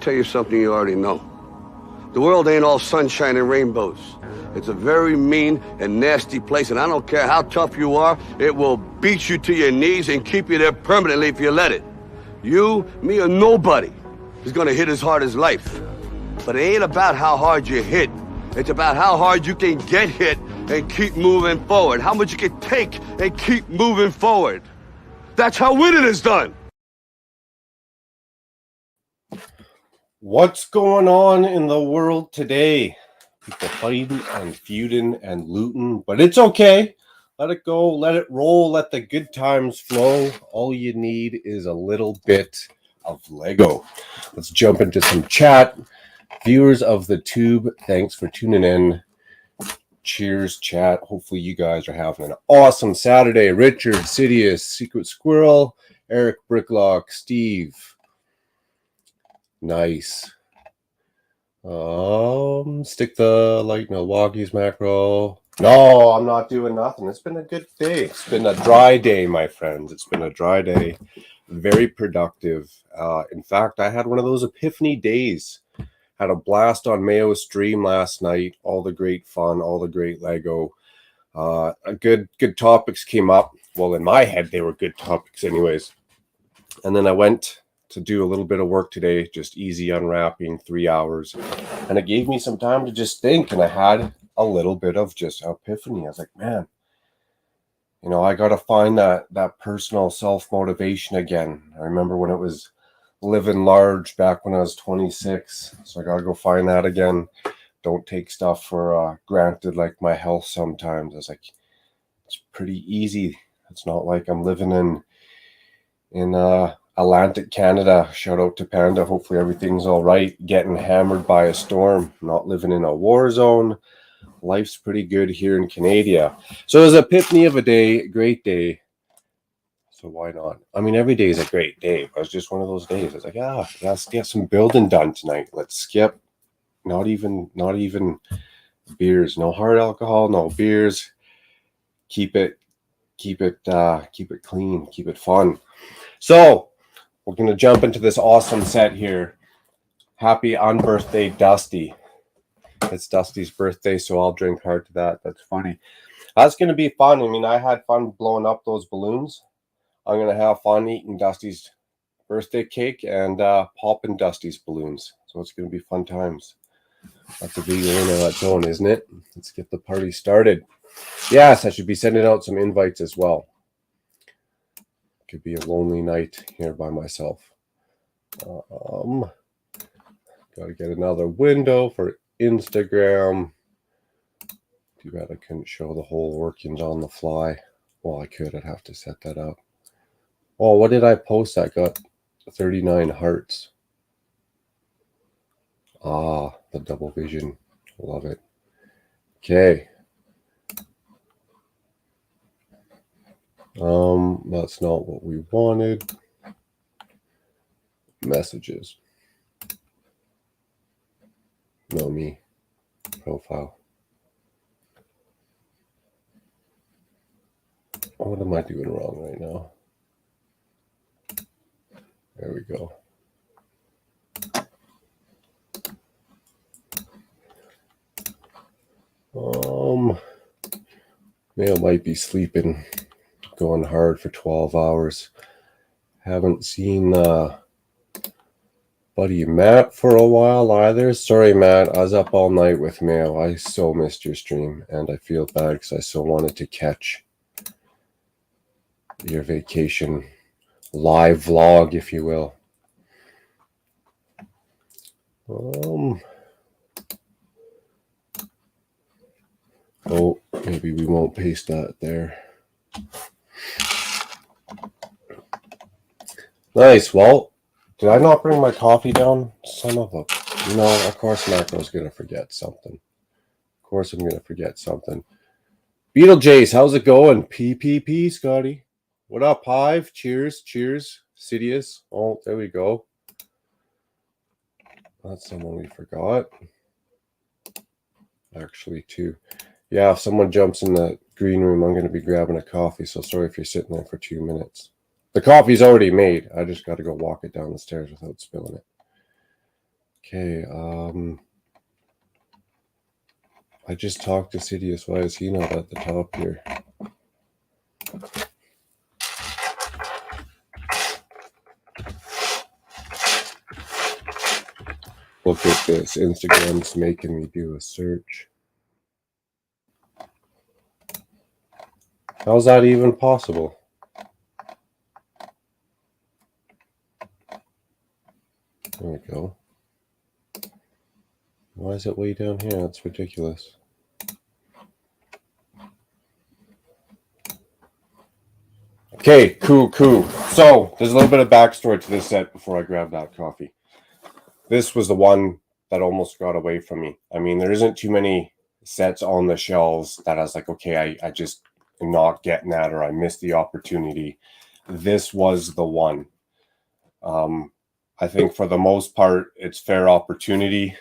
tell you something you already know. The world ain't all sunshine and rainbows. It's a very mean and nasty place, and I don't care how tough you are, it will beat you to your knees and keep you there permanently if you let it. You, me, or nobody is gonna hit as hard as life. But it ain't about how hard you hit. It's about how hard you can get hit and keep moving forward. How much you can take and keep moving forward. That's how winning is done. What's going on in the world today? People fighting and feuding and looting, but it's okay. Let it go, let it roll, let the good times flow. All you need is a little bit of Lego. Let's jump into some chat. Viewers of the tube, thanks for tuning in. Cheers, chat. Hopefully you guys are having an awesome Saturday. Richard, Sidious, Secret Squirrel, Eric Bricklock, Steve. Nice. Stick the like Milwaukee's macro. No, I'm not doing nothing. It's been a good day. It's been a dry day, my friends. It's been a dry day. Very productive. In fact, I had one of those epiphany days. Had a blast on Mayo's stream last night. All the great fun, all the great Lego. Good topics came up. Well, in my head, they were good topics anyways. And then I went to do a little bit of work today, just easy unwrapping, 3 hours. And it gave me some time to just think. And I had a little bit of just epiphany. I was like, man, you know, I got to find that personal self-motivation again. I remember when it was living large back when I was 26. So I got to go find that again. Don't take stuff for granted, like my health sometimes. I was like, it's pretty easy. It's not like I'm living in Atlantic Canada. Shout out to Panda. Hopefully everything's all right. Getting hammered by a storm. Not living in a war zone. Life's pretty good here in Canada. So it was an epiphany of a day. Great day. So why not? I mean, every day is a great day. It was just one of those days. I was like, let's get some building done tonight. Let's skip. Not even beers. No hard alcohol. No beers. Keep it clean. Keep it fun. So we're going to jump into this awesome set here. Happy unbirthday, Dusty. It's Dusty's birthday, so I'll drink hard to that. That's funny. That's going to be fun. I mean, I had fun blowing up those balloons. I'm going to have fun eating Dusty's birthday cake and popping Dusty's balloons. So it's going to be fun times. That's a video in of its own, isn't it? Let's get the party started. Yes, I should be sending out some invites as well. Could be a lonely night here by myself. Got to get another window for Instagram. Too bad I couldn't show the whole workings on the fly. Well, I could. I'd have to set that up. Oh, what did I post? I got 39 hearts. The double vision. Love it. Okay. That's not what we wanted. Messages. No, me. Profile. What am I doing wrong right now? There we go. Mayo might be sleeping, going hard for 12 hours. Haven't seen buddy Matt for a while either. Sorry, Matt. I was up all night with Mayo. I so missed your stream, and I feel bad because I so wanted to catch your vacation live vlog, if you will. Oh, maybe we won't paste that there. Nice. Well, did I not bring my coffee down? Son of a... You know, of course Macro's going to forget something. Of course I'm going to forget something. Beetlejace, how's it going? PPP, Scotty. What up, Hive? Cheers, cheers. Sidious. Oh, there we go. That's someone we forgot. Actually, too. Yeah, if someone jumps in the green room, I'm going to be grabbing a coffee. So sorry if you're sitting there for 2 minutes. The coffee's already made. I just got to go walk it down the stairs without spilling it. Okay, I just talked to Sidious. Why is he not at the top here? Look at this. Instagram's making me do a search. How's that even possible? There we go. Why is it way down here? That's ridiculous. Okay, cool. So, there's a little bit of backstory to this set before I grab that coffee. This was the one that almost got away from me. I mean, there isn't too many sets on the shelves that I was like, okay, I just am not getting that, or I missed the opportunity. This was the one. I think for the most part, it's fair opportunity.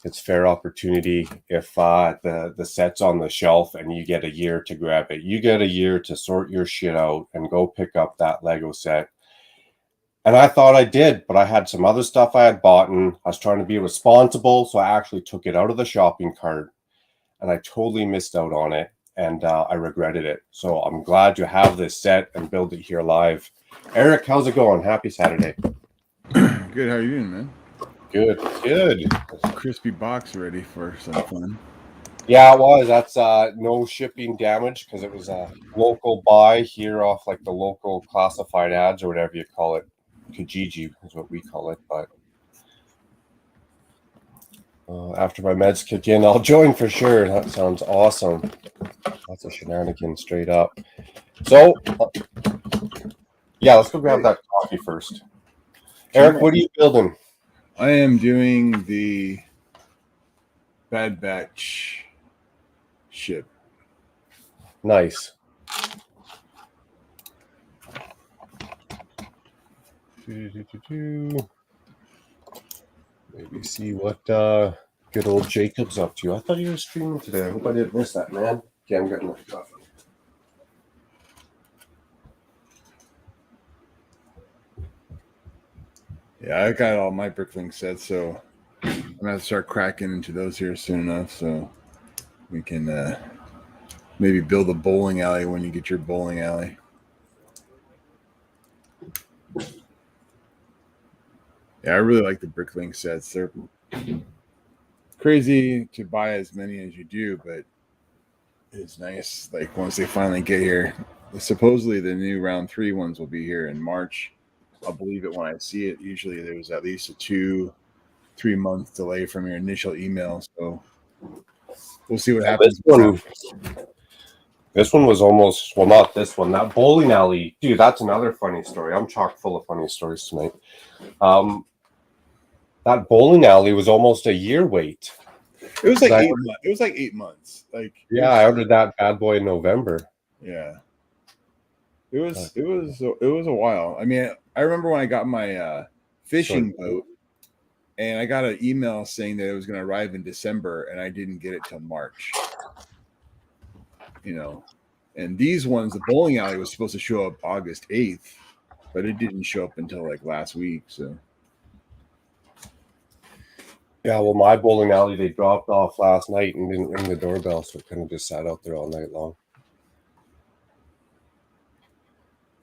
It's fair opportunity if the set's on the shelf and you get a year to grab it. You get a year to sort your shit out and go pick up that Lego set. And I thought I did, but I had some other stuff I had bought, and I was trying to be responsible, so I actually took it out of the shopping cart, and I totally missed out on it, and I regretted it. So I'm glad to have this set and build it here live. Eric, how's it going? Happy Saturday. Good. How are you doing, man? Good. Crispy box ready for some fun. Yeah, it was. That's no shipping damage because it was a local buy here off like the local classified ads or whatever you call it. Kijiji is what we call it. But after my meds kick in, I'll join for sure. That sounds awesome. That's a shenanigan straight up. So, yeah, let's go grab that coffee first. Eric, what are you building? I am doing the Bad Batch ship. Nice. Maybe see what good old Jacob's up to. I thought he was streaming today. I hope I didn't miss that, man. Okay, I'm getting enough coffee. Yeah, I got all my Bricklink sets, so I'm gonna have to start cracking into those here soon enough, so we can maybe build a bowling alley when you get your bowling alley. Yeah, I really like the Bricklink sets. They're crazy to buy as many as you do, but it's nice. Like once they finally get here, supposedly the new round 3 ones will be here in March. I'll believe it when I see it. Usually there's at least a 2-3 month delay from your initial email, so we'll see what happens. This one was almost, well, not this one, that bowling alley. Dude, that's another funny story. I'm chock full of funny stories tonight. That bowling alley was almost a year wait. It was like 8 months. It was like 8 months. Like I ordered that bad boy in November. Yeah. It was a while. I mean, I remember when I got my fishing boat, and I got an email saying that it was going to arrive in December, and I didn't get it till March. You know, and these ones, the bowling alley was supposed to show up August 8th, but it didn't show up until like last week. So, yeah, well, my bowling alley, they dropped off last night and didn't ring the doorbell, so it kind of just sat out there all night long.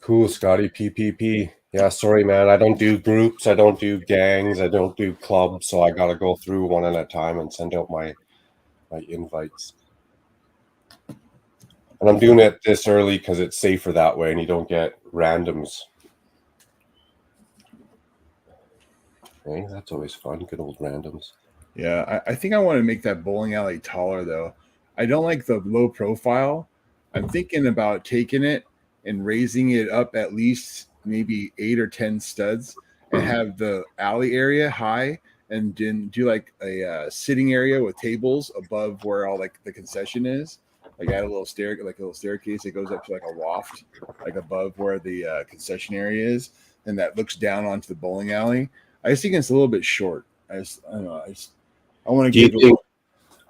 Cool, Scotty, PPP. Yeah, sorry, man. I don't do groups. I don't do gangs. I don't do clubs. So I got to go through one at a time and send out my invites. And I'm doing it this early because it's safer that way and you don't get randoms. Okay, that's always fun. Good old randoms. Yeah, I think I want to make that bowling alley taller, though. I don't like the low profile. I'm thinking about taking it and raising it up at least maybe 8 or 10 studs and have the alley area high and then do like a sitting area with tables above where all like the concession is. Like add a little staircase that goes up to like a loft, like above where the concession area is, and that looks down onto the bowling alley. I just think it's a little bit short. I don't know. I want to give it a little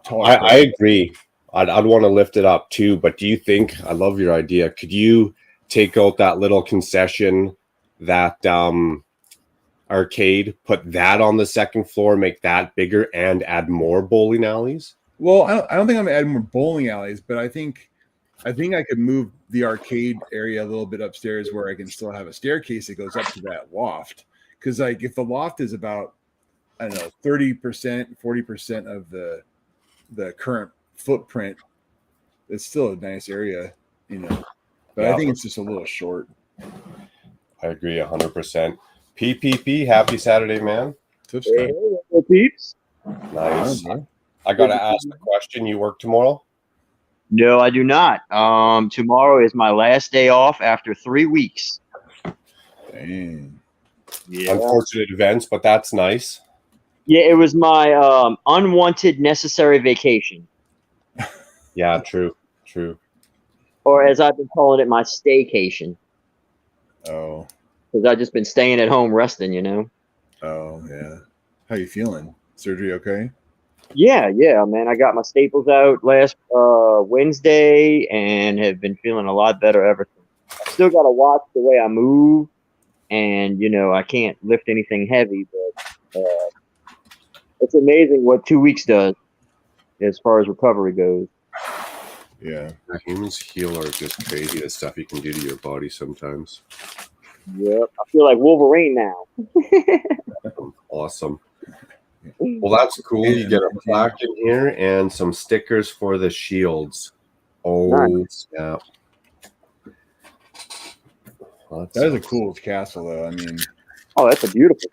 taller. I agree. I'd want to lift it up too, but do you think, I love your idea, could you take out that little concession that arcade, put that on the second floor, make that bigger, and add more bowling alleys? Well, I don't think I'm gonna add more bowling alleys, but I think I could move the arcade area a little bit upstairs where I can still have a staircase that goes up to that loft. Because like if the loft is about, I don't know, 30%, 40% of the current footprint, it's still a nice area, you know. But I think it's just a little short. I agree 100%. PPP, happy Saturday, man. Hey, peeps. Nice. I got to ask the question. You work tomorrow? No, I do not. Tomorrow is my last day off after 3 weeks. Dang. Yeah. Unfortunate events, but that's nice. Yeah, it was my unwanted necessary vacation. Yeah, true. Or as I've been calling it, my staycation. Oh. Because I've just been staying at home resting, you know. Oh, yeah. How you feeling? Surgery okay? Yeah, man. I got my staples out last Wednesday and have been feeling a lot better ever since. I still got to watch the way I move, and, you know, I can't lift anything heavy, but it's amazing what 2 weeks does as far as recovery goes. Yeah. Humans heal are just crazy. The stuff you can do to your body sometimes. Yep. I feel like Wolverine now. Awesome. Well, that's cool. You get a plaque in here and some stickers for the shields. Oh, nice. Yeah. That is a cool castle, though. I mean, oh, that's a beautiful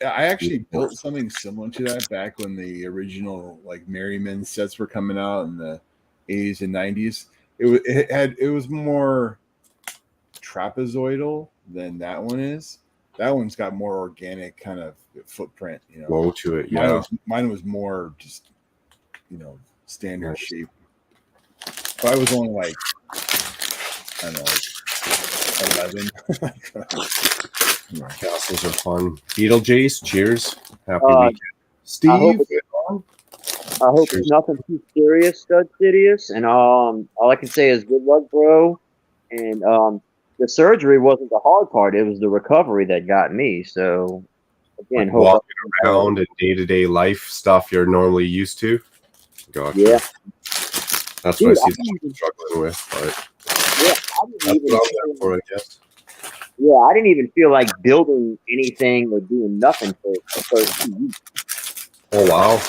I actually built something similar to that back when the original like Merryman sets were coming out in the 80s and 90s. It was more trapezoidal than that one is. That one's got more organic kind of footprint, you know. Flow to it, yeah. Mine was more just, you know, standard shape. But I was only like, I don't know, 11. Castles are fun. Beetlejuice, cheers. Happy weekend. Steve. I hope it's nothing too serious, Stud Sidious. And all I can say is good luck, bro. And the surgery wasn't the hard part; it was the recovery that got me. So again, like walking around and day-to-day life stuff you're normally used to. Gotcha. Yeah, that's what I see people struggling with. But yeah, that's what I'm there for, I guess. Yeah, I didn't even feel like building anything or doing nothing for the first 2 weeks. Oh wow!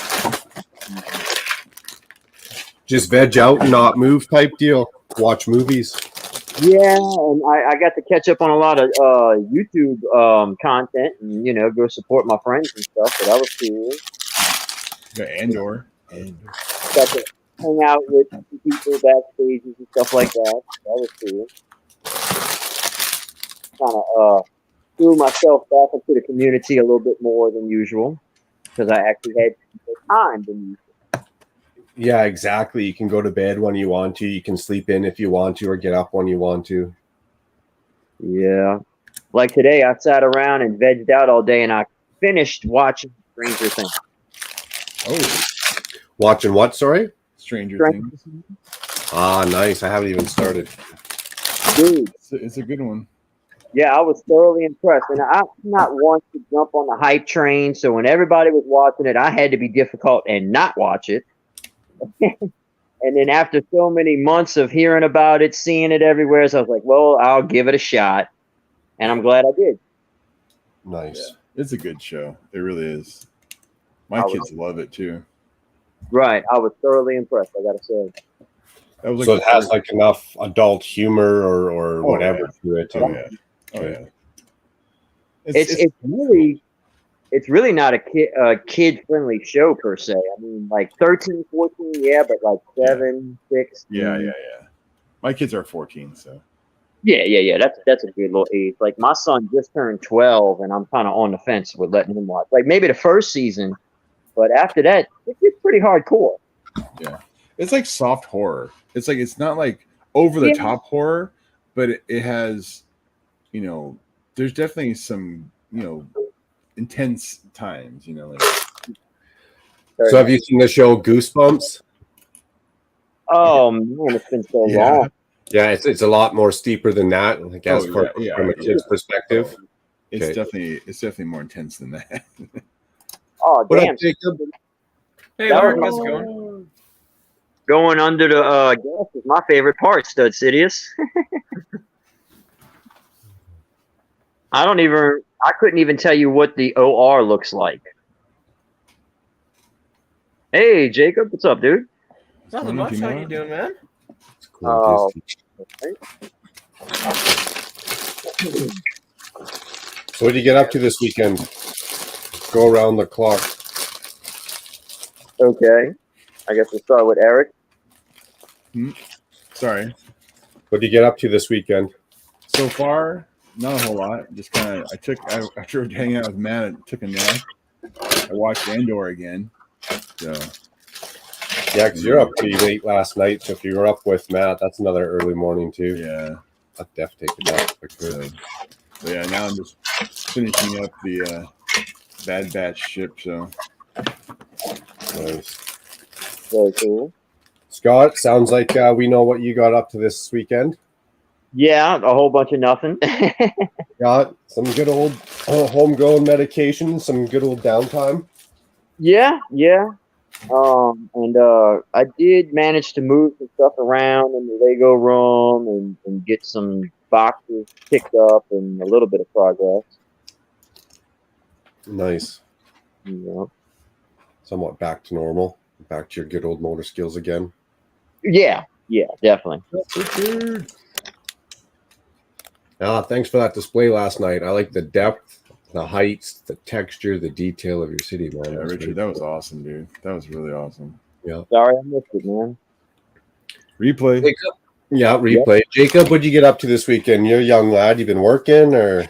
Just veg out and not move type deal. Watch movies. Yeah, and I got to catch up on a lot of YouTube content and, you know, go support my friends and stuff. So that was cool. Got Andor. Got to hang out with people backstage and stuff like that. That was cool. Kind of threw myself back into the community a little bit more than usual because I actually had more time than usual. Yeah, exactly. You can go to bed when you want to. You can sleep in if you want to, or get up when you want to. Yeah. Like today, I sat around and vegged out all day, and I finished watching Stranger Things. Oh. Watching what, sorry? Stranger Things. Ah, nice. I haven't even started. Dude. It's a good one. Yeah, I was thoroughly impressed. And I'm not one to jump on the hype train, so when everybody was watching it, I had to be difficult and not watch it. And then after so many months of hearing about it, seeing it everywhere, so I was like, well, I'll give it a shot. And I'm glad I did. Nice. Yeah, it's a good show. It really is. My kids love it too. Right. I was thoroughly impressed, I got to say. That was like so it has like enough adult humor or whatever to it. Oh, yeah. Oh, yeah. It's really not a kid-friendly show per se. I mean, like 13, 14, yeah, but like 7, 6. Yeah. My kids are 14, so. Yeah. That's a good little age. Like my son just turned 12, and I'm kind of on the fence with letting him watch. Like maybe the first season, but after that, it's pretty hardcore. Yeah, it's like soft horror. It's like it's not like over the top horror, but it has, you know, there's definitely some, you know, intense times, you know. Like. So have you seen the show Goosebumps? Oh man, it's been so long. Yeah, it's a lot more steeper than that. I guess from a kid's perspective. It's Okay. definitely more intense than that. Oh What damn! up, Jacob? Hey, That Lark, was how's it going? going under the gas is my favorite part, Stud Sidious. I couldn't even tell you what the OR looks like. Hey, Jacob, what's up, dude? Nothing much. How you doing, man? It's cool. So what do you get up to this weekend? Go around the clock. Okay, I guess we'll start with Eric. Sorry. What do you get up to this weekend? So far, not a whole lot. Just kind of, after hanging out with Matt, I took a nap. I watched Andor again. So Yeah, because you're up pretty late last night. So if you were up with Matt, that's another early morning too. yeah. I'll definitely take a nap. So yeah, now I'm just finishing up the Bad Batch ship. So Nice. Very cool. Scott, sounds like we know what you got up to this weekend. Yeah, a whole bunch of nothing. Got some good old homegrown medication, some good old downtime. Yeah. And I did manage to move some stuff around in the Lego room and get some boxes picked up and a little bit of progress. Nice. Yeah. Somewhat back to normal. Back to your good old motor skills again. Yeah, definitely. Thanks for that display last night. I like the depth, the heights, the texture, the detail of your city, man. yeah, Richard, that was awesome, dude. That was really awesome. Yeah. Sorry I missed it, man. Replay. Jacob. Yeah, replay. Yep. Jacob, what'd you get up to this weekend? You're a young lad. You been working or?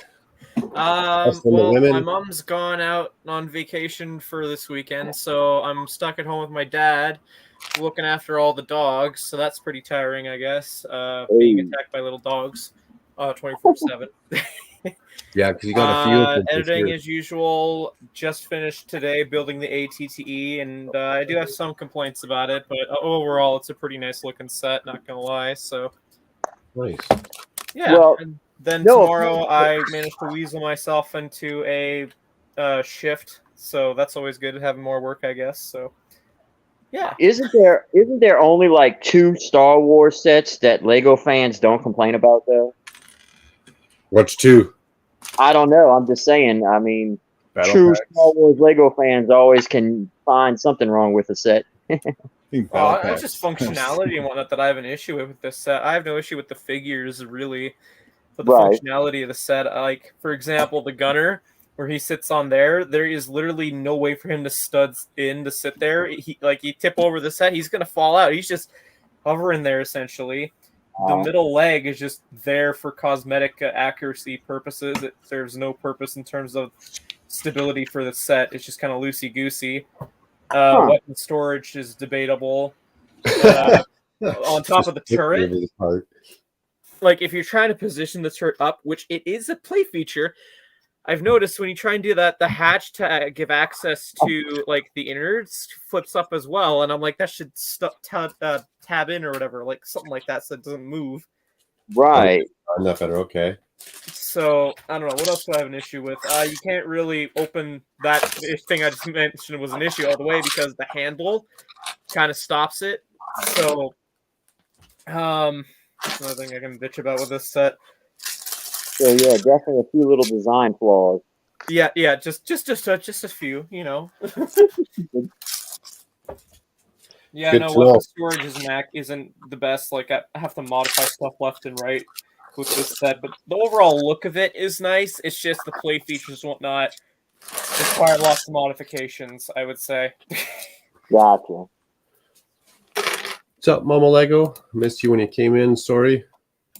Well, my mom's gone out on vacation for this weekend, so I'm stuck at home with my dad, looking after all the dogs. So that's pretty tiring, I guess. Being attacked by little dogs, 24/7. Yeah, because you got a few. Editing as usual. Just finished today building the ATTE, and I do have some complaints about it, but overall, it's a pretty nice looking set. Not gonna lie. So nice. Yeah. Well, and then tomorrow I managed to weasel myself into a shift, so that's always good to have more work, I guess. So yeah. Isn't there only like 2 Star Wars sets that Lego fans don't complain about though? What's 2? I don't know. I'm just saying. I mean, Battle true packs. Star Wars Lego fans always can find something wrong with the set. It's just functionality and whatnot that I have an issue with this set. I have no issue with the figures, really, but the functionality of the set. Like, for example, the gunner, where he sits on there is literally no way for him to studs in to sit there. You tip over the set, he's going to fall out. He's just hovering there, essentially. The middle leg is just there for cosmetic accuracy purposes. It serves no purpose in terms of stability for the set. It's just kind of loosey-goosey. Weapon storage is debatable. On top of the turret, like if you're trying to position the turret up, which it is a play feature, I've noticed when you try and do that, the hatch to give access to like the innards flips up as well, and I'm like, that should tab in or whatever, like something like that, so it doesn't move. Right. Enough better. Okay. So I don't know what else do I have an issue with. You can't really open that thing I just mentioned was an issue all the way because the handle kind of stops it. So that's another thing I can bitch about with this set. So yeah, definitely a few little design flaws. Yeah, just a few, you know. Yeah, no, weapon storage isn't the best. Like I have to modify stuff left and right with this set, but the overall look of it is nice. It's just the play features and whatnot require lots of modifications, I would say. Gotcha. What's up, Mama Lego? Missed you when you came in. Sorry.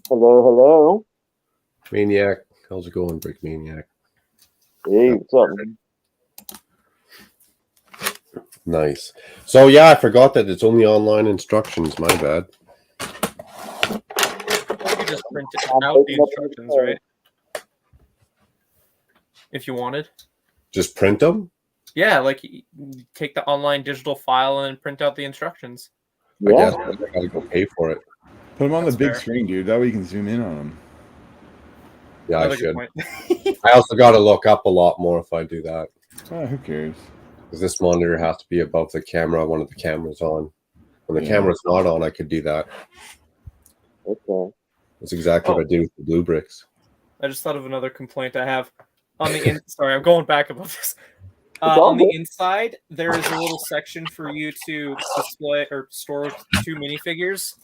Hello. Maniac. How's it going, Brick Maniac? Hey, what's up, man? Nice. So yeah, I forgot that it's only online instructions. My bad. You could just print out the instructions, right? If you wanted. Just print them? Yeah, like you take the online digital file and print out the instructions. Yeah. I guess I gotta go pay for it. Put them on the big screen, dude. That way you can zoom in on them. Yeah, I should. I also got to look up a lot more if I do that. Who cares? Because this monitor has to be above the camera. One of the cameras on. When the camera's not on, I could do that. Okay. That's exactly what I do with the blue bricks. I just thought of another complaint I have on the sorry, I'm going back about this. On the inside, there is a little section for you to display or store 2 minifigures.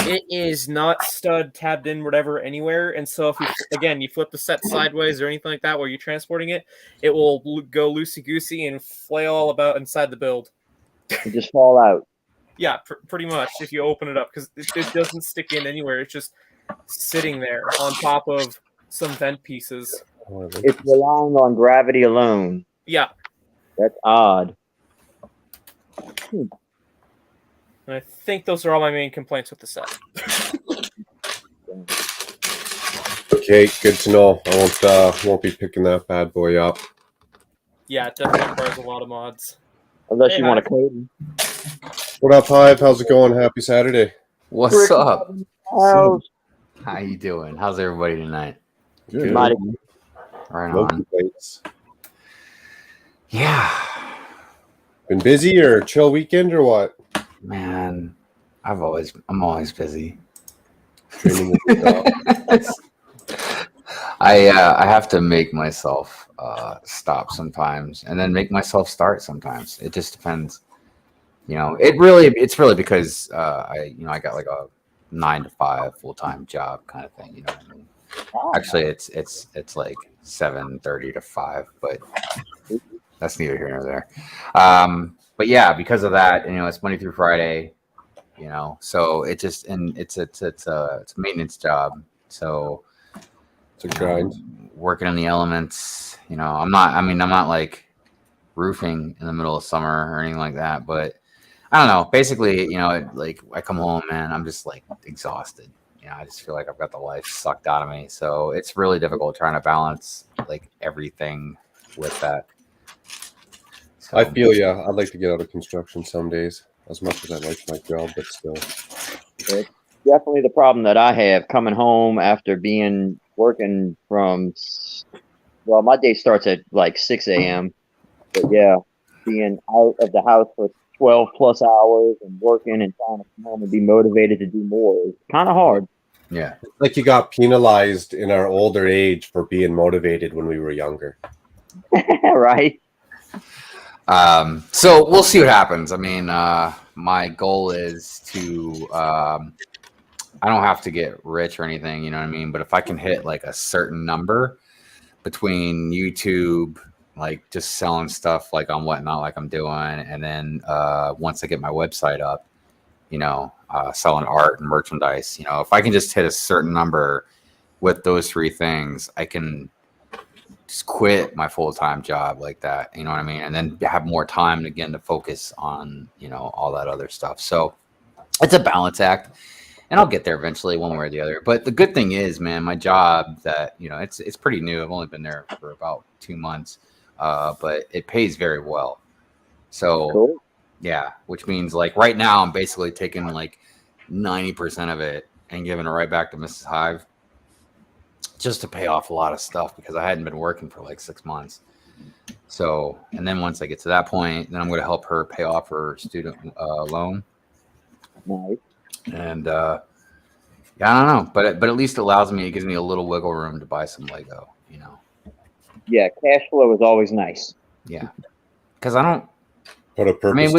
It is not stud tabbed in whatever anywhere, and so if you flip the set sideways or anything like that while you're transporting it, it will go loosey goosey and flail all about inside the build. It just fall out. Yeah, pretty much. If you open it up, because it doesn't stick in anywhere, it's just sitting there on top of some vent pieces. It's relying on gravity alone. Yeah, that's odd. And I think those are all my main complaints with the set. Okay, good to know. I won't be picking that bad boy up. Yeah, it definitely requires a lot of mods. Unless you want to code. What up, Hive? How's it going? Happy Saturday. What's up? How you doing? How's everybody tonight? Good. Right on. Yeah. Been busy or chill weekend or what? Man, I'm always busy. I have to make myself stop sometimes, and then make myself start sometimes. It just depends. It's really because I got like a 9 to 5 full-time job kind of thing. You know what I mean? Actually, it's like 7:30 to 5, but that's neither here nor there. But yeah, because of that, it's Monday through Friday. So it just it's a maintenance job. So it's a grind. Working in the elements. I'm not like roofing in the middle of summer or anything like that, but I don't know. Basically, like I come home, man, I'm just like exhausted. I just feel like I've got the life sucked out of me. So it's really difficult trying to balance like everything with that. So, I feel I'd like to get out of construction some days, as much as I like my job, but still. It's definitely the problem that I have coming home after working from. Well, my day starts at like 6 a.m. But yeah, being out of the house for 12 plus hours and working and trying to come home and be motivated to do more is kind of hard. Yeah. Like you got penalized in our older age for being motivated when we were younger. Right. So we'll see what happens. I mean, my goal is to, I don't have to get rich or anything, you know what I mean? But if I can hit like a certain number between YouTube, like just selling stuff like on Whatnot, like I'm doing, and then once I get my website up, selling art and merchandise, if I can just hit a certain number with those 3 things, I can just quit my full-time job like that, you know what I mean? And then have more time again to focus on, all that other stuff. So it's a balance act, and I'll get there eventually one way or the other. But the good thing is, man, my job that, it's pretty new. I've only been there for about 2 months. But it pays very well. So cool. Yeah, which means like right now I'm basically taking like 90% of it and giving it right back to Mrs. Hive just to pay off a lot of stuff because I hadn't been working for like 6 months. So, and then once I get to that point, then I'm going to help her pay off her student loan. Nice. And I don't know, but it least it gives me a little wiggle room to buy some Lego, Yeah, cash flow is always nice. Yeah, because I don't. Put a purpose. I mean,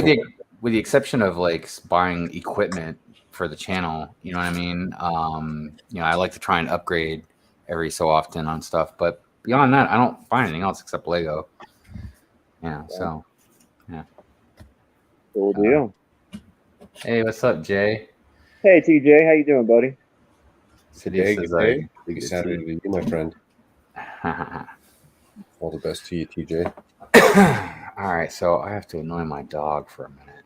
with the exception of like buying equipment for the channel, you know what I mean. I like to try and upgrade every so often on stuff, but beyond that, I don't buy anything else except Lego. Yeah. So, yeah. Cool deal. Hey, what's up, Jay? Hey, TJ, how you doing, buddy? Big Saturday to you, my friend. All the best to you, TJ. All right, so I have to annoy my dog for a minute.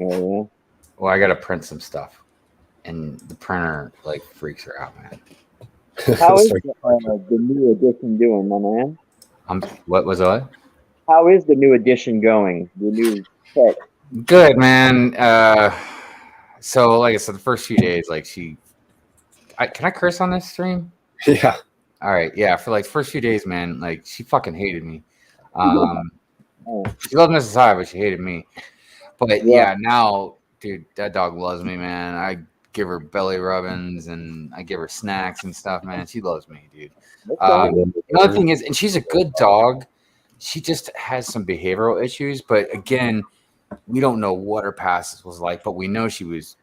Oh, yeah. Well, I got to print some stuff, and the printer like freaks her out, man. How is the new edition doing, my man? What was that? How is the new edition going? The new set? Good, man. So, like I said, the first few days, like can I curse on this stream? Yeah. All right, yeah. For like first few days, man, like she fucking hated me. She loved Mrs. High, but she hated me. But yeah, now, dude, that dog loves me, man. I give her belly rubbings and I give her snacks and stuff, man. She loves me, dude. Another thing is, and she's a good dog. She just has some behavioral issues, but again, we don't know what her past was like, but we know she was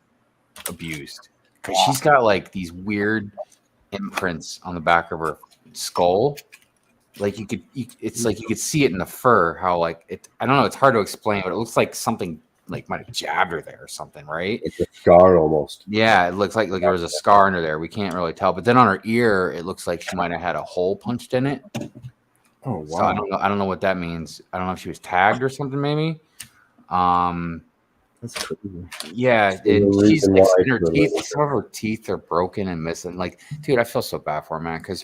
abused because she's got like these weird imprints on the back of her skull. Like it's like you could see it in the fur. How like it? I don't know. It's hard to explain, but it looks like something like might have jabbed her there or something, right? It's a scar almost. Yeah, it looks like there was a scar under there. We can't really tell. But then on her ear, it looks like she might have had a hole punched in it. Oh wow! So I don't know what that means. I don't know if she was tagged or something, maybe. That's crazy. Yeah, she's like, her teeth. Some of her teeth are broken and missing. Like, dude, I feel so bad for her, man, because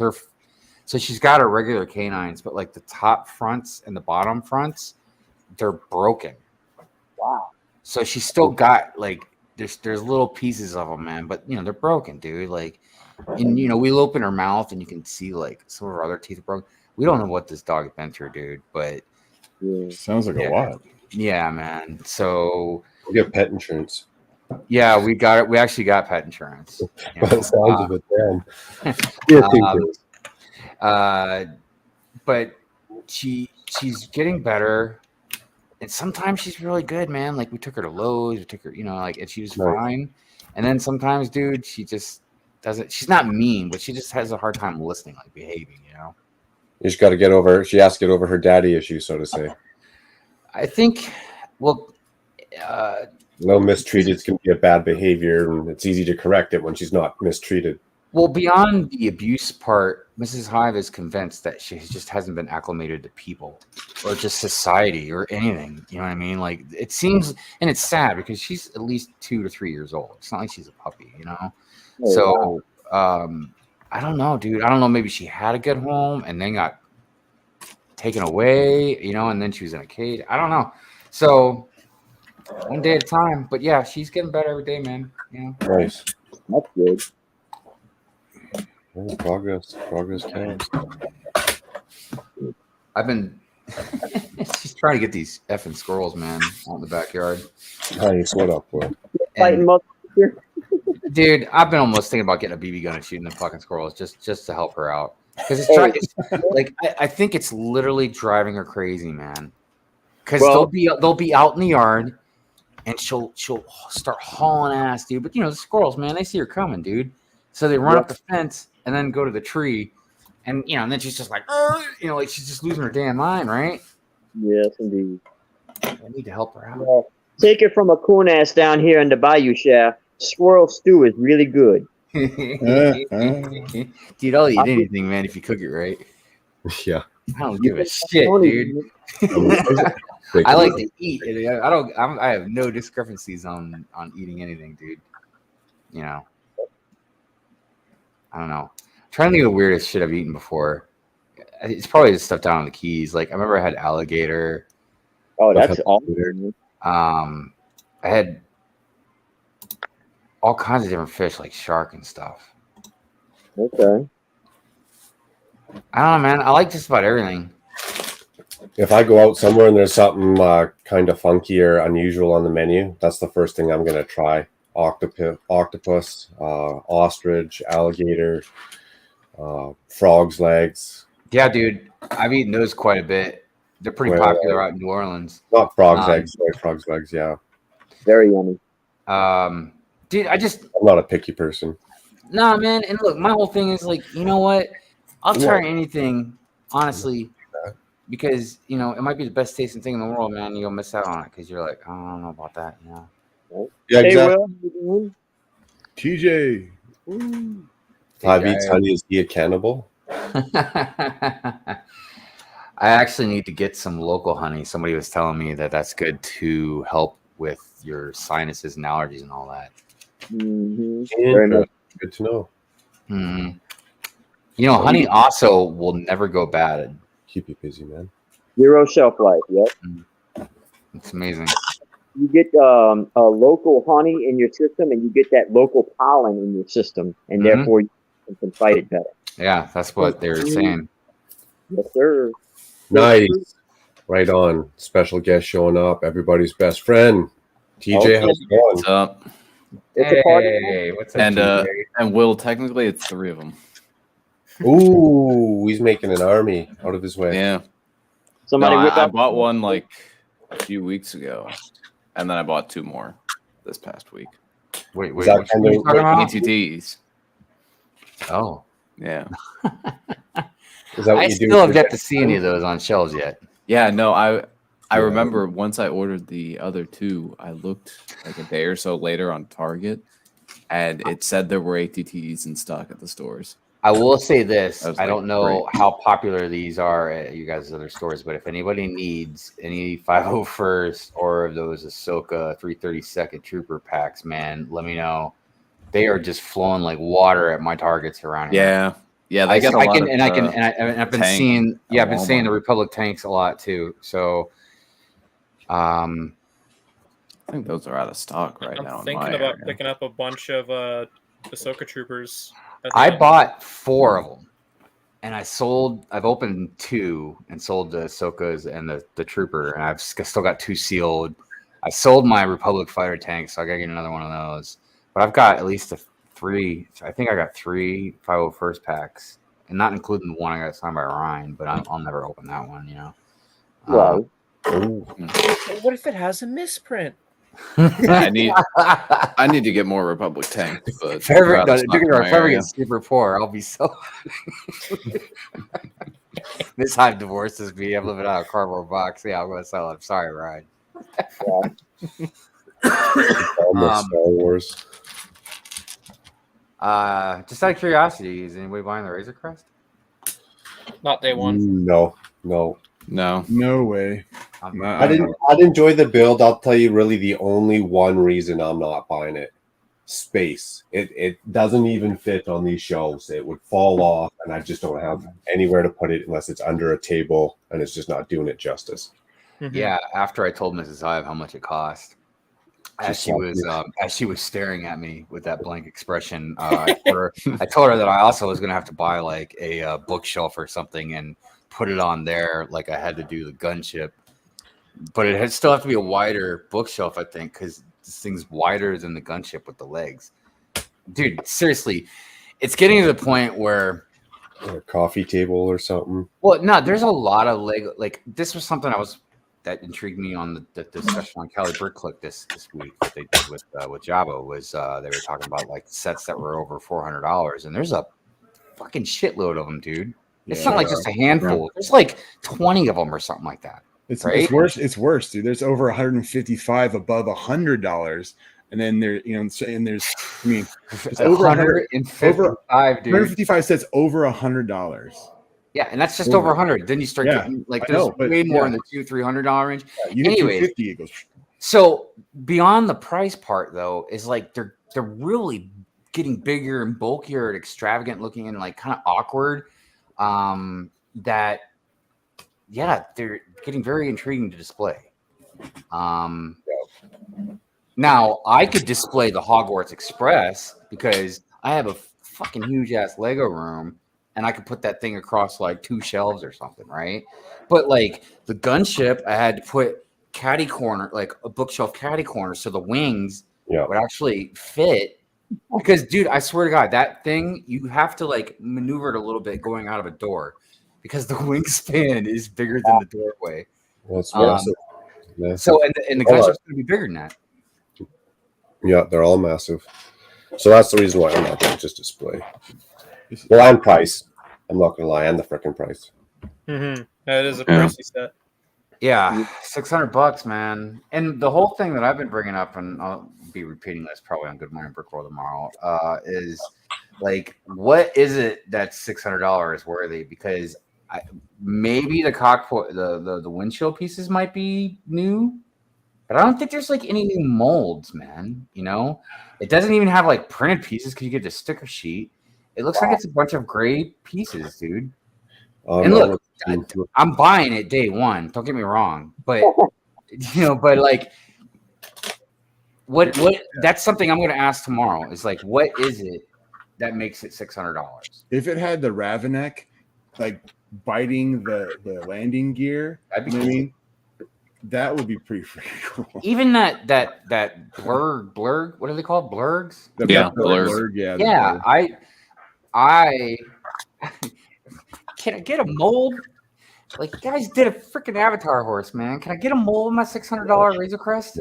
so she's got her regular canines, but like the top fronts and the bottom fronts, they're broken. Wow. So she's still got like there's little pieces of them, man, but they're broken, dude. Like, and we'll open her mouth and you can see like some of her other teeth are broken. We don't know what this dog has been through, dude, but sounds like a lot. Yeah, man. So we'll get pet insurance. Yeah, we got it. We actually got pet insurance. By the sounds of it, damn. But she's getting better, and sometimes she's really good, man. Like we took her to Lowe's, we took her, and she was fine. And then sometimes, dude, she just doesn't. She's not mean, but she just has a hard time listening, like behaving. You just got to get over. She has to get over her daddy issue, so to say. I think. Well. Mistreated can be a bad behavior, and it's easy to correct it when she's not mistreated. Well, beyond the abuse part, Mrs. Hive is convinced that she just hasn't been acclimated to people or just society or anything. You know what I mean? Like it seems, and it's sad because she's at least 2 to 3 years old. It's not like she's a puppy, So, I don't know, dude. I don't know. Maybe she had a good home and then got taken away, and then she was in a cage. I don't know. So, one day at a time. But yeah, she's getting better every day, man. Nice. That's good. Progress counts. I've been. She's trying to get these effing squirrels, man, out in the backyard. Nice. What up, boy? Dude, I've been almost thinking about getting a BB gun and shooting the fucking squirrels just to help her out because it's like I think it's literally driving her crazy, man. Because they'll be out in the yard and she'll start hauling ass, dude. But the squirrels, man, they see her coming, dude. So they run up the fence and then go to the tree, and and then she's just like, like she's just losing her damn mind, right? Yes, indeed. I need to help her out. Well, take it from a coon ass down here in the Bayou Shaft. Squirrel stew is really good. Dude, I'll eat anything, man, if you cook it right. Yeah. I don't give a shit, dude. I like to eat. I have no discrepancies on eating anything, dude. I don't know. I'm trying to think of the weirdest shit I've eaten before. It's probably the stuff down on the Keys. Like I remember I had alligator. Oh, that's awesome. I had all kinds of different fish, like shark and stuff. Okay. I don't know, man. I like just about everything. If I go out somewhere and there's something kind of funky or unusual on the menu, that's the first thing I'm going to try. Octopus, ostrich, alligator, frog's legs. Yeah, dude. I've eaten those quite a bit. They're pretty popular out in New Orleans. Not frog's eggs, sorry, frog's legs, yeah. Very yummy. Dude, I'm not a picky person. Nah, man. And look, my whole thing is like, you know what? I'll try anything, honestly, because it might be the best tasting thing in the world, man. You'll miss out on it because you're like, I don't know about that, Yeah, exactly. TJ. Five eats honey. Is he a cannibal? I actually need to get some local honey. Somebody was telling me that that's good to help with your sinuses and allergies and all that. Mm-hmm. Very nice. Good to know. Mm-hmm. Honey also will never go bad. Keep you busy, man. 0 shelf life. Yep. It's amazing. You get a local honey in your system, and you get that local pollen in your system, and therefore and can fight it better. Yeah, that's what they were saying. Yes, sir. Nice. Right on. Special guest showing up. Everybody's best friend. TJ, how's it going? What's up? It's a party. Hey, what's up, And Will, technically it's 3 of them. Ooh, he's making an army out of his way. Yeah. Somebody No, whip I up. bought one like a few weeks ago, and then I bought 2 more this past week. Wait, Is that which one are you talking about? ATTs. Oh, Yeah. Is that what I you do? still have yet to see any of those on shelves yet. Yeah, no, I remember once I ordered the other 2, I looked like a day or so later on Target, and it said there were ATTs in stock at the stores. I will say this. I was I like, don't know great. how popular these are at you guys' other stores, but if anybody needs any 501st or those Ahsoka 332nd Trooper packs, man, let me know. They are just flowing like water at my Targets around here. Yeah, they get a lot of. I've been tank seeing. Yeah, I've been seeing the Walmart. Republic tanks a lot too. So, I think those are out of stock right now. I'm thinking about picking up a bunch of Ahsoka troopers. I bought 4 of them, and I've opened 2 and sold the Ahsokas and the Trooper, and I've still got 2 sealed. I sold my Republic fighter tank, so I gotta get another one of those. But I've got at least 3. I think I got 3 501st packs, and not including the one I got signed by Ryan. But I'll never open that one, you know. Well, What if it has a misprint? I need to get more Republic tanks. But If ever area. gets super poor, I'll be so. This hive divorces me. I'm living out of a cardboard box. Yeah, I'm gonna sell it. I'm sorry, Ryan. Almost Star Wars. Just out of curiosity, is anybody buying the Razor Crest? Not day one. No. No way. I'd enjoy the build. I'll tell you really the only one reason I'm not buying it. Space. It doesn't even fit on these shelves. It would fall off, and I just don't have anywhere to put it unless it's under a table, and it's just not doing it justice. Yeah, after I told Mrs. Hive how much it cost, as she was staring at me with that blank expression, I told her that I also was going to have to buy like a bookshelf or something and put it on there, like I had to do the gunship. But it still have to be a wider bookshelf, I think, because this thing's wider than the gunship with the legs. Dude, seriously, it's getting to the point where Or a coffee table or something. Well, no, there's a lot of Lego. Like this was something that intrigued me on the discussion on Cali Bricklink this week that they did with Jabba was they were talking about like sets that were over $400, and there's a fucking shitload of them, dude. It's not like just a handful. There's like 20 of them or something like that. It's right? It's worse, dude. There's over 155 above $100, and then there, and there's, I mean, it's over 155, dude. 155 sets over $100. Yeah, and that's just over 100. Then you start getting like there's way more in the $200-300 range. Yeah, you get 250, it goes. So beyond the price part, though, is like they're really getting bigger and bulkier and extravagant looking and like kind of awkward. That they're getting very intriguing to display. Now I could display the Hogwarts Express because I have a fucking huge ass Lego room. And I could put that thing across like 2 shelves or something, right? But like the gunship, I had to put caddy corner, like a bookshelf caddy corner, so the wings would actually fit. Because, dude, I swear to God, that thing you have to like maneuver it a little bit going out of a door because the wingspan is bigger than the doorway. Well, it's massive. So and the gunship's gonna be bigger than that. Yeah, they're all massive. So that's the reason why I'm not going to just display. Well, and price. I'm not gonna lie, and the freaking price. Mm-hmm. That is a pricey set. Yeah, $600, man. And the whole thing that I've been bringing up, and I'll be repeating this probably on Good Morning Brickroll tomorrow, is like, what is it that's $600 worthy? Because maybe the cockpit, the windshield pieces might be new, but I don't think there's like any new molds, man. You know, it doesn't even have like printed pieces because you get the sticker sheet. It looks like it's a bunch of gray pieces, dude. And look, I'm buying it day one. Don't get me wrong, but but like, what? That's something I'm going to ask tomorrow. Is like, what is it that makes it $600. If it had the Ravenek, like biting the landing gear, That'd be you know what I cool. mean? That would be pretty freaking cool. Even that blurg, what are they called? Blurgs? Yeah, blurg. Yeah, the Yeah, blurg. I can I get a mold? Like, you guys did a freaking Avatar horse, man. Can I get a mold with my $600 Razor Crest?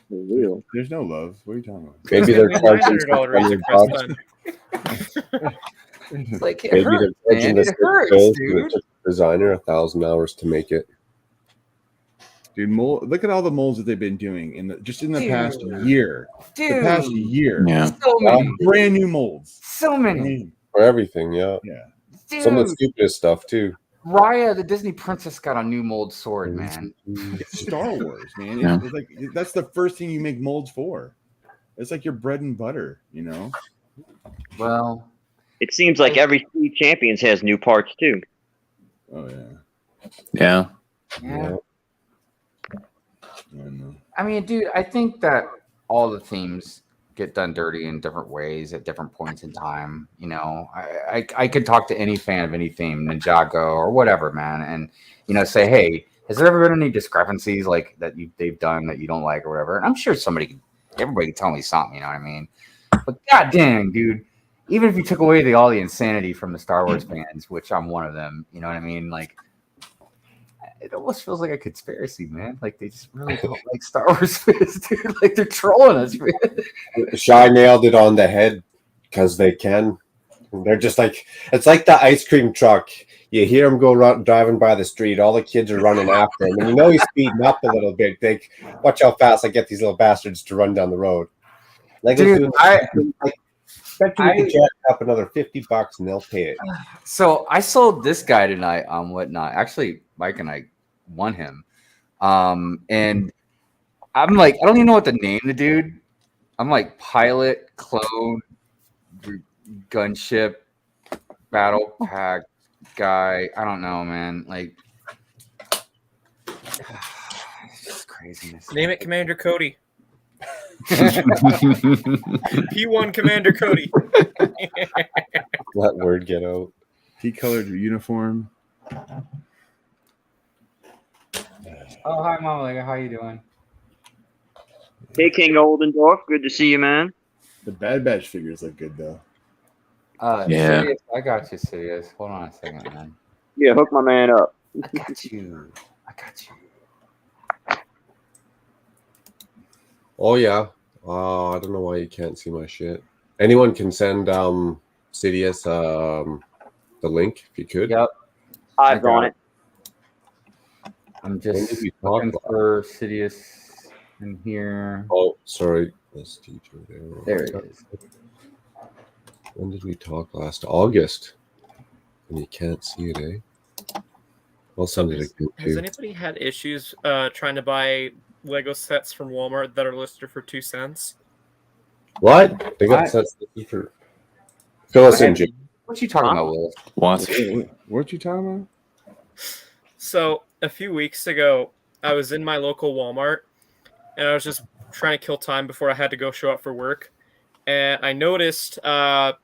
There's no love. What are you talking about? Maybe they're charging $900 Razor Crest then. It's like, it Maybe hurts, they're charging man. the It hurts, $6 dude. and it took the designer 1,000 hours to make it. Dude, look at all the molds that they've been doing in the past Dude. year. Dude. The past year. Yeah. So many. Brand new molds. So many. For everything, yeah. Yeah. Dude. Some of the stupidest stuff too. Raya, the Disney princess, got a new mold sword, man. It's Star Wars, man. Yeah. It's like that's the first thing you make molds for. It's like your bread and butter, you know. Well, It seems like every Street Champions has new parts too. Oh yeah. Yeah. yeah. I know. I mean, dude, I think that all the themes get done dirty in different ways at different points in time. You know, I could talk to any fan of any theme, Ninjago or whatever, man, and say, hey, has there ever been any discrepancies like that they've done that you don't like or whatever? And I'm sure everybody can tell me something. You know what I mean? But goddamn, dude, even if you took away all the insanity from the Star Wars fans, which I'm one of them, you know what I mean? Like, it almost feels like a conspiracy, man. Like, they just really don't like Star Wars fans, dude. Like, they're trolling us, man. Shy nailed it on the head because they can. They're just like, it's like the ice cream truck. You hear him driving by the street. All the kids are running after him. And he's speeding up a little bit. Think, watch how fast I get these little bastards to run down the road. Like, dude, I bet you we could jack up another $50 and they'll pay it. So I sold this guy tonight on Whatnot. Actually, Mike and I won him. And I'm like, I don't even know what to name the dude. I'm like pilot, clone, gunship, battle pack guy. I don't know, man. Like, it's just craziness. Name it Commander Cody. P1 Commander Cody. Let word get out. He colored your uniform. Oh, hi, Mama Lega. How you doing? Hey, King Oldendorf. Good to see you, man. The Bad Batch figures look good though. Yeah. Sirius, I got you, Sirius. Hold on a second, man. Yeah, hook my man up. I got you. Oh yeah. I don't know why you can't see my shit. Anyone can send Sidious the link if you could. Yep. I've on it. I'm When did just we talk looking about for Sidious in here. Oh, sorry. That's teacher There it is. When did we talk last? August. And you can't see it, eh? I'll send it again Has too. anybody had issues trying to buy Lego sets from Walmart that are listed for 2 cents? What? They got sets for. Fill us in, Jim. What you talking about, Will? What? What you talking about? So a few weeks ago, I was in my local Walmart, and I was just trying to kill time before I had to go show up for work. And I noticed that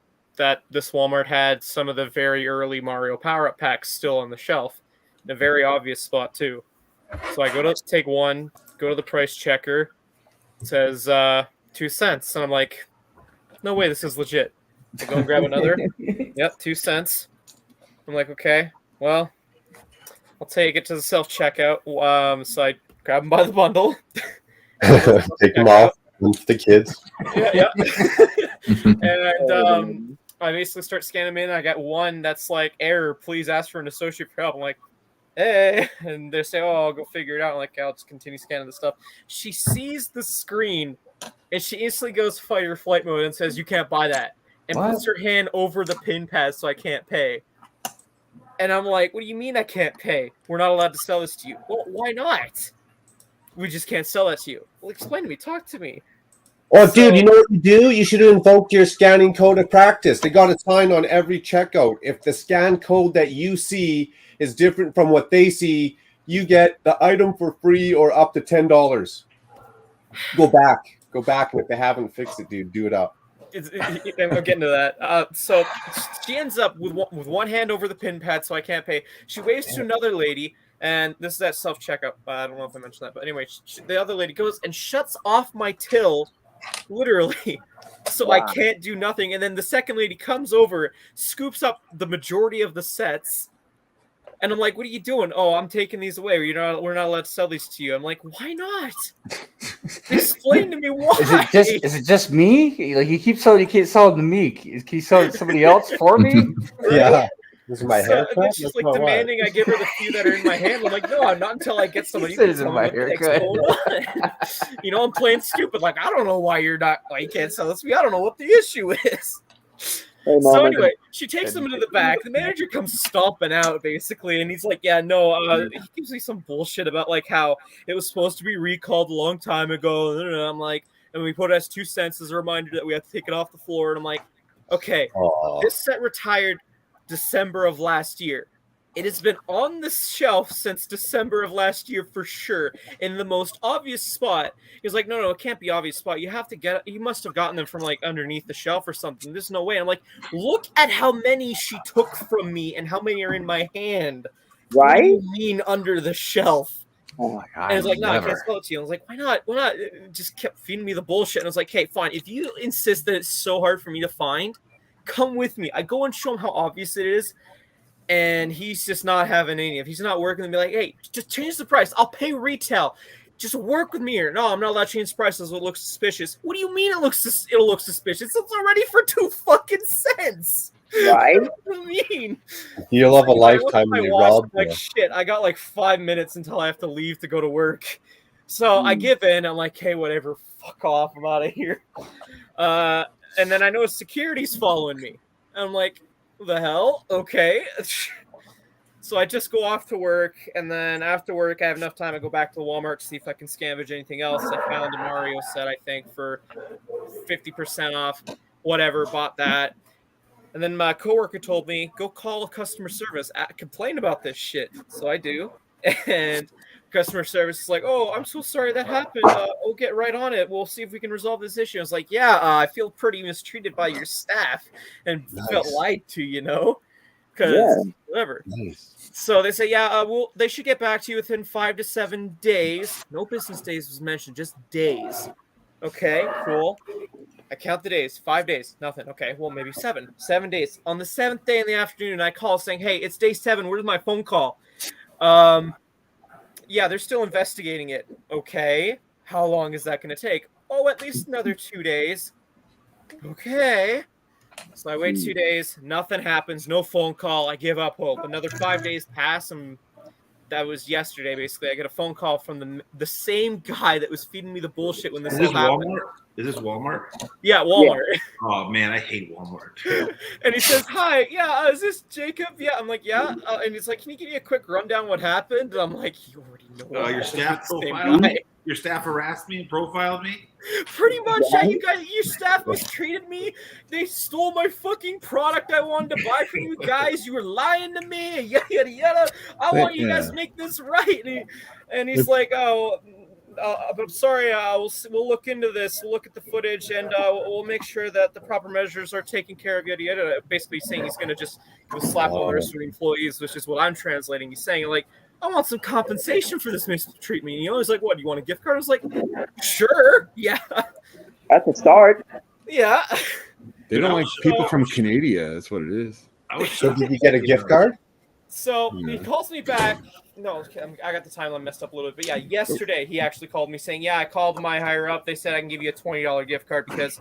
this Walmart had some of the very early Mario Power-Up packs still on the shelf, in a very obvious spot too. So I go to take one, go to the price checker, it says 2 cents, and I'm like, no way, this is legit. I go and grab another. Yep, 2 cents. I'm like, okay, well, I'll take it to the self-checkout. So I grab them by the bundle. Take them off with the kids. Yeah. And I basically start scanning them in. I got one that's like, error, please ask for an associate for help. I'm like, hey. And they say, oh, I'll go figure it out. I'm like, I'll just continue scanning the stuff. She sees the screen, and she instantly goes fight or flight mode and says, you can't buy that. And puts her hand over the pin pad so I can't pay. And I'm like, what do you mean I can't pay? We're not allowed to sell this to you. Well, why not? We just can't sell that to you. Well, explain to me. Talk to me. Oh, dude, you know what you do? You should have invoked your scanning code of practice. They got a sign on every checkout. If the scan code that you see is different from what they see, you get the item for free or up to $10. Go back. And if they haven't fixed it, dude, do it up. I'm getting to that. So she ends up with one hand over the pin pad, so I can't pay. She waves to another lady, and this is that self checkout. I don't know if I mentioned that, but anyway, the other lady goes and shuts off my till, literally, so I can't do nothing. And then the second lady comes over, scoops up the majority of the sets. And I'm like, what are you doing? Oh, I'm taking these away. We're not allowed to sell these to you. I'm like, why not? Explain to me why. Is it just me? Like you keep selling to me. Can you sell it to somebody else for me? Right? Yeah. This is my So haircut. she's like demanding I give her the few that are in my hand. I'm like, no, I'm not until I get somebody who can tell me what the heck's going on. I'm playing stupid. Like, I don't know why you can't sell this to me. I don't know what the issue is. So anyway, she takes them into the back. The manager comes stomping out, basically, and he's like, yeah, no, he gives me some bullshit about, like, how it was supposed to be recalled a long time ago. And I'm like, and we put it as 2 cents as a reminder that we have to take it off the floor. And I'm like, okay, this set retired December of last year. It has been on the shelf since December of last year for sure, in the most obvious spot. He's like, no, it can't be obvious spot. You have to get it. You must have gotten them from like underneath the shelf or something. There's no way. I'm like, look at how many she took from me and how many are in my hand. Right? What do you mean under the shelf? Oh my god! And it's like, no, I can't sell it to you. I was like, why not? Why not? It just kept feeding me the bullshit. And I was like, hey, fine. If you insist that it's so hard for me to find, come with me. I go and show him how obvious it is. And he's just not having any of it. He's not working and be like, hey, just change the price. I'll pay retail. Just work with me here. No, I'm not allowed to change the price. It looks suspicious. What do you mean it'll look suspicious? It's already for 2 fucking cents. Right? What do you mean? You'll have a lifetime when you rob like, shit, I got like 5 minutes until I have to leave to go to work. So I give in. I'm like, hey, whatever. Fuck off. I'm out of here. And then I know security's following me. I'm like, the hell? Okay. So I just go off to work, and then after work, I have enough time to go back to Walmart to see if I can scavenge anything else. I found a Mario set, I think, for 50% off. Whatever, bought that. And then my coworker told me, go call customer service, complain about this shit. So I do. And customer service is like, oh, I'm so sorry that happened. We'll get right on it. We'll see if we can resolve this issue. I was like, yeah, I feel pretty mistreated by your staff and felt lied to, because whatever. Nice. So they say, yeah, they should get back to you within 5 to 7 days. No business days was mentioned, just days. Okay, cool. I count the days. 5 days, nothing. Okay, well, maybe 7. 7 days. On the 7th day in the afternoon, I call saying, hey, it's day 7. Where's my phone call? Yeah, they're still investigating it. Okay. How long is that going to take? Oh, at least another 2 days. Okay. So I wait 2 days. Nothing happens. No phone call. I give up hope. Another 5 days pass, and that was yesterday, basically. I get a phone call from the same guy that was feeding me the bullshit when this all happened. Is this Walmart? Yeah, Walmart. Yeah. Oh, man, I hate Walmart. And he says, hi, yeah, is this Jacob? Yeah, I'm like, yeah. And he's like, can you give me a quick rundown what happened? And I'm like, you already know. Your staff profiled me? Your staff harassed me and profiled me? Pretty much, yeah, your staff mistreated me. They stole my fucking product I wanted to buy from you guys. You were lying to me, yada, yada, yada. I want you guys to make this right. And he's like, oh... I'm sorry. We'll look into this. We'll look at the footage, and we'll make sure that the proper measures are taken care of. Yada yada. Basically, saying he's going to just give a slap on the wrist to the employees, which is what I'm translating. He's saying, like, I want some compensation for this mistreatment. He's like, what? Do you want a gift card? I was like, sure, yeah. That's a start. Yeah. They don't like people from Canada. That's what it is. So did you get a gift card? So he calls me back. No, I got the timeline messed up a little bit. But yeah, yesterday he actually called me saying, yeah, I called my higher up. They said I can give you a $20 gift card because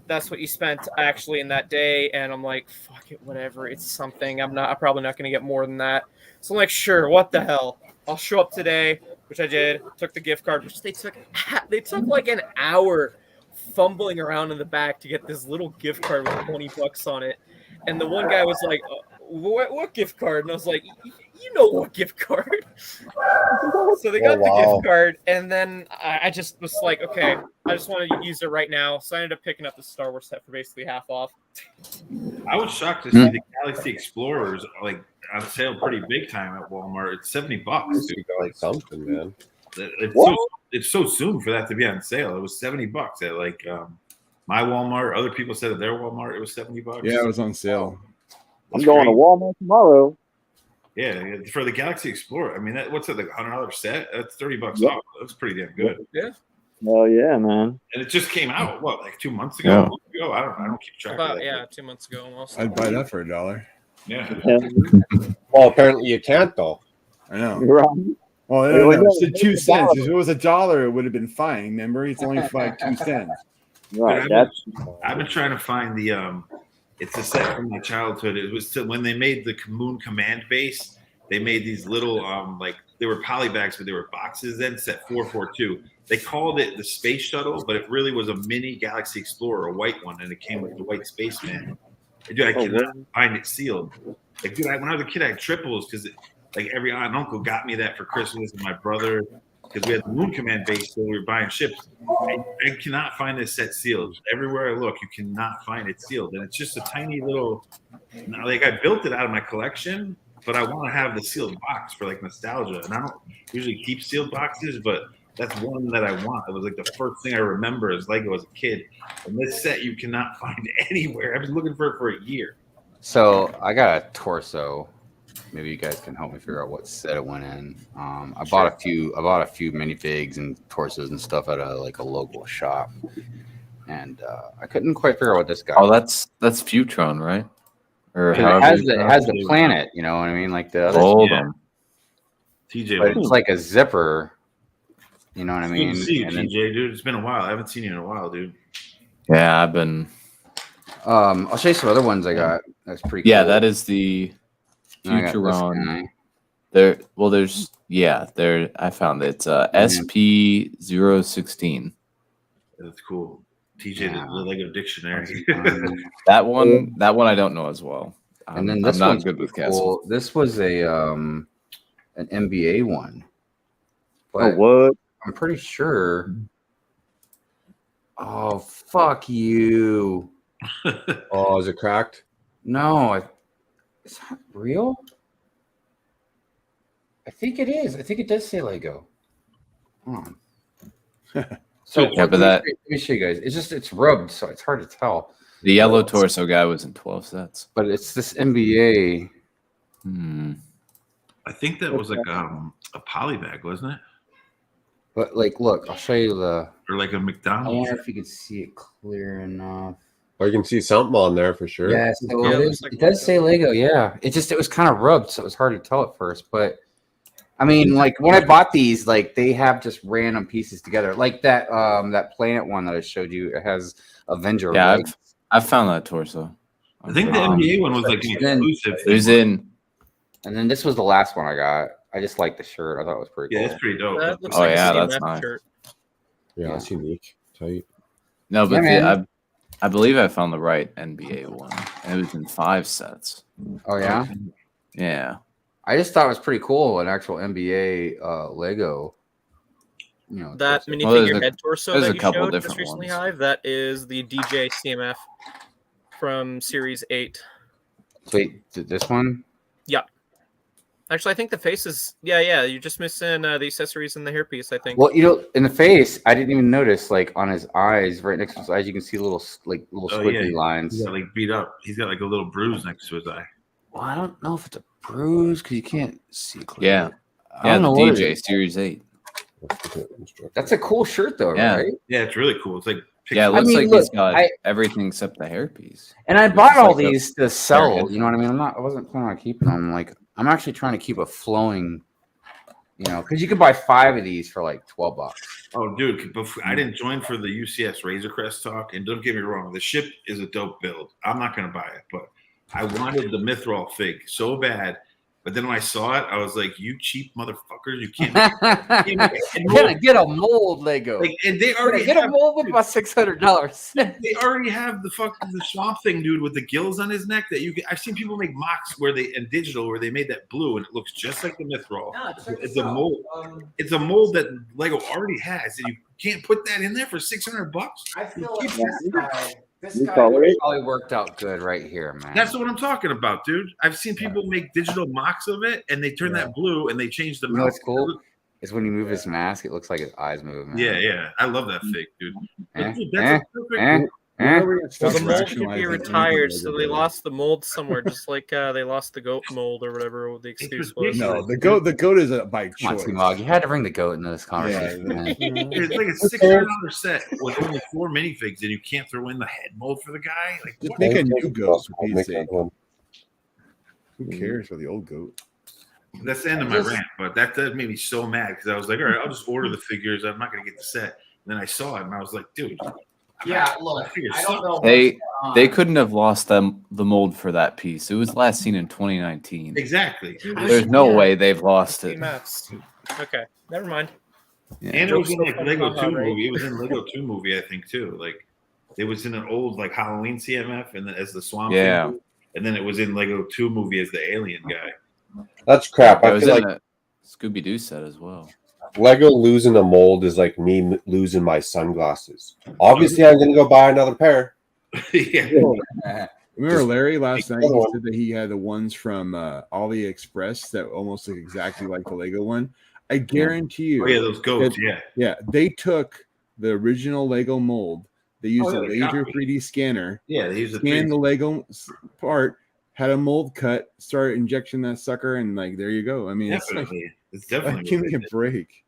that's what you spent actually in that day. And I'm like, fuck it, whatever. It's something. I'm probably not going to get more than that. So I'm like, sure, what the hell? I'll show up today, which I did. Took the gift card, which they took like an hour fumbling around in the back to get this little gift card with $20 on it. And the one guy was like, what gift card? And I was like, you know what gift card? So they got the gift card, and then I just was like, okay, I just want to use it right now. So I ended up picking up the Star Wars set for basically half off. I was shocked to see the Galaxy Explorers like on sale pretty big time at Walmart. It's $70. Dude. Like something, man. It's so soon for that to be on sale. It was $70 at like my Walmart. Other people said at their Walmart it was $70. Yeah, it was on sale. I'm going to Walmart tomorrow. Yeah, for the Galaxy Explorer. I mean, what's it, like $100 set? That's $30 Yep. off. That's pretty damn good. Yeah. Hell yeah, man. And it just came out, what, like 2 months ago? Yeah. I don't keep track of that. 2 months ago almost. I'd buy that for $1. Yeah. Well, apparently you can't though. I know. Right. Well, Well, no, no, it's it's 2 cents. $1. If it was $1, it would have been fine. Remember, it's only for like 2 cents. Right. I've been trying to find the it's a set from my childhood. It was when they made the Moon Command base. They made these little like they were polybags, but they were boxes. Then set 442. They called it the Space Shuttle, but it really was a mini Galaxy Explorer, a white one, and it came with the white spaceman. Dude, I cannot find it sealed. Like, dude, when I was a kid, I had triples because like every aunt and uncle got me that for Christmas, and my brother, because we had the Moon Command base, so we were buying ships. I cannot find this set sealed. Everywhere I look, you cannot find it sealed, and it's just a tiny little. Like I built it out of my collection, but I want to have the sealed box for like nostalgia, and I don't usually keep sealed boxes, but that's one that I want. It was like the first thing I remember as Lego as a kid, and this set you cannot find anywhere. I've been looking for it for a year. So I got a torso. Maybe you guys can help me figure out what set it went in. I bought a few minifigs and torsos and stuff at a local shop, and I couldn't quite figure out what this guy. Oh, that's Futron, right? Or it has the planet. You know what I mean? Like the other. Hold on. TJ, but it's like a zipper. You know what I Good mean? to see you, And TJ, dude. It's been a while. I haven't seen you in a while, dude. Yeah, I've been. I'll show you some other ones I got. That's pretty. Yeah, cool. that is the Futron. There. Well, there's. Yeah, there. I found it. It's SP016. That's cool. TJ, the Lego dictionary. That one I don't know as well. And then this I'm one's not good with cool. Castle. This was an NBA one. But what? I'm pretty sure. Oh, fuck you. Oh, is it cracked? No, is that real? I think it is. I think it does say Lego. Hold on. So Yeah, but let me show you guys. It's rubbed, so it's hard to tell. The yellow torso guy was in 12 sets. But it's this NBA. I think that was like a poly bag, wasn't it? But look, I'll show you or like a McDonald's. I wonder if you could see it clear enough. Well, you can see something on there for sure. Yeah, so it does say Lego. Yeah, it was kind of rubbed, so it was hard to tell at first. But I mean, like when I bought these, like they have just random pieces together, like that planet one that I showed you. It has Avenger. Yeah, I've found that torso. I think the NBA one was like an exclusive. It was in. And then this was the last one I got. I just like the shirt. I thought it was pretty cool. Yeah, it's pretty dope. That looks Oh, like yeah, a that's CMF nice. shirt. Yeah, that's unique. Tight. No, but Yeah, I believe I found the right NBA one. And it was in 5 sets. Oh yeah. Yeah. I just thought it was pretty cool. An actual NBA Lego. You know, That torso. minifigure head torso there's that a you couple showed different just recently, ones. Hive, that is the DJ CMF from Series 8. Wait, this one? Yeah. Actually, I think the face is... Yeah, you're just missing the accessories and the hairpiece, I think. Well, in the face, I didn't even notice, like, on his eyes, right next to his eyes, you can see little squiggly lines. He's got like beat up. He's got like a little bruise next to his eye. Well, I don't know if it's a bruise because you can't see clearly. Yeah. I Yeah, don't the know what it DJ is. Series 8. That's a cool shirt, though, Yeah. right? Yeah, it's really cool. It's like Yeah, it I looks mean, like look, he's got everything except the hairpiece. And I It's bought just all like a these to sell. haircut. You know what I mean? I wasn't planning on keeping them. Like, I'm actually trying to keep a flowing, because you could buy 5 of these for like $12. Oh, dude, I didn't join for the UCS Razor Crest talk, and don't get me wrong, the ship is a dope build. I'm not going to buy it, but I wanted the Mithril fig so bad. But then when I saw it, I was like, "You cheap motherfuckers! You can't Get a mold Lego. Like, and they already Get a mold with my $600. They already have the swamp thing, dude, with the gills on his neck. I've seen people make mocks in digital where they made that blue and it looks just like the Mithril. It's a mold. It's a mold that Lego already has, and you can't put that in there for $600. I feel like this guy probably worked out good right here, man. That's what I'm talking about, dude. I've seen people make digital mocks of it, and they turn that blue and they change the. You know what's cool is when you move his mask, it looks like his eyes move. Man. Yeah, I love that fig, dude. Dude, that's a perfect. When are we gonna Well, stop the mold could be rationalizing retired, anything so Lego they Builder? lost the mold somewhere, just like they lost the goat mold or whatever the excuse was. No, the goat is a by Come on, choice. T-Mog. You had to bring the goat into this conversation, Yeah. man. It's like a $600 set with only 4 minifigs, and you can't throw in the head mold for the guy. Like, Just what? make a new goat for Make Pete's that sake. one. Who cares for the old goat? That's the end of my rant, but that made me so mad because I was like, all right, I'll just order the figures. I'm not going to get the set. And then I saw it, and I was like, dude. Yeah, look, I don't know. They couldn't have lost the mold for that piece. It was last seen in 2019. Exactly. There's no way they've lost it. CMFs. Okay, never mind. Yeah. And it was in like Lego Haha, 2 right? movie. It was in Lego 2 movie, I think, too. Like, it was in an old like Halloween CMF, and then as the swamp. Yeah. Figure, and then it was in Lego 2 movie as the alien guy. That's crap. It I was feel in like a Scooby Doo set as well. Lego losing a mold is like me losing my sunglasses. Obviously, I'm going to go buy another pair. Yeah. Remember Larry last take night? another He one. said that he had the ones from AliExpress that almost look exactly like the Lego one. I guarantee you. Oh yeah, those goats. that- Yeah. Yeah, they took the original Lego mold. They used yeah, a they laser copied. 3D scanner, Yeah. They use the scanned the Lego part, had a mold cut, started injecting that sucker, and like there you go. I mean, Definitely. It's it's like, definitely. give me a break.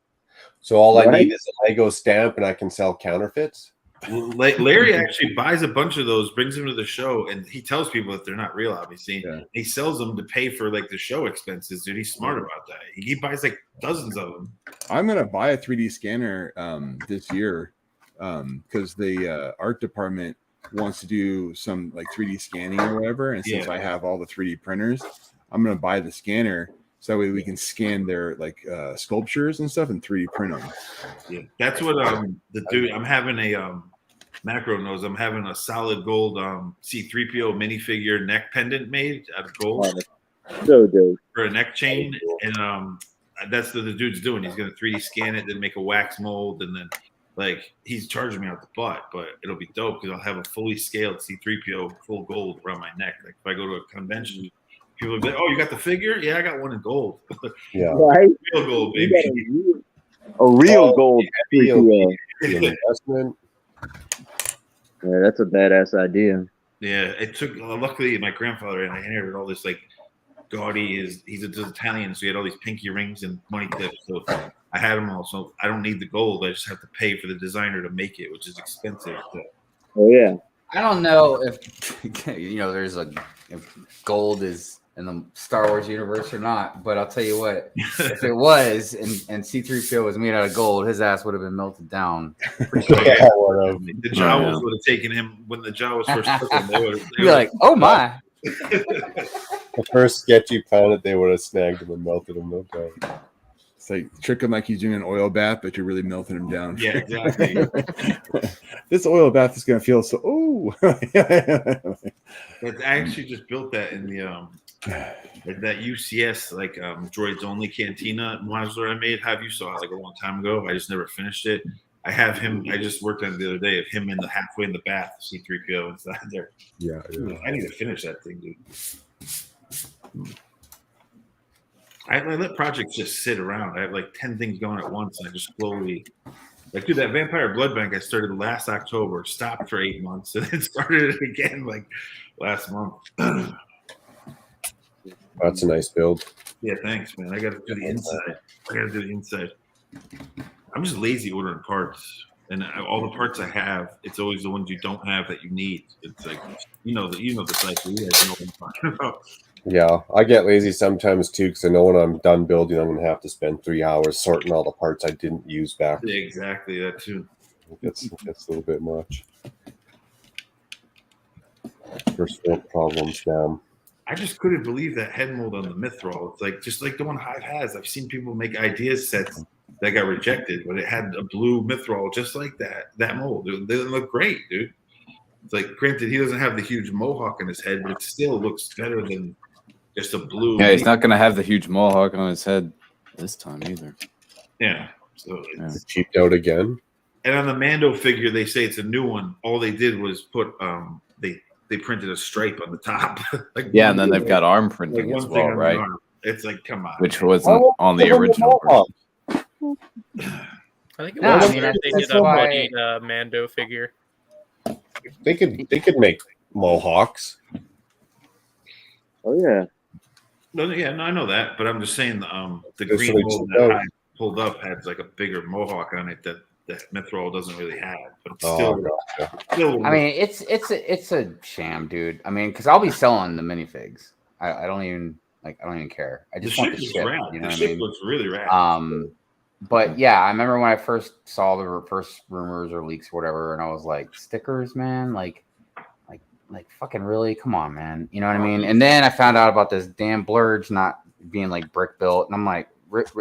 So all I Right? need is a Lego stamp, and I can sell counterfeits. Larry actually buys a bunch of those, brings them to the show, and he tells people that they're not real. Obviously, Yeah. he sells them to pay for like the show expenses. Dude, he's smart about that. He buys like dozens of them. I'm gonna buy a 3D scanner this year because the art department wants to do some like 3D scanning or whatever. And since Yeah. I have all the 3D printers, I'm gonna buy the scanner so that way we can scan their like sculptures and stuff and 3D print them. Yeah, that's what the dude. I'm having a macro knows. I'm having a solid gold C3PO minifigure neck pendant made out of gold So dope. for a neck chain, and that's what the dude's doing. He's gonna 3D scan it, then make a wax mold, and then like he's charging me out the butt, but it'll be dope because I'll have a fully scaled C3PO full gold around my neck. Like if I go to a convention, people will be like, "Oh, you got the figure? Yeah, I got one in gold. Yeah. Right? Real gold, You baby." got a real gold heavy, 3PO. investment. Yeah, that's a badass idea. Yeah, it took. Luckily, my grandfather and I inherited all this like gaudy. He's Italian, so he had all these pinky rings and money clips. So I had them all. So I don't need the gold. I just have to pay for the designer to make it, which is expensive. So, Oh yeah. I don't know if there's if gold is in the Star Wars universe or not, but I'll tell you what, if it was and C3PO was made out of gold, his ass would have been melted down. Yeah, whatever. the Jawas would have taken him when the Jawas first took him. They would You'd be like, oh my. The first sketchy planet, they would have snagged him and melted him. No doubt. It's like trick him like he's doing an oil bath, but you're really melting him down. Yeah, exactly. This oil bath is gonna feel so. Oh, But I actually just built that in the that UCS like droids only cantina modular I made. Have you saw it like a long time ago? I just never finished it. I have him. I just worked on it the other day of him in the halfway in the bath, C3PO inside there. yeah. I need to finish that thing, dude. I let projects just sit around. I have like 10 things going at once, and I just slowly like, dude, that Vampire Blood Bank I started last October, stopped for 8 months, and then started it again like last month. That's a nice build. Yeah, thanks, man. I got to do the inside. I'm just lazy ordering parts, and all the parts I have, it's always the ones you don't have that you need. It's like you know the cycle. You guys know what I'm talking about. Yeah, I get lazy sometimes too because I know when I'm done building, I'm going to have to spend 3 hours sorting all the parts I didn't use back. Yeah, exactly that too. It gets a little bit much. First world problems, damn. I just couldn't believe that head mold on the Mithril. It's like just like the one Hive has. I've seen people make ideas sets that got rejected, but it had a blue Mithril just like that mold. They look great, dude. It's like, granted, he doesn't have the huge mohawk in his head, but it still looks better than just a blue. Yeah, he's not going to have the huge mohawk on his head this time either. Yeah. So It's cheaped out again. and on the Mando figure, they say it's a new one. All they did was put they printed a stripe on the top. Like Yeah, and then they've got arm like printing one as thing well, on the right? arm. It's like, come on, Which man. wasn't on the original version. I think it No, was I mean, weird they that's did a why- bloodied Mando figure. They could make mohawks. Oh yeah. No, yeah, no, I know that, but I'm just saying the There's green something mold to know. that I pulled up had like a bigger mohawk on it that Mithril doesn't really have, but it's Oh, still. I mean, it's a sham, dude. I mean, because I'll be selling the minifigs. I don't even care. I just want the ship. Rad. You know the what I ship mean? looks really rad. But yeah, I remember when I first saw the first rumors or leaks or whatever, and I was like, stickers, man, like fucking really? Come on, man. You know what I mean? And then I found out about this damn blurge not being like brick built, and I'm like,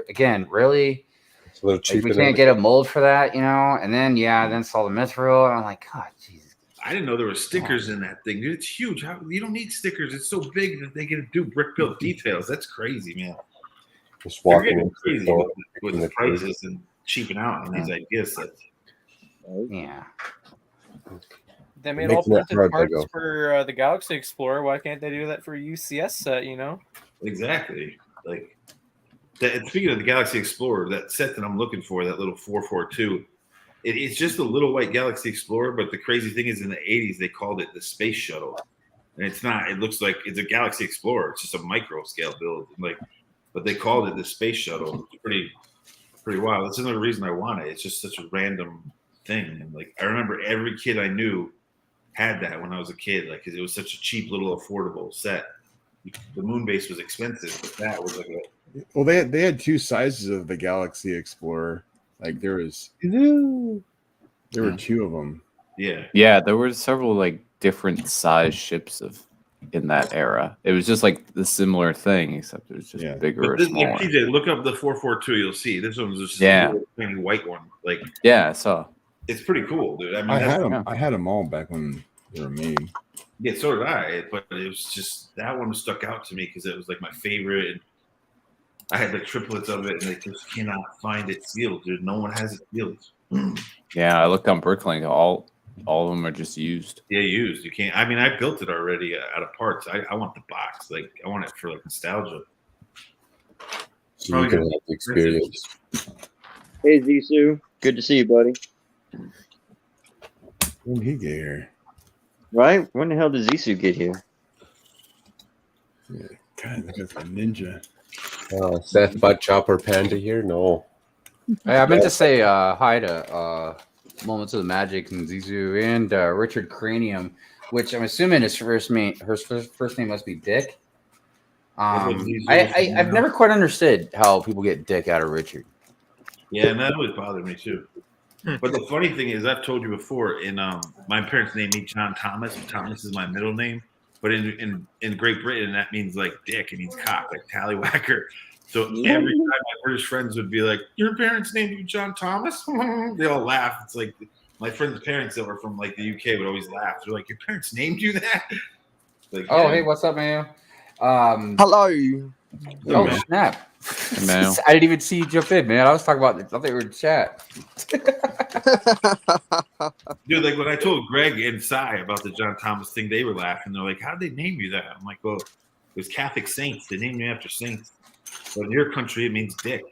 again, really? It's a little Like, cheaper. we can't get a mold for that, you know? And then then saw the mithril, and I'm like, God, Jesus. I didn't know there were stickers in that thing, dude. It's huge. You don't need stickers. It's so big that they can do brick built details. That's crazy, man. Just walking into the crazy store with the prices and cheaping out on these idea sets. Yeah. They made all printed parts for the Galaxy Explorer. Why can't they do that for a UCS set, you know? Exactly. Like, speaking of the Galaxy Explorer, that set that I'm looking for, that little 442, it's just a little white Galaxy Explorer, but the crazy thing is in the 80s, they called it the Space Shuttle. And it's not. It looks like it's a Galaxy Explorer. It's just a micro scale build. But they called it the Space Shuttle. It's pretty wild. That's another reason I want it. It's just such a random thing. And like, I remember every kid I knew had that when I was a kid, like, because it was such a cheap little affordable set. The moon base was expensive, but that was like well, they had two sizes of the Galaxy Explorer. Like there were two of them. Yeah, there were several like different size ships in that era. It was just like the similar thing, except it was just bigger or smaller. Like, TJ, look up the 442. You'll see this one's just a little tiny white one. Like, yeah, I saw. It's pretty cool, dude. I mean, I had them all back when they were made. Yeah, so did I. But it was just that one stuck out to me because it was like my favorite. And I had like triplets of it, and they just cannot find it sealed, dude. No one has it sealed. Yeah, I looked on Bricklink. All of them are just used. Yeah, used. You can't. I mean, I built it already out of parts. I want the box. Like, I want it for like nostalgia. So you can have the experience. Hey, Zissou. Good to see you, buddy. When did he get here? Right? When the hell did Zissou get here? Yeah, God, look at the ninja. Seth Butt Chopper Panda here? No. Hey, I meant to say hi to Moments of the Magic and Zissou and Richard Cranium, which I'm assuming his first name must be Dick. I've never quite understood how people get Dick out of Richard. Yeah, and that always bothered me too. But the funny thing is, I've told you before, my parents named me John Thomas. Thomas is my middle name. But in Great Britain, that means like dick. It means cock, like tallywhacker. So every time my British friends would be like, "Your parents named you John Thomas?" They all laugh. It's like my friends' parents that were from like the UK would always laugh. They're like, "Your parents named you that?" Like, oh, hey, what's up, man? Hello. Oh, snap. I didn't even see you jump in, man. I was talking about, I thought you were in chat. Dude, like when I told Greg and Cy about the John Thomas thing, they were laughing. They're like, "How'd they name you that?" I'm like, "Well, it was Catholic saints. They named me after saints. But in your country, it means dick."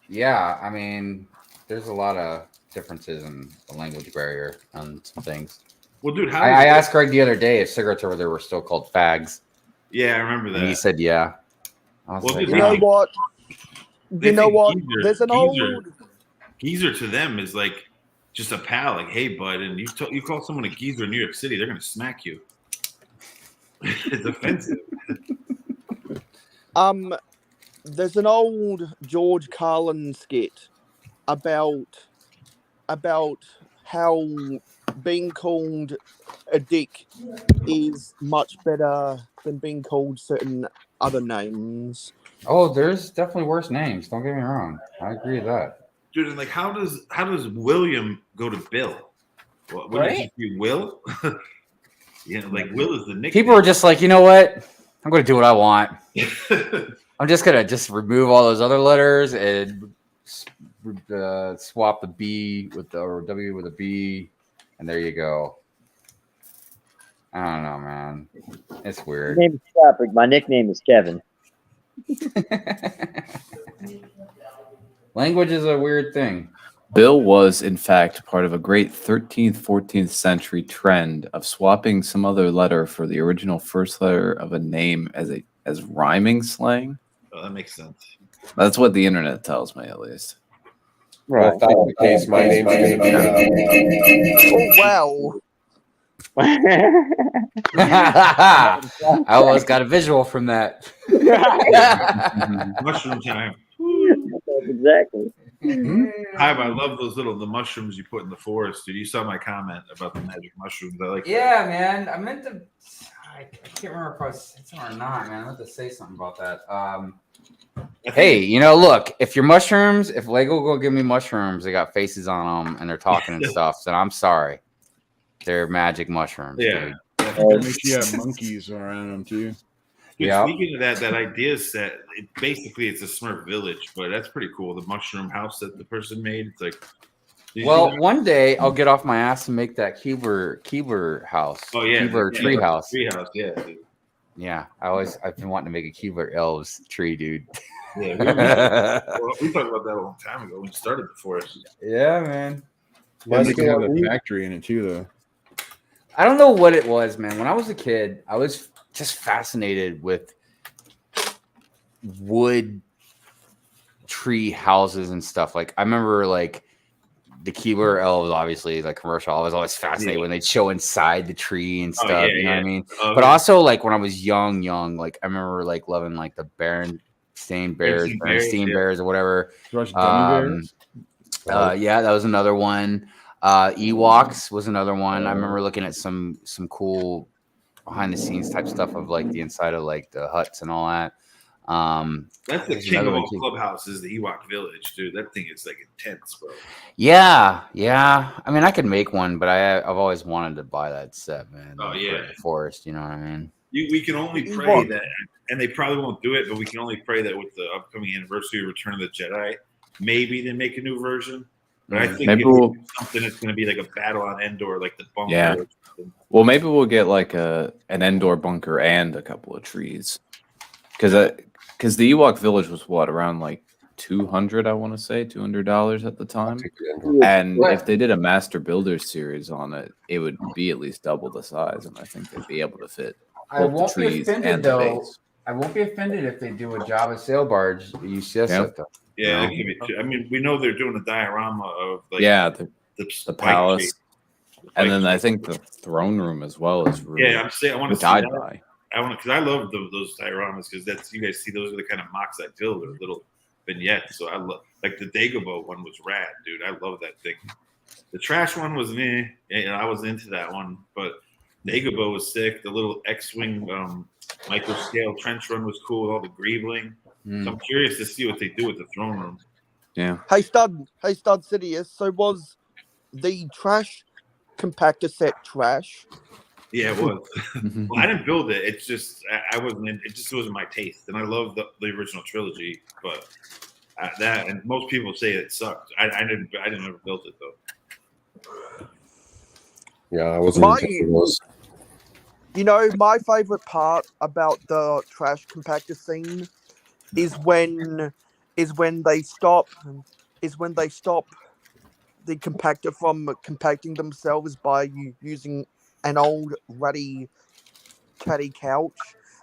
Yeah, I mean, there's a lot of differences in the language barrier on some things. Well, dude, I asked Greg the other day if cigarettes over there were still called fags. Yeah, I remember that. And he said, yeah. I was Well, like, dude, You know what? You know what? Geezer, There's an old. Geezer to them is like just a pal, like, "Hey, bud," and you call someone a geezer in New York City, they're gonna smack you. It's offensive. There's an old George Carlin skit about how being called a dick is much better than being called certain other names. oh, there's definitely worse names. Don't get me wrong. I agree with that. Dude, and like, how does William go to Bill? What Right? did he do, Will? Yeah, like Will is the nickname. People are just like, you know what? I'm going to do what I want. I'm just going to remove all those other letters and swap the B with the or W with a B. And there you go. I don't know, man. It's weird. My name is Patrick. My nickname is Kevin. Language is a weird thing. Bill was, in fact, part of a great 13th, 14th century trend of swapping some other letter for the original first letter of a name as rhyming slang. Oh, that makes sense. That's what the internet tells me, at least. Well, if that's the case, my name's going to Oh, wow. I almost got a visual from that. Mushroom time. Exactly. Hive, I love the mushrooms you put in the forest, dude. You saw my comment about the magic mushrooms. I like Yeah, man. I meant to. I can't remember if I said something or not, man. I meant to say something about that. Hey, look, if Lego go give me mushrooms, they got faces on them and they're talking and stuff, then I'm sorry. They're magic mushrooms. Yeah. Dude. That makes you have monkeys around them too. Dude, speaking of that idea set, it's a Smurf village, but that's pretty cool. The mushroom house that the person made. It's like, well, one day I'll get off my ass and make that Keebler house. Oh yeah, Keebler tree house. Tree house, yeah. Dude. Yeah, I've been wanting to make a Keebler elves tree, dude. Yeah, we talked about that a long time ago when we started the forest. Yeah, man. Yeah, they can have a factory in it too, though. I don't know what it was, man. When I was a kid, I was just fascinated with wood tree houses and stuff. Like I remember like the Keebler elves, obviously like commercial. I was always fascinated when they'd show inside the tree and stuff. You know what I mean? But also like when I was young, like I remember like loving like the Berenstain Bears or whatever. Yeah, that was another one. Ewoks was another one. I remember looking at some cool behind the scenes type stuff of like the inside of like the huts and all that. That's the king of all clubhouses, the Ewok village, dude. That thing is like intense, bro. Yeah. I mean, I could make one, but I've always wanted to buy that set, man. Oh yeah, the forest. You know what I mean? We can only pray that, and they probably won't do it, but we can only pray that with the upcoming anniversary of Return of the Jedi, maybe they make a new version. But I think maybe something that's going to be like a battle on Endor, like the bunker. Yeah. Well, maybe we'll get like an Endor bunker and a couple of trees, because the Ewok village was around like $200, I want to say $200 at the time. And if they did a Master Builder series on it, it would be at least double the size, and I think they'd be able to fit. I won't be offended though. I won't be offended if they do a Jabba sail barge UCS set though. Yeah, I mean, we know they're doing a diorama of like the palace, and then I think the throne room as well is really. Yeah, I want to see that. Because I love those dioramas because that's you guys see those are the kind of mocks I build or little vignettes. So I love like the Dagobah one was rad, dude. I love that thing. The trash one was meh, and I was into that one, but Dagobah was sick. The little X-wing micro scale trench run was cool. All the greebling. So I'm curious to see what they do with the throne room. Yeah. Hey Stud Sidious. So was the trash compactor set trash? Yeah, it was. Well, I didn't build it. It's just I wasn't. It just wasn't my taste, and I love the original trilogy, but that and most people say it sucked. I didn't ever build it though. Yeah, I wasn't. You know, my favorite part about the trash compactor scene is when they stop the compactor from compacting themselves by using an old ruddy caddy couch,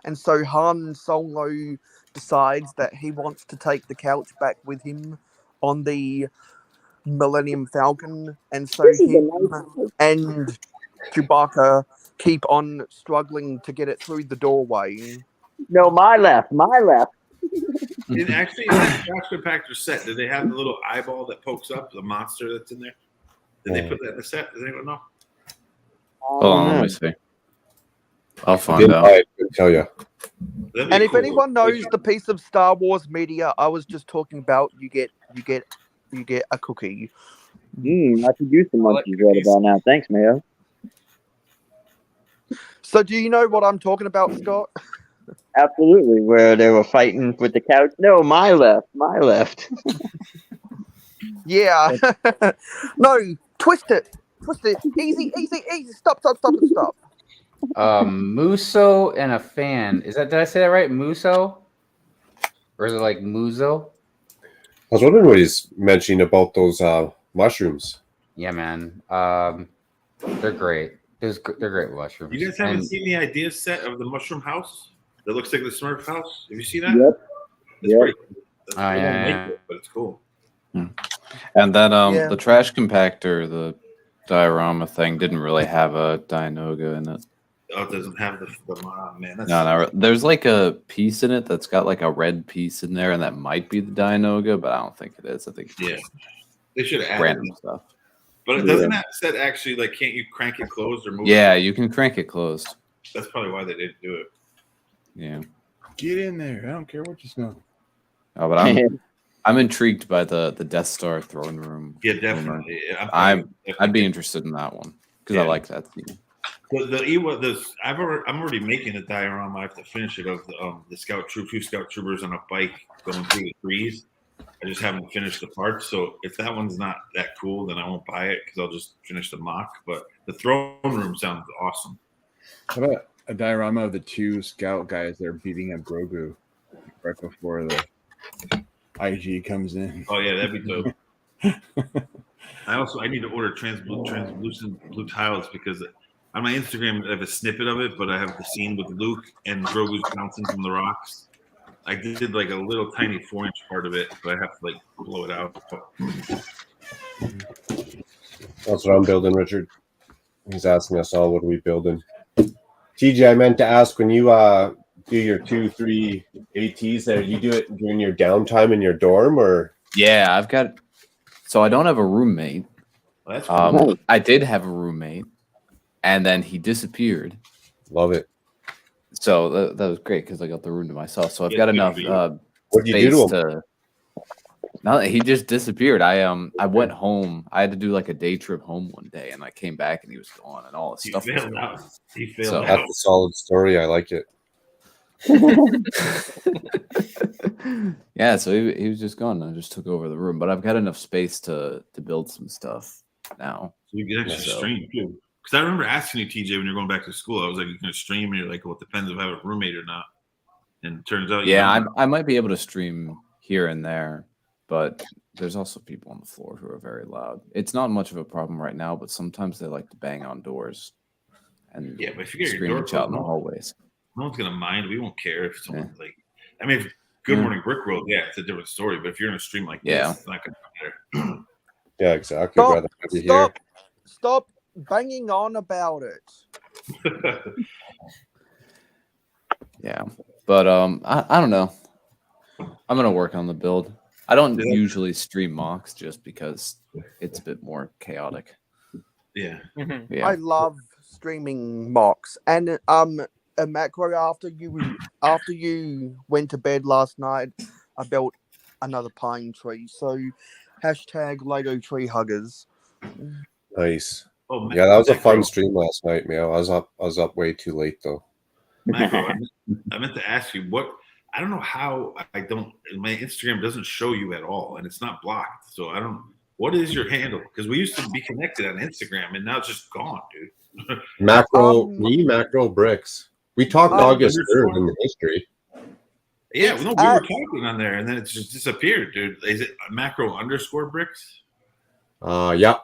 and so Han Solo decides that he wants to take the couch back with him on the Millennium Falcon, and so him and Chewbacca keep on struggling to get it through the doorway. No, my left. And actually, in that trash compactor set, did they have the little eyeball that pokes up, the monster that's in there? Did they put that in the set? Does anyone know? Hold on, let me see. I'll find out. I can tell you. And if anyone knows the piece of Star Wars media I was just talking about, you get a cookie. I could use some monkeys right about now. Thanks, Mayo. So do you know what I'm talking about, Scott? Absolutely, where they were fighting with the couch. No, my left. Yeah. No, twist it. Easy. Stop. Muso and a fan. Did I say that right? Muso? Or is it like Muzo? I was wondering what he's mentioning about those mushrooms. Yeah, man. They're great. They're great mushrooms. You guys haven't seen the idea set of the mushroom house that looks like the Smurf house? Have you seen that? Yep. It's pretty cool. Oh, yeah. But it's cool. And then the trash compactor, the diorama thing, didn't really have a Dianoga in it. Oh, it doesn't have the man. That's No, there's like a piece in it that's got like a red piece in there, and that might be the Dianoga, but I don't think it is. I think it's they should have added random that. stuff. But it doesn't that set actually like can't you crank it closed or move Yeah, it? you can crank it closed. That's probably why they didn't do it. Yeah. Get in there. I don't care what you smell. Oh, but I'm intrigued by the Death Star throne room. Yeah, definitely. I'd be interested in that one because I like that theme. I'm already making a diorama. I have to finish it of the two scout troopers on a bike going through the trees. I just haven't finished the parts. So if that one's not that cool, then I won't buy it because I'll just finish the mock. But the throne room sounds awesome. How about a diorama of the two scout guys that are beating up Grogu right before the IG comes in? Oh yeah, that'd be dope. I need to order translucent blue tiles because on my Instagram I have a snippet of it, but I have the scene with Luke and Grogu's bouncing from the rocks. I did like a little tiny 4-inch part of it, but I have to like blow it out. That's what I'm building, Richard. He's asking us all, what are we building? TJ, I meant to ask, when you do your 2-3 ATs there, you do it during your downtime in your dorm, or? Yeah, so I don't have a roommate. Well, that's cool. I did have a roommate, and then he disappeared. Love it. So that was great because I got the room to myself. So I've got enough What did you do to him? No, he just disappeared. I went home. I had to do like a day trip home one day, and I came back and he was gone, and all his stuff was gone. He failed out. That's a solid story. I like it. Yeah, so he was just gone. I just took over the room, but I've got enough space to build some stuff now. So you can actually stream too. Because I remember asking you, TJ, when you're going back to school, I was like, "You're going to stream?" And you're like, "Well, it depends if I have a roommate or not." And it turns out, I might be able to stream here and there, but there's also people on the floor who are very loud. It's not much of a problem right now, but sometimes they like to bang on doors and but if you get your scream door and shout in closed, the hallways. no one's going to mind. We won't care if someone's like, I mean, if Good Morning Brick World, it's a different story. But if you're in a stream like this, it's not going to matter. Yeah, exactly. Rather have you here. Stop banging on about it. Yeah, but I don't know. I'm gonna work on the build. I don't usually stream mocks just because it's a bit more chaotic. Yeah. Yeah. I love streaming mocks. And Macro, after you went to bed last night, I built another pine tree. So hashtag Lego tree huggers. Nice. Oh, yeah, that was a fun stream last night, man. I was up way too late though. Michael, I meant to ask you I don't know how my Instagram doesn't show you at all, and it's not blocked. So I don't. What is your handle? Because we used to be connected on Instagram, and now it's just gone, dude. Macro Bricks. We talked August 3rd in the history. Yeah, we were talking on there, and then it just disappeared, dude. Is it macro_bricks? Yeah.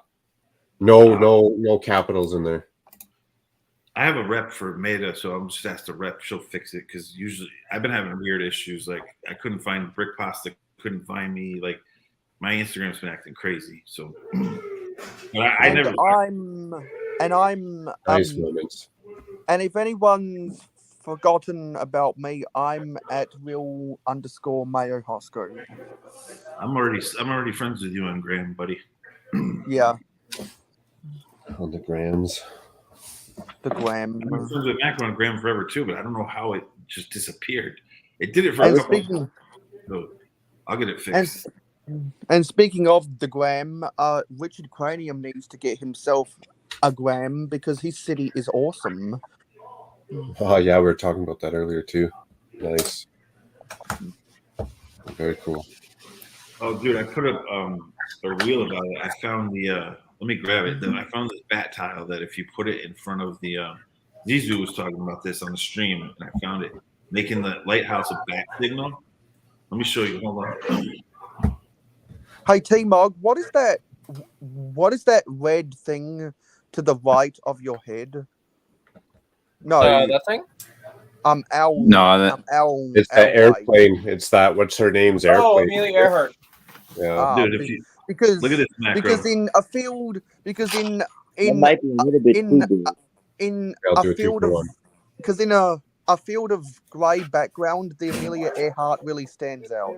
No capitals in there. I have a rep for Meta, so I'm just asked the rep. She'll fix it because usually I've been having weird issues. Like I couldn't find Brick Pasta, couldn't find me. Like my Instagram's been acting crazy. So, but I never. I'm nice moments. And if anyone's forgotten about me, I'm at real_Mayo Hosco. I'm already friends with you on Graham, buddy. Yeah. On the grams. The Gram. I've been friends with Macro and Graham forever too, but I don't know how it just disappeared. It did it for a couple. So I'll get it fixed. And speaking of the Gram, Richard Cranium needs to get himself a Gram because his city is awesome. Oh yeah, we were talking about that earlier too. Nice. Very cool. Oh dude, I put a reel about it. I found the let me grab it. Then I found this bat tile that if you put it in front of the Zizou was talking about this on the stream, and I found it making the lighthouse a bat signal. Let me show you. Hold on. Hey T-Mog, what is that what is that red thing to the right of your head? No, that thing. owl. No, that- Owl. It's that owl right. airplane. It's that. What's her name's Oh, airplane? Amelia Earhart. Yeah. Dude, if you Because look at this macro. because in a field because in That might be a little bit in too big. in I'll a do a 2 field for of 1. because in a field of grey background, the Amelia Earhart really stands out.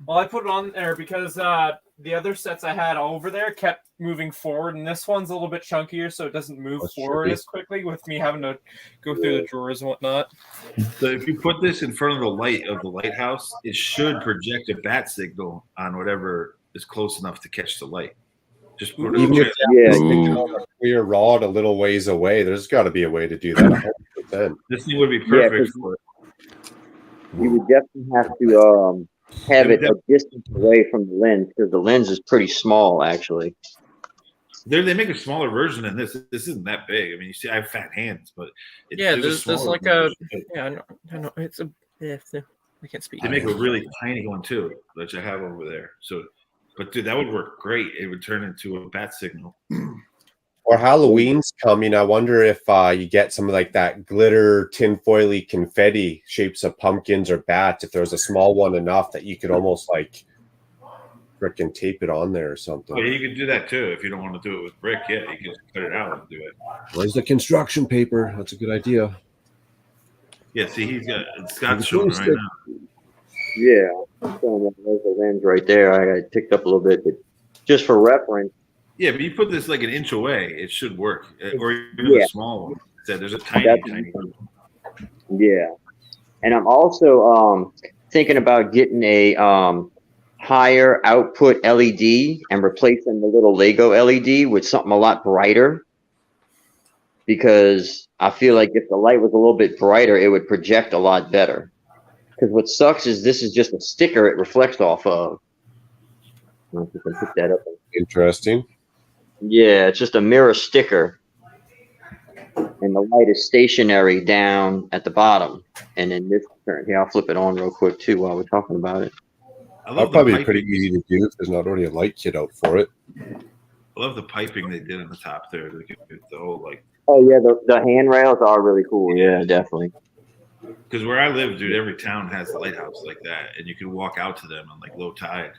Well, I put it on there because the other sets I had over there kept moving forward, and this one's a little bit chunkier, so it doesn't move That's forward tricky. as quickly with me having to go through the drawers and whatnot. So if you put this in front of the light of the lighthouse, it should project a bat signal on whatever is close enough to catch the light. Just put it Even if Yeah. a clear rod a little ways away, there's got to be a way to do that. 100%. This thing would be Yeah, perfect for it. You would definitely have to have it a distance away from the lens because the lens is pretty small, actually. They make a smaller version than this. This isn't that big. I mean, you see, I have fat hands, but There's smaller like a version. I know it's a I can't speak. They make a really tiny one too, which I have over there. So, but dude, that would work great. It would turn into a bat signal. Or Halloween's coming. I wonder if you get some like that glitter tinfoily confetti shapes of pumpkins or bats. If there's a small one enough that you could almost like frickin' tape it on there or something. Oh, you could do that too if you don't want to do it with brick. Yeah, you can just cut it out and do it. Where's the construction paper? That's a good idea. Yeah, see, he's got Scott's showing right now. Yeah. So there's the lens right there. I got it ticked up a little bit, but just for reference. Yeah, but you put this like an inch away, it should work. Or even Yeah. a small one. So there's a tiny one. Yeah. And I'm also thinking about getting a higher output LED and replacing the little Lego LED with something a lot brighter. Because I feel like if the light was a little bit brighter, it would project a lot better. Because what sucks is this is just a sticker it reflects off of. I don't know if you can put that up. Interesting. Yeah, it's just a mirror sticker. And the light is stationary down at the bottom. And then this turn here, I'll flip it on real quick too while we're talking about it. That'll probably be pretty easy to do if there's not already a light kit out for it. I love the piping they did on the top there. The whole like. Oh yeah, the handrails are really cool. Yeah, definitely. Because where I live, dude, every town has a lighthouse like that, and you can walk out to them on like low tide.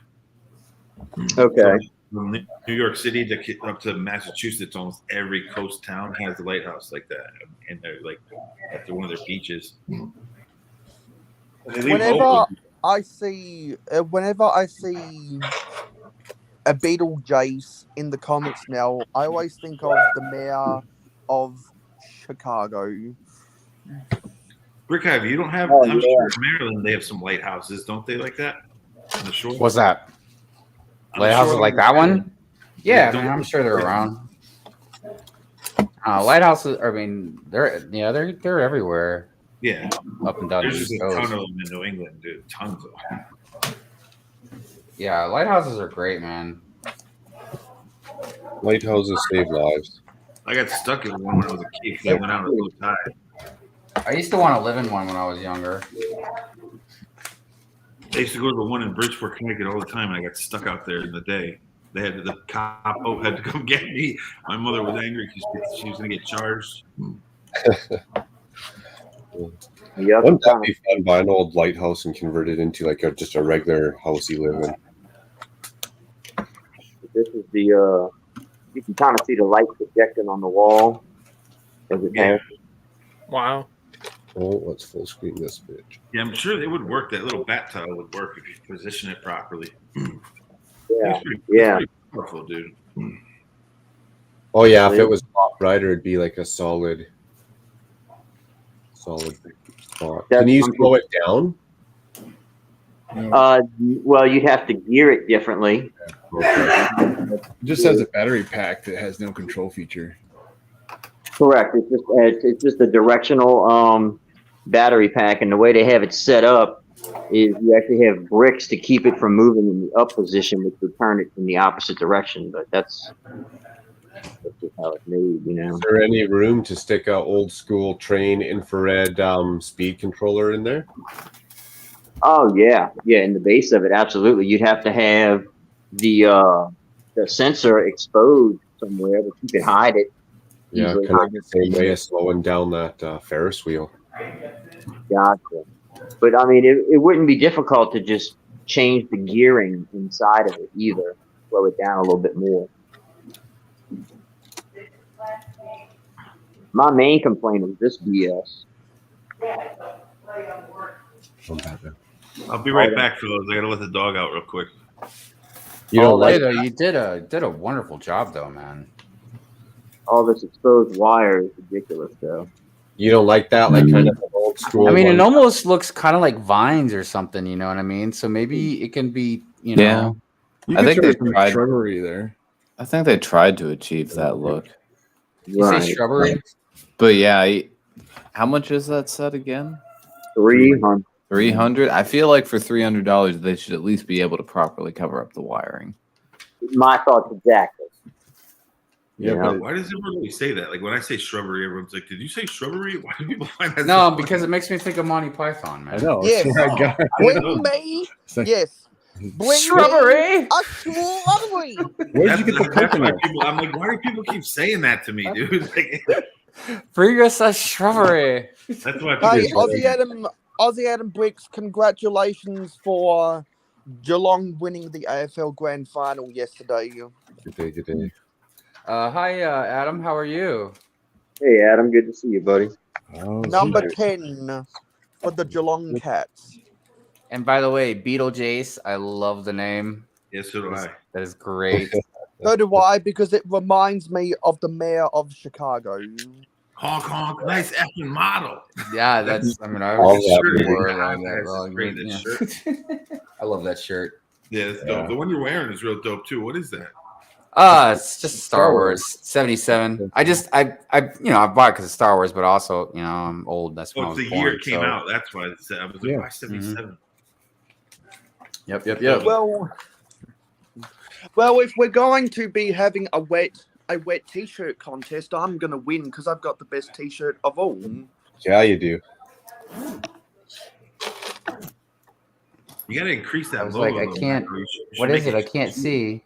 Okay. From New York City up to Massachusetts, almost every coast town has a lighthouse like that, and they're like after one of their beaches. Whenever I see a Beetlejuice in the comics now, I always think of the mayor of Chicago. Brickhive, you don't have. Oh, I'm yeah. sure in Maryland they have some lighthouses, don't they? Like that on the shore. What's that? I'm Lighthouses sure like that one? Yeah, Yeah, man, I'm sure they're around. Lighthouses. I mean, they're everywhere. Yeah, Up and down the there's East just a Coast. ton of them in New England, dude. Tons of them. Yeah, lighthouses are great, man. Lighthouses save lives. I got stuck in one when I was a kid because I went out at low tide. I used to want to live in one when I was younger. I used to go to the one in Bridgeport, Connecticut all the time, and I got stuck out there in the day. The cop had to come get me. My mother was angry because she was going to get charged. Yep. Wouldn't that be fun? Buy an old lighthouse and convert it into like just a regular house you live in. This is the you can kind of see the light projecting on the wall as it Yeah. passes. Wow. Oh, let's full screen this bitch. Yeah, I'm sure it would work. That little bat tile would work if you position it properly. Yeah. It's Yeah. pretty powerful, dude. Oh yeah, if it was top brighter, it'd be like a solid spot. That's Can you something- slow it down? Well, you'd have to gear it differently. Okay. It just has a battery pack that has no control feature. Correct. It's just a directional battery pack, and the way they have it set up is you actually have bricks to keep it from moving in the up position, which would turn it in the opposite direction. But that's just how it's made, you know. Is there any room to stick a old school train infrared speed controller in there? Oh yeah, yeah. In the base of it, absolutely. You'd have to have the sensor exposed somewhere, but you can hide it. Yeah, Easily kind hide of the it. same way as slowing down that Ferris wheel. Gotcha. But I mean, it wouldn't be difficult to just change the gearing inside of it either. Slow it down a little bit more. My main complaint is this BS. I'll be right back, fellas. I gotta let the dog out real quick. You don't like though, you did a wonderful job though, man. All this exposed wire is ridiculous, though. You don't like that, like kind of an old school. I mean, it one? almost looks kind of like vines or something. You know what I mean? So maybe it can be, you know. You I could think try they some tried. shrubbery there. I think they tried to achieve that look. You say shrubbery? But yeah, how much is that set again? 300. 300. I feel like for $300, they should at least be able to properly cover up the wiring. My thoughts exactly. Yeah, but why does everyone always say that? Like when I say shrubbery, everyone's like, "Did you say shrubbery?" Why do people find that? No, so because it makes me think of Monty Python, man. I know. Yes. Bring me. Yes. Bring Shrubbery. me a shrubbery. Where did you get the That's why coconut? people. I'm like, why do people keep saying that to me, dude? Like, Bring us a shrubbery. that's why. Hey, People Aussie Adam Bricks, congratulations for Geelong winning the AFL Grand Final yesterday. Good day, good day. Hi, Adam. How are you? Hey, Adam. Good to see you, buddy. Oh, Number 10 for the Geelong Cats. And by the way, Beetlejuice, I love the name. Yes, so do I. That is great. So do I, because it reminds me of the mayor of Chicago. Honk honk, nice effing model. Yeah, that's. I mean, I All was that sure weird. more on That's that. just Well, great, yeah. that shirt. I love that shirt. Yeah, it's dope. The one you're wearing is real dope too. What is that? It's just Star Wars 77. I bought it because of Star Wars, but also, you know, I'm old. That's when I Oh, was it's the born, year it came so- out. That's why I said I was like, Yeah. why 77? Yep. Well, if we're going to be having a wet t-shirt contest, I'm gonna win because I've got the best t-shirt of all. Yeah, you do. You gotta increase that I was logo. like, I though, can't. Macro. You should What make is it? I can't see.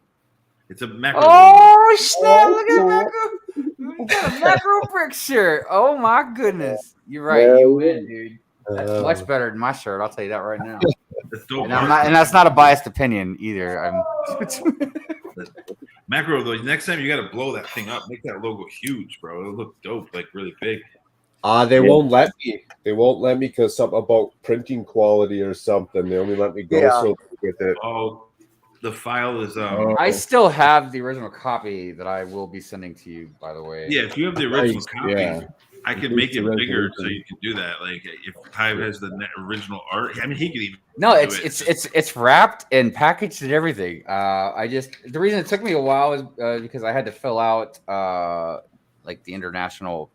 It's a macro. Oh snap! Look at Macro. You got a Macro Brick shirt. Oh my goodness. You're right. Hell You yeah. win, dude. That's much better than my shirt. I'll tell you that right now. That's dope. And that's not a biased opinion either. Macro though, next time you gotta blow that thing up. Make that logo huge, bro. It'll look dope, like really big. They won't let me. They won't let me because something about printing quality or something. They only let me go so with it. Oh, the file is I still have the original copy that I will be sending to you, by the way. yeah. If you have the original Nice, copy, yeah. I can make it bigger so you can do that. Like if Ty has the original art, I mean he could even No, do it's wrapped and packaged and everything. The reason it took me a while is because I had to fill out like the international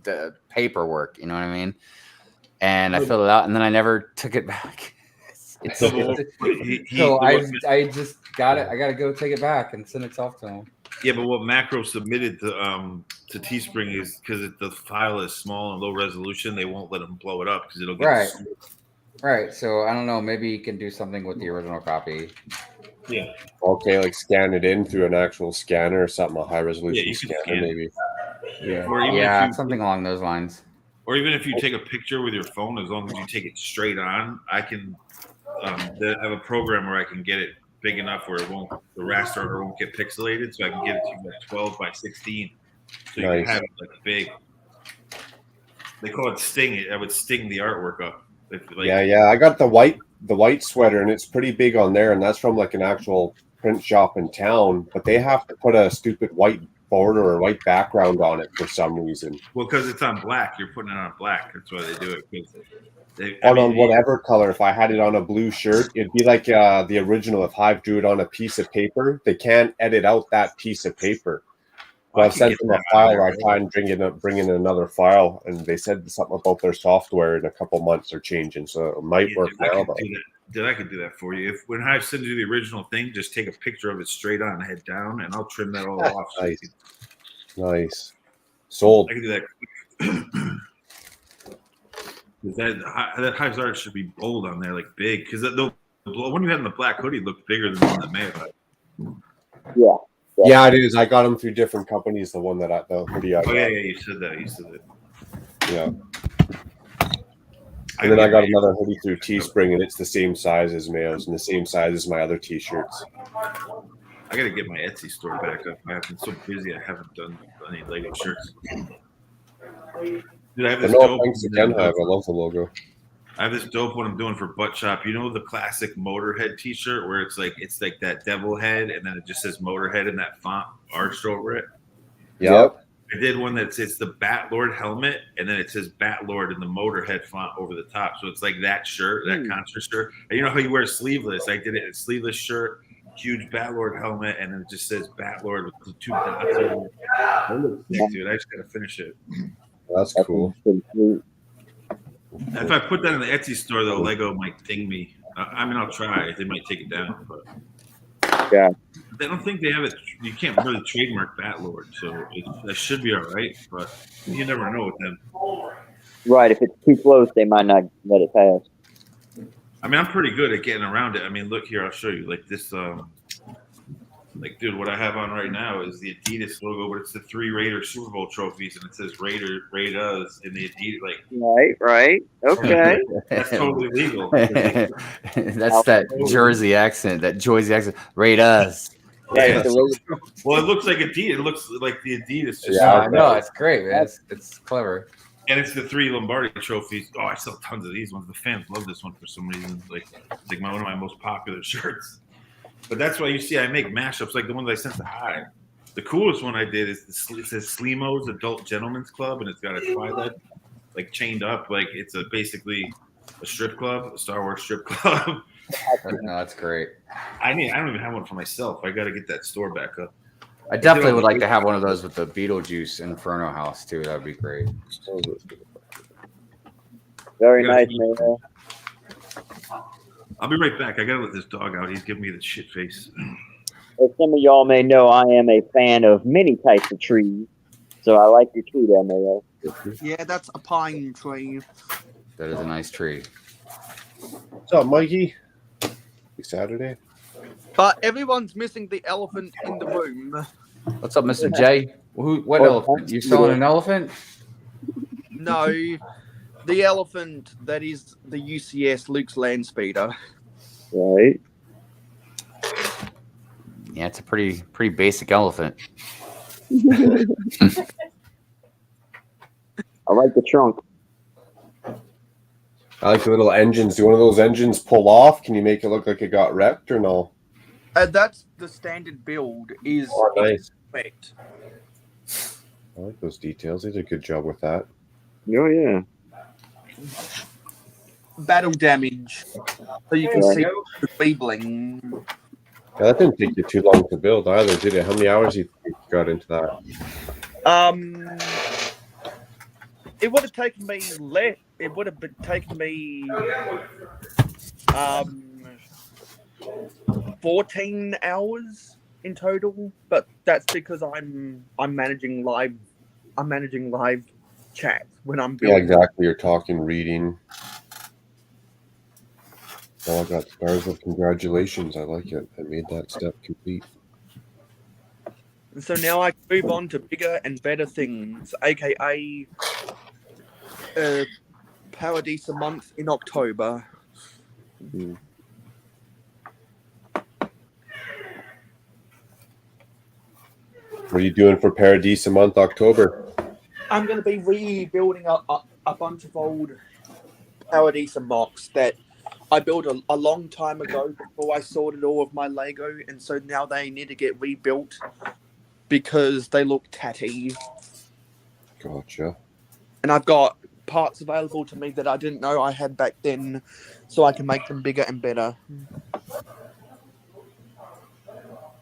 the paperwork. You know what I mean? And I filled it out, and then I never took it back. So I just got it. I got to go take it back and send it off to him. Yeah, but what Macro submitted to Teespring is because the file is small and low resolution, they won't let them blow it up because it'll get Right. So I don't know. Maybe you can do something with the original copy. Yeah. Okay, like scan it in through an actual scanner or something, a high resolution you can scanner, scan it. maybe. Yeah. Or even Something along those lines. Or even if you take a picture with your phone, as long as you take it straight on, I can I have a program where I can get it big enough where the raster won't get pixelated, so I can get it to like 12 by 16. So you can have it like big. They call it sting. I would sting the artwork up. I got the white sweater, and it's pretty big on there, and that's from like an actual print shop in town. But they have to put a stupid white border or white background on it for some reason. Well, because it's on black, you're putting it on black. That's why they do it. On whatever color. If I had it on a blue shirt, it'd be like the original. If Hive drew it on a piece of paper, they can't edit out that piece of paper. Well, I've sent them a file. I try and bring in another file, and they said something about their software in a couple months are changing, so it might work now. I could do that for you. When I send you the original thing, just take a picture of it straight on, head down, and I'll trim that all off. Nice. Sold. I can do that. That Hive's art should be bold on there, like big, because the one you had in the black hoodie looked bigger than the one that Mayo had. Yeah, it is. I got them through different companies. The one that the hoodie I got. Oh yeah, you said that. You said that. Yeah. And then I got another hoodie through Teespring, and it's the same size as Mayo's and the same size as my other T-shirts. I got to get my Etsy store back up. I've been so busy, I haven't done any Lego shirts. Dude, I have this dope. Thanks again, I love the logo. I have this dope one I'm doing for Butt Shop. You know the classic Motorhead T-shirt where it's like that devil head, and then it just says Motorhead in that font arched over it. Yep. I did one that says the Bat Lord helmet, and then it says Bat Lord in the Motorhead font over the top. So it's like that shirt, that concert shirt. And you know how you wear sleeveless? I did it in a sleeveless shirt, huge Bat Lord helmet, and then it just says Bat Lord with the 2 dots over it. Dude, I just got to finish it. That's cool. If I put that in the Etsy store, though, Lego might ding me. I mean, I'll try. They might take it down, but yeah, I don't think they have it. You can't really trademark Bat Lord, so that should be all right. But you never know with them. Right. If it's too close, they might not let it pass. I mean, I'm pretty good at getting around it. I mean, look here. I'll show you. Like this. Like, dude, what I have on right now is the Adidas logo, but it's the 3 Raiders Super Bowl trophies, and it says Raiders in the Adidas. Like, right. Okay. That's totally legal. That's that Jersey accent, that Jersey accent. Raiders. Yeah. Well, it looks like Adidas. It looks like the Adidas. I know. It's great, man. It's clever. And it's the 3 Lombardi trophies. Oh, I sell tons of these ones. The fans love this one for some reason. Like, it's like one of my most popular shirts. But that's why you see I make mashups like the ones I sent to High. The coolest one I did is it says Slimo's Adult Gentlemen's Club, and it's got a Twilight like chained up, like it's basically a strip club, a Star Wars strip club. No, that's great. I don't even have one for myself. I got to get that store back up. I definitely would like to have one of those with the Beetlejuice Inferno house too. That would be great. Very nice, man. I'll be right back. I gotta let this dog out. He's giving me the shit face. As some of y'all may know, I am a fan of many types of trees, so I like your tree there, Mayo. Yeah, that's a pine tree. That is a nice tree. What's up, Mikey? Saturday. But everyone's missing the elephant in the room. What's up, Mr. J? What elephant? You selling an elephant? No, the elephant that is the UCS Luke's land speeder. Right. Yeah, it's a pretty basic elephant. I like the trunk. I like the little engines. Do one of those engines pull off? Can you make it look like it got wrecked or no? That's the standard build. Is nice. Perfect. I like those details. They did a good job with that. Oh yeah. Battle damage, so you can see the feebling. Yeah, that didn't take you too long to build either, did it? How many hours you got into that? It would have taken me less. It would have taken me 14 hours in total, but that's because I'm managing live chat when I'm building. Yeah, exactly. You're talking, reading. Oh, I got stars of congratulations. I like it. I made that step complete. And so now I can move on to bigger and better things, aka Paradise a month in October. Mm-hmm. What are you doing for Paradise a month, October? I'm going to be rebuilding a bunch of old Paradise mocks that I built a long time ago before I sorted all of my Lego, and so now they need to get rebuilt because they look tatty. Gotcha. And I've got parts available to me that I didn't know I had back then, so I can make them bigger and better.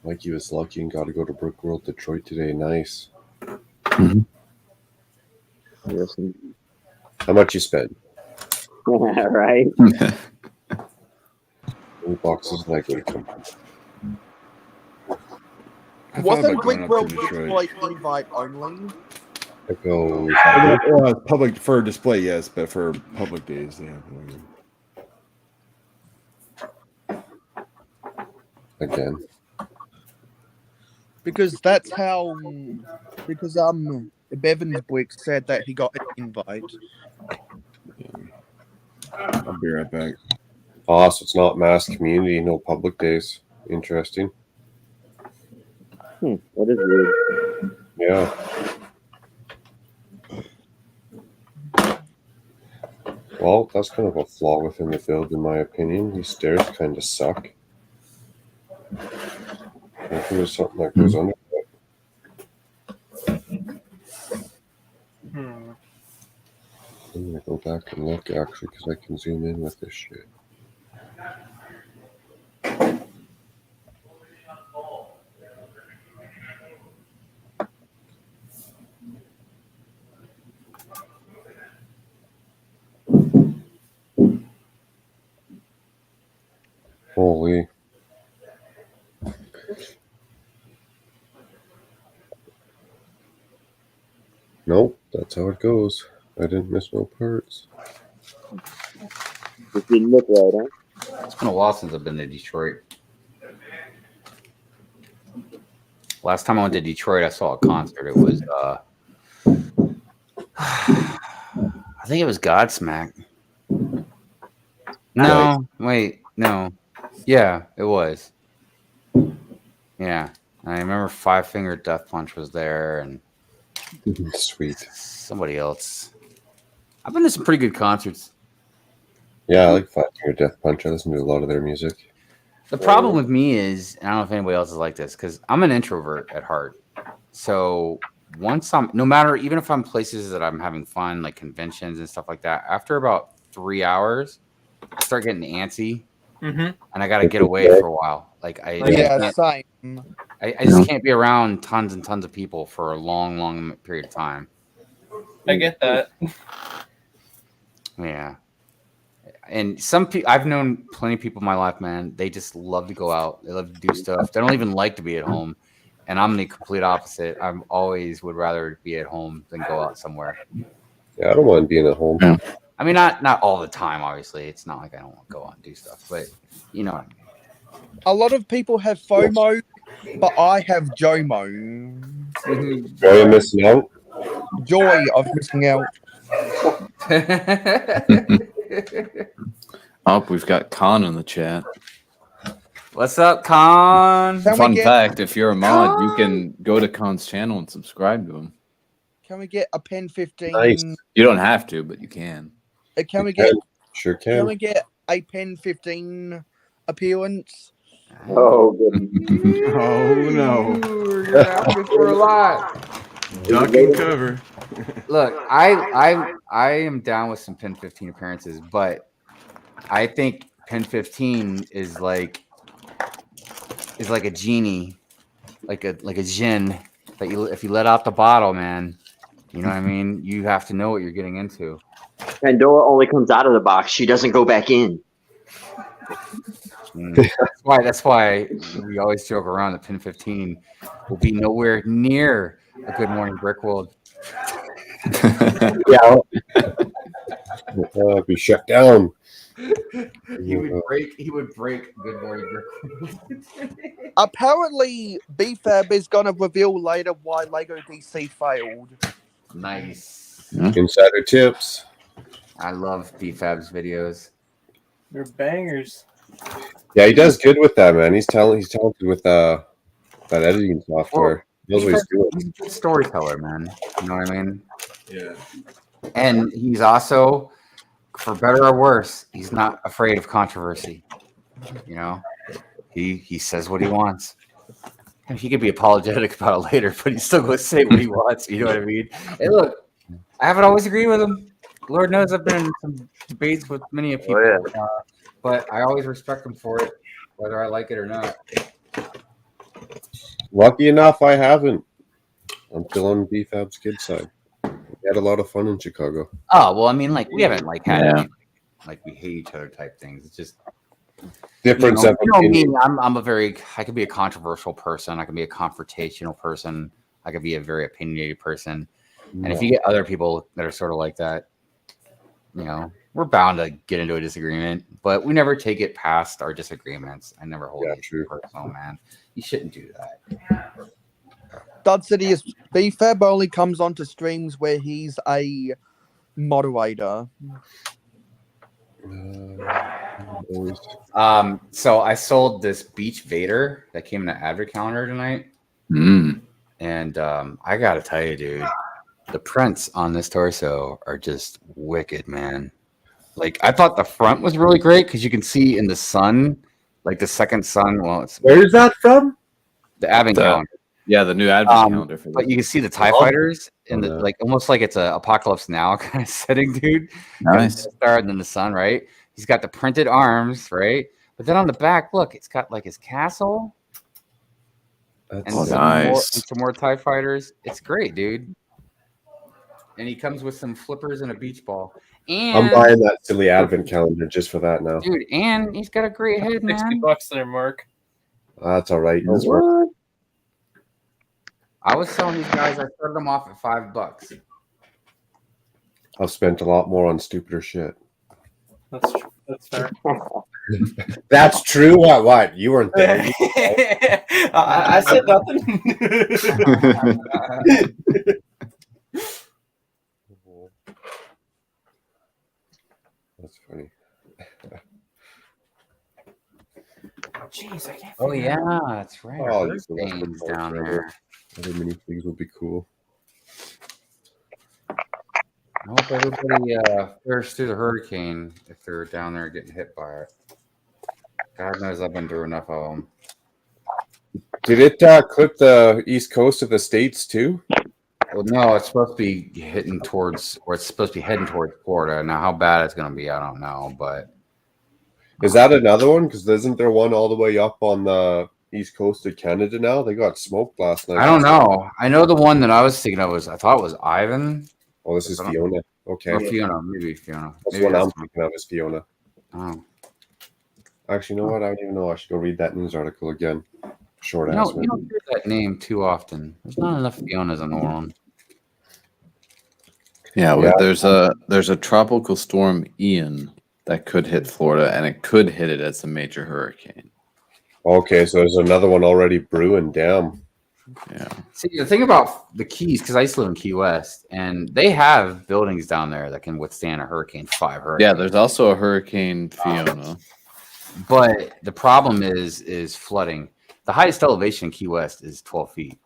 Mikey was lucky and got to go to Brickworld Detroit today. Nice. Mm-hmm. Yes. How much you spend? Right. Any boxes Lego to come? Wasn't Brickworld Detroit invite only? It goes. Public for display, yes, but for public days, they have. again. Because that's how. Because Bevan's Brick said that he got an invite. I'll be right back. Oh, so it's not mass community, no public days. Interesting. That is weird. Yeah. Well, that's kind of a flaw within the build, in my opinion. These stairs kind of suck. I think there's something that goes under it. I'm gonna go back and look, actually, because I can zoom in with this shit. Holy. Nope, that's how it goes. I didn't miss no parts. It didn't look right, huh? It's been a while since I've been to Detroit. Last time I went to Detroit, I saw a concert. It was, I think it was Godsmack. No, wait, no. Yeah, it was. Yeah, I remember Five Finger Death Punch was there, and Sweet. somebody else. I've been to some pretty good concerts. Yeah, I like Five Finger Death Punch. I listen to a lot of their music. The problem with me is, and I don't know if anybody else is like this, because I'm an introvert at heart. So once no matter, even if I'm places that I'm having fun, like conventions and stuff like that, after about 3 hours, I start getting antsy, and I got to get away for a while. Like I just can't be around tons and tons of people for a long, long period of time. I get that. Yeah. And some people, I've known plenty of people in my life, man. They just love to go out. They love to do stuff. They don't even like to be at home. And I'm the complete opposite. I always would rather be at home than go out somewhere. Yeah, I don't mind being at home. Yeah. I mean, not all the time, obviously. It's not like I don't want to go out and do stuff, but you know what I mean. A lot of people have FOMO, but I have JOMO. Joy of missing out? Joy of missing out. Oh, we've got Khan in the chat. What's up, Khan? Fun fact, if you're a mod, you can go to Khan's channel and subscribe to him. Can we get a pen 15? Nice. You don't have to, but you can. Can we get? Sure can. Can we get a pen 15 appearance? Oh, good. Oh no! You're asking for a lot. Duck and cover. Look, I am down with some Pen 15 appearances, but I think Pen 15 is like a genie, like a djinn that if you let out the bottle, man, you know what I mean? You have to know what you're getting into. Pandora only comes out of the box. She doesn't go back in. That's why we always joke around that Pen 15 will be nowhere near a Good Morning Brick World. Yeah. Be shut down. He would break Good Morning Brick World. Apparently, BFAB is going to reveal later why Lego DC failed. Nice. Insider tips. I love BFAB's videos. They're bangers. Yeah, he does good with that, man. He's talented with that editing software. He knows what he's doing. He's a good storyteller, man. You know what I mean? Yeah. And he's also, for better or worse, he's not afraid of controversy. You know, he says what he wants. And he could be apologetic about it later, but he's still going to say what he wants. You know what I mean? And look, I haven't always agreed with him. Lord knows I've been in some debates with many of people, but I always respect him for it, whether I like it or not. Lucky enough, I haven't. I'm still on BFAB's kid side. We had a lot of fun in Chicago. Oh well, I mean, like we haven't had any, like we hate each other type things. It's just difference. You know me. I can be a controversial person. I can be a confrontational person. I can be a very opinionated person. And if you get other people that are sort of like that, you know, we're bound to get into a disagreement, but we never take it past our disagreements. I never hold it personal, man. You shouldn't do that. Dud City is be fair, but only comes onto streams where he's a moderator. So I sold this Beach Vader that came in the advert calendar tonight. And I gotta tell you, dude, the prints on this torso are just wicked, man. Like, I thought the front was really great because you can see in the sun, like the second sun. Well, where is that from? The advent calendar. Yeah, the new advent calendar. For but you can see the TIE fighters in the like almost like it's a Apocalypse Now kind of setting, dude. Nice. Star and then the sun, right? He's got the printed arms, right? But then on the back, look, it's got like his castle. That's And some more TIE fighters. It's great, dude. And he comes with some flippers and a beach ball. And I'm buying that silly advent calendar just for that now. Dude, and he's got a great head, man. $60 there, Mark. That's all right. I was telling these guys I started them off at $5. I've spent a lot more on stupider shit. That's true. That's fair. That's true. What? You weren't there. I said nothing. That's funny. Jeez, I can't. Oh yeah, that's right. Oh, things down there. Other minifigs would be cool. I hope everybody fares through the hurricane if they're down there getting hit by it. God knows I've been through enough of them. Did it clip the east coast of the states too? Well, no, it's supposed to be hitting towards, or it's supposed to be heading towards Florida. Now, how bad it's going to be, I don't know. But is that another one? Because isn't there one all the way up on the east coast of Canada now? They got smoked last night. I don't know. I know the one that I was thinking of I thought it was Ivan. Oh, this is Fiona. Okay. Or Fiona, maybe Fiona. That's maybe what I'm thinking of is Fiona. Oh. Actually, you know what? I don't even know. I should go read that news article again. Short You ass. don't hear that name too often. There's not enough Fionas in the world. Yeah, well, there's a tropical storm Ian that could hit Florida, and it could hit it as a major hurricane. Okay, so there's another one already brewing. Damn. Yeah. See, the thing about the Keys, because I used to live in Key West, and they have buildings down there that can withstand a hurricane, 5 hurricanes. Yeah, there's also a Hurricane Fiona. But the problem is flooding. The highest elevation in Key West is 12 feet.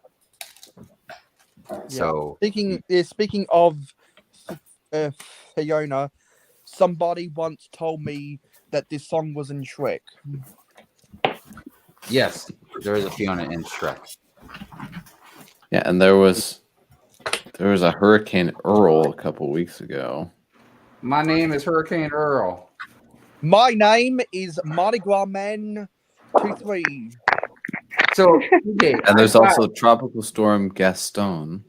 So speaking of Fiona, somebody once told me that this song was in Shrek. Yes, there is a Fiona in Shrek. Yeah, and there was a Hurricane Earl a couple weeks ago. My name is Hurricane Earl. My name is Mardi Gras Man 23. So, and there's also Tropical Storm Gaston.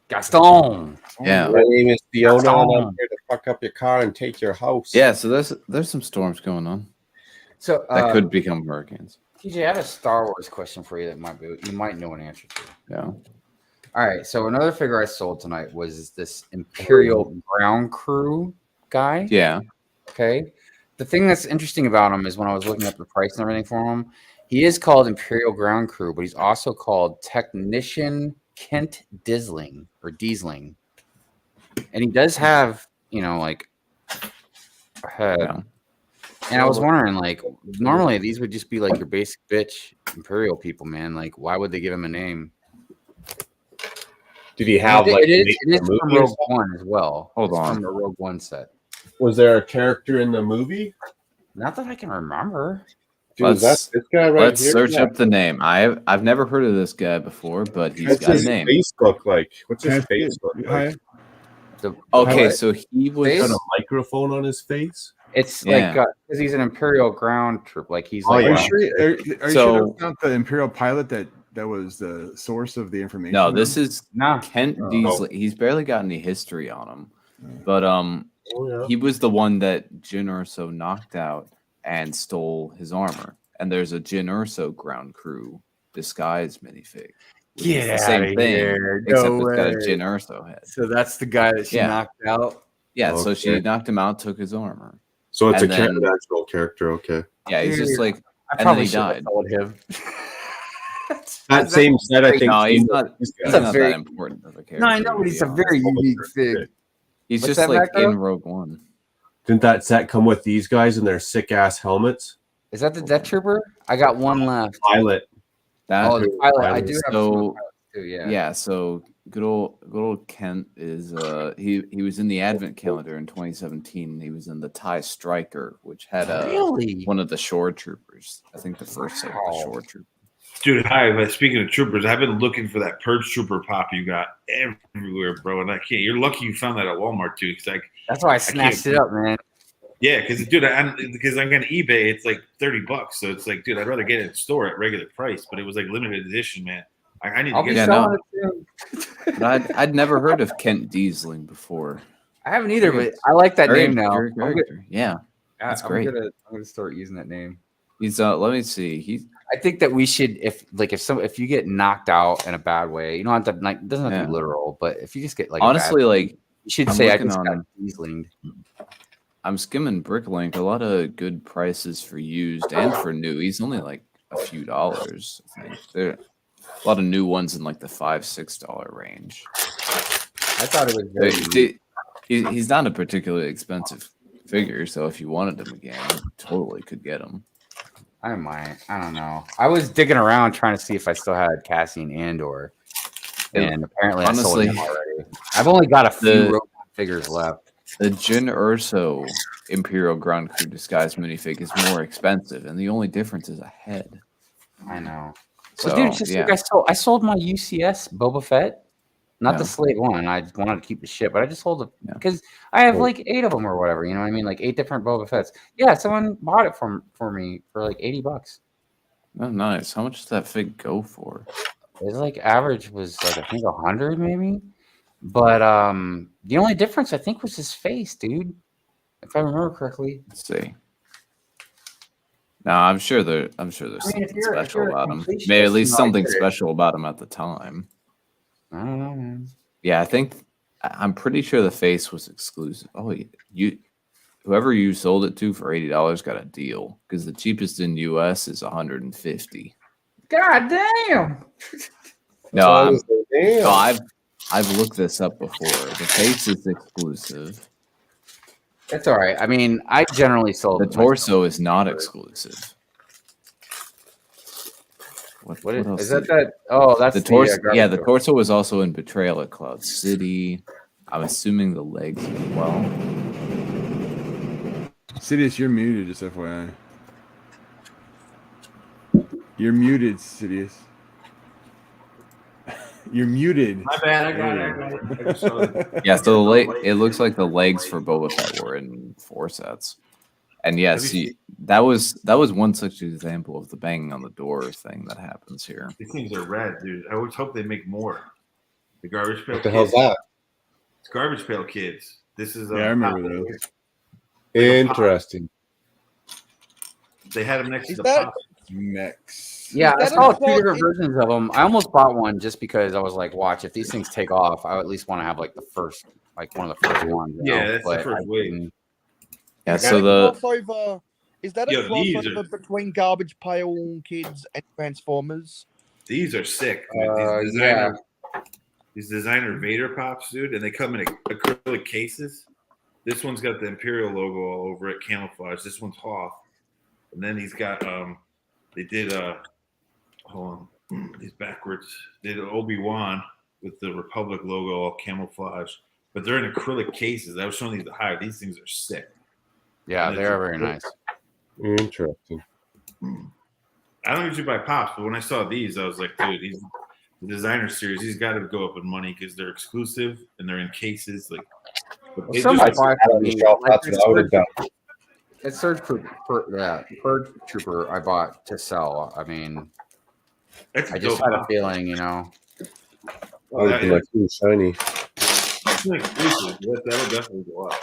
Gaston. Yeah. My name is Fiona, and I'm here to fuck up your car and take your house. Yeah, so there's some storms going on. So that could become hurricanes. TJ, I have a Star Wars question for you that you might know an answer to. Yeah. All right. So another figure I sold tonight was this Imperial Ground Crew guy. Yeah. Okay. The thing that's interesting about him is when I was looking up the price and everything for him, he is called Imperial Ground Crew, but he's also called Technician Kent Diesling. And he does have, like a head. Yeah. And I was wondering, normally these would just be like your basic bitch Imperial people, man. Like, why would they give him a name? Did he have it is from Rogue One as well. Hold on. From the Rogue One set. Was there a character in the movie? Not that I can remember. Dude, that's this guy right let's here. Search up the name. I've never heard of this guy before, but he's got a name. Face look like? What's his face look like? So he was got a microphone on his face. It's like because he's an Imperial ground troop. Like he's like. Are you sure that's not the Imperial pilot that was the source of the information? No, this is Kent Diesel. He's barely got any history on him, but he was the one that Jyn Erso knocked out and stole his armor. And there's a Jyn Erso ground crew disguise minifig. Yeah, the same thing, except it's got a Jyn Erso head. So that's the guy that she knocked out. Yeah, so she Okay. knocked him out, took his armor. So it's And a then- natural character. Okay. Yeah, he's just like, I and then probably he should have died. told him. That same set, I think. No, he's not. He's That's a not very- that important of a character. No, I know, to but be he's a honest. very unique thing. He's What's just that, like Macro? in Rogue One. Didn't that set come with these guys and their sick ass helmets? Is that the Death Trooper? I got one left. Pilot. That Oh, the pilot. I do have some so pilots too. Yeah. yeah. So good old Kent is he was in the Advent calendar in 2017. He was in the TIE Striker, which had Really? one of the shore troopers. I think the first set of the shore trooper. Dude, hi. But speaking of troopers, I've been looking for that Purge Trooper pop you got everywhere, bro. And I can't. You're lucky you found that at Walmart too, because That's why I snatched it up, man. Yeah, because dude, because I'm gonna eBay, it's like $30. So it's like, dude, I'd rather get it in store at regular price, but it was like limited edition, man. I need to I'll get be it. selling it too. But I'd never heard of Kent Diesling before. I haven't either, but I like that Very name now. obscure I'm good- character. Yeah, that's great. I'm gonna start using that name. He's let me see. He's I think that we should, if you get knocked out in a bad way, you don't have to, like, it doesn't have to be literal, but if you just get like honestly like you should I'm say I looking just got on- Dieslinged. I'm skimming Bricklink. A lot of good prices for used and for new. He's only like a few dollars. I think there a lot of new ones in like the $5-6 range. I thought it was very He's not a particularly expensive figure, so if you wanted him again, you totally could get him. I might. I don't know. I was digging around trying to see if I still had Cassian Andor, and apparently I sold Honestly, him already. I've only got a few Rogue figures left. The Jyn Erso Imperial Ground Crew disguise minifig is more expensive, and the only difference is a head. I know. So, But dude, it's just yeah. like I sold my UCS Boba Fett, not the Yeah. slate one. I just wanted to keep the shit, but I just sold it because I have like 8 of them or whatever. You know what I mean? Like 8 different Boba Fetts. Yeah, someone bought it for me for like $80. Oh, nice. How much does that fig go for? It's like average was like I think 100 maybe, but the only difference I think was his face, dude. If I remember correctly. Let's see. No, I'm sure there's if something you're special a about him. completionist, Maybe at least you know, I something get it. special about him at the time. I don't know, man. Yeah, I'm pretty sure the face was exclusive. Oh, whoever you sold it to for $80 got a deal because the cheapest in US is $150. God damn. No, Damn. no, I've looked this up before. The face is exclusive. That's all right. I mean, I generally sold The it torso is not exclusive. What else is that? did- That oh, that's the torso? garbage Yeah, the door. torso was also in Betrayal at Cloud City. I'm assuming the legs as well. Sidious, you're muted, just FYI. You're muted, Sidious. You're muted. My bad. I got it. I just saw it. Yeah, so it looks like the legs for Boba Fett were in 4 sets. And yes, that was one such example of the banging on the door thing that happens here. These things are rad, dude. I always hope they make more. The Garbage Pail What the Kids. hell's that? It's Garbage Pail Kids. This is Yeah, I remember those. Interesting. They had them next to Is the that- pop. Next. Yeah, I Is that saw a 2 plot different in- versions of them. I almost bought one just because I was like, watch, if these things take off, I at least want to have like the first, like one of the first ones. you Yeah, know? that's the But first I wave. didn't- Yeah, Is so that a the crossover? Is that a Yo, these crossover are- between Garbage Pail Kids and Transformers? These are sick. Dude. yeah. These designer Vader pops, dude, and they come in acrylic cases. This one's got the Imperial logo all over it, camouflage. This one's Hoth, and then he's got they did hold on, he's backwards. They did Obi-Wan with the Republic logo all camouflage, but they're in acrylic cases. I was showing these to hire. These things are sick. Yeah, they are very nice. Interesting. I don't usually buy pops, but when I saw these, I was like, dude, he's the designer series. He's got to go up in money because they're exclusive and they're in cases. Like, they Some just- I buy for me. Like, That's what I would have done. It's Surge Trooper I bought to sell. I mean, that's a I just dope had a pop. feeling, you know. I would be like, ooh, shiny. It's an exclusive. That'll definitely go up.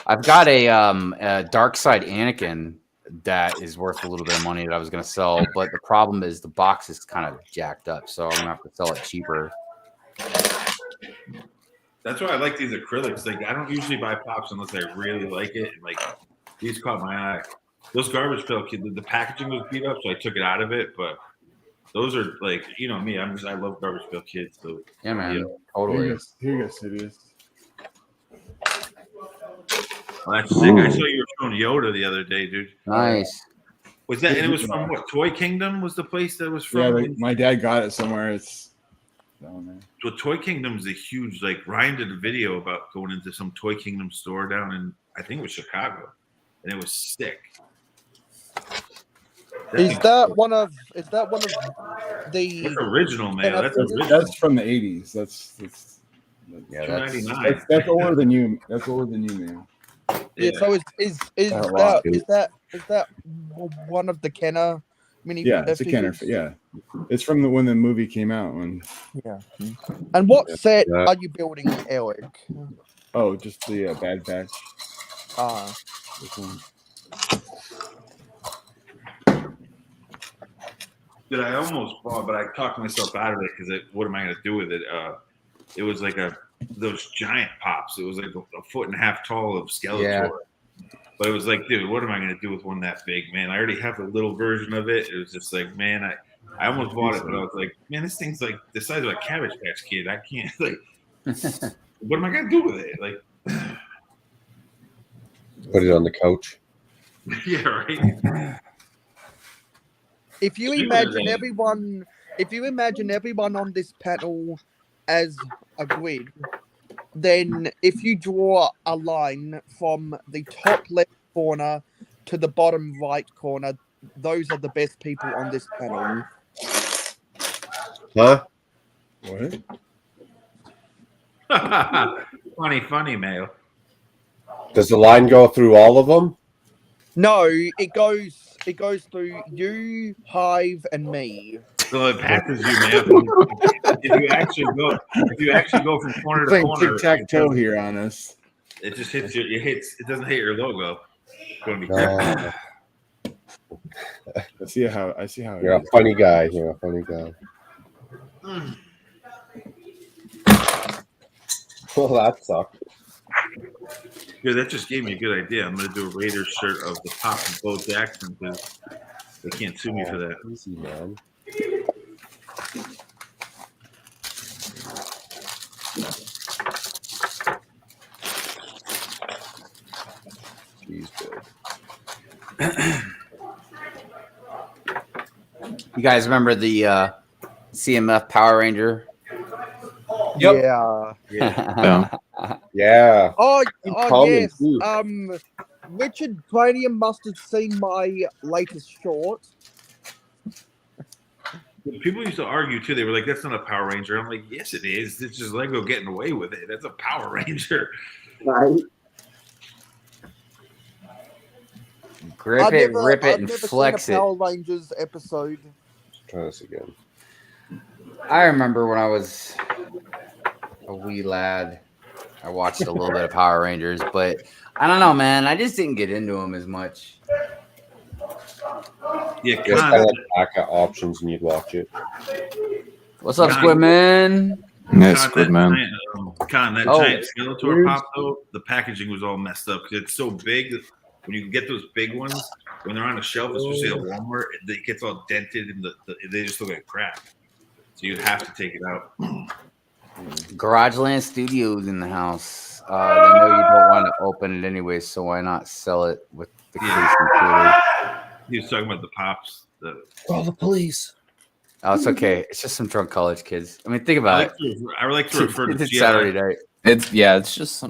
I've got a Dark Side Anakin that is worth a little bit of money that I was going to sell, but the problem is the box is kind of jacked up, so I'm going to have to sell it cheaper. That's why I like these acrylics. Like I don't usually buy pops unless I really like it. And like these caught my eye. Those Garbage Pail Kids, the packaging was beat up, so I took it out of it. But those are like, you know me. I love Garbage Pail Kids. So Yeah, man. yeah. Totally. Here you go, Sidious. Well, that's sick. I saw you were showing Yoda the other day, dude. Nice. Was that? And it was from what? Toy Kingdom was the place that was from. Yeah, like, my dad got it somewhere. It's. Oh, man. So Toy Kingdom is a huge. Like Ryan did a video about going into some Toy Kingdom store down in I think it was Chicago, and it was sick. Is that one of the? That's original, man. That's from the 80s. That's $2.99. That's older than you. That's older than you, man. Yeah. So is that one of the Kenner mini? Yeah, it's a Kenner. Yeah, it's from when the movie came out. Yeah. And what set are you building, Eric? Oh, just the Bad Batch. This one. Dude, I almost bought, but I talked myself out of it because what am I going to do with it? It was like those giant pops. It was like a foot and a half tall of Skeletor. Yeah. But it was like, dude, what am I going to do with one that big, man? I already have a little version of it. It was just like, man, I almost bought it, but I was like, man, this thing's like the size of a Cabbage Patch Kid. I can't, like, what am I going to do with it? Like, put it on the couch. Yeah, right. If you imagine everyone on this panel as a grid, then if you draw a line from the top left corner to the bottom right corner, those are the best people on this panel. Huh? What? funny, Mayo. Does the line go through all of them? No, it goes through you, Hive, and me. So it passes you, man. If you actually go from corner to corner, tic-tac-toe here on us. It just hits you. It doesn't hit your logo. It's going to be I see how. You're a funny guy. You're a funny guy. Well, that sucked. Yeah, that just gave me a good idea. I'm going to do a Raiders shirt of the Pop and Bo Jackson because they can't sue me for that. Easy, man. You guys remember the CMF Power Ranger? Yep. Yeah. Oh yes. Richard Cranium must have seen my latest short. People used to argue too. They were like, "That's not a Power Ranger." I'm like, "Yes, it is. It's just Lego getting away with it. That's a Power Ranger." Right. Rip it, and flex it. Power Rangers episode. Try this again. I remember when I was a wee lad, I watched a little bit of Power Rangers, but I don't know, man. I just didn't get into them as much. Yeah, just kind of back at options, and you'd watch it. What's up, Squidman? Yeah, Squidman. That giant Skeletor pop though, the packaging was all messed up because it's so big. When you get those big ones, when they're on a shelf, especially at Walmart, it gets all dented and they just look like crap. So you have to take it out. Garageland Studios in the house. They know you don't want to open it anyway, so why not sell it with the case included? He was talking about the pops. Call the police. Oh, it's okay. It's just some drunk college kids. I mean, think about it. I would like to refer to it's Saturday night. It's just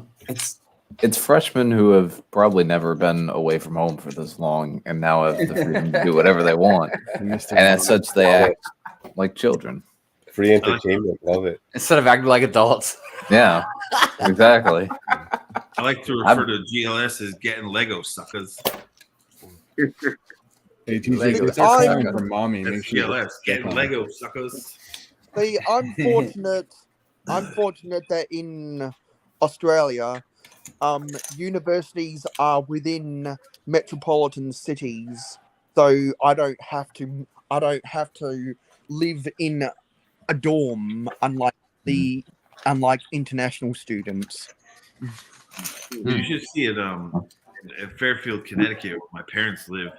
it's freshmen who have probably never been away from home for this long and now have the freedom to do whatever they want. And as such, they act like children. Free entertainment. Love it. Instead of acting like adults. Yeah, exactly. I like to refer to GLS as getting Lego suckers. Hey, TJ, from mommy. That's GLS, getting Lego suckers. See, I'm fortunate that in Australia, universities are within metropolitan cities, so I don't have to live in a dorm, unlike the unlike international students. You should see it at Fairfield, Connecticut, where my parents live.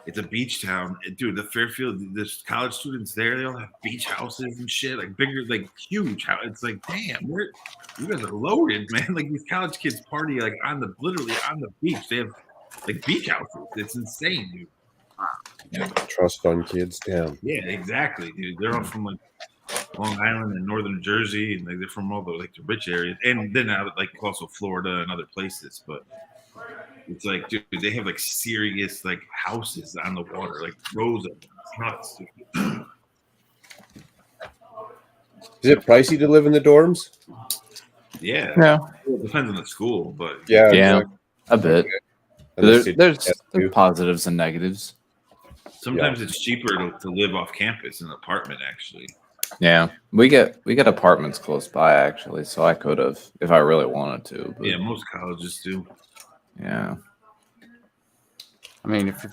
It's a beach town. Dude, the Fairfield, there's college students there. They all have beach houses and shit, like bigger, like huge house. It's like, damn, you guys are loaded, man. Like these college kids party like literally on the beach. They have like beach houses. It's insane, dude. Yeah, trust on kids, damn. Yeah, exactly, dude. They're all from like Long Island and northern Jersey, and like they're from all the like the rich areas, and then out like also Florida and other places. But it's like, dude, they have like serious like houses on the water, like rows of them. It's nuts, dude. Is it pricey to live in the dorms? Yeah. Yeah. It depends on the school, but Yeah, exactly. A bit. Okay. There's positives and negatives. Sometimes it's cheaper to live off campus in an apartment, actually. Yeah, we get apartments close by actually, so I could have if I really wanted to. But, yeah, most colleges do. Yeah. I mean, if you're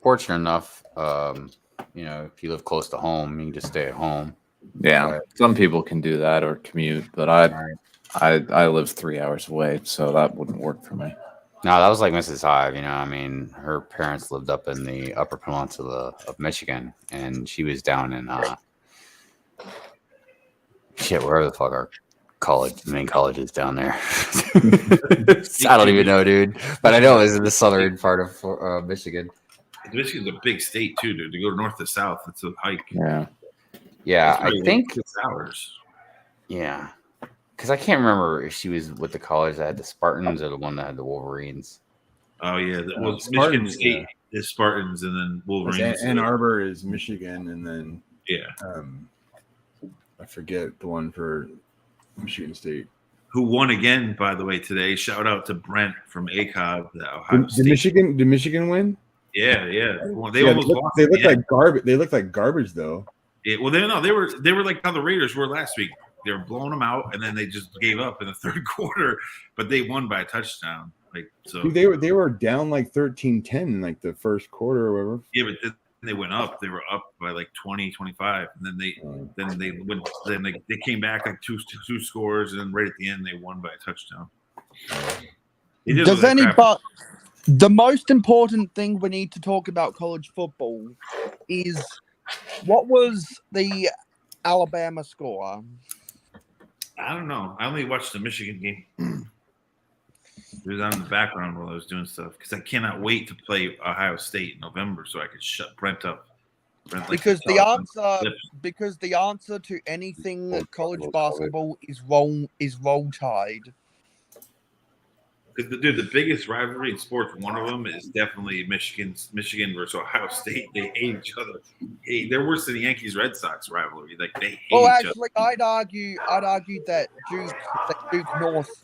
fortunate enough, if you live close to home, you can just stay at home. Yeah, some people can do that or commute, but I live 3 hours away, so that wouldn't work for me. No, that was like Mrs. Hive. I mean, her parents lived up in the Upper Peninsula of Michigan, and she was down in wherever the fuck our main college is down there. I don't even know, dude. But I know it was in the southern part of Michigan. Michigan's a big state too, dude. To go north to south, it's a hike. Yeah, I think 6 hours. Yeah, because I can't remember if she was with the college that had the Spartans or the one that had the Wolverines. Oh yeah, Michigan Spartans, State is Spartans, and then Wolverines. Ann Arbor is Michigan, and then yeah, I forget the one for Michigan State. Who won again, by the way, today? Shout out to Brent from ACOB. Ohio Did Michigan win? Yeah. They almost lost. They look like garbage. They look like garbage, though. Yeah, well, they were like how the Raiders were last week. They were blowing them out, and then they just gave up in the third quarter. But they won by a touchdown. Like so, Dude, they were down like 13-10 in like the first quarter or whatever. Yeah, but then they went up. They were up by like 20, 25, and then they went. Then they came back like two scores, and then right at the end they won by a touchdown. Does anybody? The most important thing we need to talk about college football is what was the Alabama score? I don't know. I only watched the Michigan game. It was on in the background while I was doing stuff because I cannot wait to play Ohio State in November so I could shut Brent up. Because the answer to anything college basketball is roll tide. Dude, the biggest rivalry in sports, one of them is definitely Michigan versus Ohio State. They hate each other. They're worse than the Yankees-Red Sox rivalry. Like they hate each other. I'd argue that Duke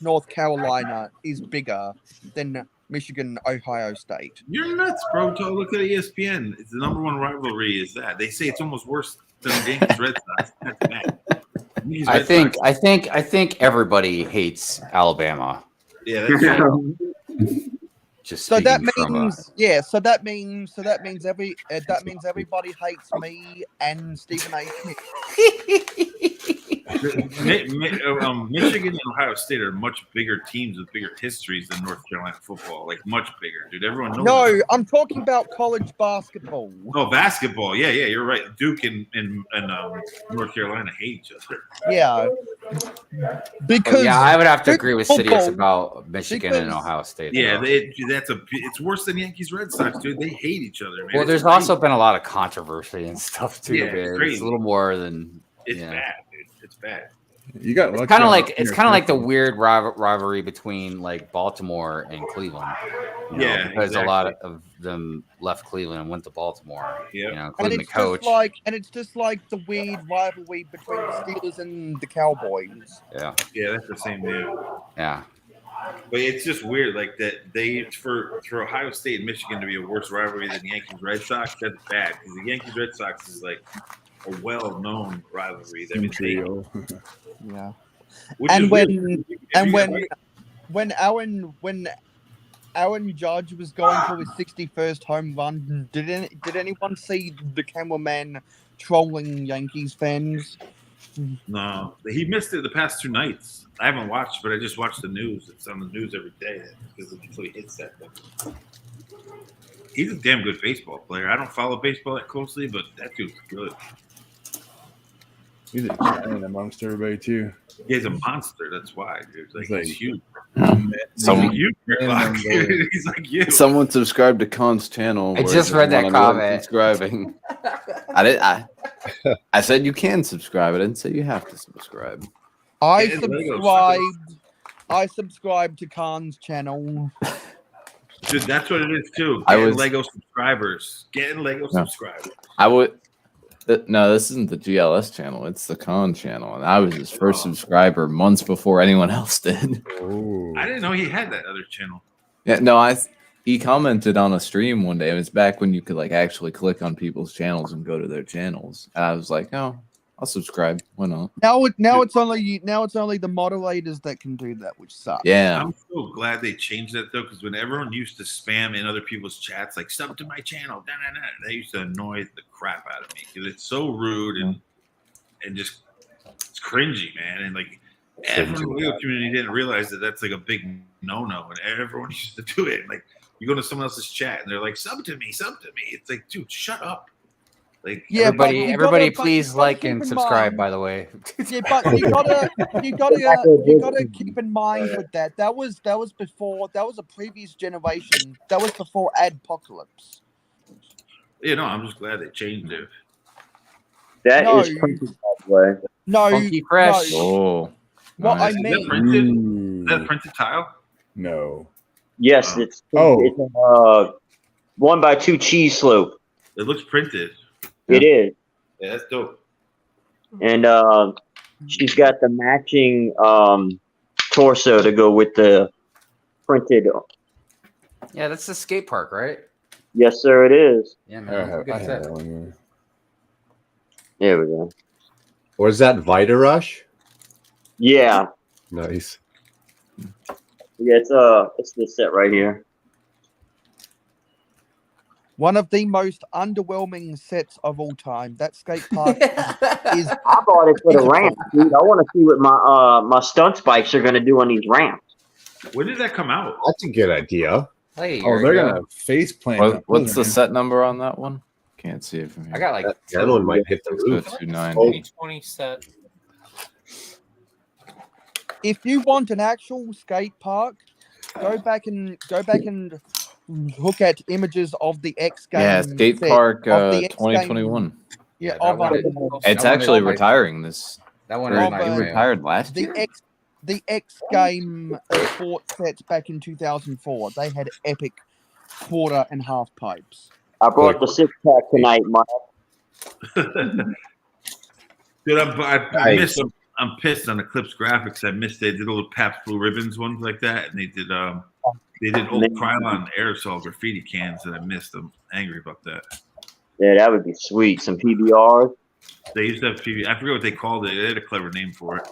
North Carolina is bigger than Michigan Ohio State. You're nuts, bro. Look at ESPN. It's the number one rivalry. Is that they say it's almost worse than the Yankees-Red Sox. That's bad. I think everybody hates Alabama. Yeah, that's true. Just so that means everybody hates me and Stephen A. Michigan and Ohio State are much bigger teams with bigger histories than North Carolina football. Like much bigger, dude. Everyone knows. No, that. I'm talking about college basketball. Oh, basketball. Yeah, you're right. Duke and North Carolina hate each other. Yeah, because I would have to agree with Sidious about Michigan and Ohio State. Yeah, it's worse than Yankees Red Sox, dude. They hate each other, man. Well, there's also been a lot of controversy and stuff too. Yeah, man. It's a little more than it's bad, dude. It's bad. You got it's kind of like the weird rivalry between like Baltimore and Cleveland. Because exactly. A lot of them left Cleveland and went to Baltimore. Yeah, including the coach. It's just like the weird rivalry between the Steelers and the Cowboys. Yeah, that's the same deal. Yeah. But it's just weird, like that for Ohio State and Michigan to be a worse rivalry than the Yankees Red Sox. That's bad because the Yankees Red Sox is like a well-known rivalry. Yeah. And when Aaron Judge was going for his 61st home run, did anyone see the cameraman trolling Yankees fans? No, he missed it the past 2 nights. I haven't watched, but I just watched the news. It's on the news every day because until he hits that thing. He's a damn good baseball player. I don't follow baseball that closely, but that dude's good. He's a giant amongst everybody too. He's a monster. That's why, dude. He's huge. Someone, He's like you. Someone subscribed to Khan's channel. I just read that comment. Subscribing. I said you can subscribe. I didn't say you have to subscribe. I subscribed to Khan's channel. Dude, that's what it is too. Lego subscribers. Getting Lego subscribers. I would. No, this isn't the GLS channel. It's the Khan channel, and I was his first subscriber months before anyone else did. I didn't know he had that other channel. Yeah, no, he commented on a stream one day. It was back when you could like actually click on people's channels and go to their channels. And I was like, oh, I'll subscribe. Why not? Now it's only the moderators that can do that, which sucks. Yeah, I'm so glad they changed that though, because when everyone used to spam in other people's chats like "sub to my channel," they used to annoy the crap out of me because it's so rude and just it's cringy, man. And like everyone in the Lego community didn't realize that that's like a big no-no, and everyone used to do it. Like you go to someone else's chat and they're like "sub to me." It's like, dude, shut up. Like, yeah, everybody, please like and subscribe. By the way, yeah, but you gotta keep in mind with that. That was before. That was a previous generation. That was before Adpocalypse. You know, I'm just glad they changed it. That is printed that way. No, Funky Fresh. No. Oh, what nice. I mean. Is that a printed tile? No. Yes, it's a 1x2 cheese slope. It looks printed. It is. Yeah, that's dope. And she's got the matching torso to go with the printed. Yeah, that's the skate park, right? Yes, sir, it is. Yeah, man. I have that one here. There we go. Or is that Vita Rush? Yeah. Nice. Yeah, it's this set right here. One of the most underwhelming sets of all time. That skate park is. I bought it for the ramp, dude. I want to see what my stunt spikes are going to do on these ramps. When did that come out? That's a good idea. Hey, they're gonna face plant. What's the set number on that one? Can't see it from here. I got like that one might hit the roof. 290 set. If you want an actual skate park, go back and look at images of the X Games. Yeah, skate park 2021. Yeah, it's actually retiring this. That one retired last year. The X Game sports sets back in 2004. They had epic quarter and half pipes. I brought the 6-pack tonight, Mike. Dude, I missed them. I'm pissed on Eclipse Graphics. I missed they did little Pabst Blue Ribbons ones like that, and they did old Krylon aerosol graffiti cans, and I missed them. Angry about that. Yeah, that would be sweet. Some PBRs. They used to have PBR. I forget what they called it. They had a clever name for it.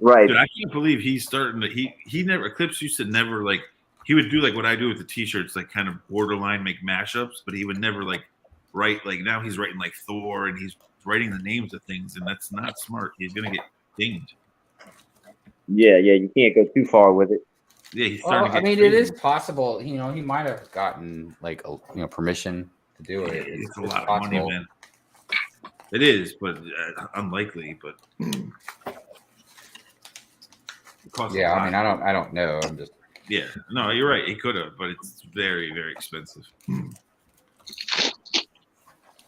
Right. Dude, I can't believe he's starting to. He never Eclipse used to never like. He would do like what I do with the t-shirts, like kind of borderline make mashups, but he would never like write like now he's writing like Thor and he's writing the names of things, and that's not smart. He's gonna get dinged. Yeah, you can't go too far with it. Yeah, he's starting to get it is possible. You know, he might have gotten like permission to do it. It's a lot of money, man. It is, but unlikely. But it costs a lot. I mean, I don't know. I'm just. Yeah, no, you're right. He could have, but it's very, very expensive.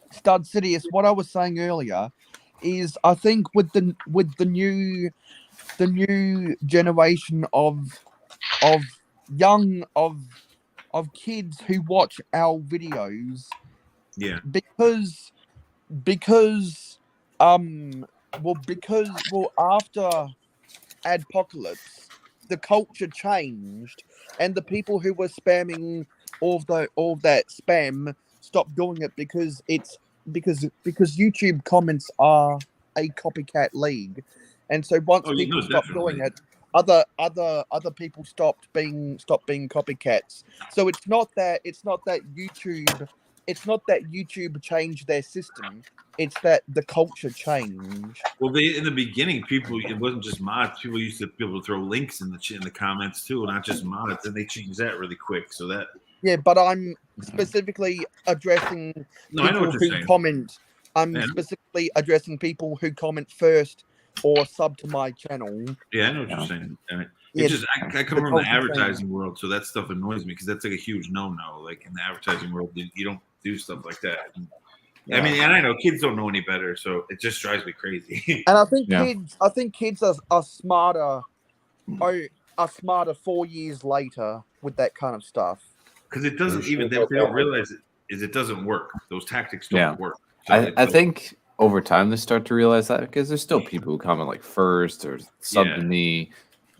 Stud Sidious, what I was saying earlier is I think with the new generation of kids who watch our videos, yeah, because after Adpocalypse, the culture changed, and the people who were spamming all that spam stopped doing it because YouTube comments are a copycat league, and so once people stopped doing it, other people stopped being copycats. So it's not that YouTube it's not that YouTube changed their system. It's that the culture changed. Well, in the beginning, it wasn't just mods. People used to be able to throw links in the comments too, not just mods, and they changed that really quick. So that Yeah, but I'm specifically addressing I know people what you're who saying. comment. I'm Yeah. specifically addressing people who comment first or sub to my channel. Yeah, I know what you're saying. And Yeah, it's just I come the from the culture advertising world, so that stuff annoys me because that's like a huge no-no. Like in the advertising world, you don't do stuff like that. I mean, and I know kids don't know any better, so it just drives me crazy. And I think kids are smarter. Are smarter 4 years later with that kind of stuff. Because it doesn't even they don't realize it doesn't work. Those tactics don't work. So I think over time they start to realize that because there's still people who comment like first or sub to me,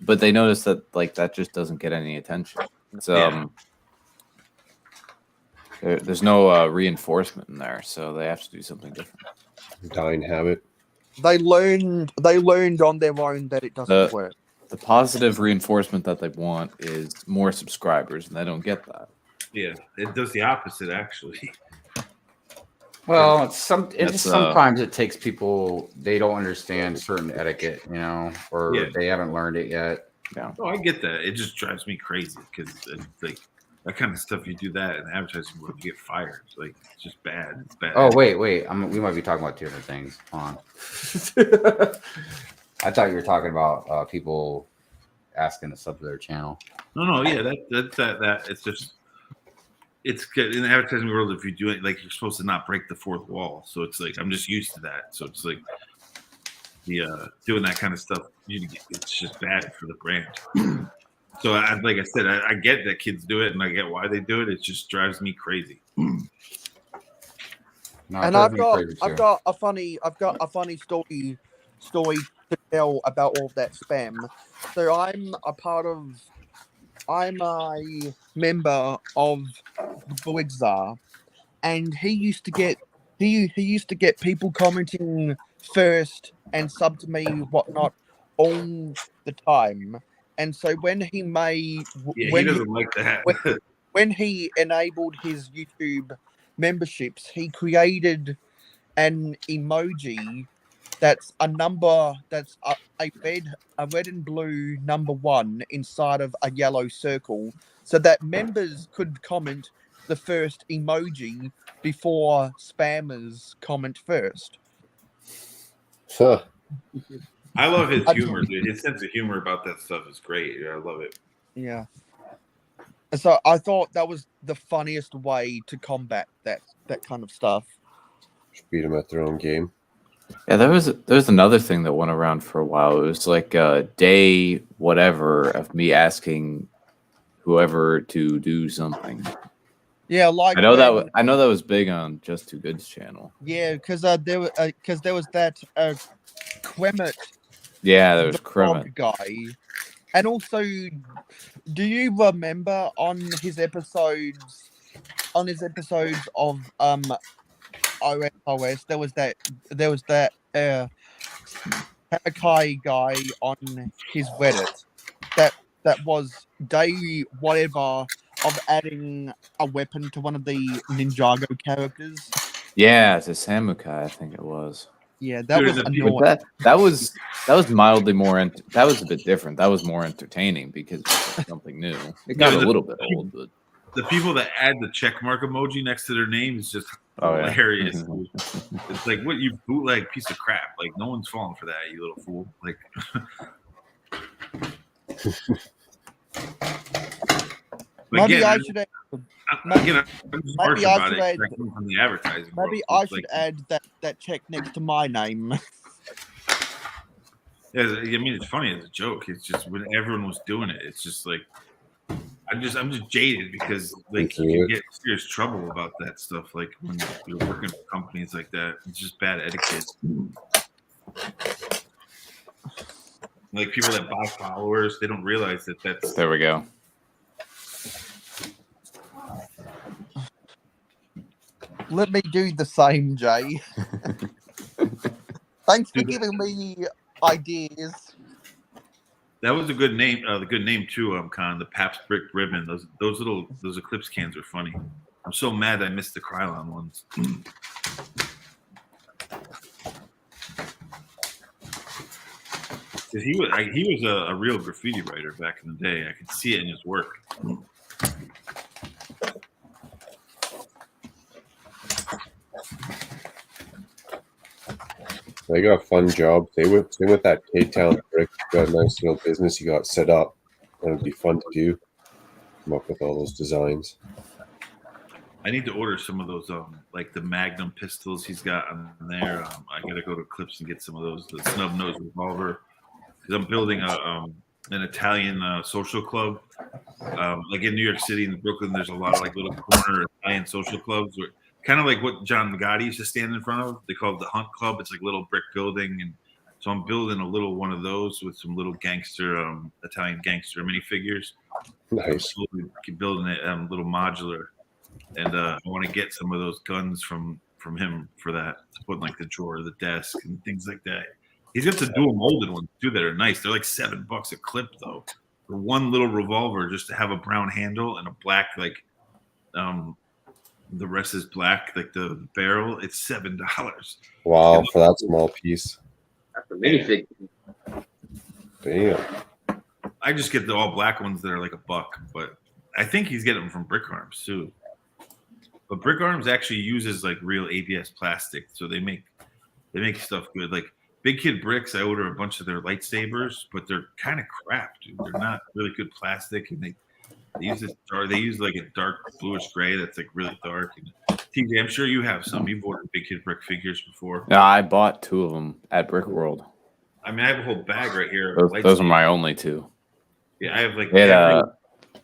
but they notice that like that just doesn't get any attention. So there's no reinforcement in there, so they have to do something different. Dying habit. They learned on their own that it doesn't work. The positive reinforcement that they want is more subscribers, and they don't get that. Yeah, it does the opposite actually. Well, sometimes it takes people, they don't understand certain etiquette, or they haven't learned it yet. Yeah. Oh, I get that. It just drives me crazy because like that kind of stuff, you do that in advertising world, you get fired. Like it's just bad. It's bad. Oh, wait. We might be talking about two different things. Hold on. I thought you were talking about people asking to sub to their channel. No, yeah, that it's just it's good in the advertising world. If you do it, like you're supposed to not break the fourth wall. So it's like I'm just used to that. So it's like doing that kind of stuff. It's just bad for the brand. So like I said, I get that kids do it, and I get why they do it. It just drives me crazy. And I've got a funny story to tell about all of that spam. So I'm a member of the Blitzar, and he used to get people commenting first and sub to me whatnot all the time. And so when he doesn't like that. when he enabled his YouTube memberships, he created an emoji that's a number, that's a red and blue number 1 inside of a yellow circle, so that members could comment the first emoji before spammers comment first. Huh. I love his humor, dude. His sense of humor about that stuff is great. I love it. Yeah. So I thought that was the funniest way to combat that kind of stuff. Just beat them at their own game. Yeah, there was another thing that went around for a while. It was like a day whatever of me asking whoever to do something. Yeah, like I know that was big on Just Too Good's channel. Yeah, because there was that Kremet. Yeah, there was Kremet guy, and also, do you remember on his episodes of OS, there was that Hakai guy on his Reddit that was day whatever of adding a weapon to one of the Ninjago characters. Yeah, it's a Samukai, I think it was. Yeah, that was annoying. That was mildly more. That was a bit different. That was more entertaining because it was something new. It got a little bit old, but the people that add the check mark emoji next to their name is just hilarious. It's like, what, you bootleg piece of crap. Like, no one's falling for that, you little fool. Like, maybe I should add. Maybe I should add that check next to my name. Yeah, I mean, it's funny as a joke. It's just when everyone was doing it, it's just like I'm just jaded because like you can get serious trouble about that stuff. Like when you're working for companies like that, it's just bad etiquette. Like people that buy followers, they don't realize that that's. There we go. Let me do the same, Jay. Thanks for giving me ideas. That was a good name. The good name too, Con. The Pabst Brick Ribbon. Those Eclipse cans are funny. I'm so mad I missed the Krylon ones. Because he was a real graffiti writer back in the day. I could see it in his work. They got a fun job. Same with that K-Town brick. Got a nice little business you got set up. And it'd be fun to do. Come up with all those designs. I need to order some of those, like the Magnum pistols he's got on there. I gotta go to Clips and get some of those. The snub nose revolver, because I'm building an Italian social club. Like in New York City and Brooklyn, there's a lot of like little corner Italian social clubs, where kind of like what John Gotti used to stand in front of. They call it the Hunt Club. It's like a little brick building, and so I'm building a little one of those with some little gangster, Italian gangster minifigures. Nice. I'm slowly building it, little modular. And I want to get some of those guns from him for that, to put in like the drawer of the desk and things like that. He's got the dual molded ones too that are nice. They're like $7 a clip though. For one little revolver, just to have a brown handle and a black, like the rest is black, like the barrel. It's $7. Wow, for that small piece. That's a minifig. Damn. I just get the all black ones that are like $1, but I think he's getting them from Brick Arms too. But Brick Arms actually uses like real ABS plastic, so they make stuff good. Like Big Kid Bricks, I order a bunch of their lightsabers, but they're kind of crap, dude. They're not really good plastic, and they use this dark. They use like a dark bluish gray that's like really dark. And TJ, I'm sure you have some. You've ordered Big Kid Brick figures before. Yeah, I bought 2 of them at Brick World. I mean, I have a whole bag right here. Those are my only 2. Yeah, I have like.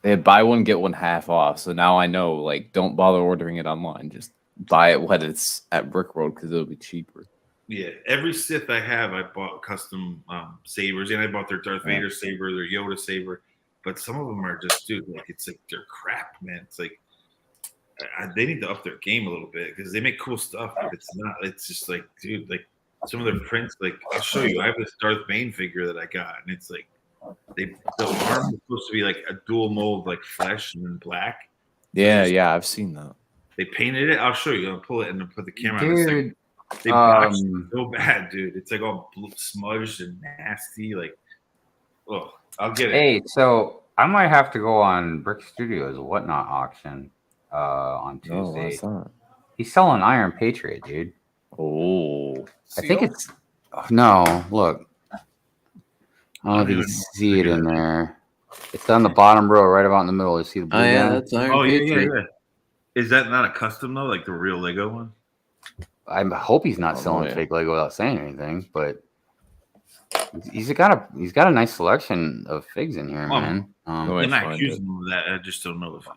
They had buy one get one half off, so now I know, like, don't bother ordering it online. Just buy it when it's at Brick World because it'll be cheaper. Yeah, every Sith I have, I bought custom sabers, and I bought their Darth Vader saber, their Yoda saber. But some of them are just, dude, like it's like they're crap, man. It's like they need to up their game a little bit because they make cool stuff, but it's not. It's just like, dude, like some of their prints. Like I'll show you. I have this Darth Bane figure that I got, and it's like. The arm is supposed to be like a dual mold, like flesh and then black. Yeah, I've seen that. They painted it. I'll show you. I'll pull it and put the camera on. Dude, Like, they botched it so bad, dude. It's like all smudged and nasty. Like, oh, I'll get it. Hey, so I might have to go on Brick Studios Whatnot auction on Tuesday. He's selling Iron Patriot, dude. Oh, I think it's no. Look. I don't know if you can see it in there. It's on the bottom row, right about in the middle. You see the blue yeah, that's Iron Patriot. Yeah. Is that not a custom though, like the real Lego one? I hope he's not selling fake Lego without saying anything, but he's got a nice selection of figs in here, man. I'm not accusing him of that. I just don't know if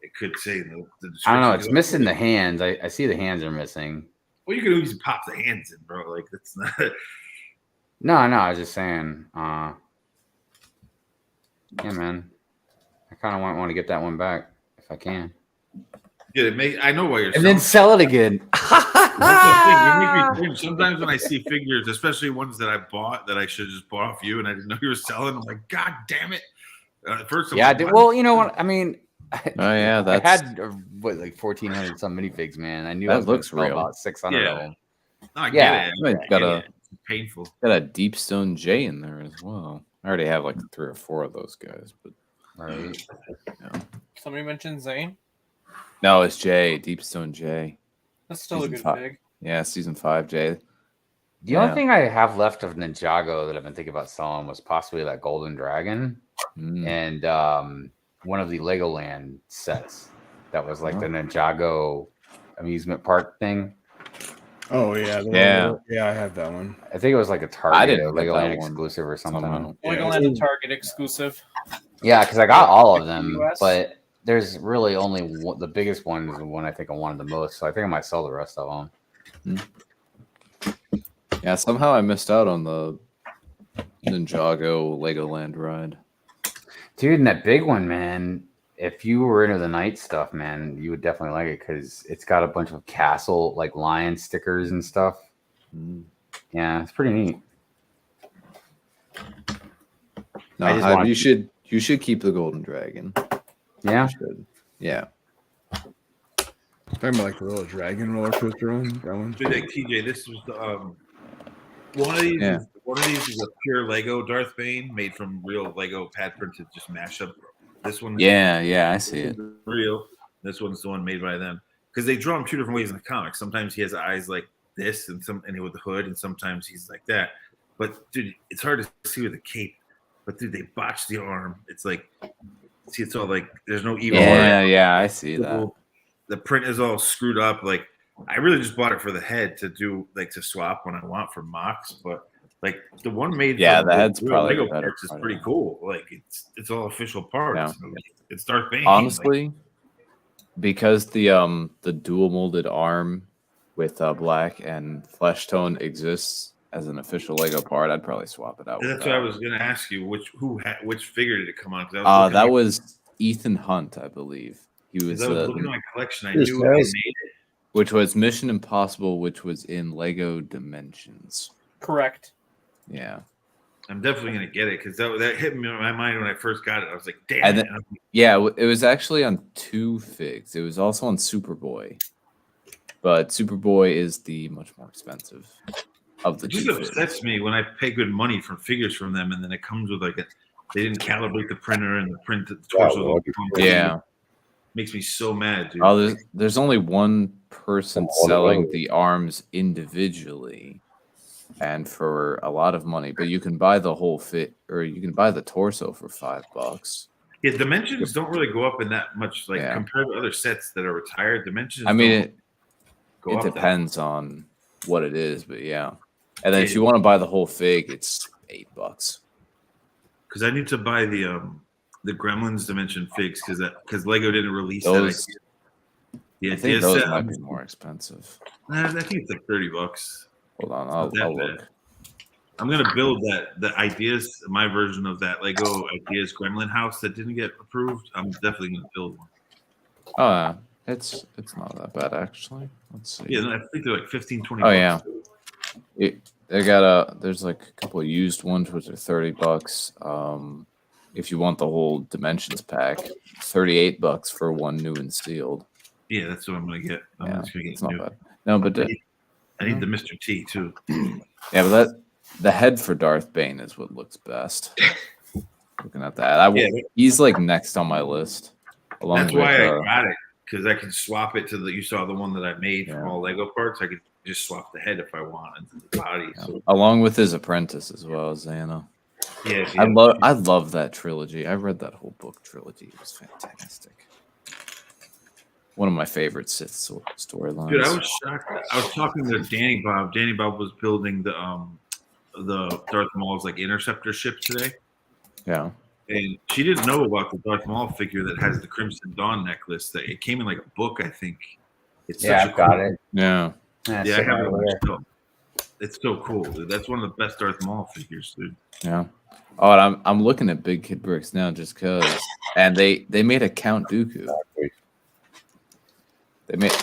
it could say the description. I don't know. It's missing the hands. I see the hands are missing. Well, you could always pop the hands in, bro. Like that's not. No, I was just saying. Yeah, man. I kind of want to get that one back if I can. Yeah, I know why you're. And then sell it again. Sometimes when I see figures, especially ones that I bought that I should have just bought off you, and I didn't know you were selling, I'm like, God damn it! First, yeah. Well, you know what? I mean. Oh yeah, I had like 1,400 some minifigs, man. I knew that I was looks real. About About 600 of them. No, I get it. Got a painful. Got a Deep Stone J in there as well. I already have like 3 or 4 of those guys, but right. Yeah. Somebody mentioned Zane. No, it's J. Deep Stone J. That's still a good fig. Yeah, season 5 J. The only thing I have left of Ninjago that I've been thinking about selling was possibly that Golden Dragon and one of the Legoland sets that was like the Ninjago amusement park thing. Oh yeah, I have that one. I think it was like a Target, I didn't Legoland exclusive or something. Legoland and Target exclusive. Yeah, because I got all of them, but there's really only the biggest one is the one I think I wanted the most. So I think I might sell the rest of them. Yeah, somehow I missed out on the Ninjago Legoland ride. Dude, and that big one, man. If you were into the night stuff, man, you would definitely like it because it's got a bunch of castle like lion stickers and stuff. Yeah, it's pretty neat. No, you should keep the Golden Dragon. Yeah. Yeah. Talking about like the little dragon roller coaster one. That one. Dude, like TJ, this was one of these. Yeah. One of these is a pure Lego Darth Bane made from real Lego pad printed, just mashup. This one, Yeah, I see it. Real. This one's the one made by them because they draw him two different ways in the comics. Sometimes he has eyes like this, and with the hood, and sometimes he's like that. But dude, it's hard to see with the cape. But dude, they botched the arm. It's like, see, it's all like there's no evil. Yeah, I see that. The print is all screwed up. Like, I really just bought it for the head to do like to swap when I want for mocks, but like the one made Yeah, from the head's real probably Lego better parts is pretty cool. Like it's all official parts. Yeah. It's Darth Bane. Honestly, because the dual molded arm with black and flesh tone exists as an official Lego part, I'd probably swap it out. And with that's that. what I was going to ask you. Which figure did it come on? That was Ethan Hunt, I believe. He was I was looking at my collection. I knew they made it. Which was Mission Impossible, which was in Lego Dimensions. Correct. Yeah. I'm definitely going to get it because that hit me in my mind when I first got it. I was like, damn And it. then, yeah, it was actually on 2 figs. It was also on Superboy. But Superboy is the much more expensive of the It just 2 figs. upsets me when I pay good money for figures from them and then it comes with like they didn't calibrate the printer and the print the torso. Yeah. Makes me so mad, dude. Oh, there's only one person selling the arms individually and for a lot of money, but you can buy the whole fit or you can buy the torso for $5. Yeah, dimensions don't really go up in that much, like compared to other sets that are retired. Dimensions. I mean, it depends on what it is, but yeah. And then if you want to buy the whole fig, it's $8. Because I need to buy the Gremlins Dimension figs because Lego didn't release those. That. I think those might be more expensive. I think it's like $30. Hold on, I'll look. I'm gonna build the ideas, my version of that Lego Ideas Gremlin house that didn't get approved. I'm definitely gonna build one. Oh, it's not that bad actually. Let's see. Yeah, I think they're like 15, 20 Oh bucks. yeah. They got there's like a couple of used ones which are $30. If you want the whole Dimensions pack, $38 for one new and sealed. Yeah, that's what I'm gonna get. I'm just gonna get it's not bad. No, but I need the Mr. T too. Yeah, but the head for Darth Bane is what looks best. Looking at that, he's like next on my list. That's why I got it because I can swap it to you saw the one that I made from all Lego parts. I could just swap the head if I wanted the body. Yeah. So. Along with his apprentice as well, Xana. Yeah, I love that trilogy. I read that whole book trilogy. It was fantastic. One of my favorite Sith storylines. Dude, I was shocked. I was talking to Danny Bob. Danny Bob was building the Darth Maul's like interceptor ship today. Yeah. And she didn't know about the Darth Maul figure that has the Crimson Dawn necklace. That it came in like a book, I think. It's I've got it. Yeah. Yeah, I have it on my shelf. It's so cool, dude. That's one of the best Darth Maul figures, dude. Yeah. Oh, and I'm looking at Big Kid Bricks now just because, and they made a Count Dooku.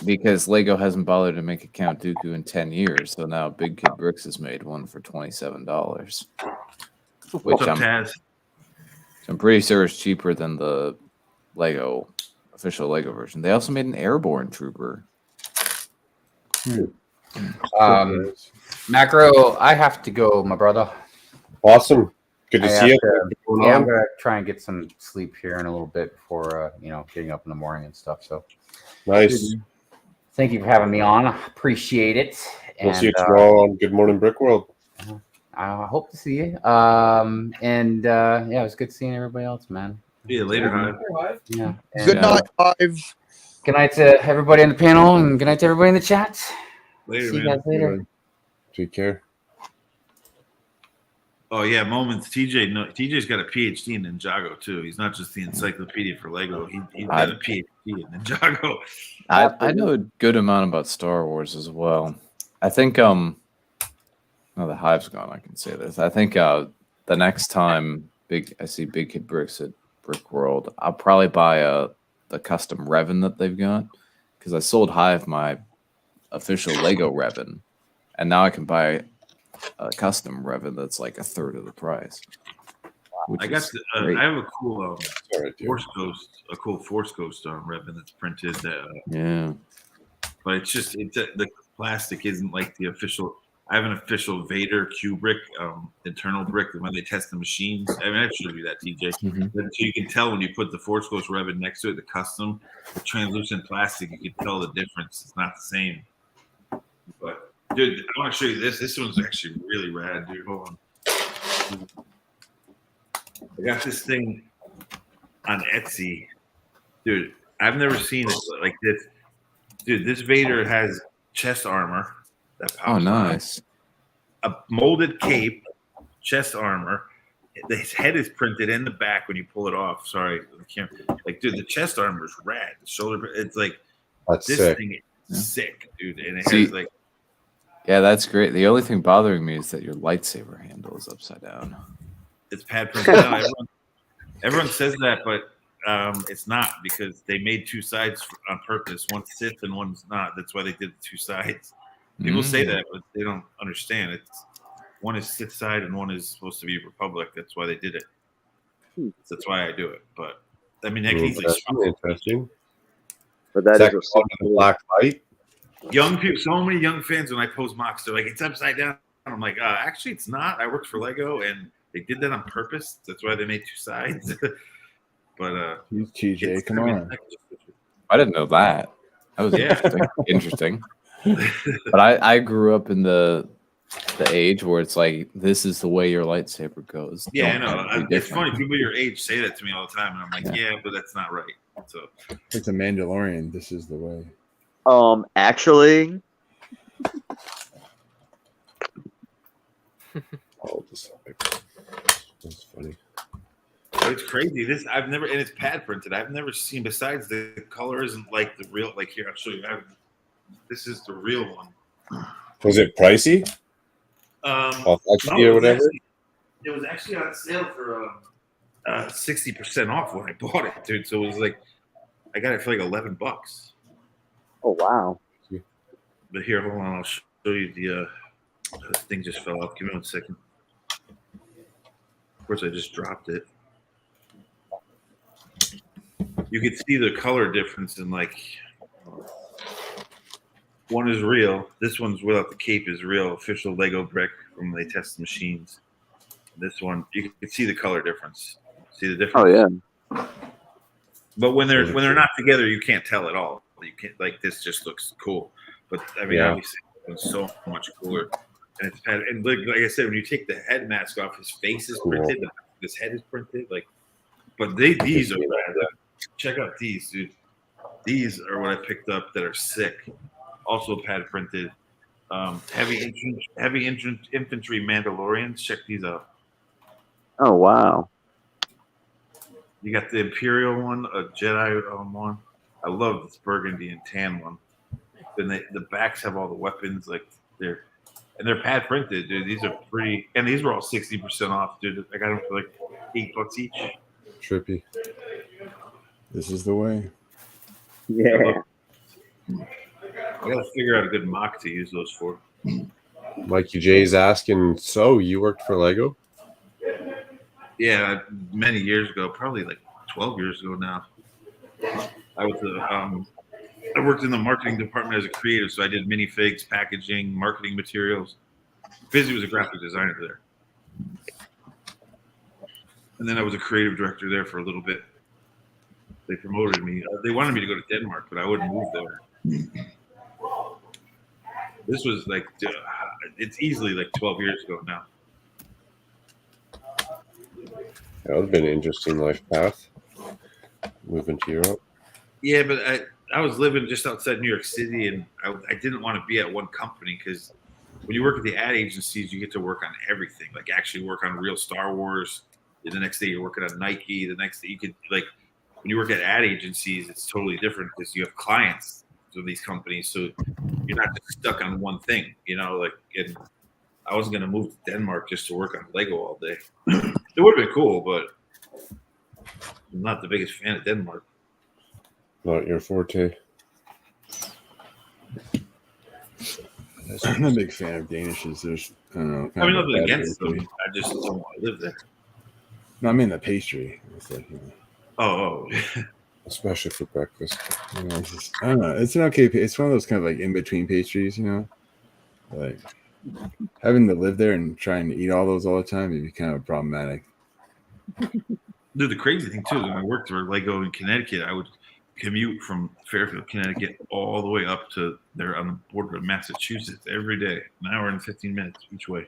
Because Lego hasn't bothered to make a Count Dooku in 10 years, so now Big Kid Bricks has made one for $27, which I'm pretty sure is cheaper than the official Lego version. They also made an Airborne Trooper. Macro, I have to go, my brother. Awesome. Good to see you. Yeah, I'm gonna try and get some sleep here in a little bit before getting up in the morning and stuff. So nice. Thank you for having me on. I appreciate it. We'll see you tomorrow on Good Morning Brick World. I hope to see you. It was good seeing everybody else, man. Yeah, later, Hive. Yeah. Good night, Hive. Good night to everybody on the panel, and good night to everybody in the chat. Later, see you guys later. Take care. Oh yeah, moments. TJ's got a PhD in Ninjago too. He's not just the encyclopedia for Lego. He's got a PhD in Ninjago. I know a good amount about Star Wars as well. I think the Hive's gone. I can say this. I think the next time I see Big Kid Bricks at Brick World, I'll probably buy the custom Revan that they've got because I sold Hive my official Lego Revan, and now I can buy a custom Revan that's like a third of the price. I have a cool a cool Force Ghost ribbon that's printed. Yeah. But it's just the plastic isn't like the official. I have an official Vader Q brick, internal brick when they test the machines. I mean, I've showed you that, TJ. So you can tell when you put the Force Ghost ribbon next to it, the custom, the translucent plastic, you can tell the difference. It's not the same. But dude, I want to show you this. This one's actually really rad, dude. Hold on. I got this thing on Etsy, dude. I've never seen it like this. Dude, this Vader has chest armor. Oh, nice. A molded cape, chest armor. His head is printed in the back when you pull it off. Sorry, I can't. Like, dude, the chest armor is rad. The shoulder, it's like That's this sick. thing is sick, dude. And it has like, yeah, that's great. The only thing bothering me is that your lightsaber handle is upside down. it's pad printed. No, everyone says that, but it's not, because they made two sides on purpose. One's Sith and one's not. That's why they did the two sides. People say that, but they don't understand. It's one is Sith side and one is supposed to be Republic. That's why they did it. That's why I do it. But I mean, that can easily interesting. But that is a black light. Young people, so many young fans, when I post mocks, they're like, "It's upside down." I'm like, actually, it's not. I worked for Lego, and they did that on purpose. That's why they made two sides. But TJ, come on. I didn't know that. That was interesting. But I grew up in the age where it's like, this is the way your lightsaber goes. Yeah, I know. It's funny. People your age say that to me all the time, and I'm like, yeah, but that's not right. So it's a Mandalorian. This is the way. Actually. That's funny. It's crazy. This I've never, and it's pad printed. I've never seen. Besides, the color isn't like the real. Like here, I'll show you. This is the real one. Was it pricey? No, or whatever. It was actually on sale for 60% off when I bought it, dude. So it was like, I got it for like $11. Oh wow! But here, hold on. I'll show you the thing just fell off. Give me 1 second. Of course, I just dropped it. You could see the color difference in like. One is real. This one's without the cape is real. Official Lego brick from they test machines. This one, you can see the color difference. See the difference? Oh yeah. But when they're not together, you can't tell at all. You can't, like, this just looks cool. But I mean, obviously, it's so much cooler. And it's and like I said, when you take the head mask off, his face is printed. His head is printed. Like, but these are rad. Check out these, dude. These are what I picked up that are sick. Also pad printed. Heavy infantry Mandalorians. Check these out. Oh wow! You got the Imperial one, a Jedi one. I love this burgundy and tan one. Then the backs have all the weapons, like they're pad printed, dude. These are pretty, and these were all 60% off, dude. I got them for like $8 each. Trippy. This is the way. Yeah. I gotta figure out a good mock to use those for. Mikey J's asking, so you worked for Lego? Yeah, many years ago, probably like 12 years ago now. I was I worked in the marketing department as a creative, so I did minifigs, packaging, marketing materials. Fizzy was a graphic designer there. And then I was a creative director there for a little bit. They promoted me. They wanted me to go to Denmark, but I wouldn't move there. This was like, it's easily like 12 years ago now. That would have been an interesting life path, moving to Europe. Yeah, but I was living just outside New York City, and I didn't want to be at one company, because when you work at the ad agencies, you get to work on everything, like actually work on real Star Wars. The next day you're working on Nike. The next day you could, like, when you work at ad agencies, it's totally different because you have clients of these companies, so you're not just stuck on one thing, you know. Like, and I wasn't going to move to Denmark just to work on Lego all day. It would have been cool, but I'm not the biggest fan of Denmark. Not your forte. I'm a big fan of Danishes. There's, I don't know. I mean, nothing against them. I just don't want to live there. No, I mean the pastry. It's like, you know. Oh. Especially for breakfast. You know, I don't know. It's an okay. It's one of those kind of like in between pastries. You know, like having to live there and trying to eat all those all the time would be kind of problematic. Dude, the crazy thing too is when I worked for Lego in Connecticut, I would commute from Fairfield, Connecticut, all the way up to there on the border of Massachusetts every day, an hour and 15 minutes each way.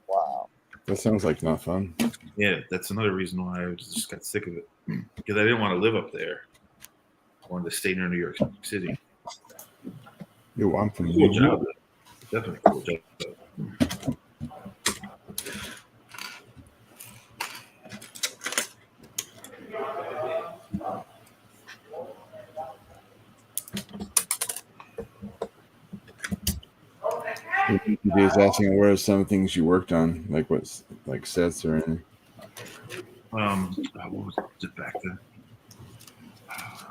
Wow. That sounds like not fun. Yeah, that's another reason why I just got sick of it, because I didn't want to live up there. I wanted to stay near New York City. Yo, I'm from Cool job. Definitely cool job. He's asking where are some things you worked on, like what's like sets or anything. What was it back then?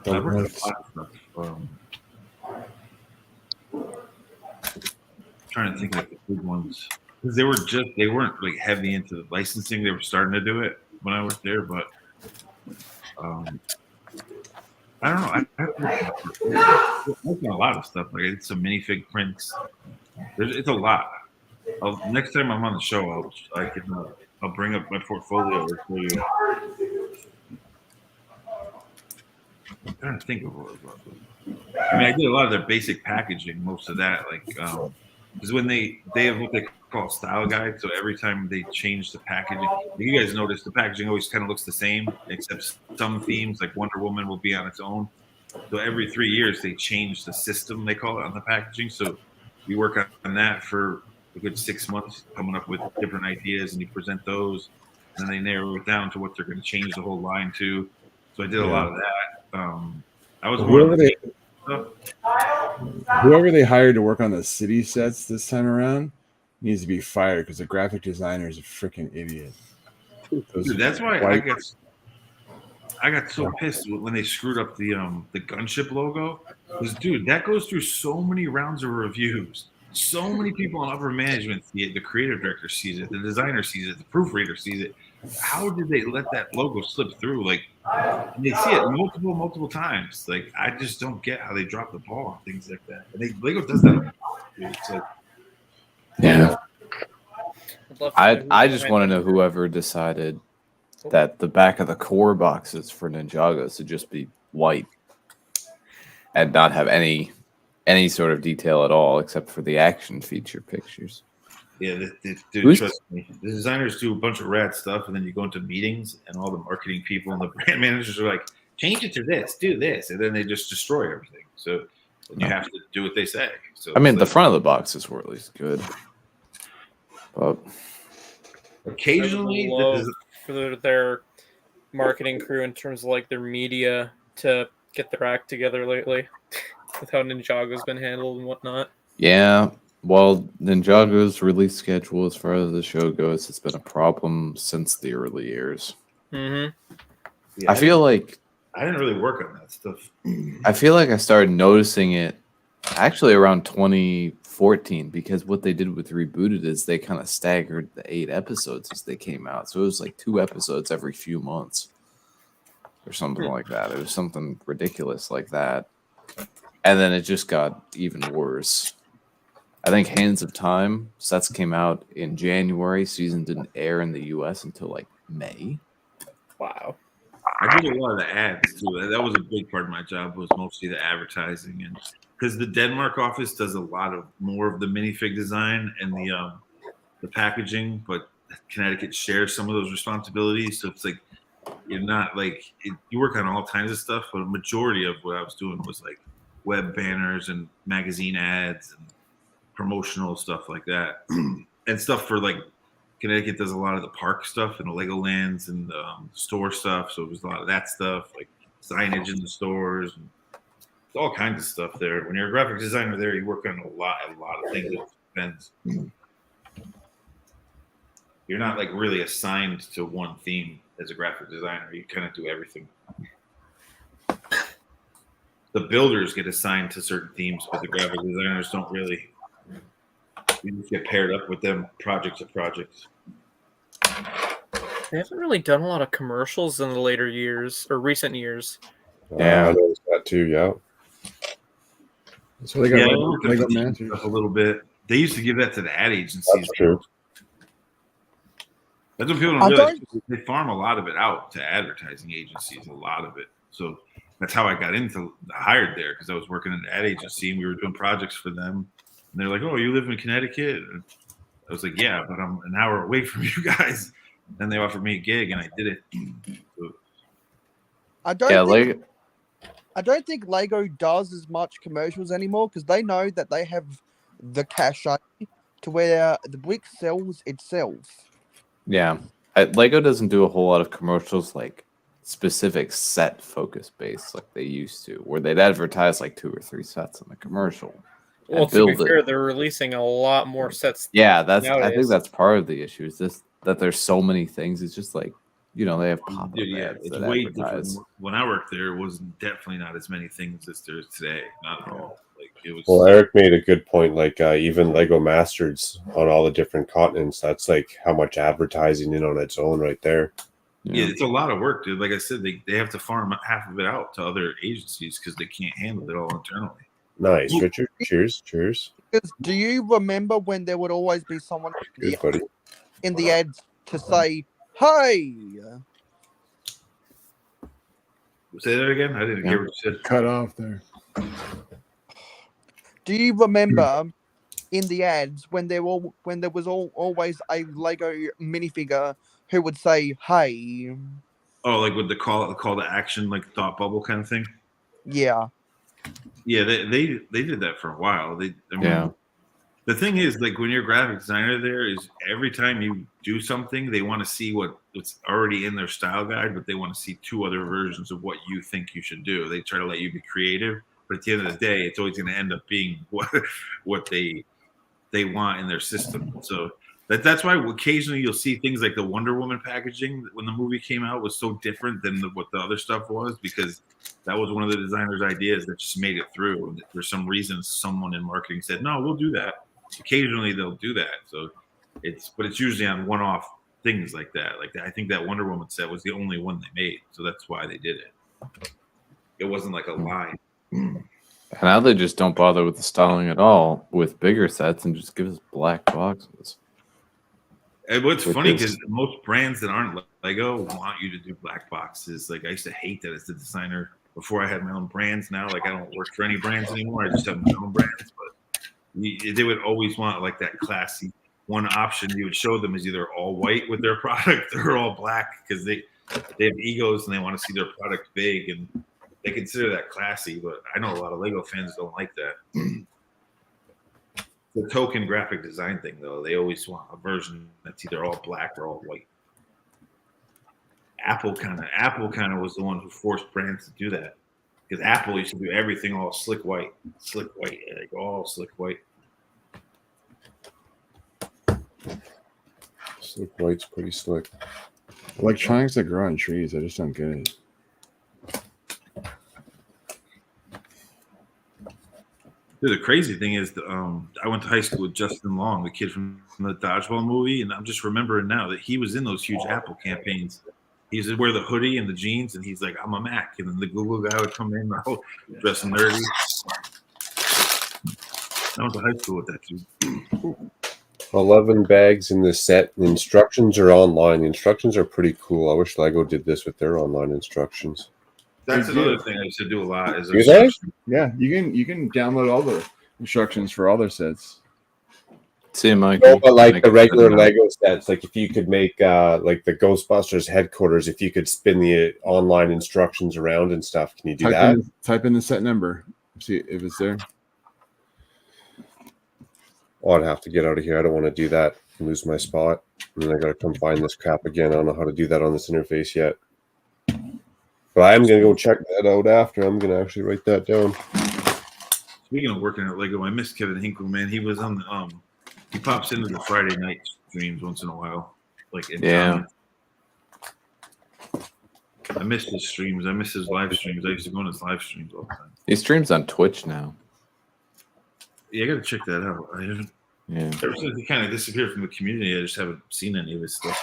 I worked on a lot of stuff. Trying to think like the big ones, because they weren't like heavy into the licensing. They were starting to do it when I was there, but I don't know. I've worked on a lot of stuff. Like I did some minifig prints. It's a lot. Next time I'm on the show, I'll bring up my portfolio or show you. I'm trying to think of what it was. I mean, I did a lot of their basic packaging, most of that, like because when they have what they call style guide. So every time they change the packaging, you guys notice the packaging always kind of looks the same, except some themes like Wonder Woman will be on its own. So every 3 years they change the system, they call it, on the packaging. So you work on that for a good 6 months, coming up with different ideas, and you present those, and then they narrow it down to what they're going to change the whole line to. So I did a lot of that. I was whoever they hired to work on the city sets this time around needs to be fired because the graphic designer is a freaking idiot. Dude, that's why I got so pissed when they screwed up the gunship logo. Because dude, that goes through so many rounds of reviews. So many people in upper management see it. The creative director sees it. The designer sees it. The proofreader sees it. How did they let that logo slip through? Like, they see it multiple times. Like, I just don't get how they drop the ball on things like that. And Lego does that. It's like, yeah. I just want to know whoever decided that the back of the core boxes for Ninjago should just be white and not have any sort of detail at all except for the action feature pictures. Yeah, dude, trust me. The designers do a bunch of rad stuff, and then you go into meetings, and all the marketing people and the brand managers are like, change it to this, do this, and then they just destroy everything. So you have to do what they say. So I mean, the front of the boxes were at least good. But occasionally for their marketing crew in terms of like their media to get their act together lately with how Ninjago's been handled and whatnot. Yeah, well, Ninjago's release schedule as far as the show goes has been a problem since the early years. Mm-hmm. Yeah, I feel like I didn't really work on that stuff. I feel like I started noticing it actually around 2014 because what they did with Rebooted is they kind of staggered the 8 episodes as they came out. So it was like 2 episodes every few months or something like that. It was something ridiculous like that. And then it just got even worse. I think Hands of Time sets came out in January. Season didn't air in the US until like May. Wow. I did a lot of the ads too. That was a big part of my job, was mostly the advertising, and because the Denmark office does a lot of more of the minifig design and the packaging, but Connecticut shares some of those responsibilities. So it's like you're not like you work on all kinds of stuff, but a majority of what I was doing was like web banners and magazine ads and promotional stuff like that, and stuff for like Connecticut does a lot of the park stuff and the Legolands and store stuff. So it was a lot of that stuff, like signage in the stores, and all kinds of stuff there. When you're a graphic designer there, you work on a lot of things. It depends. You're not like really assigned to one theme as a graphic designer. You kind of do everything. The builders get assigned to certain themes, but the graphic designers don't really. You just get paired up with them project to project. They haven't really done a lot of commercials in the later years or recent years. I noticed that too. Yeah. So they got Lego Masters a little bit. They used to give that to the ad agencies. That's true. That's what people don't realize. They farm a lot of it out to advertising agencies, a lot of it. So that's how I got hired there, because I was working in an ad agency and we were doing projects for them. And they're like, "Oh, you live in Connecticut?" And I was like, "Yeah, but I'm an hour away from you guys." And they offered me a gig, and I did it. So, I don't think Lego does as much commercials anymore because they know that they have the cachet to where the brick sells itself. Yeah. Lego doesn't do a whole lot of commercials like specific set focus based like they used to, where they'd advertise like 2 or 3 sets in the commercial. Well, to be fair, they're releasing a lot more sets. Yeah, nowadays. I think that's part of the issue is this that there's so many things. It's just like, they have pop-up ads it's that way advertise. different. When I worked there, it was definitely not as many things as there is today. Not at all. Like it was. Well, Eric made a good point. Like even Lego Masters on all the different continents, that's like how much advertising in on its own right there. Yeah, it's a lot of work, dude. Like I said, they have to farm half of it out to other agencies because they can't handle it all internally. Nice, Richard. Cheers. Because do you remember when there would always be someone Cheers, buddy. in the ads to say, "Hey"? Say that again. I didn't hear what you said. Cut off there. Do you remember in the ads when there was always a Lego minifigure who would say, "Hey"? Oh, like with the call to action, like thought bubble kind of thing. Yeah. Yeah, they did that for a while. Yeah. The thing is, like when you're a graphic designer, there is every time you do something, they want to see what's already in their style guide, but they want to see 2 other versions of what you think you should do. They try to let you be creative, but at the end of the day, it's always going to end up being what they want in their system. So that's why occasionally you'll see things like the Wonder Woman packaging when the movie came out was so different than what the other stuff was, because that was one of the designer's ideas that just made it through. And for some reason, someone in marketing said, "No, we'll do that." Occasionally they'll do that. So it's usually on one-off things like that. Like I think that Wonder Woman set was the only one they made, so that's why they did it. It wasn't like a line. And now they just don't bother with the styling at all with bigger sets and just give us black boxes. And what's funny because most brands that aren't Lego want you to do black boxes. Like I used to hate that as a designer before I had my own brands. Now, like I don't work for any brands anymore. I just have my own brands. But they would always want like that classy one option. You would show them is either all white with their product or all black because they have egos and they want to see their product big and they consider that classy. But I know a lot of Lego fans don't like that. The token graphic design thing, though, they always want a version that's either all black or all white. Apple kind of was the one who forced brands to do that, because Apple used to do everything all slick white, like all slick white. Slick white's pretty slick. Electronics that grow on trees, I just don't get it. Dude, the crazy thing is, I went to high school with Justin Long, the kid from the Dodgeball movie, and I'm just remembering now that he was in those huge Apple campaigns. He used to wear the hoodie and the jeans, and he's like, "I'm a Mac," and then the Google guy would come in, dressed nerdy. I went to high school with that dude. 11 bags in this set. The instructions are online. The instructions are pretty cool. I wish Lego did this with their online instructions. That's another thing I used to do a lot. Is yeah, you can download all the instructions for all their sets. See, Mike. No, but like the regular Lego sets, like if you could make like the Ghostbusters headquarters, if you could spin the online instructions around and stuff, can you do that? Type in the set number. See if it's there. Oh, I'd have to get out of here. I don't want to do that and lose my spot. And then I got to come find this crap again. I don't know how to do that on this interface yet. But I am going to go check that out after. I'm going to actually write that down. Speaking of working at Lego, I miss Kevin Hinkle, man. He was on the he pops into the Friday night streams once in a while. Like I miss his streams. I miss his live streams. I used to go on his live streams all the time. He streams on Twitch now. Yeah, I got to check that out. I haven't. Yeah. Ever since he kind of disappeared from the community, I just haven't seen any of his stuff.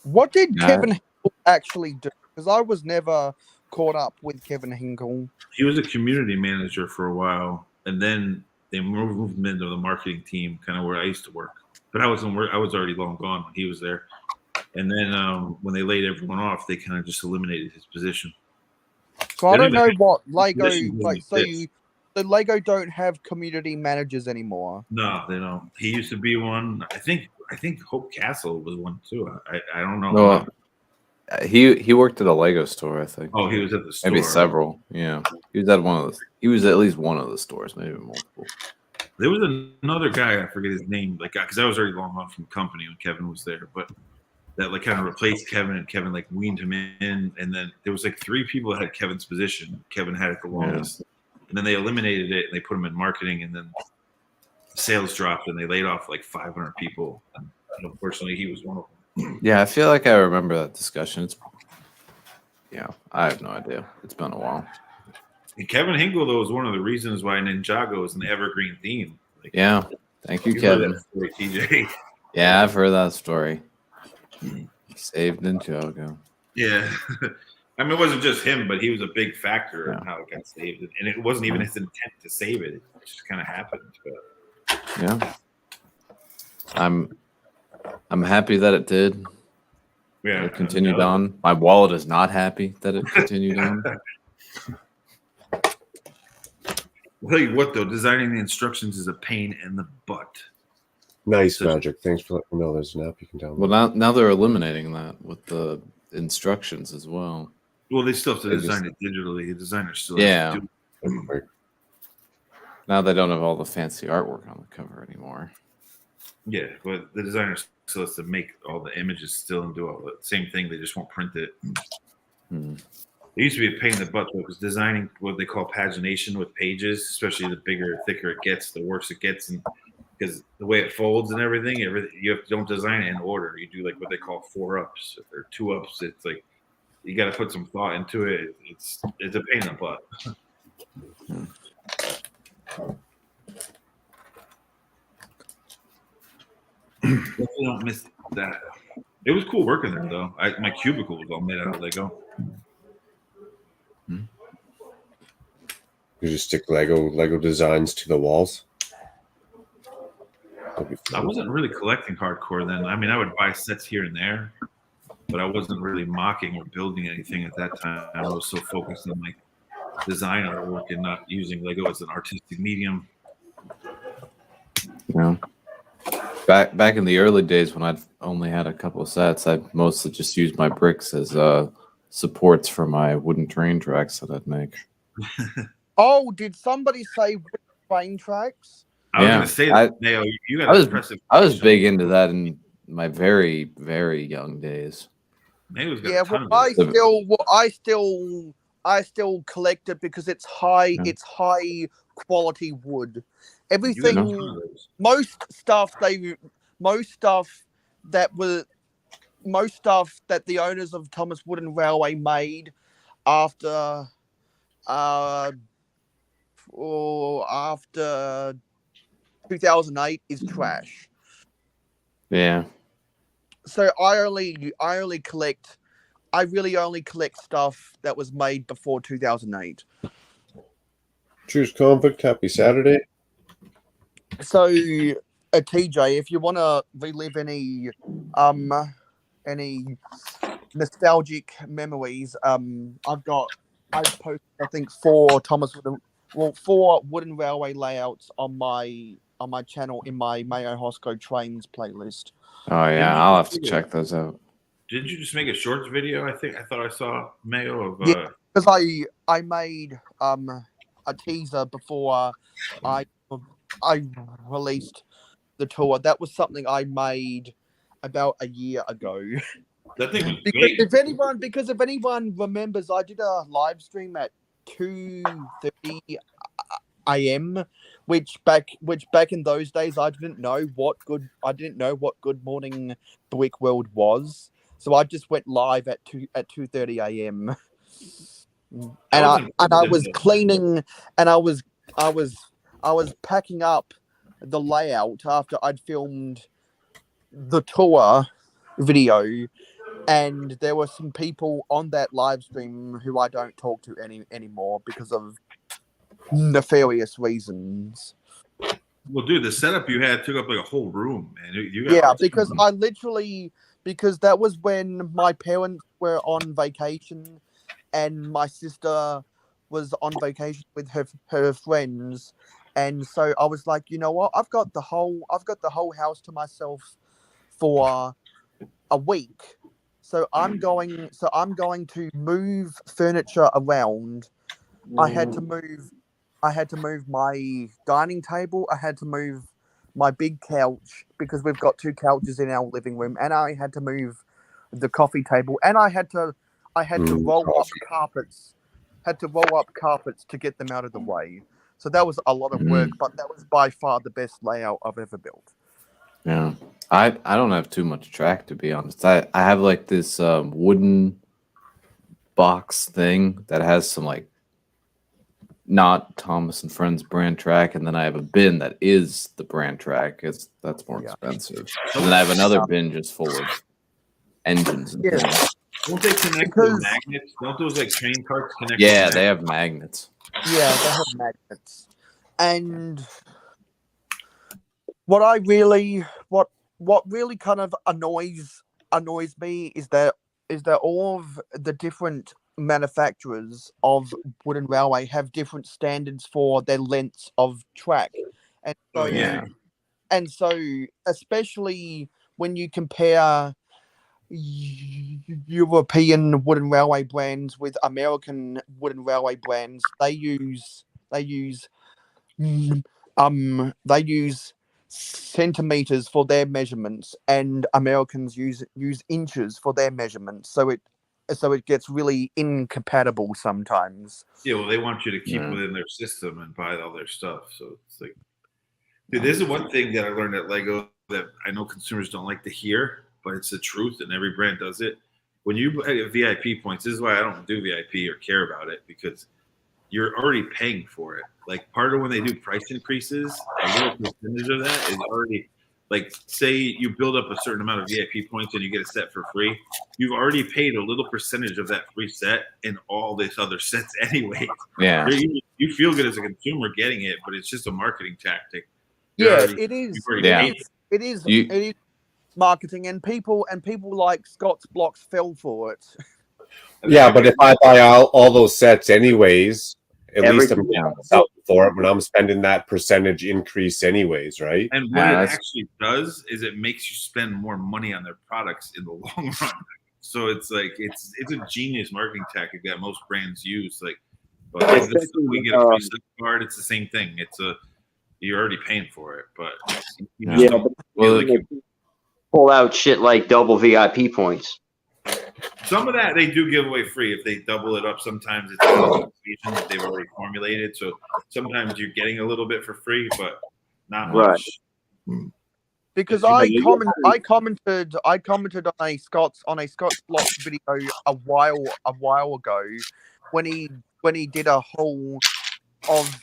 What did Kevin Hinkle actually do? Because I was never caught up with Kevin Hinkle. He was a community manager for a while, and then they moved him into the marketing team, kind of where I used to work. But I was already long gone when he was there. And then when they laid everyone off, they kind of just eliminated his position. So I don't know what Lego like. So Lego don't have community managers anymore. No, they don't. He used to be one. I think Hope Castle was one too. I don't know. No, he worked at a Lego store, I think. Oh, he was at the store. Maybe several. Yeah, he was at one of the. He was at least one of the stores, maybe multiple. There was another guy, I forget his name, like because I was already long gone from the company when Kevin was there, but that like kind of replaced Kevin, and Kevin like weaned him in, and then there was like 3 people that had Kevin's position. Kevin had it the longest, and then they eliminated it and they put him in marketing, and then sales dropped and they laid off like 500 people. And unfortunately, he was one of them. Yeah, I feel like I remember that discussion. I have no idea. It's been a while. And Kevin Hinkle, though, is one of the reasons why Ninjago is an evergreen theme. Like, yeah. Thank you, Kevin. Story, TJ. Yeah, I've heard that story. Saved Ninjago. Yeah. I mean, it wasn't just him, but he was a big factor in how it got saved. And it wasn't even his intent to save it. It just kind of happened. But... Yeah. I'm happy that it did. Yeah. It continued on. My wallet is not happy that it continued on. I'll tell you what, though, designing the instructions is a pain in the butt. Nice, Magic. Thanks for letting me know there's an app you can download. Well, now they're eliminating that with the instructions as well. Well, they still have to design it digitally. The designers still yeah. have to do it. Now they don't have all the fancy artwork on the cover anymore. Yeah, but the designer still has to make all the images still and do all the same thing. They just won't print it. It used to be a pain in the butt, though, because designing what they call pagination with pages, especially the bigger, thicker it gets, the worse it gets. And because the way it folds and everything, you don't design it in order. You do like what they call 4-ups or 2-ups. It's like you got to put some thought into it. It's a pain in the butt. Definitely don't miss that. It was cool working there, though. My cubicle was all made out of Lego. You just stick Lego designs to the walls. I wasn't really collecting hardcore then. I mean, I would buy sets here and there, but I wasn't really mocking or building anything at that time. I was so focused on like design artwork and not using Lego as an artistic medium. Yeah. Back in the early days when I'd only had a couple of sets, I mostly just used my bricks as supports for my wooden train tracks that I'd make. Oh, did somebody say train tracks? I was going to say that, Nao, you got impressive. I was big into that in my very, very young days. Yeah, well, I still collect it because it's high. Yeah. It's high quality wood. Everything, most stuff that the owners of Thomas Wooden Railway made after 2008 is trash. Yeah. So I really only collect stuff that was made before 2008. Choose Convict. Happy Saturday. So, TJ, if you want to relive any nostalgic memories, I've posted I think 4 Wooden Railway layouts on my channel in my Mayo Hosco Trains playlist. Oh yeah, I'll have to check those out. Did you just make a shorts video? I thought I saw Mayo of yeah, because I made a teaser before I released the tour. That was something I made about a year ago. That thing was because if anyone remembers, I did a live stream at 2:30 a.m. which back in those days I didn't know what Good Morning Brick World was. So I just went live at 2:30 a.m. and I was cleaning and I was packing up the layout after I'd filmed the tour video, and there were some people on that live stream who I don't talk to anymore because of nefarious reasons. Well, dude, the setup you had took up like a whole room, man. Because that was when my parents were on vacation, and my sister was on vacation with her friends, and so I was like, you know what? I've got the whole house to myself for a week, so I'm going to move furniture around. I had to move my dining table. I had to move my big couch because we've got 2 couches in our living room, and I had to move the coffee table, and I had to roll up carpets. Had to roll up carpets to get them out of the way. So that was a lot of work, but that was by far the best layout I've ever built. Yeah, I don't have too much track, to be honest. I have like this wooden box thing that has some like not Thomas and Friends brand track, and then I have a bin that is the brand track. That's more expensive. And then I have another bin just full of engines and things. Won't they connect to magnets? Don't those like train carts connect? Yeah, they have magnets. Yeah, they have magnets. And what really kind of annoys me is that all of the different manufacturers of wooden railway have different standards for their lengths of track. And so and so especially when you compare European wooden railway brands with American wooden railway brands, they use centimeters for their measurements, and Americans use inches for their measurements. So it gets really incompatible sometimes. Yeah, well, they want you to keep within their system and buy all their stuff. So it's like, dude, this is one thing that I learned at Lego that I know consumers don't like to hear, but it's the truth, and every brand does it. When you buy VIP points, this is why I don't do VIP or care about it, because you're already paying for it. Like, part of when they do price increases, a little percentage of that is already, like, say you build up a certain amount of VIP points and you get a set for free. You've already paid a little percentage of that free set in all these other sets anyway. Yeah. You feel good as a consumer getting it, but it's just a marketing tactic. It is marketing, and people like Scott's Blocks fell for it. Yeah, but if I buy all those sets anyways, at least I'm getting something for it when I'm spending that percentage increase anyways, right? And what it actually does is it makes you spend more money on their products in the long run. So it's like it's a genius marketing tactic that most brands use. Like, but we get a free set card, it's the same thing. You're already paying for it, but you just don't feel like you pull out shit like double VIP points. Some of that they do give away free if they double it up. Sometimes it's a that they've already formulated, so sometimes you're getting a little bit for free, but not much. Because I commented on a Scott's Blocks video a while ago when he did a whole of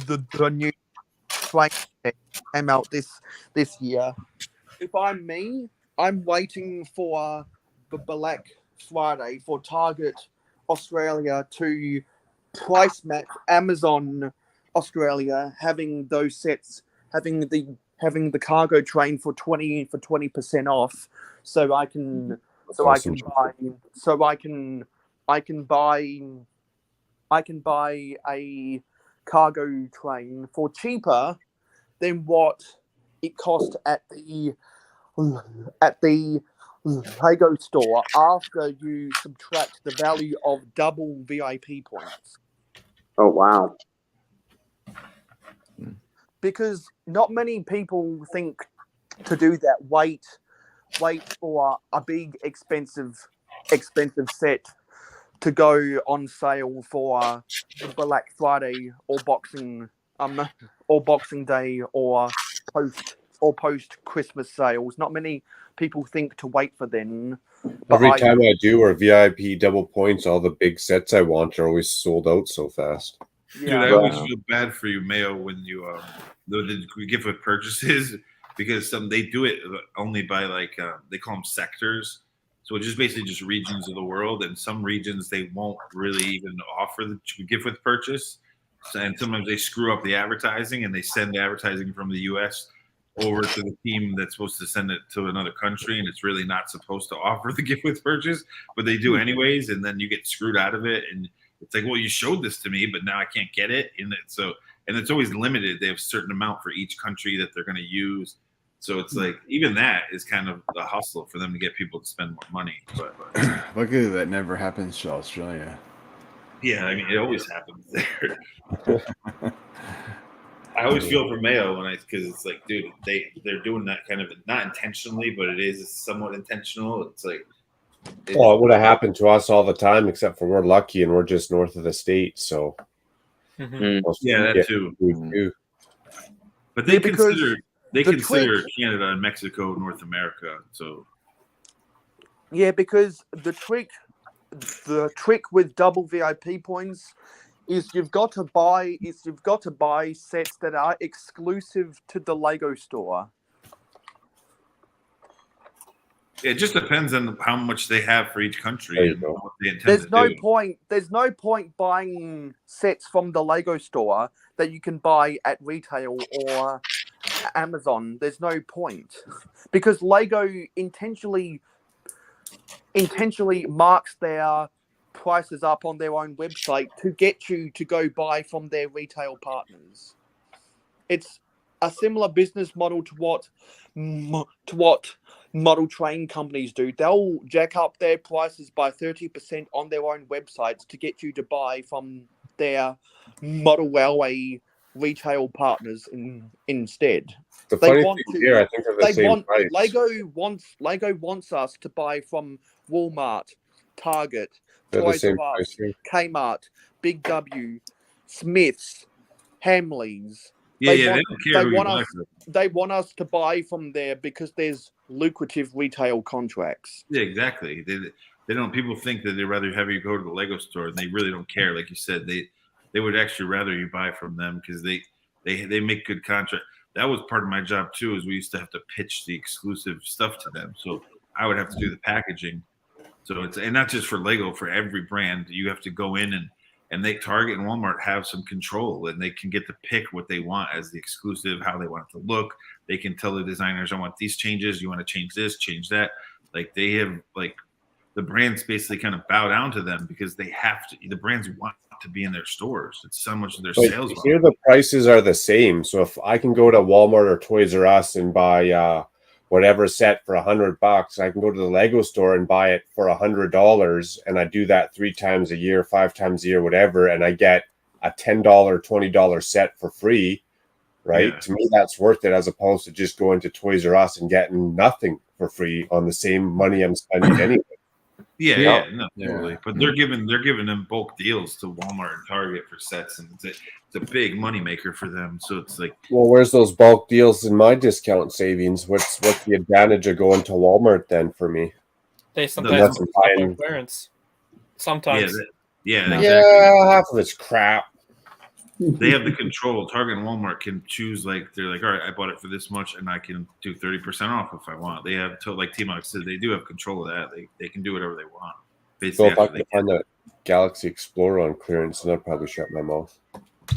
the new train that came out this year. If I'm me, I'm waiting for the Black Friday for Target Australia to price match Amazon Australia, having those sets, having the cargo train for 20% off, so I can buy a cargo train for cheaper than what it cost at the Lego store after you subtract the value of double VIP points. Oh wow. Because not many people think to do that. Wait for a big expensive set to go on sale for Black Friday or Boxing Day or post Christmas sales. Not many people think to wait for them. Every time I do, or VIP double points, all the big sets I want are always sold out so fast. Dude, I always feel bad for you, Mayo, when you the gift with purchases, because they do it only by like they call them sectors. So it's just basically just regions of the world, and some regions they won't really even offer the gift with purchase, and sometimes they screw up the advertising and they send the advertising from the U.S. over to the team that's supposed to send it to another country, and it's really not supposed to offer the gift with purchase, but they do anyways, and then you get screwed out of it, and it's like, well, you showed this to me, but now I can't get it, and it's always limited. They have a certain amount for each country that they're going to use, so it's like even that is kind of a hustle for them to get people to spend more money. But luckily, that never happens to Australia. Yeah, I mean, it always happens there. I always feel for Mayo because it's like, dude, they're doing that kind of not intentionally, but it is somewhat intentional. It's like, well, it would have happened to us all the time, except for we're lucky and we're just north of the state. So that too. But they consider Canada and Mexico North America. So yeah, because the trick with double VIP points is you've got to buy sets that are exclusive to the Lego store. It just depends on how much they have for each country and what they intend There's no point buying sets from the Lego store that you can buy at retail or Amazon. There's no point because Lego intentionally marks their prices up on their own website to get you to go buy from their retail partners. It's a similar business model to what model train companies do. They'll jack up their prices by 30% on their own websites to get you to buy from their model railway retail partners instead. The funny thing here, I think they're the same price. Lego wants us to buy from Walmart, Target, Toys R Us, Kmart, Big W, Smiths, Hamleys. They want us to buy from there because there's lucrative retail contracts. Yeah, exactly. They don't. People think that they'd rather have you go to the Lego store, and they really don't care. Like you said, they would actually rather you buy from them because they make good contract. That was part of my job too. Is we used to have to pitch the exclusive stuff to them, so I would have to do the packaging. So and not just for Lego, for every brand, you have to go in and they Target and Walmart have some control, and they can get to pick what they want as the exclusive, how they want it to look. They can tell the designers, I want these changes. You want to change this, change that. Like they have, like the brands basically kind of bow down to them because they have to. The brands want to be in their stores. It's so much of their sales. Here the prices are the same. So if I can go to Walmart or Toys R Us and buy whatever set for $100, I can go to the Lego store and buy it for $100, and I do that 3 times a year, 5 times a year, whatever, and I get a $10, $20 set for free, right? Yeah. To me, that's worth it as opposed to just going to Toys R Us and getting nothing for free on the same money I'm spending anyway. Yeah, totally. But they're giving them bulk deals to Walmart and Target for sets, and it's a big moneymaker for them. So it's like, well, where's those bulk deals in my discount savings? What's the advantage of going to Walmart then for me? They sometimes have clearance. Sometimes, exactly. Half of it's crap. They have the control. Target and Walmart can choose. Like they're like, all right, I bought it for this much, and I can do 30% off if I want. They have like T-Mox said, they do have control of that. They can do whatever they want. So if I can find that Galaxy Explorer on clearance, then I'll probably shut my mouth.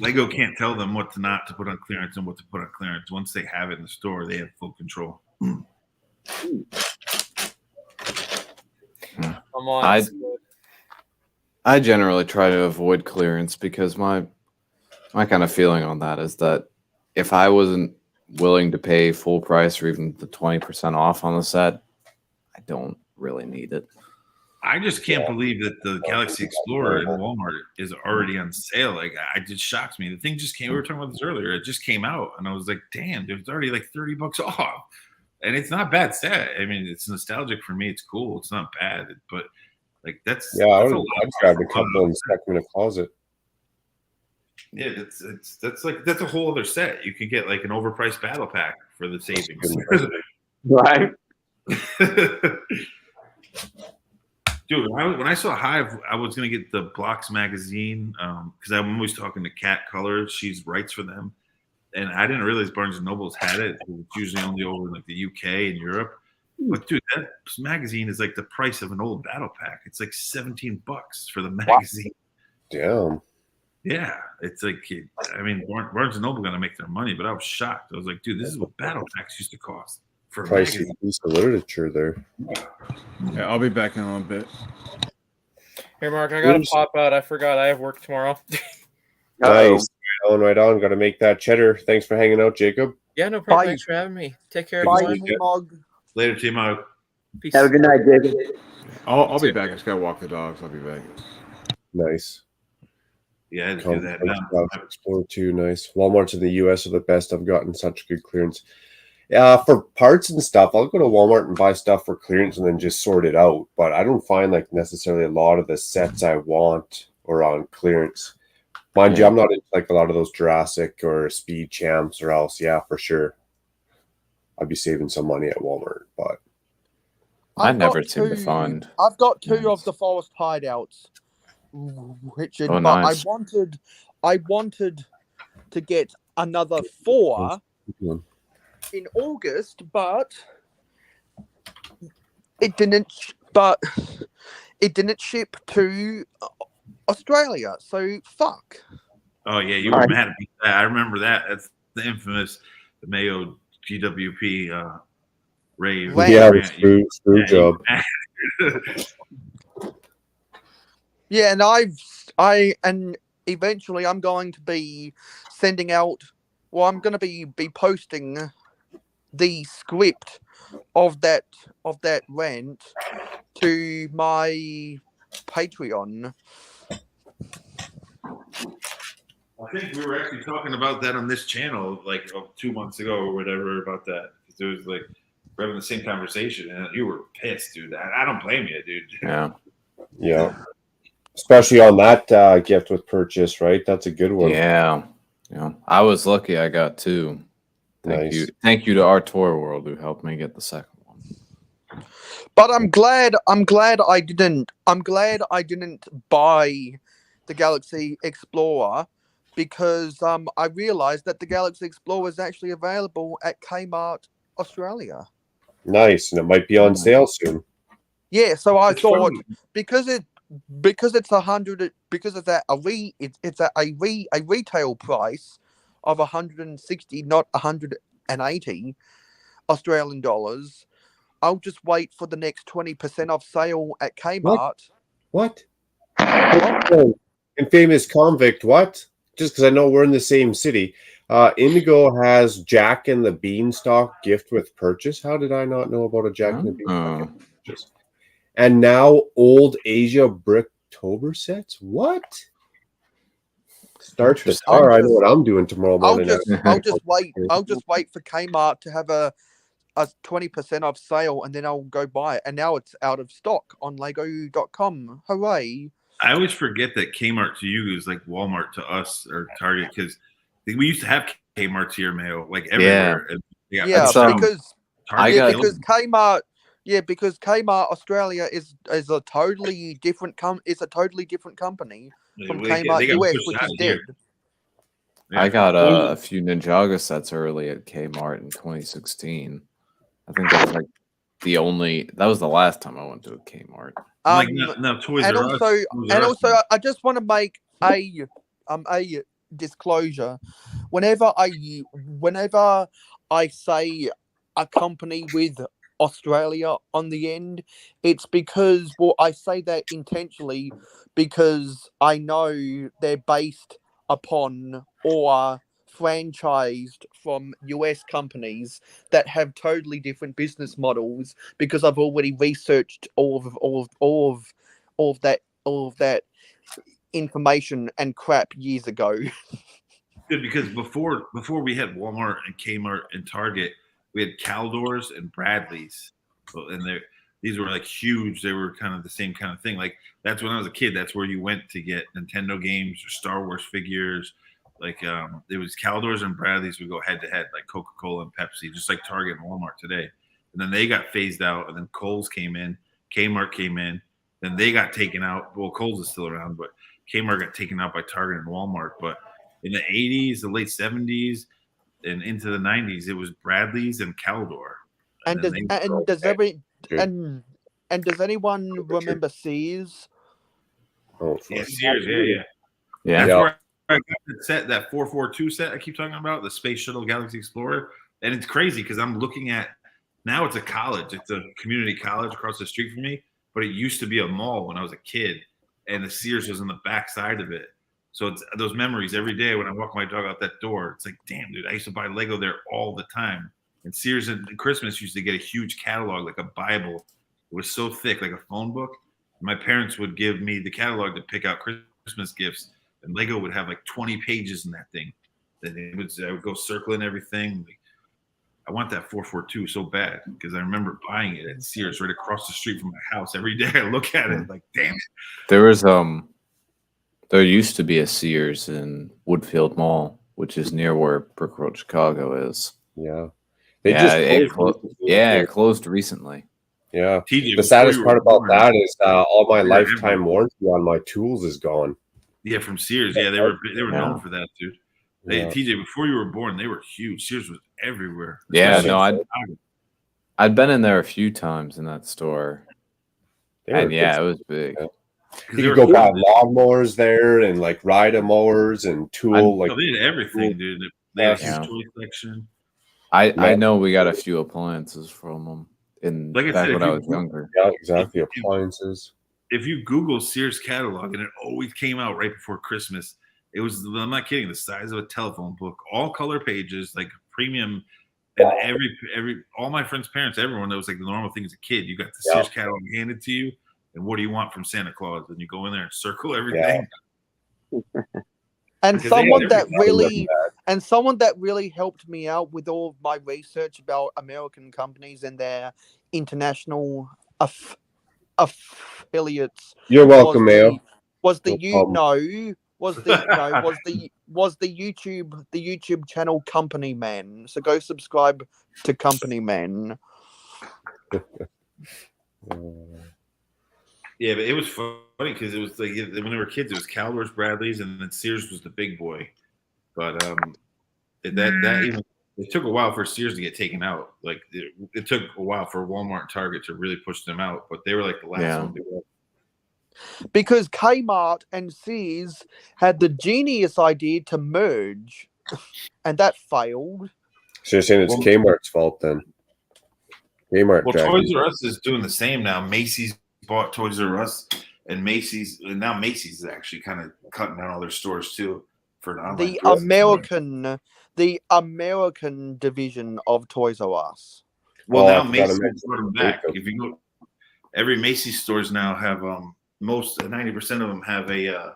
Lego can't tell them what not to put on clearance and what to put on clearance. Once they have it in the store, they have full control. I generally try to avoid clearance because my kind of feeling on that is that if I wasn't willing to pay full price or even the 20% off on the set, I don't really need it. I just can't believe that the Galaxy Explorer in Walmart is already on sale. Like, it just shocks me. The thing just came. We were talking about this earlier. It just came out, and I was like, "Damn, it's already like $30 off." And it's not bad set. I mean, it's nostalgic for me. It's cool. It's not bad, but like I'd grab a couple and stack them in a closet. Yeah, that's a whole other set. You can get like an overpriced battle pack for the savings, right? Dude, when I saw Hive, I was gonna get the Blocks magazine because I'm always talking to Cat Color. She writes for them, and I didn't realize Barnes and Nobles had it. It's usually only over in like the UK and Europe. But dude, that magazine is like the price of an old battle pack. It's like $17 for the magazine. Damn. Yeah, it's like, I mean, Barnes and Noble gonna make their money, but I was shocked. I was like, dude, this is what battle packs used to cost for a Pricey magazine. piece of literature there. Yeah, I'll be back in a little bit. Here, Mark, I gotta pop out. I forgot I have work tomorrow. Nice. Right on. Got to make that cheddar. Thanks for hanging out, Jacob. Yeah, no problem. Bye. Thanks for having me. Take care, Bye, everyone. Mog. Later, T-Mog. Peace. Have a good night, Jacob. I'll be back. I just gotta walk the dogs. I'll be back. Nice. Yeah, I had to do that now. Explore too. Nice. Walmarts in the U.S. are the best. I've gotten such good clearance. For parts and stuff, I'll go to Walmart and buy stuff for clearance and then just sort it out. But I don't find like necessarily a lot of the sets I want are on clearance. Mind you, I'm not into like a lot of those Jurassic or Speed Champs or else. Yeah, for sure. I'd be saving some money at Walmart, but I never seem to find. I've got two of the Forest Hideouts, Richard, Oh, but nice. I wanted to get another 4 in August, but it didn't. But it didn't ship to Australia, so fuck. Oh yeah, you were mad at me. I remember that. That's the infamous the Mayo GWP rave. Yeah, screw job. Yeah, and eventually I'm going to be sending out. Well, I'm going to be posting the script of that rant to my Patreon. I think we were actually talking about that on this channel like 2 months ago or whatever about that. It was like we're having the same conversation, and you were pissed, dude. I don't blame you, dude. Yeah. Yeah. Especially on that gift with purchase, right? That's a good one. Yeah. Yeah. I was lucky I got 2. Thank you. Thank you to Artor World who helped me get the second one. But I'm glad I didn't buy the Galaxy Explorer because I realized that the Galaxy Explorer is actually available at Kmart Australia. Nice, and it might be on sale soon. Yeah, so I thought because it's a retail price of 160, not 180 Australian dollars. I'll just wait for the next 20% off sale at Kmart. What? Infamous convict, what? Just because I know we're in the same city. Indigo has Jack and the Beanstalk gift with purchase. How did I not know about a Jack and the Beanstalk gift with purchase? And now Old Asia Bricktober sets? What? Start the car. I know what I'm doing tomorrow morning. I'll just wait for Kmart to have a 20% off sale, and then I'll go buy it. And now it's out of stock on Lego.com. Hooray! I always forget that Kmart to you is like Walmart to us or Target because we used to have Kmart's here, Mayo, like everywhere. Yeah, because Kmart. Yeah, because Kmart Australia is a totally different company from Kmart US, which is dead. Yeah. I got a few Ninjago sets early at Kmart in 2016. I think that was like that was the last time I went to a Kmart. Also, I just want to make a disclosure. Whenever I say a company with Australia on the end, it's because I say that intentionally because I know they're based upon or franchised from US companies that have totally different business models because I've already researched all of that information and crap years ago. Good, because before we had Walmart and Kmart and Target, we had Caldors and Bradleys, and these were like huge. They were kind of the same kind of thing. Like that's when I was a kid. That's where you went to get Nintendo games or Star Wars figures. Like it was Caldors and Bradleys would go head to head, like Coca-Cola and Pepsi, just like Target and Walmart today. And then they got phased out, and then Kohl's came in, Kmart came in, then they got taken out. Well, Kohl's is still around, but Kmart got taken out by Target and Walmart. But in the 80s, the late 70s, and into the 90s, it was Bradley's and Caldor. And does anyone remember Sears? Oh, yeah, Sears, Yeah. That's where I got that set, that 442 set I keep talking about, the Space Shuttle Galaxy Explorer. And it's crazy because I'm looking at now it's a college, it's a community college across the street from me, but it used to be a mall when I was a kid, and the Sears was on the back side of it. So it's those memories every day when I walk my dog out that door. It's like, damn, dude, I used to buy Lego there all the time. And Sears at Christmas used to get a huge catalog, like a Bible. It was so thick, like a phone book. My parents would give me the catalog to pick out Christmas gifts, and Lego would have like 20 pages in that thing. Then I would go circling everything. Like, I want that 442 so bad because I remember buying it at Sears right across the street from my house. Every day I look at it like, damn it. There used to be a Sears in Woodfield Mall, which is near where Brick Road, Chicago is. Yeah. It closed recently. Yeah. TJ, the saddest part about that is all my lifetime warranty on my tools is gone. Yeah, from Sears. Yeah, they were known for that, dude. Yeah. TJ, before you were born, they were huge. Sears was everywhere. Yeah, no, I'd been in there a few times in that store. And yeah, it was big. Yeah. You could go buy lawnmowers there and like rider mowers and tool. They had everything, dude. They had a huge toy section. I know we got a few appliances from them back when I was younger. Yeah, exactly. Appliances. If you Google Sears catalog, and it always came out right before Christmas, it was, I'm not kidding, the size of a telephone book, all color pages, like premium. And all my friends' parents, everyone, that was like the normal thing as a kid. You got the Sears catalog handed to you, and what do you want from Santa Claus? And you go in there and circle everything. Yeah. And someone that really helped me out with all of my research about American companies and their international affiliates. You're welcome, Mayo. Was the YouTube channel Company Man. So go subscribe to Company Man. Yeah, but it was funny because it was like when they were kids, it was Caldors, Bradley's, and then Sears was the big boy. But it took a while for Sears to get taken out. Like it took a while for Walmart and Target to really push them out, but they were like the last one to go. Because Kmart and Sears had the genius idea to merge, and that failed. So you're saying it's Kmart's fault then? Kmart. Well, Toys R Us is doing the same now. Macy's bought Toys R Us, and now Macy's is actually kind of cutting down all their stores too for an online. The American division of Toys R Us. Well, now Macy's brought them back. If you go, every Macy's stores now have 90% of them have a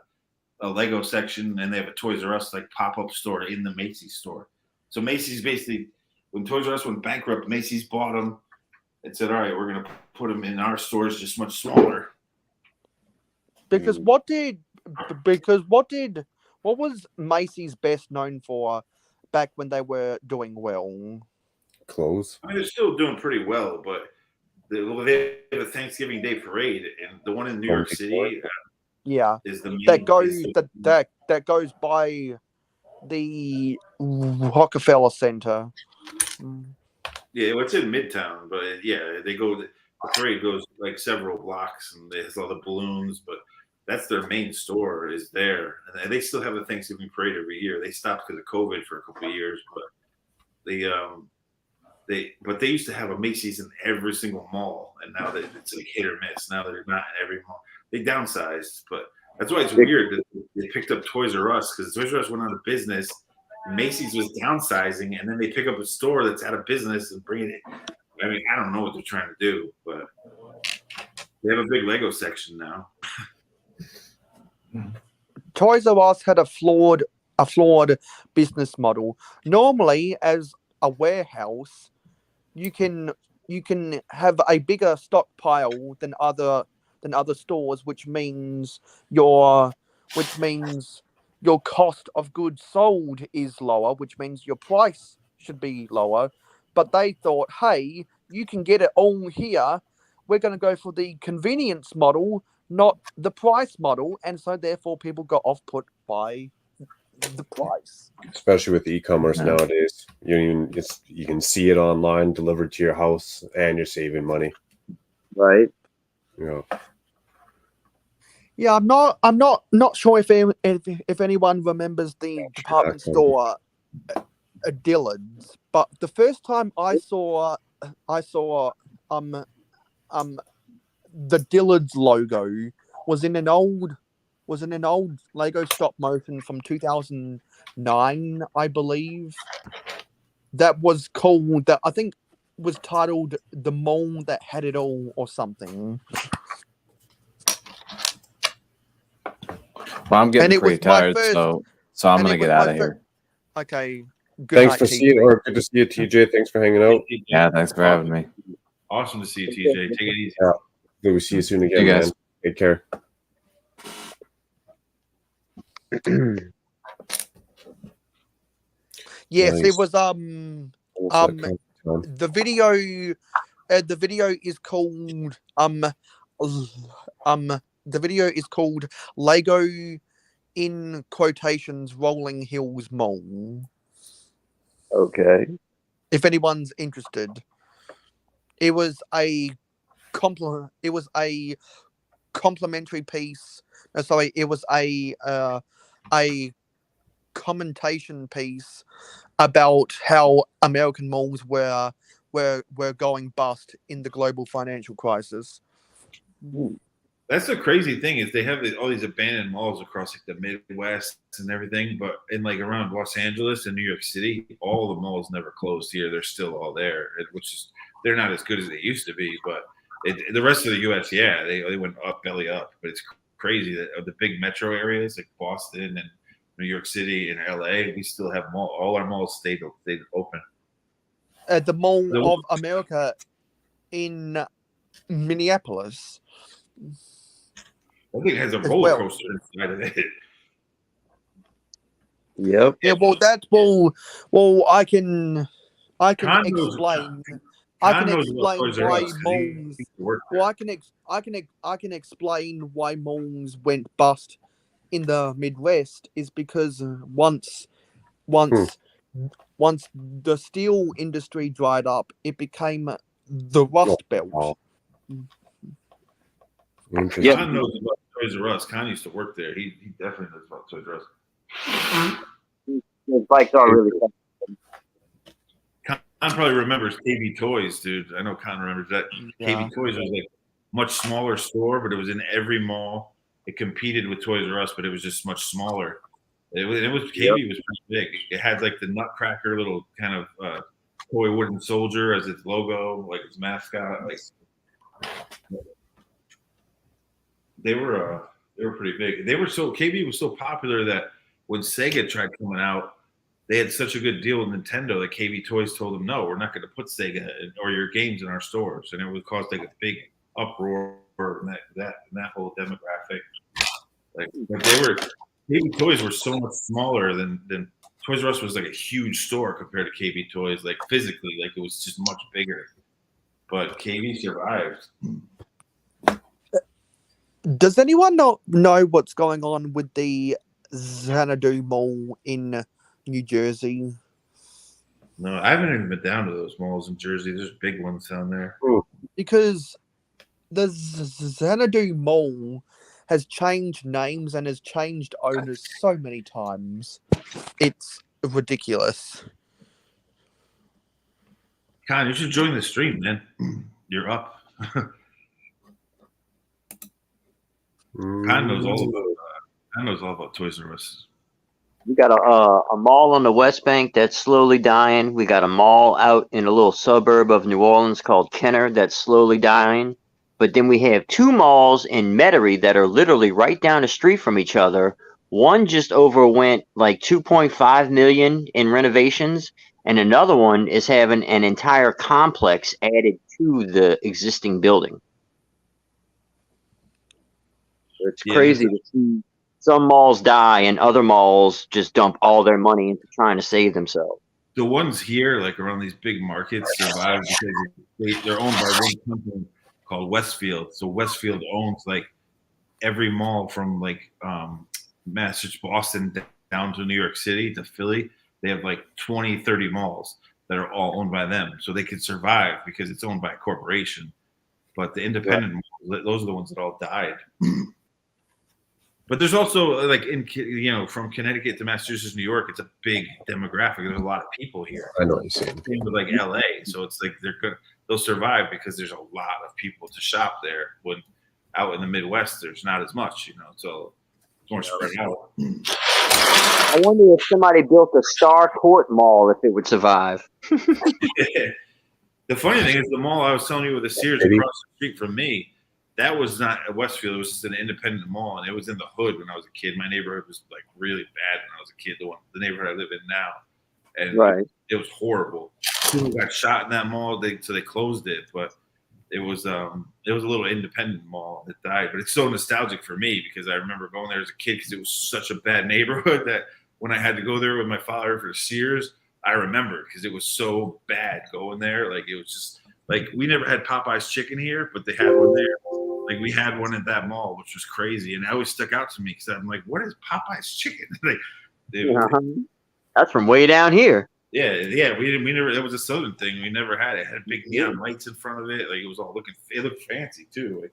Lego section, and they have a Toys R Us like pop-up store in the Macy's store. So Macy's basically, when Toys R Us went bankrupt, Macy's bought them and said, all right, we're going to put them in our stores, just much smaller. Because what was Macy's best known for back when they were doing well? Clothes. I mean, they're still doing pretty well, but they have a Thanksgiving Day parade, and the one in New York City, is the main, that goes by the Rockefeller Center. Yeah, it's in Midtown, but they go. The parade goes like several blocks, and it has all the balloons. But that's their main store is there, and they still have the Thanksgiving parade every year. They stopped because of COVID for a couple of years, but they used to have a Macy's in every single mall, and now that it's like hit or miss. Now they're not in every mall. They downsized, but that's why it's weird that they picked up Toys R Us, because Toys R Us went out of business. Macy's was downsizing, and then they pick up a store that's out of business and bring it in. I mean, I don't know what they're trying to do, but they have a big Lego section now. Toys R Us had a flawed business model. Normally, as a warehouse, you can have a bigger stockpile than other stores, which means your cost of goods sold is lower, which means your price should be lower. But they thought, hey, you can get it all here. We're going to go for the convenience model, not the price model. And so therefore people got off-put by the price. Especially with e-commerce nowadays, you can see it online, delivered to your house, and you're saving money. Right. Yeah, I'm not sure if anyone remembers the department store Dillard's, but the first time I saw the Dillard's logo was in an old Lego stop motion from 2009, I believe. That was called, that I think was titled "The Mole That Had It All" or something. Well, I'm getting pretty tired, so I'm gonna get out of here. Okay. Thanks for seeing, or good to see you, TJ. Thanks for hanging out. Yeah, thanks for having me. Awesome to see you, TJ. Take it easy. Yeah. We'll see you soon again, guys. man. Take care. Yes, Nice. it was the video is called Lego in quotations Rolling Hills Mall. Okay. If anyone's interested. It was a complimentary piece. It was a commentation piece about how American malls were going bust in the global financial crisis. That's the crazy thing is they have all these abandoned malls across like the Midwest and everything, but in like around Los Angeles and New York City, all the malls never closed here. They're still all there, which is they're not as good as they used to be. But the rest of the U.S., yeah, they went up, belly up. But it's crazy that of the big metro areas like Boston and New York City and L.A., we still have all our malls stayed open. The Mall of America in Minneapolis. I think it has a roller coaster inside of it. Yep. Yeah. Well, I can explain. I can explain why malls went bust in the Midwest is because once the steel industry dried up, it became the Rust Belt. Interesting. Con knows about Toys R Us. Con used to work there. He definitely knows about Toys R Us. Those bikes are really fun. Con probably remembers KB Toys, dude. I know Con remembers that. Yeah. KB Toys was like much smaller store, but it was in every mall. It competed with Toys R Us, but it was just much smaller. It was KB was pretty big. It had like the Nutcracker little kind of toy wooden soldier as its logo, like its mascot. Like they were pretty big. KB was so popular that when Sega tried coming out, they had such a good deal with Nintendo that KB Toys told them, no, we're not going to put Sega or your games in our stores, and it would cause like a big uproar in that whole demographic. Like, but KB Toys were so much smaller than Toys R Us was like a huge store compared to KB Toys, like physically, like it was just much bigger. But KB survived. Does anyone know what's going on with the Xanadu Mall in New Jersey? No, I haven't even been down to those malls in Jersey. There's big ones down there. Because the Xanadu Mall has changed names and has changed owners so many times. It's ridiculous. Con, you should join the stream, man. You're up. Con knows all about Toys R Us. We got a mall on the West Bank that's slowly dying. We got a mall out in a little suburb of New Orleans called Kenner that's slowly dying. But then we have two malls in Metairie that are literally right down the street from each other. One just overwent like $2.5 million in renovations, and another one is having an entire complex added to the existing building. It's crazy to see some malls die and other malls just dump all their money into trying to save themselves. The ones here, like around these big markets, survive because they're owned by one company called Westfield. So Westfield owns like every mall from like Massachusetts, Boston down to New York City, to Philly, they have like 20, 30 malls that are all owned by them. So they can survive because it's owned by a corporation. But the independent malls, those are the ones that all died. But there's also like from Connecticut to Massachusetts, New York, it's a big demographic. There's a lot of people here. I know what you're saying. Same with like LA. So it's like they'll survive because there's a lot of people to shop there. When out in the Midwest, there's not as much, so it's more spread out. I wonder if somebody built a Star Court Mall, if it would survive. The funny thing is the mall I was telling you with the Sears across the street from me, that was not at Westfield. It was just an independent mall, and it was in the hood when I was a kid. My neighborhood was like really bad when I was a kid. The neighborhood I live in now, and it was horrible. People got shot in that mall, so they closed it. But it was a little independent mall that died. But it's so nostalgic for me because I remember going there as a kid because it was such a bad neighborhood that when I had to go there with my father for Sears, I remember because it was so bad going there. Like it was just like we never had Popeye's chicken here, but they had one there. Like we had one at that mall, which was crazy, and it always stuck out to me because I'm like, "What is Popeye's chicken?" That's from way down here. Yeah. We never. It was a southern thing. We never had it. It had big neon lights in front of it. Like it was all looking. It looked fancy too. Like,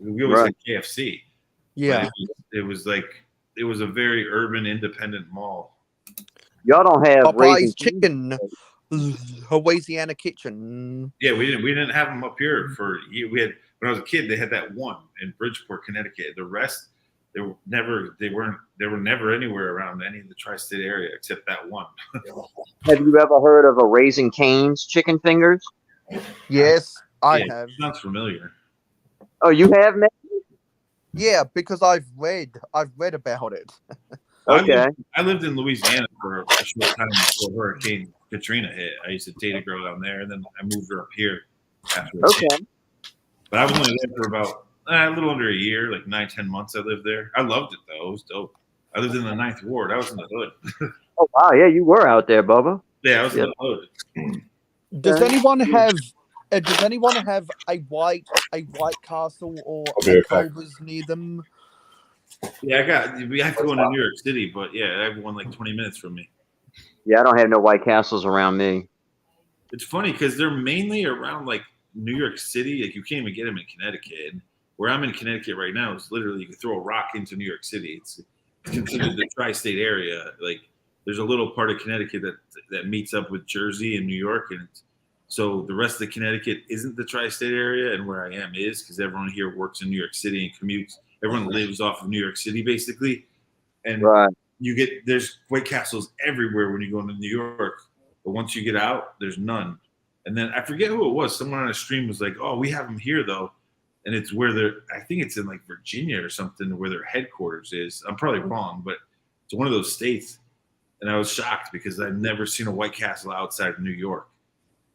we always had KFC. Yeah. It was a very urban, independent mall. Y'all don't have Popeye's chicken, Louisiana kitchen. Yeah, we didn't have them up here for. We had when I was a kid. They had that one in Bridgeport, Connecticut. The rest, they were never anywhere around any of the tri-state area except that one. Have you ever heard of a Raising Cane's chicken fingers? Yes, I have. Sounds familiar. Oh, you have, man? Yeah, because I've read about it. Okay. I lived in Louisiana for a short time before Hurricane Katrina hit. I used to date a girl down there, and then I moved her up here after. Okay. But I was only there for about a little under a year, like 9-10 months. I lived there. I loved it though. It was dope. I lived in the 9th Ward. I was in the hood. Oh wow, yeah, you were out there, Bubba. Yeah, I was in the hood. Does anyone have a White Castle or a Culver's near them? Yeah, we have to go into New York City, but yeah, I have one like 20 minutes from me. Yeah, I don't have no White Castles around me. It's funny because they're mainly around like New York City. Like you can't even get them in Connecticut. And where I'm in Connecticut right now is literally you can throw a rock into New York City. It's considered the tri-state area. Like there's a little part of Connecticut that meets up with Jersey and New York, and so the rest of Connecticut isn't the tri-state area, and where I am is because everyone here works in New York City and commutes. Everyone lives off of New York City basically, and there's White Castles everywhere when you go into New York, but once you get out, there's none. And then I forget who it was. Someone on a stream was like, "Oh, we have them here though," and it's where I think it's in like Virginia or something where their headquarters is. I'm probably wrong, but it's one of those states. And I was shocked because I've never seen a White Castle outside of New York.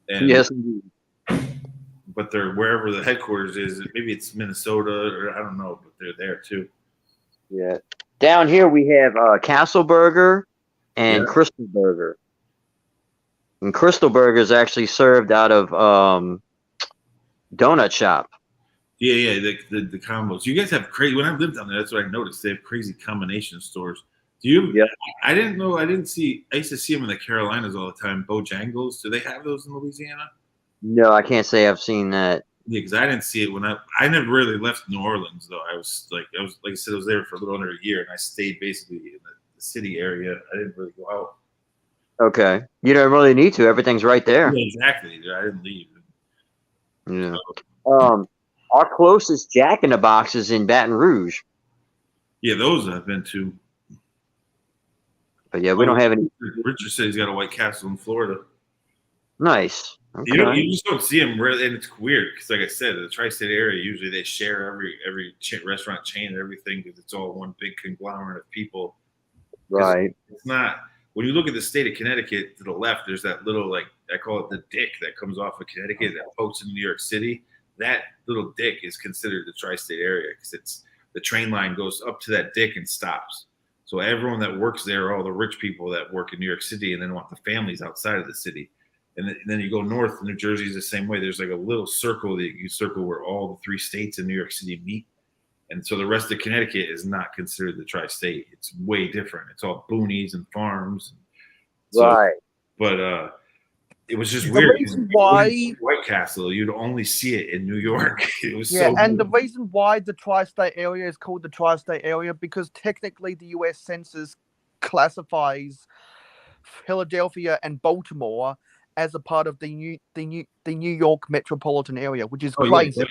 And, yes. But they're wherever the headquarters is. Maybe it's Minnesota or I don't know, but they're there too. Yeah. Down here we have Castle Burger and Crystal Burger. And Crystal Burger is actually served out of Donut Shop. Yeah, the combos. You guys have crazy. When I lived down there, that's what I noticed. They have crazy combination stores. Do you? Yeah. I didn't know. I used to see them in the Carolinas all the time. Bojangles. Do they have those in Louisiana? No, I can't say I've seen that. Yeah, because I didn't see it when I never really left New Orleans though. I was like I said, I was there for a little under a year, and I stayed basically in the city area. I didn't really go out. Okay, you don't really need to. Everything's right there. Yeah, exactly. I didn't leave. Yeah. Our closest Jack in the Box is in Baton Rouge. Yeah, those I've been to. But yeah, we don't have any. Richard said he's got a White Castle in Florida. Nice. Okay. You just don't see them really, and it's weird because, like I said, the tri-state area usually they share every restaurant chain and everything because it's all one big conglomerate of people. Right. It's not. When you look at the state of Connecticut to the left, there's that little like I call it the dick that comes off of Connecticut that pokes into New York City. That little dick is considered the tri-state area because it's the train line goes up to that dick and stops. So everyone that works there are all the rich people that work in New York City and then want the families outside of the city. And then you go north, New Jersey is the same way. There's like a little circle that you circle where all the 3 states in New York City meet. And so the rest of Connecticut is not considered the tri-state. It's way different. It's all boonies and farms. So, Right. But it was just The weird. reason why White Castle, you'd only see it in New York. It was Yeah, so and weird. the reason why the tri-state area is called the tri-state area because technically the U.S. Census classifies Philadelphia and Baltimore as a part of the New York metropolitan area, which is crazy.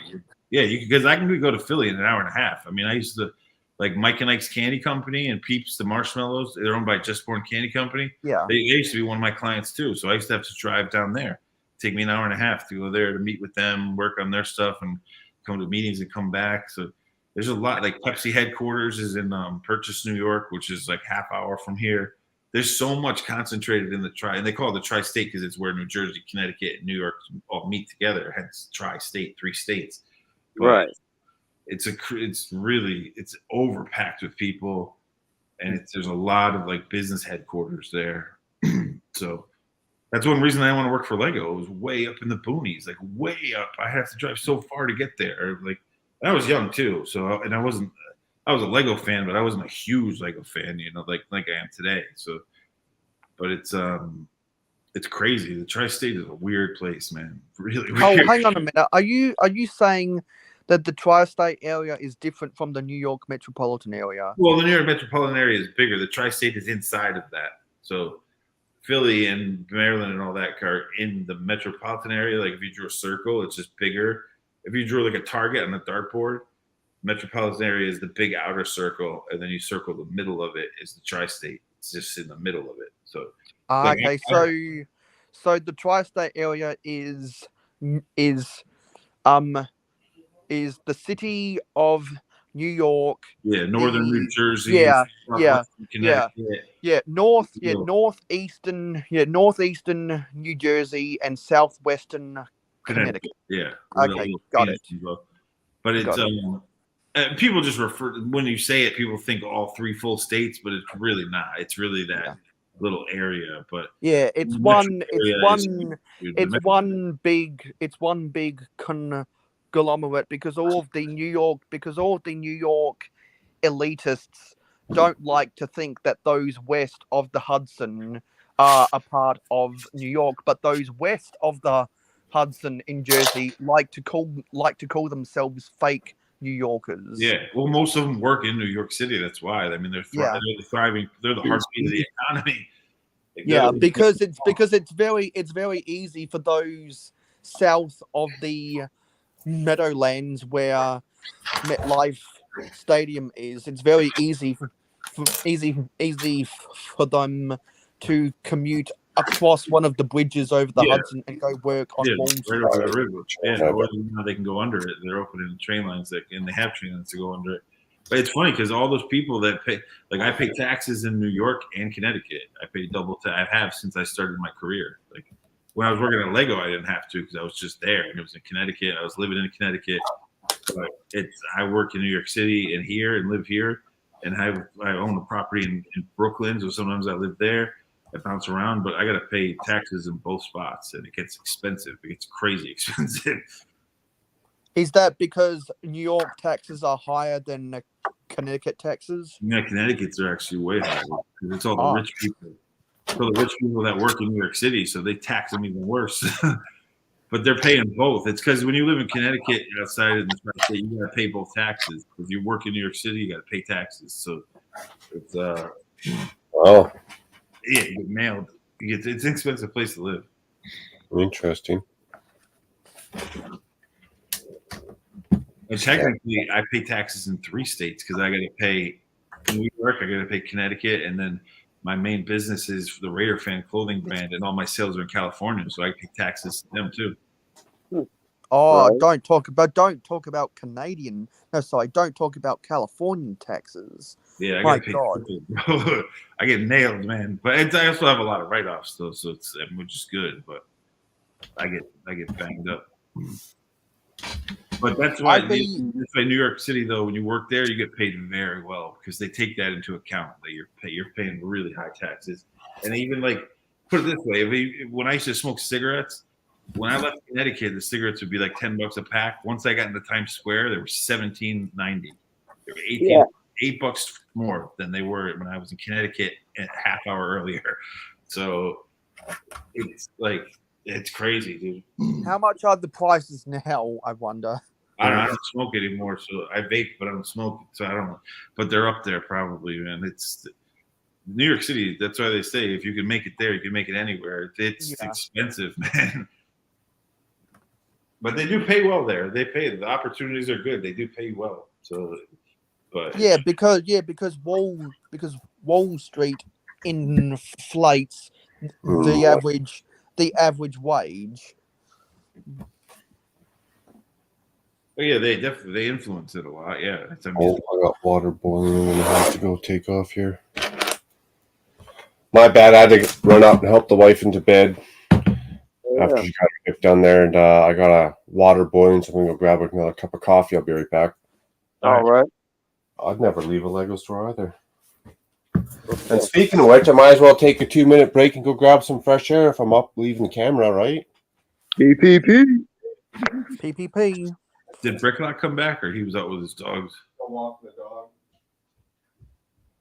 Yeah, because I can go to Philly in an hour and a half. I mean, I used to like Mike and Ike's Candy Company and Peeps the Marshmallows. They're owned by Just Born Candy Company. Yeah. They used to be one of my clients too. So I used to have to drive down there. Take me an hour and a half to go there to meet with them, work on their stuff, and come to meetings and come back. So there's a lot. Like Pepsi headquarters is in Purchase, New York, which is like half hour from here. There's so much concentrated in the and they call it the tri-state because it's where New Jersey, Connecticut, and New York all meet together. Hence tri-state, 3 states. But Right. it's overpacked with people, and there's a lot of like business headquarters there. So that's one reason I want to work for Lego. It was way up in the boonies, like way up. I have to drive so far to get there. Like I was young too, so and I was a Lego fan, but I wasn't a huge Lego fan, like I am today. So, but it's crazy. The tri-state is a weird place, man. Really weird. Oh, hang on a minute. Are you saying that the tri-state area is different from the New York metropolitan area? Well, the New York metropolitan area is bigger. The tri-state is inside of that. So Philly and Maryland and all that are in the metropolitan area. Like if you drew a circle, it's just bigger. If you drew like a target on a dartboard, metropolitan area is the big outer circle, and then you circle the middle of it is the tri-state. It's just in the middle of it. So Okay, so the tri-state area is the city of New York. Yeah, northern New Jersey. Yeah, Connecticut. northeastern New Jersey and southwestern Connecticut. Yeah. Okay, got it. But it's people just refer when you say it, people think all 3 full states, but it's really not. It's really that little area. But yeah, it's one big conglomerate because all of the New York elitists don't like to think that those west of the Hudson are a part of New York, but those west of the Hudson in Jersey like to call themselves fake New Yorkers. Yeah, well, most of them work in New York City. That's why. I mean, they're thriving. They're the heartbeat of the economy. Yeah, because it's very easy for those south of the Meadowlands where MetLife Stadium is. It's very easy for them to commute across one of the bridges over the Hudson and go work on Wall Street. Right over the river. Yeah, or now they can go under it. They're opening train lines and they have train lines to go under it. But it's funny because all those people that pay, like I pay taxes in New York and Connecticut. I pay double tax. I have since I started my career. Like when I was working at Lego, I didn't have to because I was just there and it was in Connecticut. I was living in Connecticut. But I work in New York City and here and live here, and I own a property in Brooklyn, so sometimes I live there. I bounce around, but I got to pay taxes in both spots, and it gets expensive. It gets crazy expensive. Is that because New York taxes are higher than Connecticut taxes? Yeah, Connecticut's are actually way higher because it's all the rich people. So the rich people that work in New York City, so they tax them even worse. But they're paying both. It's because when you live in Connecticut outside of the tri-state, you got to pay both taxes. If you work in New York City, you got to pay taxes. So it's yeah, you get nailed. It's an expensive place to live. Interesting. And technically, I pay taxes in 3 states because I got to pay New York, I got to pay Connecticut, and then my main business is the Raider fan clothing brand, and all my sales are in California, so I pay taxes to them too. Oh, right. Don't talk about Canadian. No, sorry, don't talk about Californian taxes. Yeah, my God, I get nailed, man. But I also have a lot of write-offs though, so it's which is good. But I get banged up. But that's why New York City though, when you work there, you get paid very well because they take that into account. That you're paying really high taxes, and even like put it this way: when I used to smoke cigarettes. When I left Connecticut, the cigarettes would be like $10 a pack. Once I got into Times Square, they were $17.90. They were $8 more than they were when I was in Connecticut a half hour earlier. So it's like it's crazy, dude. How much are the prices now? I wonder. I don't smoke anymore, so I vape, but I don't smoke, so I don't know. But they're up there probably, man. It's New York City. That's why they say if you can make it there, you can make it anywhere. It's expensive, man. But they do pay well there. They pay. The opportunities are good. They do pay well. So, but because Wall Street inflates the average wage. Oh, yeah, they definitely influence it a lot. Yeah, I got water boiling and I have to go take off here. My bad. I had to run out and help the wife into bed after she got her done there, and I got a water boiling, so I'm gonna go grab another cup of coffee. I'll be right back. All right. I'd never leave a Lego store either. And speaking of which, I might as well take a 2-minute break and go grab some fresh air if I'm up leaving the camera, right? PPP. Did Bricklink come back, or he was out with his dogs? Go walk the dog.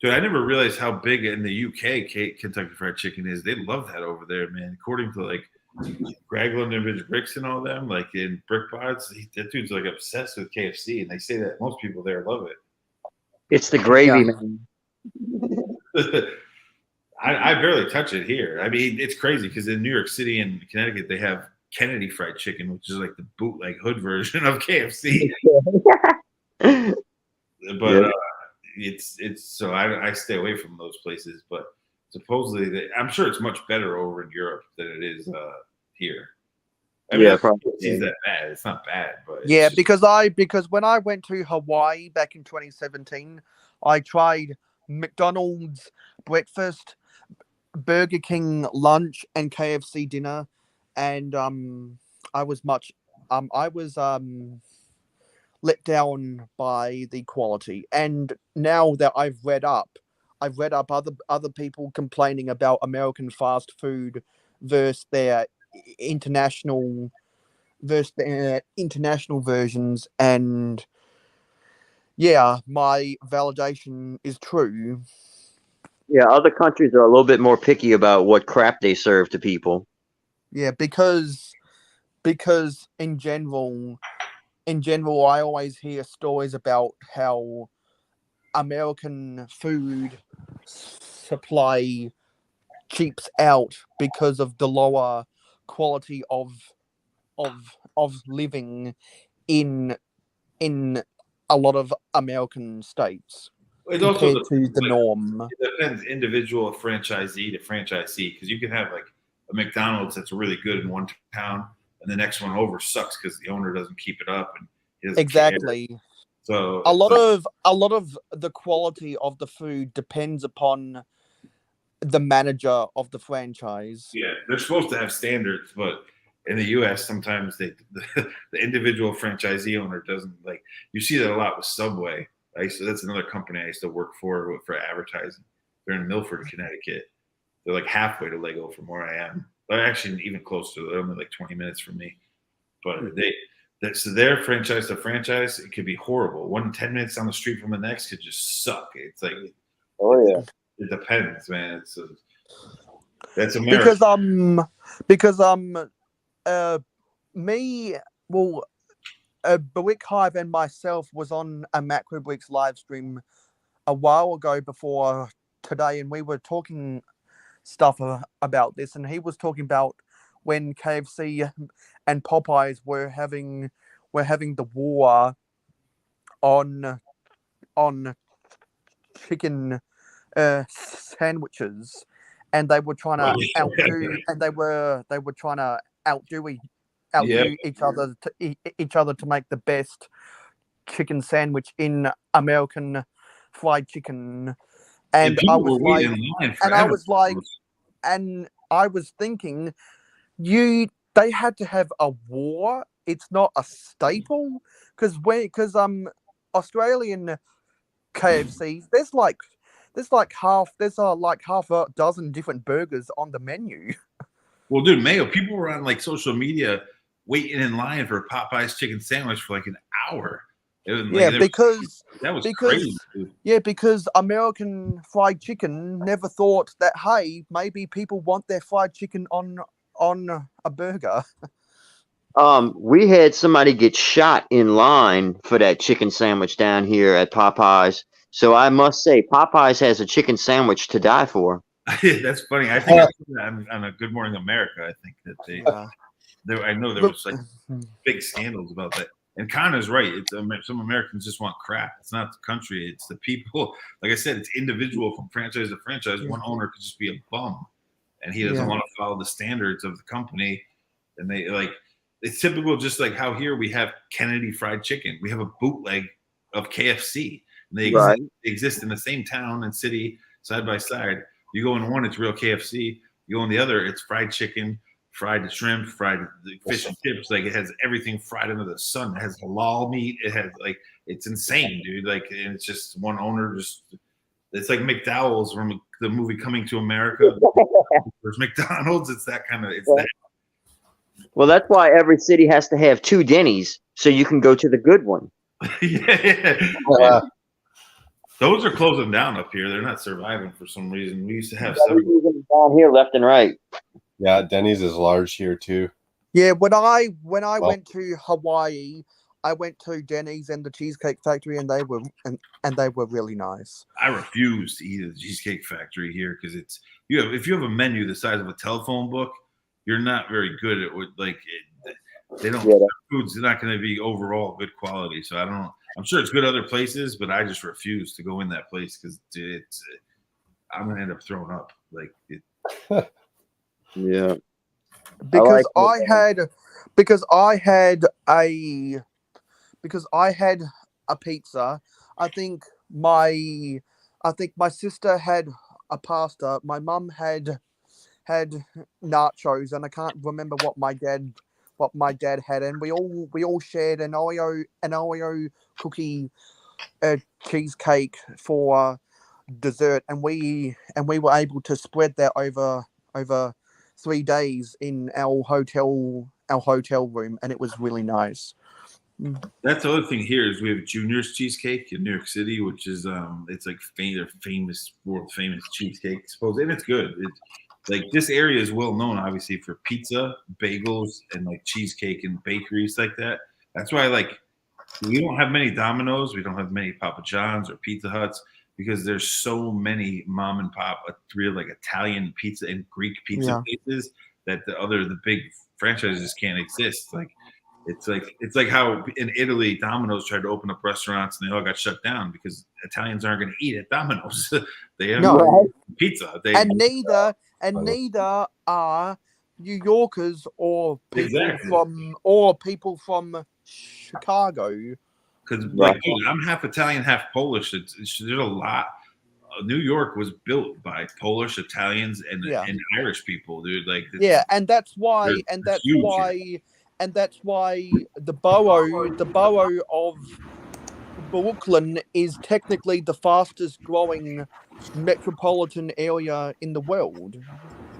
Dude, I never realized how big in the UK Kentucky Fried Chicken is. They love that over there, man. According to like Gragland and Rich Bricks and all them, like in Brickpots, that dude's like obsessed with KFC, and they say that most people there love it. It's the gravy, man. I barely touch it here. I mean, it's crazy because in New York City and Connecticut, they have Kennedy Fried Chicken, which is like the bootleg hood version of KFC. But it's so I stay away from those places. But supposedly, I'm sure it's much better over in Europe than it is here. I mean, probably. It's that bad. It's not bad, but because when I went to Hawaii back in 2017, I tried McDonald's breakfast, Burger King lunch, and KFC dinner, and I was let down by the quality. And now that I've read up other people complaining about American fast food versus their international versions, and my validation is true. Yeah, other countries are a little bit more picky about what crap they serve to people. Yeah, because in general, I always hear stories about how American food supply cheaps out because of the lower quality of living in a lot of American states. It compared also to the norm. It depends individual franchisee to franchisee, because you can have like a McDonald's that's really good in one town, and the next one over sucks because the owner doesn't keep it up and he doesn't Exactly. care. So a lot of the quality of the food depends upon the manager of the franchise. Yeah, they're supposed to have standards, but in the U.S., sometimes the individual franchisee owner doesn't like. You see that a lot with Subway. That's another company I used to work for advertising. They're in Milford, Connecticut. They're like halfway to Lego from where I am. They're actually even closer. They're only like 20 minutes from me. But so their franchise to franchise, it could be horrible. 10 minutes down the street from the next could just suck. It's like, it depends, man. That's America. Because Brick Hive and myself was on a Macro Bricks live stream a while ago before today, and we were talking stuff about this, and he was talking about when KFC and Popeyes were having the war on chicken sandwiches, and they were trying to outdo each other to make the best chicken sandwich in American fried chicken. And I was thinking, they had to have a war. It's not a staple, because Australian KFC, there's like half a dozen different burgers on the menu. Well, dude, Mayo, people were on like social media waiting in line for Popeye's chicken sandwich for like an hour. because that was crazy. Dude. Yeah, because American Fried Chicken never thought that, hey, maybe people want their fried chicken on a burger. We had somebody get shot in line for that chicken sandwich down here at Popeyes. So I must say, Popeyes has a chicken sandwich to die for. That's funny. I think on a Good Morning America, I think that I know there was like big scandals about that. And Connor's right. It's some Americans just want crap. It's not the country. It's the people. Like I said, it's individual from franchise to franchise. One owner could just be a bum, and he doesn't want to follow the standards of the company. And they like it's typical, just like how here we have Kennedy Fried Chicken. We have a bootleg of KFC. And they exist in the same town and city side by side. You go in one, it's real KFC. You go in the other, it's fried chicken, fried shrimp, fried fish and chips. Like it has everything fried under the sun. It has halal meat. It has like it's insane, dude. Like and it's just one owner. It's like McDowell's from the movie Coming to America. There's McDonald's. It's that kind of. It's that. Well, that's why every city has to have 2 Denny's so you can go to the good one. Yeah. Those are closing down up here. They're not surviving for some reason. We used to have some down here left and right. Yeah, Denny's is large here too. Yeah, when I went to Hawaii, I went to Denny's and the Cheesecake Factory, and they were really nice. I refuse to eat at the Cheesecake Factory here because it's if you have a menu the size of a telephone book, you're not very good at what they don't. Food's not going to be overall good quality. So I don't know. I'm sure it's good other places, but I just refuse to go in that place because I'm going to end up throwing up. Like it. Yeah. Because I had a pizza. I think my sister had a pasta. My mum had nachos, and I can't remember what my dad had, and we all shared an Oreo cookie cheesecake for dessert, and we were able to spread that over 3 days in our hotel room, and it was really nice. That's the other thing here is we have Junior's Cheesecake in New York City, which is it's like world famous cheesecake, suppose, and it's good. It's like this area is well known, obviously, for pizza, bagels, and like cheesecake and bakeries like that. That's why we don't have many Domino's, we don't have many Papa John's or Pizza Huts because there's so many mom and pop, real like Italian pizza and Greek pizza places that the big franchises can't exist. It's like how in Italy Domino's tried to open up restaurants and they all got shut down because Italians aren't going to eat at Domino's. They have pizza. Neither are New Yorkers or people from Chicago. Because dude, I'm half Italian, half Polish. There's a lot. New York was built by Polish, Italians, and Irish people, dude. And that's why the borough of Brooklyn is technically the fastest growing metropolitan area in the world.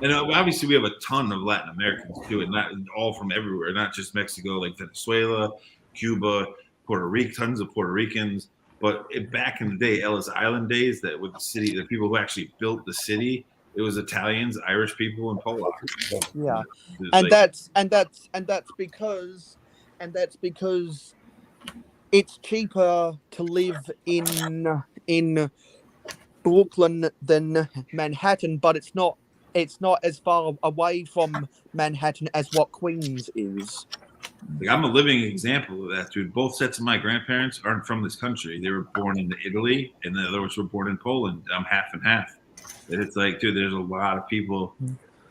And obviously we have a ton of Latin Americans too, and not all from everywhere, not just Mexico, like Venezuela, Cuba, Puerto Rico, tons of Puerto Ricans. But back in the day, Ellis Island days, that with the people who actually built the city, it was Italians, Irish people, and Polacks. Yeah, and that's because it's cheaper to live in Brooklyn than Manhattan, but it's not as far away from Manhattan as what Queens is. I'm a living example of that, dude. Both sets of my grandparents aren't from this country. They were born in Italy, and the others were born in Poland. I'm half and half. And it's like, dude, there's a lot of people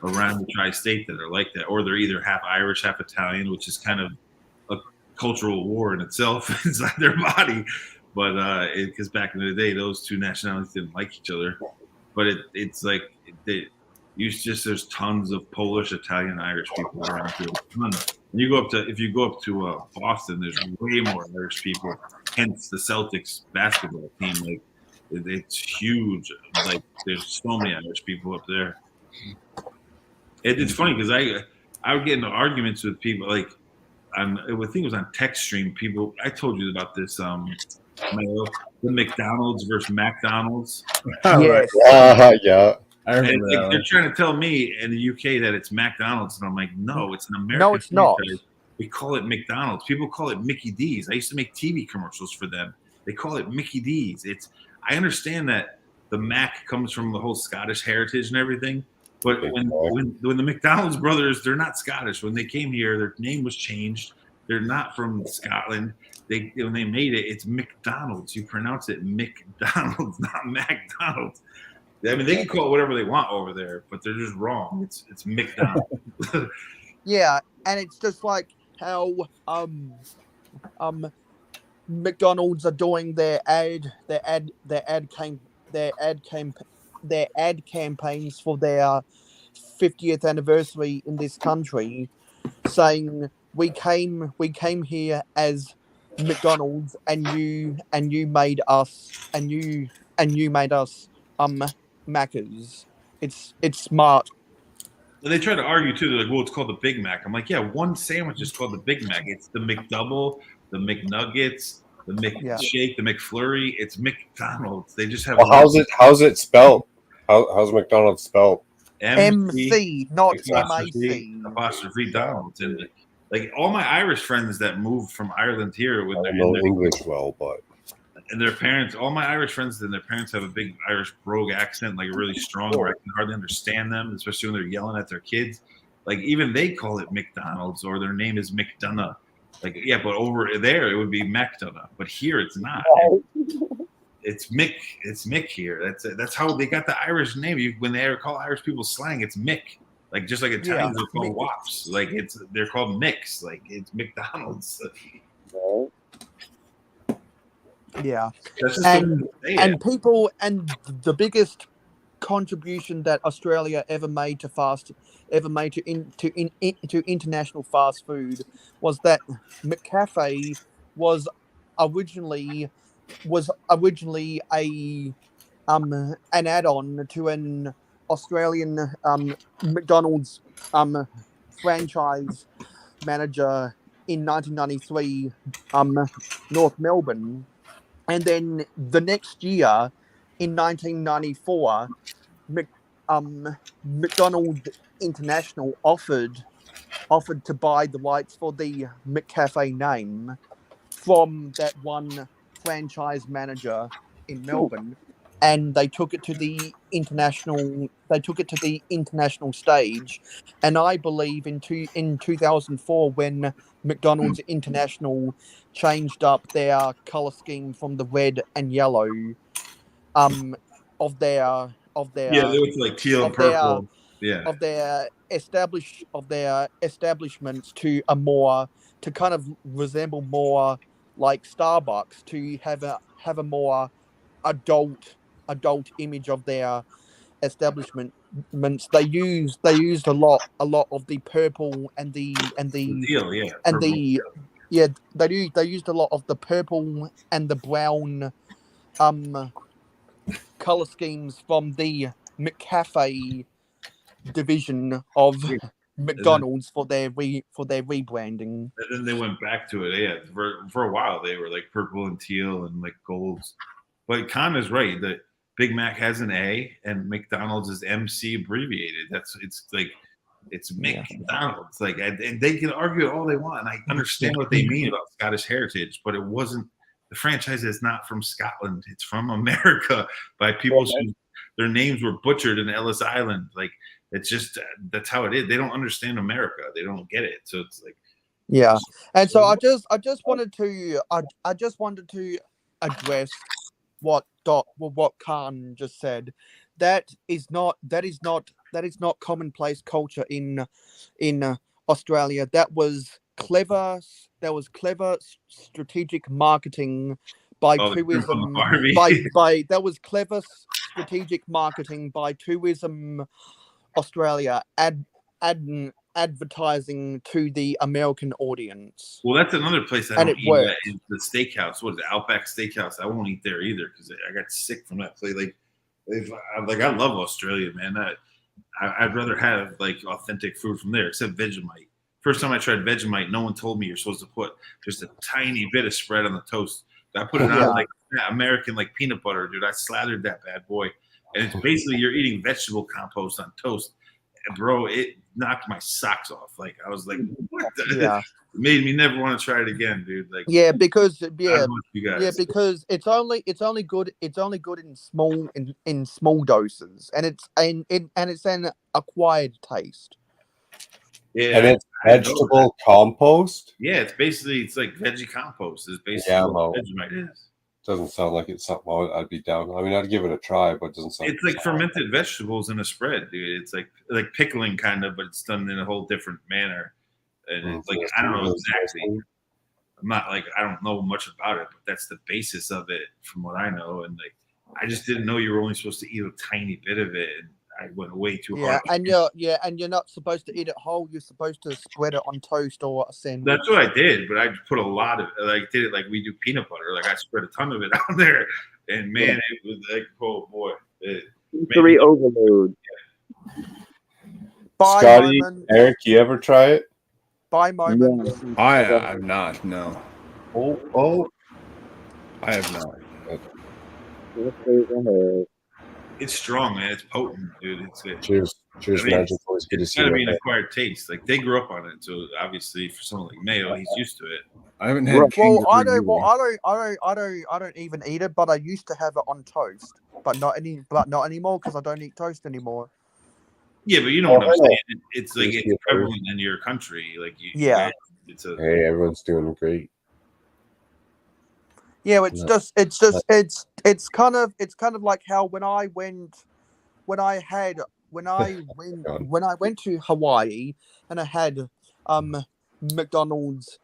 around the tri-state that are like that, or they're either half Irish, half Italian, which is kind of a cultural war in itself inside their body. But because back in the day, those two nationalities didn't like each other. But it's like there's tons of Polish, Italian, Irish people around here. If you go up to Boston, there's way more Irish people. Hence the Celtics basketball team. Like it's huge. Like there's so many Irish people up there. It's funny because I would get into arguments with people. Like think it was on TechStream. People, I told you about this. The McDonald's versus McDonald's. Yes. Yeah. I remember that They're one. trying to tell me in the UK that it's McDonald's, and I'm like, no, it's an American. No, it's not. franchise. We call it McDonald's. People call it Mickey D's. I used to make TV commercials for them. They call it Mickey D's. I understand that the Mac comes from the whole Scottish heritage and everything, but when the McDonald's brothers, they're not Scottish. When they came here, their name was changed. They're not from Scotland. When they made it, it's McDonald's. You pronounce it McDonald's, not McDonald's. I mean, they can call it whatever they want over there, but they're just wrong. It's McDonald's. Yeah, and it's just like how McDonald's are doing their ad campaigns for their 50th anniversary in this country, saying we came here as McDonald's and you made us Maccas. It's smart. And they try to argue too. They're like, well, it's called the Big Mac. I'm like, yeah, one sandwich is called the Big Mac. It's the McDouble, the McNuggets, the McShake, the McFlurry. It's McDonald's. They just have. Well, how's it spelled? How's McDonald's spelled? MC, not MAC. MAC. Donald's. And like all my Irish friends that moved from Ireland here with I know English well, but. And their parents, all my Irish friends, and their parents have a big Irish brogue accent, like really strong, where I can hardly understand them, especially when they're yelling at their kids. Like even they call it McDonald's, or their name is McDonough. Like yeah, but over there it would be McDonough, but here it's not. It's Mick. It's Mick here. That's how they got the Irish name. When they call Irish people slang, it's Mick. Like just like Italians are called Wops. Like they're called Micks. Like it's McDonald's. Yeah, and people, and the biggest contribution that Australia ever made to international fast food was that McCafe was originally a an add-on to an Australian McDonald's franchise manager in 1993, North Melbourne. And then the next year, in 1994, McDonald's International offered to buy the rights for the McCafe name from that one franchise manager in Melbourne, and they took it to the international. They took it to the international stage, and I believe in 2004 when McDonald's International changed up their color scheme from the red and yellow of their they look like teal and purple of their establishments to kind of resemble more like Starbucks, to have a more adult image of their establishments. They used a lot of the purple and the teal, they used a lot of the purple and the brown color schemes from the McCafe division of McDonald's for their rebranding. And then they went back to it. Yeah, for a while they were like purple and teal and like golds. But Con is right that Big Mac has an A and McDonald's is MC abbreviated. It's McDonald's. Like, and they can argue all they want, and I understand what they mean about Scottish heritage, but it wasn't. The franchise is not from Scotland. It's from America by people who their names were butchered in Ellis Island. Like, it's just that's how it is. They don't understand America. They don't get it. So it's like, yeah. And so I just wanted to address what Khan just said. That is not commonplace culture in Australia. That was clever strategic marketing by tourism. That was clever strategic marketing by Tourism Australia advertising to the American audiance. Well, that's another place I don't eat at, is the steakhouse. What is it, Outback Steakhouse? I won't eat there either because I got sick from that place. I love Australia, man. I'd rather have like authentic food from there, except Vegemite. first time I tried Vegemite, no one told me you're supposed to put just a tiny bit of spread on the toast. I put it on like American like peanut butter, dude. I slathered that bad boy, and it's basically you're eating vegetable compost on toast. And bro, it knocked my socks off. Like I was like, what? It made me never want to try it again, dude. Like because it's only good in small doses, and it's an acquired taste. Yeah, and it's vegetable compost. Yeah, it's like veggie compost. Is basically what Vegemite is. Doesn't sound like it's something I'd be down. I mean, I'd give it a try, but it doesn't sound. It's like fermented vegetables in a spread, dude. It's like pickling kind of, but it's done in a whole different manner. And it's like I don't know exactly. I'm not like I don't know much about it, but that's the basis of it from what I know. And like I just didn't know you were only supposed to eat a tiny bit of it. And I went way too hard. And you're not supposed to eat it whole. You're supposed to spread it on toast or a sandwich. That's what I did, but I put a lot of did it like we do peanut butter. Like I spread a ton of it on there, and man, it was like oh boy, sensory overload. Scotty, Eric, you ever try it? By moment. I have not. No. Oh, I have not. It's strong, man. It's potent, dude. Cheers, man. It's good to see you. It's gotta be an acquired taste. Like they grew up on it, so obviously for someone like Mayo, he's used to it. I haven't had. I don't even eat it, but I used to have it on toast, but not anymore because I don't eat toast anymore. Yeah, but you know what I'm saying. It's like it's prevalent in your country. Like hey, everyone's doing great. Yeah, it's kind of like how when I went to Hawaii and I had McDonald's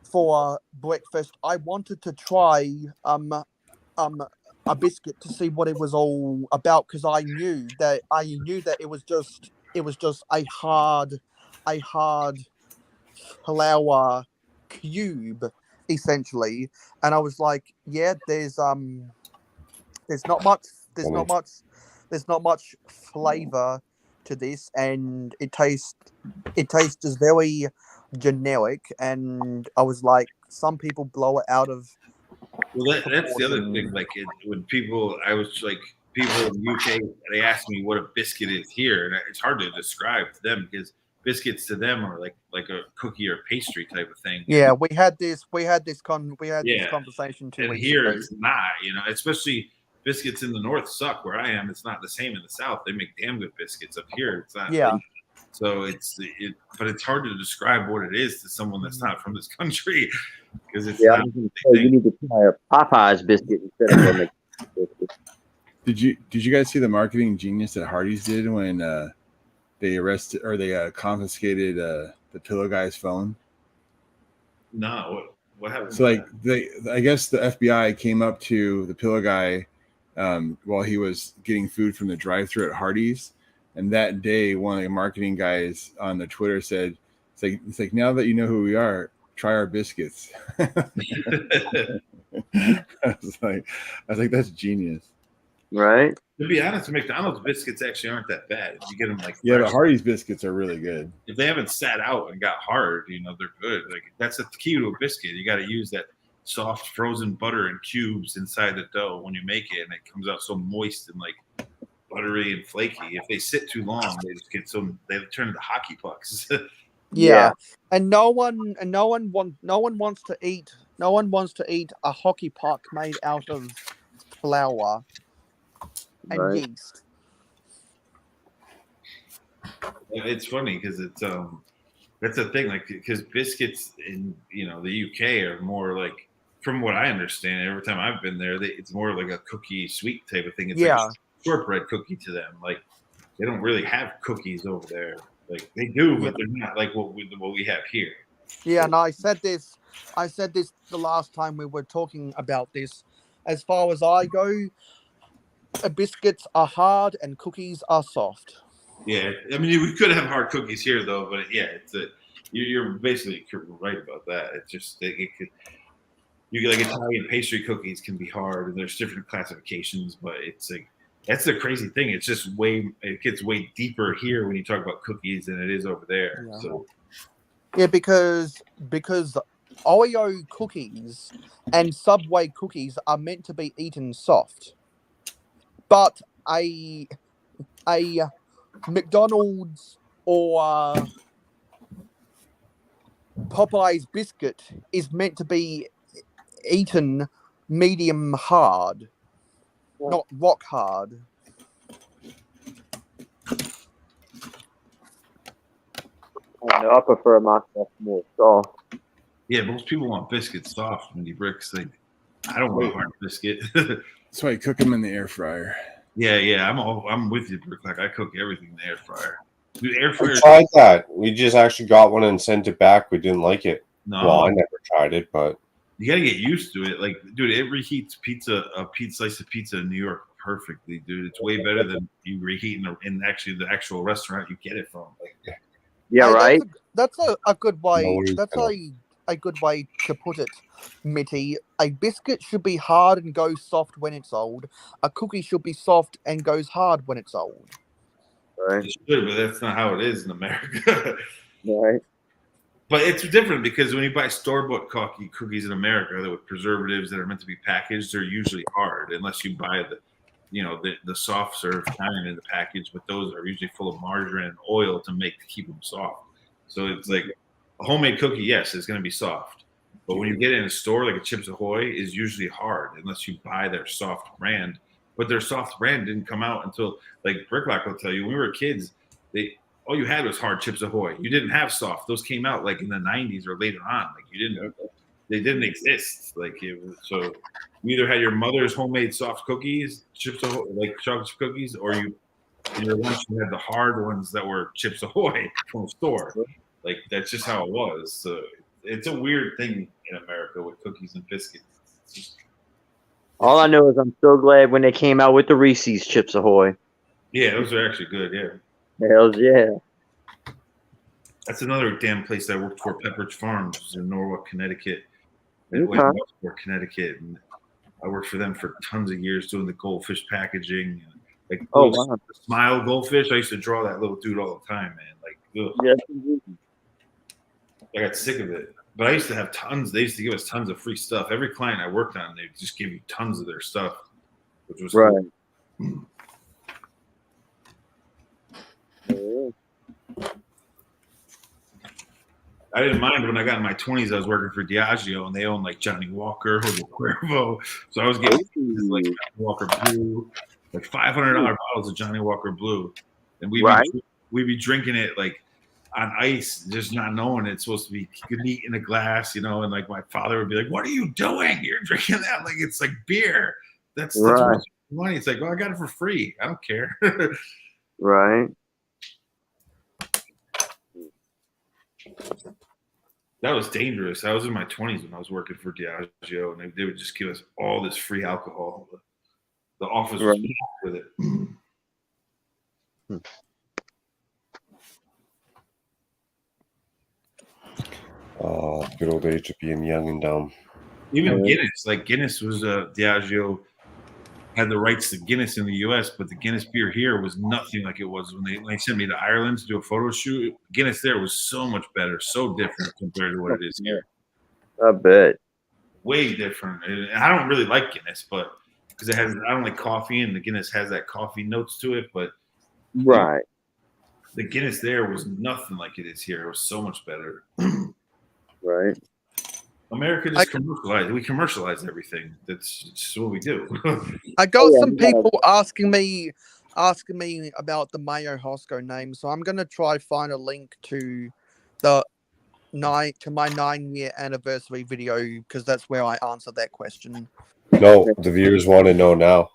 for breakfast, I wanted to try a biscuit to see what it was all about because I knew that it was just a hard flour cube essentially, and I was like, yeah, there's not much flavor to this, and it tastes just very generic, and I was like, some people blow it out of. Well, that's the other thing. Like when people in the UK, they ask me what a biscuit is here, and it's hard to describe to them because biscuits to them are like a cookie or pastry type of thing. Yeah, we had this conversation too. And here it's not, especially biscuits in the north suck. Where I am, it's not the same in the south. They make damn good biscuits. Up here, it's not. Yeah. So but it's hard to describe what it is to someone that's not from this country because it's. Yeah, you need to try a Popeyes biscuit instead of a biscuit. Did you guys see the marketing genius that Hardee's did when they arrested or they confiscated the Pillow Guy's phone? No, what happened? So I guess the FBI came up to the Pillow Guy while he was getting food from the drive-thru at Hardee's, and that day one of the marketing guys on the Twitter said, "It's like now that you know who we are, try our biscuits." I was like, that's genius. Right. To be honest, McDonald's biscuits actually aren't that bad. If you get them like but Hardee's biscuits are really good. If they haven't sat out and got hard, they're good. Like that's the key to a biscuit. You got to use that soft frozen butter in cubes inside the dough when you make it, and it comes out so moist and like buttery and flaky. If they sit too long, they just get they turn into hockey pucks. Yeah, and no one wants to eat a hockey puck made out of flour and yeast. It's funny because it's that's the thing, like because biscuits in the UK are more like, from what I understand, every time I've been there, it's more like a cookie sweet type of thing. It's like a shortbread cookie to them. Like they don't really have cookies over there. Like they do, but they're not like what we have here. Yeah, and I said this the last time we were talking about this. As far as I go, biscuits are hard and cookies are soft. Yeah, I mean we could have hard cookies here though, but you're basically right about that. It's just like Italian pastry cookies can be hard, and there's different classifications, but it's like That's the crazy thing. It's just it gets way deeper here when you talk about cookies than it is over there. Yeah. So Yeah, because Oreo cookies and Subway cookies are meant to be eaten soft, but a McDonald's or Popeye's biscuit is meant to be eaten medium hard, not rock hard. I prefer my stuff more soft. yeah, most people want biscuits soft, Mindy Bricks. Like, I don't want a hard biscuit. That's why you cook them in the air fryer. Yeah, I'm with you, Brick. Like, I cook everything in the air fryer. Dude, air We fryer. tried that. We just actually got one and sent it back. We didn't like it. No, Well, I never tried it, but you gotta get used to it. Like, dude, it reheats a slice of pizza in New York perfectly, dude. It's way better than you reheat in actually the actual restaurant you get it from. Like, Yeah, right. That's a good way. No, That's a good way to put it, Mitty. A biscuit should be hard and go soft when it's old. A cookie should be soft and goes hard when it's old. Right. it should, but that's not how it is in America. Right. But it's different because when you buy store-bought cookies in America that with preservatives that are meant to be packaged, they're usually hard unless you buy the soft serve kind in the package. But those are usually full of margarine and oil to keep them soft. So it's like a homemade cookie. Yes, it's going to be soft. But when you get it in a store, like a Chips Ahoy, is usually hard unless you buy their soft brand. But their soft brand didn't come out until, like Bricklock will tell you, when we were kids, all you had was hard Chips Ahoy. You didn't have soft. Those came out like in the 90s or later on. Like they didn't exist. Like so you either had your mother's homemade soft cookies, Chips Ahoy, like chocolate chip cookies, or in your lunch you had the hard ones that were Chips Ahoy from the store. Like that's just how it was. So it's a weird thing in America with cookies and biscuits. All I know is I'm so glad when they came out with the Reese's Chips Ahoy. Yeah, those are actually good. Yeah. Hells yeah. That's another damn place that I worked for, Pepperidge Farms in Norwalk, Connecticut. Connecticut, and I worked for them for tons of years doing the goldfish packaging. Like wow. Smile goldfish. I used to draw that little dude all the time, man. Like, ugh. Yeah. I got sick of it. But I used to have tons. They used to give us tons of free stuff. Every client I worked on, they just give you tons of their stuff, which was right. Cool. I didn't mind when I got in my 20s. I was working for Diageo, and they owned like Johnny Walker, Jose Cuervo. So I was getting like Johnny Walker Blue, like $500 bottles of Johnny Walker Blue, and we'd be drinking it like on ice, just not knowing it's supposed to be neat in a glass, and like my father would be like, "What are you doing? You're drinking that like it's like beer. That's right. Money." It's like, well, I got it for free. I don't care. Right. That was dangerous. I was in my 20s when I was working for Diageo, and they would just give us all this free alcohol. The office was packed with it. Oh, good old age of being young and dumb. Even Guinness, like Guinness was Diageo had the rights to Guinness in the U.S., but the Guinness beer here was nothing like it was when they sent me to Ireland to do a photo shoot. Guinness there was so much better, so different compared to what it is here. I bet. Way different. And I don't really like Guinness, but because I don't like coffee, and the Guinness has that coffee notes to it. But the Guinness there was nothing like it is here. It was so much better. Right. America just commercialized. We commercialize everything. That's just what we do. I got some people asking me about the Mayo Hosco name, so I'm gonna try find a link to my 9-year anniversary video, because that's where I answered that question. No, the viewers want to know now.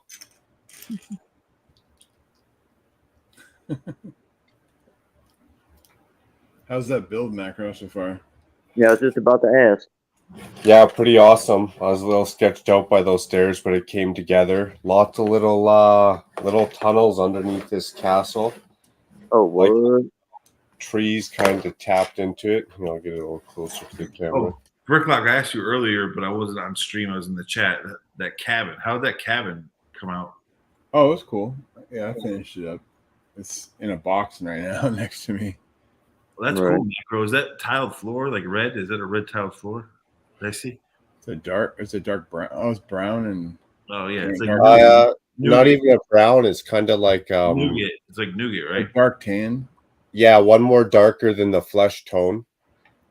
How's that build macro so far? Yeah, I was just about to ask. Yeah, pretty awesome. I was a little sketched out by those stairs, but it came together. Lots of little tunnels underneath this castle. Oh, what? Like trees kind of tapped into it. I'll get it a little closer to the camera. Oh, Bricklock, I asked you earlier, but I wasn't on stream. I was in the chat. That cabin. How did that cabin come out? Oh, it's cool. Yeah, I finished it up. It's in a box right now next to me. Well, that's cool, Macro. Is that tiled floor, like red? Is that a red tiled floor? Did I see? It's a dark brown. Oh, it's brown and. Oh yeah, it's like not even a brown. It's kind of like nougat. It's like nougat, right? Dark tan. Yeah, one more darker than the flesh tone,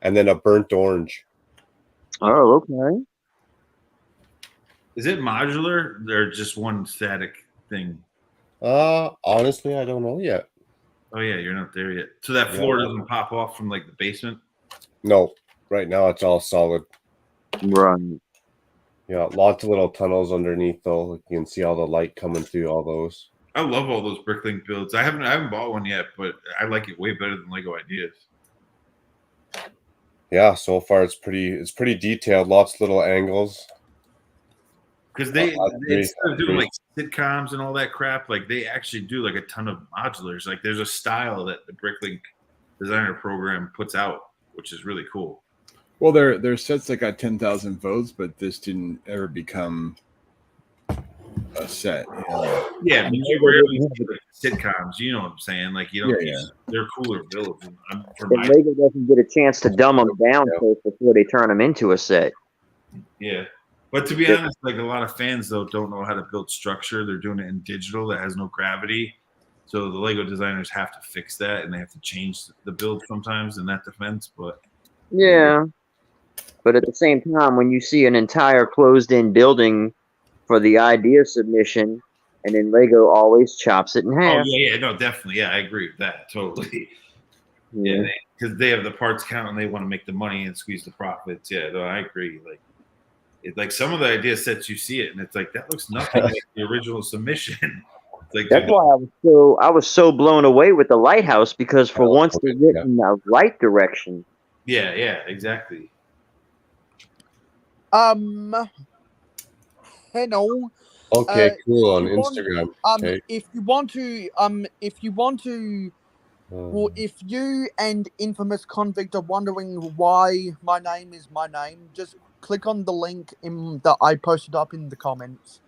and then a burnt orange. Oh, okay. Is it modular or just one static thing? Honestly, I don't know yet. Oh yeah, you're not there yet. So that floor doesn't pop off from like the basement? No, right now it's all solid. Right. Yeah, lots of little tunnels underneath though. You can see all the light coming through all those. I love all those Bricklink builds. I haven't bought one yet, but I like it way better than Lego Ideas. Yeah, so far it's pretty detailed. Lots of little angles. Because they instead of doing like sitcoms and all that crap, like they actually do like a ton of modulars. Like there's a style that the Bricklink designer program puts out, which is really cool. Well, there's sets that got 10,000 votes, but this didn't ever become a set. You know? Yeah, but you rarely see like sitcoms. You know what I'm saying? Like you don't. Yeah. They're cooler builds. Lego doesn't get a chance to dumb them down first before they turn them into a set. Yeah. But to be honest, like a lot of fans though don't know how to build structure. They're doing it in digital that has no gravity. So the Lego designers have to fix that and they have to change the build sometimes in that defense. But yeah. But at the same time, when you see an entire closed-in building for the idea submission, and then Lego always chops it in half. Oh yeah, no, definitely, yeah, I agree with that totally. Yeah, because they have the parts count and they want to make the money and squeeze the profits. Yeah, no, I agree. Like some of the idea sets, you see it and it's like that looks nothing like the original submission. Like, that's why I was so blown away with the lighthouse, because for once they went in the right direction. Yeah, exactly. Hello. Okay, cool. On Instagram. Okay. If you and Infamous Convict are wondering why my name is my name, just click on the link that I posted up in the comments,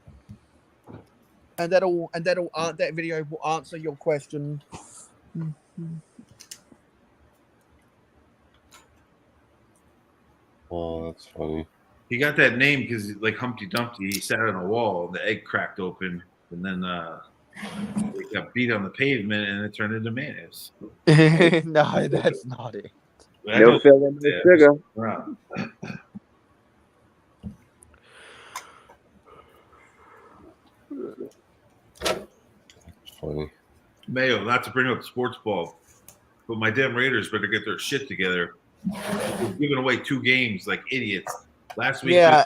and that video will answer your question. Oh, that's funny. He got that name because, like Humpty Dumpty, he sat on a wall, the egg cracked open, and then he got beat on the pavement, and it turned into mayonnaise. No, that's not it. No filling, no sugar. Funny. Mayo, not to bring up the sports ball, but my damn Raiders better get their shit together. They're giving away 2 games like idiots. Last week, there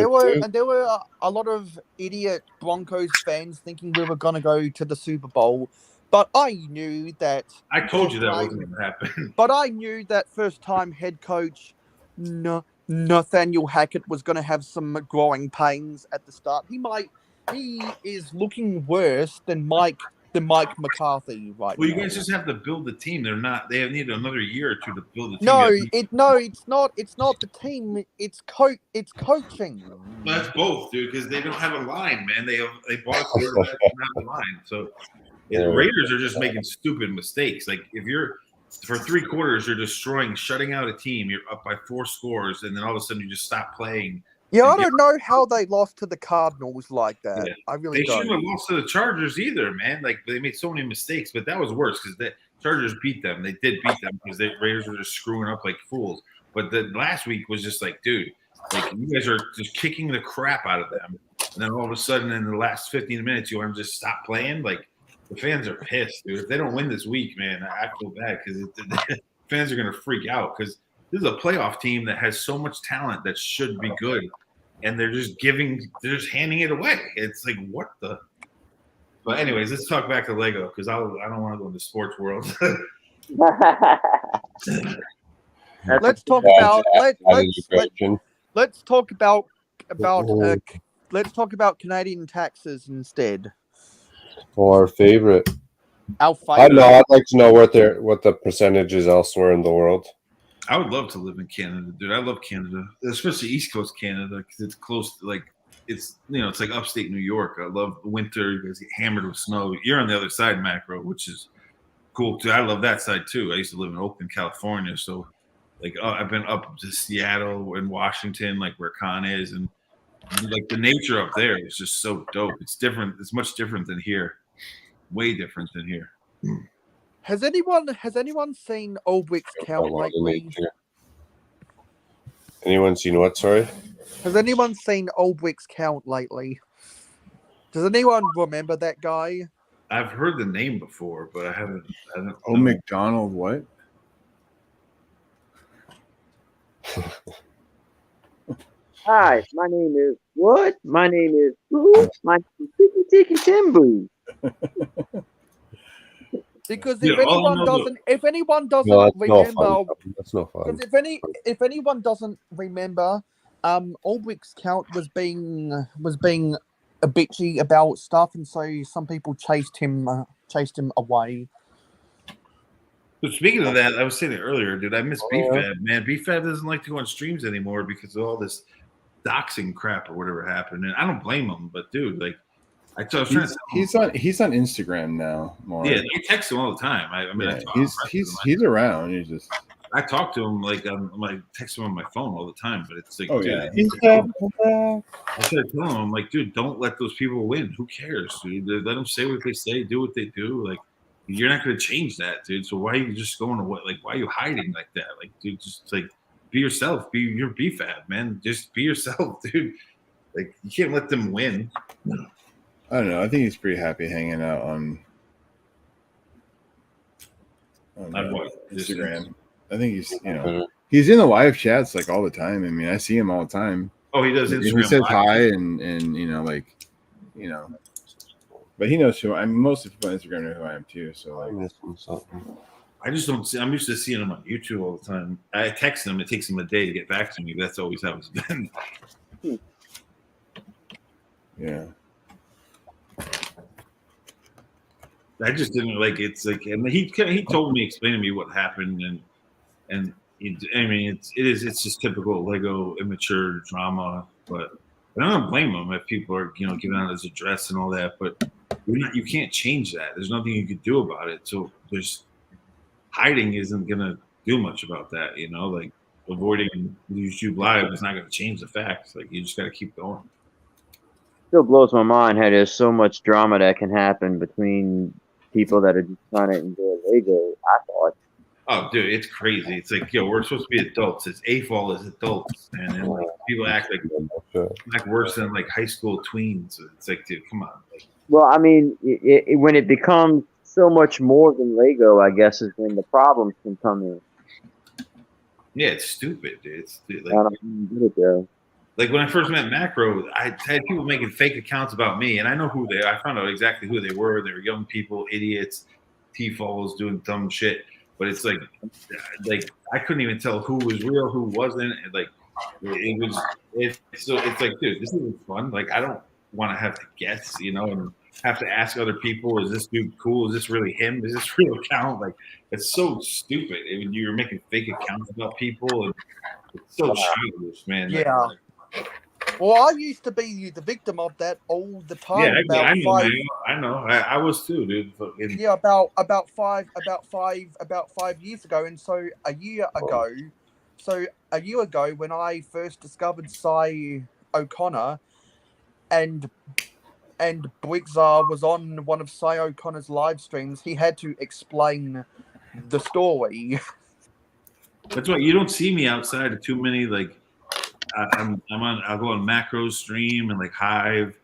were a lot of idiot Broncos fans thinking we were going to go to the Super Bowl, but I knew that. I told you that wasn't going to happen. But I knew that first-time head coach Nathaniel Hackett was going to have some growing pains at the start. He is looking worse than Mike McCarthy right now. Well, you guys just have to build the team. They need another year or 2 to build the team. It's not the team. It's coaching. Well, that's both, dude. Because they don't have a line, man. They bought a quarterback and have a line. So the Raiders are just making stupid mistakes. Like if you're for 3 quarters, you're shutting out a team. You're up by 4 scores, and then all of a sudden you just stop playing. Yeah, I don't know how they lost to the Cardinals like that. Yeah. I really don't. They shouldn't have lost to the Chargers either, man. Like they made so many mistakes, but that was worse because the Chargers beat them. They did beat them because the Raiders were just screwing up like fools. But the last week was just like, dude, like you guys are just kicking the crap out of them, and then all of a sudden in the last 15 minutes you want to just stop playing. Like the fans are pissed, dude. If they don't win this week, man, I feel bad because the fans are gonna freak out because this is a playoff team that has so much talent that should be good, and they're just handing it away. It's like, what the? But anyways, let's talk back to Lego because I don't want to go in the sports world. Let's talk about Canadian taxes instead. Or our favorite. Our favorite. I know. I'd like to know what the percentage is elsewhere in the world. I would love to live in Canada, dude. I love Canada, especially East Coast Canada, because it's close to it's it's like upstate New York. I love winter. You guys get hammered with snow. You're on the other side, Macro, which is cool too. I love that side too. I used to live in Oakland, California, so like I've been up to Seattle and Washington, like where Con is, and like the nature up there is just so dope. It's different. It's much different than here. Way different than here. Has anyone seen Aldwick's Count lately? Anyone seen what? Sorry. Has anyone seen Aldwick's Count lately? Does anyone remember that guy? I've heard the name before, but I haven't. Oh, McDonald, what? Hi, my name is what? My name is who? My name is Tiki Timbu. Because if anyone doesn't remember, that's no fun. Because if anyone doesn't remember, Aldwick's Count was being a bitchy about stuff, and so some people chased him away. But speaking of that, I was saying it earlier, dude. I miss BFAB, man. BFAB doesn't like to go on streams anymore because of all this doxing crap or whatever happened, and I don't blame him. But dude, like, I was trying to he's on Instagram now. More. Yeah, I text him all the time. I mean, yeah, he's around. He's just. I talk to him like I text him on my phone all the time, but it's like, oh dude, yeah, I should tell him, I'm like, dude, don't let those people win. Who cares, dude? Let them say what they say, do what they do. Like, you're not going to change that, dude. So why are you just going to what? Like, why are you hiding like that? Like, dude, just like be yourself. Be your BFAB, man. Just be yourself, dude. Like, you can't let them win. I don't know. I think he's pretty happy hanging out on Instagram. I think he's, he's in the live chats like all the time. I mean, I see him all the time. Oh, he does Instagram. He says live. hi and but he knows who I'm. Most of the people on Instagram know who I am too. So I just don't see. I'm used to seeing him on YouTube all the time. I text him. It takes him a day to get back to me. That's always how it's been. Yeah. I just didn't like. It's like, and he told me, explained to me what happened, and I mean, it's just typical Lego immature drama. But I don't blame him if people are giving out his address and all that. But you can't change that. There's nothing you can do about it. So there's hiding isn't gonna do much about that. Like avoiding YouTube Live is not gonna change the facts. Like you just gotta keep going. Still blows my mind how there's so much drama that can happen between people that are just trying to enjoy Lego. I thought. Oh, dude, it's crazy. It's like, we're supposed to be adults. It's AFOL as adults, man. And like, people act like worse than like high school tweens. It's like, dude, come on. Like, well, I mean, when it becomes so much more than Lego, I guess, is when the problems can come in. Yeah, it's stupid, dude. I don't get it, though. Like when I first met Macro, I had people making fake accounts about me, and I know who they are. I found out exactly who they were. They were young people, idiots, T-falls doing dumb shit. But it's like I couldn't even tell who was real, who wasn't. And like so it's like, dude, this isn't fun. Like I don't want to have to guess, and have to ask other people, is this dude cool? Is this really him? Is this real account? Like it's so stupid. I mean, you're making fake accounts about people, and it's so childish, man. Yeah. Well, I used to be the victim of that all the time. Yeah, I know. I was too, dude. Yeah, about 5 years ago, and so a year ago, when I first discovered Cy O'Connor, and Brixar was on one of Cy O'Connor's live streams, he had to explain the story. That's why you don't see me outside of too many like. I'll go on Macro stream and like Hive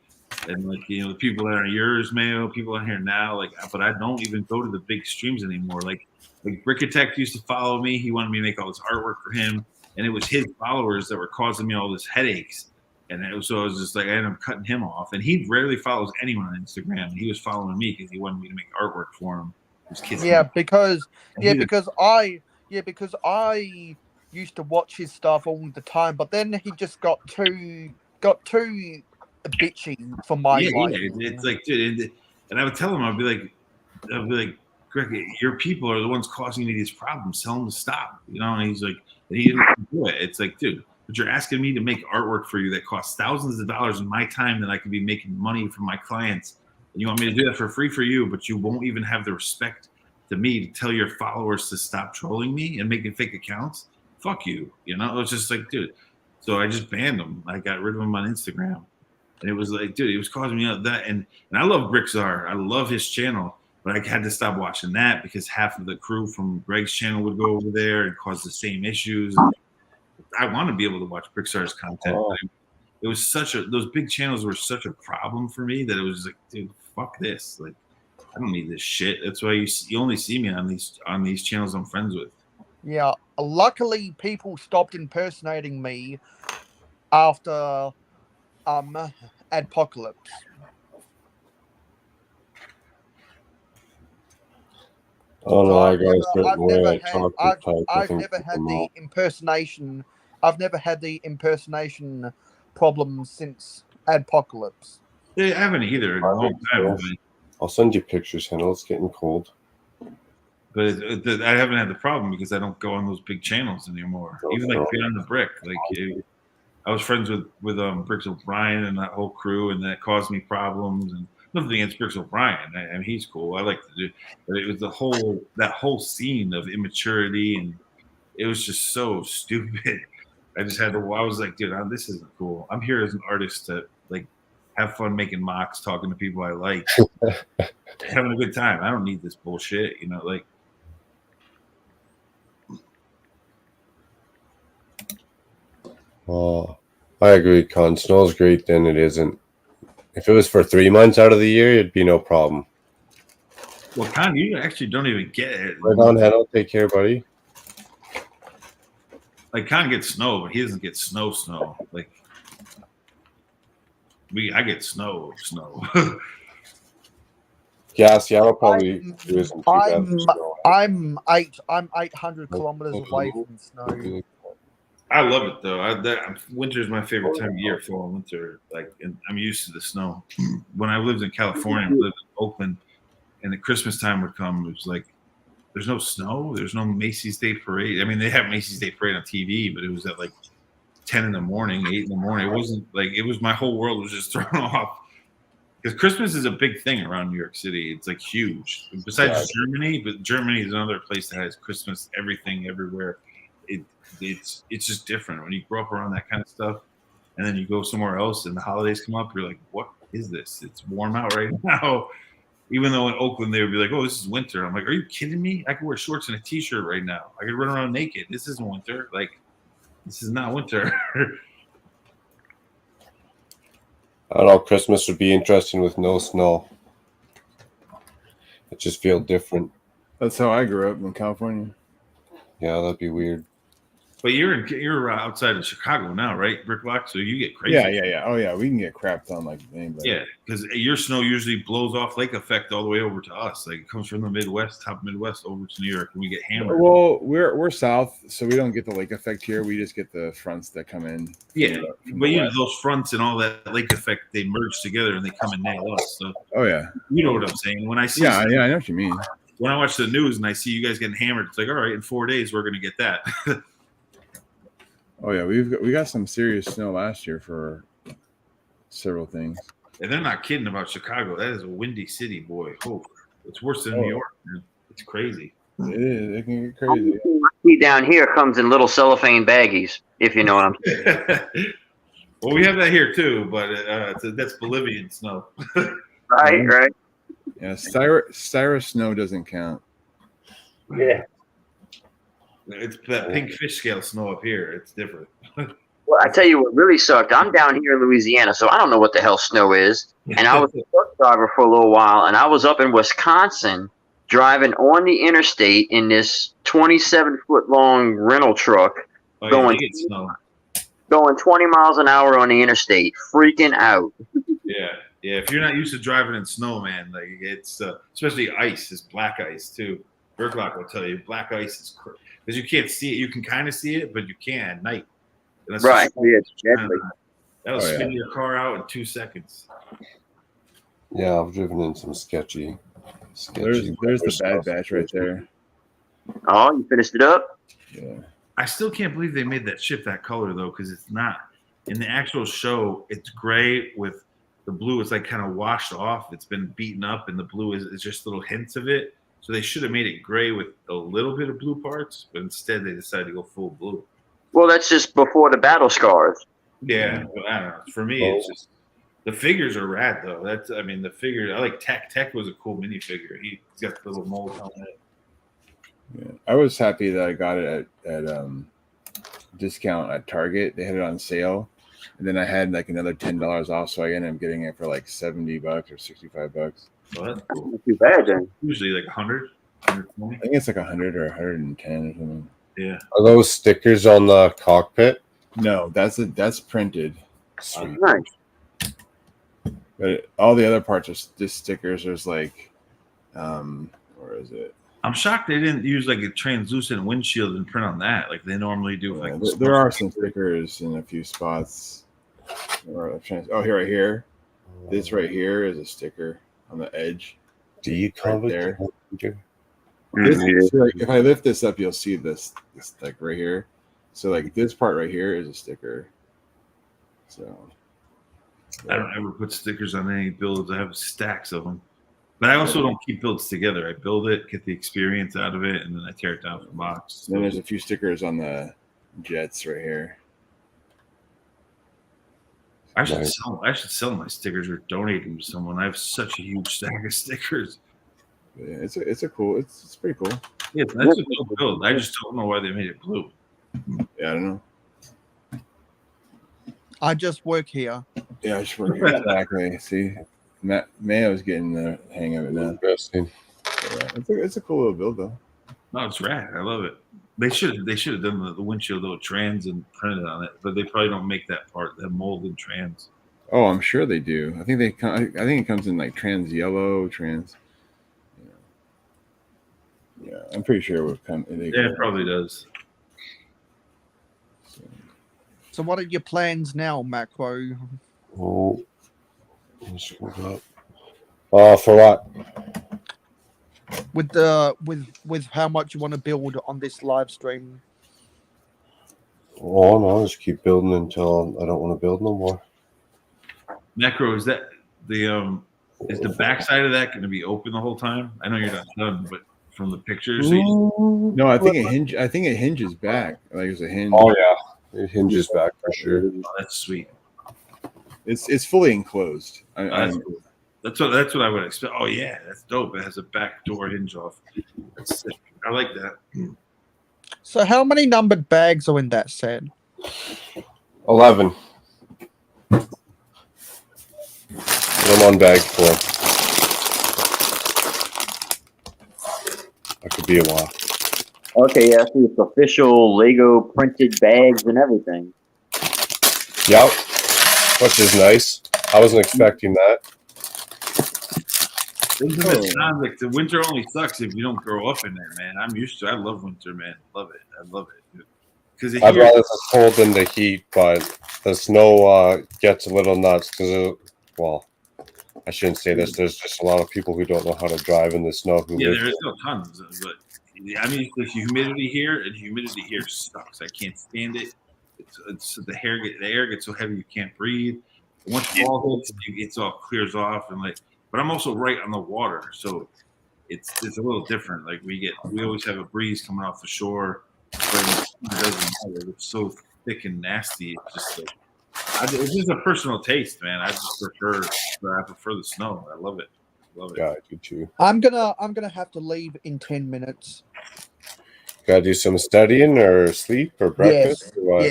and like the people that are yours, Mayo, people on here now, like, but I don't even go to the big streams anymore. Like Bricklink used to follow me. He wanted me to make all this artwork for him, and it was his followers that were causing me all this headaches. And so I was just like, I ended up cutting him off. And he rarely follows anyone on Instagram. And he was following me because he wanted me to make artwork for him. Because I used to watch his stuff all the time, but then he just got too bitchy for my liking. It's like, dude, and I would tell him, I'd be like, Greg, your people are the ones causing me these problems. Tell them to stop, And he's like, and he didn't do it. It's like, dude, but you're asking me to make artwork for you that costs thousands of dollars in my time that I could be making money from my clients. And you want me to do that for free for you, but you won't even have the respect to me to tell your followers to stop trolling me and making fake accounts. Fuck you. You know, it was just like, dude. So I just banned him. I got rid of him on Instagram. And it was like, dude, it was causing me that. And I love Brickzar. I love his channel. But I had to stop watching that because half of the crew from Greg's channel would go over there and cause the same issues. I want to be able to watch Brickzar's content. Oh. It was those big channels were such a problem for me that it was like, dude, fuck this. Like, I don't need this shit. That's why you only see me on these channels I'm friends with. Yeah. Luckily, people stopped impersonating me after Adpocalypse. Oh no, I got a certain I've way never I talk to type. I've never had the impersonation. I've never had the impersonation problem since Adpocalypse. Yeah, I haven't either in a long time. I'll send you pictures, Hannah. It's getting cold. But I haven't had the problem because I don't go on those big channels anymore. Even like Beyond the Brick, like I was friends with Bricks O'Brien and that whole crew, and that caused me problems. And nothing against Bricks O'Brien, I mean he's cool. I like to do, but it was that whole scene of immaturity, and it was just so stupid. I just had to. I was like, dude, this isn't cool. I'm here as an artist to like have fun making mocks, talking to people I like, having a good time. I don't need this bullshit, you know, like. Oh, I agree, Con. Snow's great, then it isn't. If it was for 3 months out of the year, it'd be no problem. Well, Con, you actually don't even get it. Right on, Hannah. Take care, buddy. Like, Con gets snow, but he doesn't get snow. Like, I get snow. Yeah, Seattle probably isn't too bad for snow. I'm 800 kilometers away from snow. I love it though. Winter is my favorite time of year, fall and winter. Like, and I'm used to the snow. When I lived in California, I lived in Oakland, and the Christmas time would come. It was like, there's no snow. There's no Macy's Day Parade. I mean, they have Macy's Day Parade on TV, but it was at like 10 in the morning, 8 in the morning. It wasn't like, it was, my whole world was just thrown off. Because Christmas is a big thing around New York City. It's like huge. Besides Germany, but Germany is another place that has Christmas, everything, everywhere. It's just different when you grow up around that kind of stuff, and then you go somewhere else and the holidays come up. You're like, what is this? It's warm out right now. Even though in Oakland they would be like, oh, this is winter. I'm like, are you kidding me? I could wear shorts and a t-shirt right now. I could run around naked. This isn't winter. Like, this is not winter. I don't know. Christmas would be interesting with no snow. It just feels different. That's how I grew up in California. Yeah, that'd be weird. But you're outside of Chicago now, right, Bricklock? So you get crazy. Yeah. Oh yeah, we can get crapped on like anybody. Yeah, because your snow usually blows off lake effect all the way over to us. Like, it comes from the Midwest, top Midwest, over to New York, and we get hammered. Well, we're south, so we don't get the lake effect here. We just get the fronts that come in. Yeah, but you know those fronts and all that lake effect, they merge together and they come and nail us. So, oh yeah, you know what I'm saying. When I see, I know what you mean. When I watch the news and I see you guys getting hammered, it's like, all right, in 4 days we're gonna get that. Oh yeah, we got some serious snow last year for several things. And they're not kidding about Chicago. That is a windy city, boy. Oh, it's worse than New York, man. It's crazy. It is. It can get crazy. Tea down here comes in little cellophane baggies, if you know what I'm saying. Well, we have that here too, but that's Bolivian snow. Right. Yeah, Styra snow doesn't count. Yeah. It's that pink fish scale snow up here. It's different. Well, I tell you what really sucked. I'm down here in Louisiana, so I don't know what the hell snow is. And I was a truck driver for a little while, and I was up in Wisconsin driving on the interstate in this 27-foot long rental truck going 20 miles an hour on the interstate, freaking out. Yeah. If you're not used to driving in snow, man, like it's especially ice, it's black ice too. Bricklock will tell you, black ice is crazy. Because you can't see it. You can kind of see it, but you can't at night. Right. Yeah, exactly. That'll spin your car out in 2 seconds. Yeah, I've driven in some sketchy. There's the Bad Batch right there. Oh, you finished it up? Yeah. I still can't believe they made that ship that color though, because it's not in the actual show. It's gray with the blue. It's like kind of washed off. It's been beaten up, and the blue is just little hints of it. So they should have made it gray with a little bit of blue parts, but instead they decided to go full blue. Well, that's just before the battle scars. Yeah, but I don't know. For me, it's just the figures are rad though. That's the figure. I like Tech. Tech was a cool minifigure. He's got the little mold on it. Yeah, I was happy that I got it at discount at Target. They had it on sale, and then I had like another $10 off, so I ended up getting it for like $70 or $65. So that's cool. Not too bad then. Usually like 100, 120. I think it's like 100 or 110 or something. Yeah. Are those stickers on the cockpit? No, that's printed. Sweet. Nice. But all the other parts are just stickers. There's like, where is it? I'm shocked they didn't use like a translucent windshield and print on that, like they normally do. Like There are some stickers in a few spots. Right here. This right here is a sticker on the edge. Do you come right there? Mhm. So, like, if I lift this up, you'll see this like right here. So like this part right here is a sticker. So I don't ever put stickers on any builds. I have stacks of them, but I also don't keep builds together. I build it, get the experience out of it, and then I tear it down from the box. then there's a few stickers on the jets right here. I should sell my stickers or donate them to someone. I have such a huge stack of stickers. Yeah, it's pretty cool. Yeah, that's a good build. I just don't know why they made it blue. Yeah, I don't know. I just work here. Yeah, I just work here. Exactly. See, Mayo's getting the hang of it now. Interesting. Yeah, it's a cool little build though. No, it's rad. I love it. They should have done the windshield little trans and printed on it, but they probably don't make that part, that molded trans. Oh, I'm sure they do. I think I think it comes in like trans yellow, trans. Yeah, I'm pretty sure it would come. Yeah, it probably does. So what are your plans now, Macro? Oh, let's hold up. For what? With how much you want to build on this live stream? Oh no, I'll just keep building until I don't want to build no more. Macro, is that the is the backside of that going to be open the whole time? I know you're not done, but from the pictures, no, I think it hinges back. Like there's a hinge. Oh yeah, it hinges back for sure. Oh, that's sweet. It's fully enclosed. That's what I would expect. Oh yeah, that's dope. It has a back door hinge off. That's sick. I like that. So how many numbered bags are in that set? 11. I'm on bag 4. That could be a while. Okay, yeah, I see it's official Lego printed bags and everything. Yep, which is nice. I wasn't expecting that. Doesn't it sound like the winter only sucks if you don't grow up in there, man? I'm used to it. I love winter, man. Love it. I love it. Because I'd rather the cold than the heat, but the snow gets a little nuts because, well, I shouldn't say this. There's just a lot of people who don't know how to drive in the snow. Yeah, there is no tons, but I mean, the humidity here sucks. I can't stand it. It's the air gets so heavy you can't breathe. Once fall hits, it all clears off and like. But I'm also right on the water, so it's a little different. Like we always have a breeze coming off the shore. But it doesn't matter. It's so thick and nasty. It's just like it's just a personal taste, man. I prefer the snow. I love it. Yeah, I do too. I'm gonna have to leave in 10 minutes. Gotta do some studying or sleep or breakfast. Yes. Or what?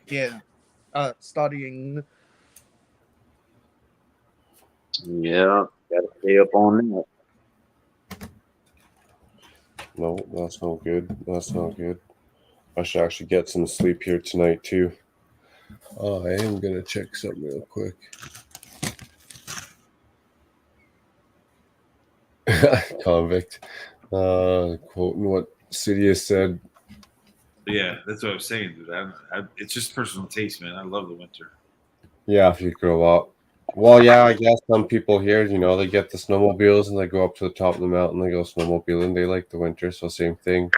Yes. Yeah. Studying. Yeah, gotta stay up on that. No, that's no good. That's not good. I should actually get some sleep here tonight too. Oh, I am gonna check something real quick. Convict. Quoting what Sidious said. Yeah, that's what I was saying, dude. It's just personal taste, man. I love the winter. Yeah, if you grow up. Well, yeah, I guess some people here, they get the snowmobiles and they go up to the top of the mountain. They go snowmobiling. They like the winter, so same thing.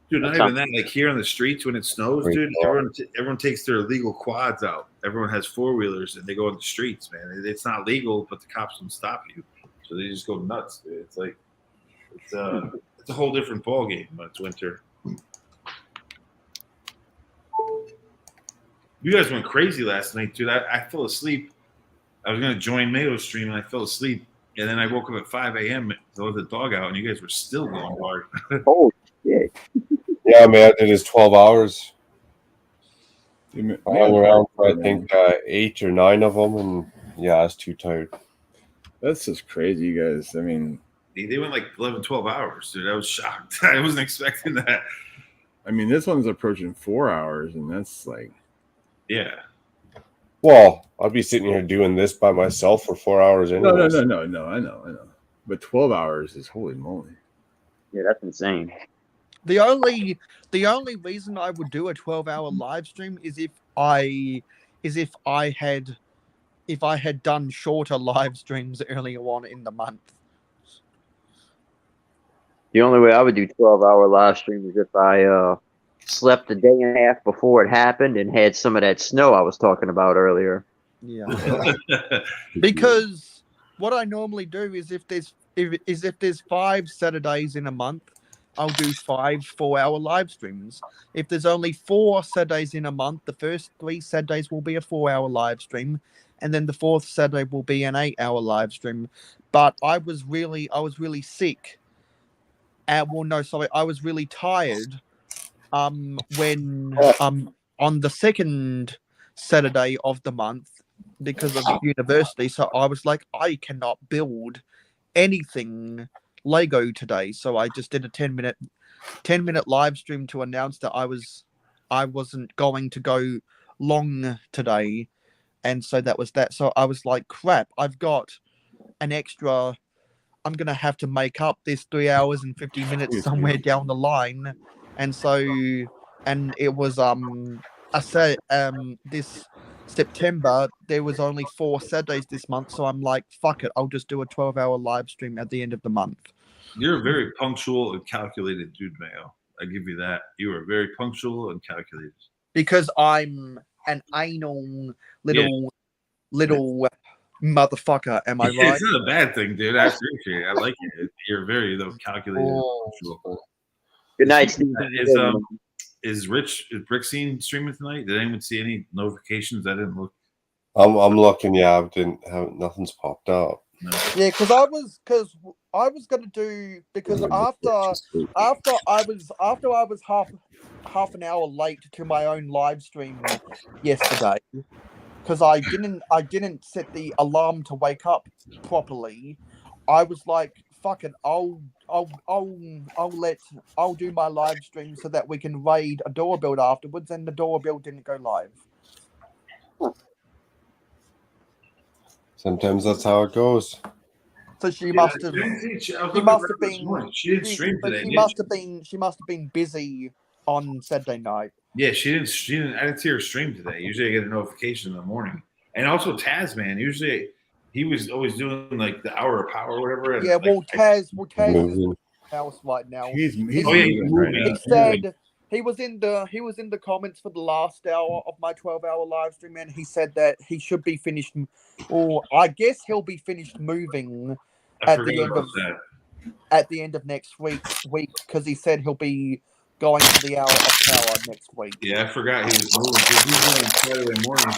Dude, not even that. Like here on the streets when it snows, dude, everyone takes their illegal quads out. Everyone has 4-wheelers and they go on the streets, man. It's not legal, but the cops don't stop you, so they just go nuts, dude. It's like it's a whole different ball game when it's winter. You guys went crazy last night, dude. I fell asleep. I was gonna join Mayo's stream and I fell asleep, and then I woke up at 5 a.m. to let the dog out, and you guys were still going hard. Oh shit! Yeah, man, it is 12 hours. I hung around for, I think, 8 or 9 of them, and yeah, I was too tired. That's just crazy, you guys. I mean, they went like 11, 12 hours, dude. I was shocked. I wasn't expecting that. I mean, this one's approaching 4 hours, and that's like, yeah. Well, I'll be sitting here doing this by myself for 4 hours anyway. No. I know. But 12 hours is holy moly. Yeah, that's insane. The only reason I would do a 12-hour live stream is if I had done shorter live streams earlier on in the month. The only way I would do 12-hour live stream is if I slept a day and a half before it happened and had some of that snow I was talking about earlier. Yeah. Because what I normally do is if there's 5 Saturdays in a month, I'll do 5 4-hour live streams. If there's only 4 Saturdays in a month, the first 3 Saturdays will be a 4-hour live stream, and then the 4th Saturday will be an 8-hour live stream. But I was really sick. I was really tired. When on the second Saturday of the month because of university, so I was like, I cannot build anything Lego today, so I just did a 10-minute live stream to announce that I wasn't going to go long today, and so that was that. So I was like, crap, I've got an extra. I'm gonna have to make up this 3 hours and 50 minutes somewhere down the line, and it was I said this September there was only 4 Saturdays this month, so I'm like, fuck it, I'll just do a 12-hour live stream at the end of the month. You're a very punctual and calculated dude, Mayo. I give you that. You are very punctual and calculated. Because I'm an anal little motherfucker, am I right? It's not a bad thing, dude. I appreciate it. I like it. You're very calculated. Good night, Steve. Is Brickline streaming tonight? Did anyone see any notifications? I didn't look. I'm looking. Yeah, nothing's popped up. No. Yeah, because I was gonna do, because after I was half an hour late to my own live stream yesterday, because I didn't set the alarm to wake up properly. I was like, fuck it, I'll do my live stream so that we can raid a door build afterwards, and the door build didn't go live. Sometimes that's how it goes. So she must have been busy on Saturday night. Yeah, she didn't. I didn't see her stream today. Usually, I get a notification in the morning. And also Taz, man. Usually, he was always doing like the hour of power or whatever. And yeah, Taz is in the house right now. He's he said he was in the comments for the last hour of my 12-hour live stream, and he said that he should be finished, or I guess he'll be finished moving at the end of next week because he said he'll be going to the hour of power next week. Yeah, I forgot he was moving. He's doing Saturday mornings.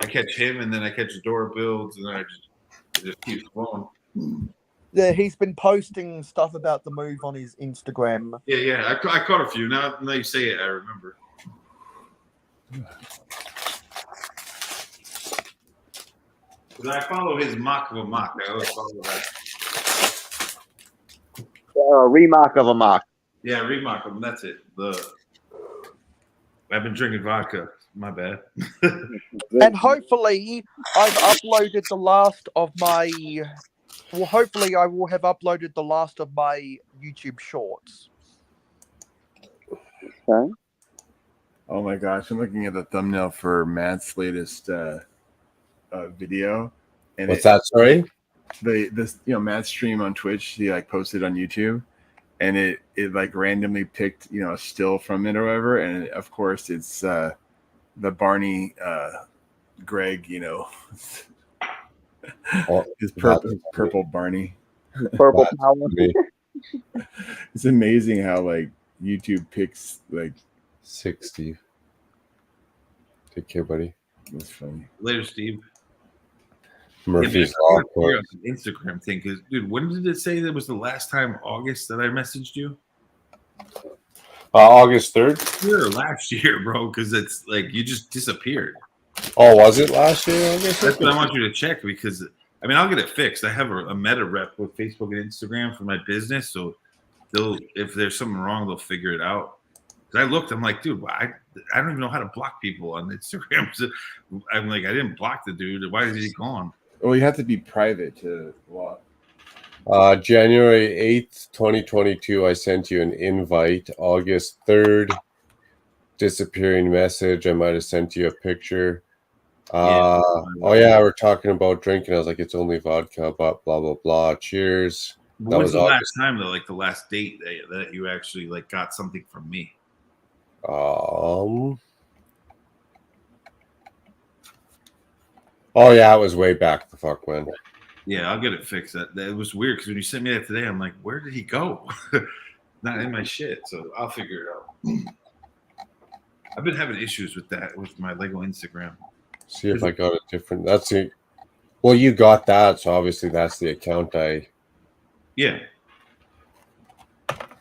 I catch him, and then I catch the door builds, and then I just keep going. Yeah, he's been posting stuff about the move on his Instagram. Yeah. I caught a few. Now you say it, I remember. Because I follow his mock of a mock. I always follow that. Remock of a mock. Yeah, remock of him. That's it. I've been drinking vodka. My bad. And hopefully I've uploaded the last of my... Well, hopefully I will have uploaded the last of my YouTube shorts. Okay. Oh my gosh, I'm looking at the thumbnail for Matt's latest video. And what's that? Sorry? Matt's stream on Twitch, he like posted on YouTube. and it like randomly picked, you know, a still from it or whatever, and of course it's the Barney Greg, you know, his purple Barney. Purple power. It's amazing how like YouTube picks like 60. Take care, buddy. That's funny. Later, Steve. Murphy's Law. Law. Instagram thing, because dude, when did it say that was the last time August that I messaged you? August 3rd? Year or last year, bro, because it's like you just disappeared. Oh, was it last year? August? That's what I want you to check, because I mean, I'll get it fixed. I have a meta rep with Facebook and Instagram for my business, so they'll, if there's something wrong, they'll figure it out. Because I looked, I'm like, dude, I don't even know how to block people on Instagram. So I'm like, I didn't block the dude. Why is he gone? Well, you have to be private to block. January 8th, 2022, I sent you an invite. August 3rd, disappearing message. I might have sent you a picture. Oh yeah, we're talking about drinking. I was like, it's only vodka, but blah blah blah. Cheers. That was the last time though, like the last date that you actually like got something from me? Oh yeah, it was way back the fuck when. Yeah, I'll get it fixed. That was weird because when you sent me that today, I'm like, where did he go? Not in my shit. So I'll figure it out. I've been having issues with that with my Lego Instagram. See if I got a different. That's it. Well, you got that, so obviously that's the account I. Yeah.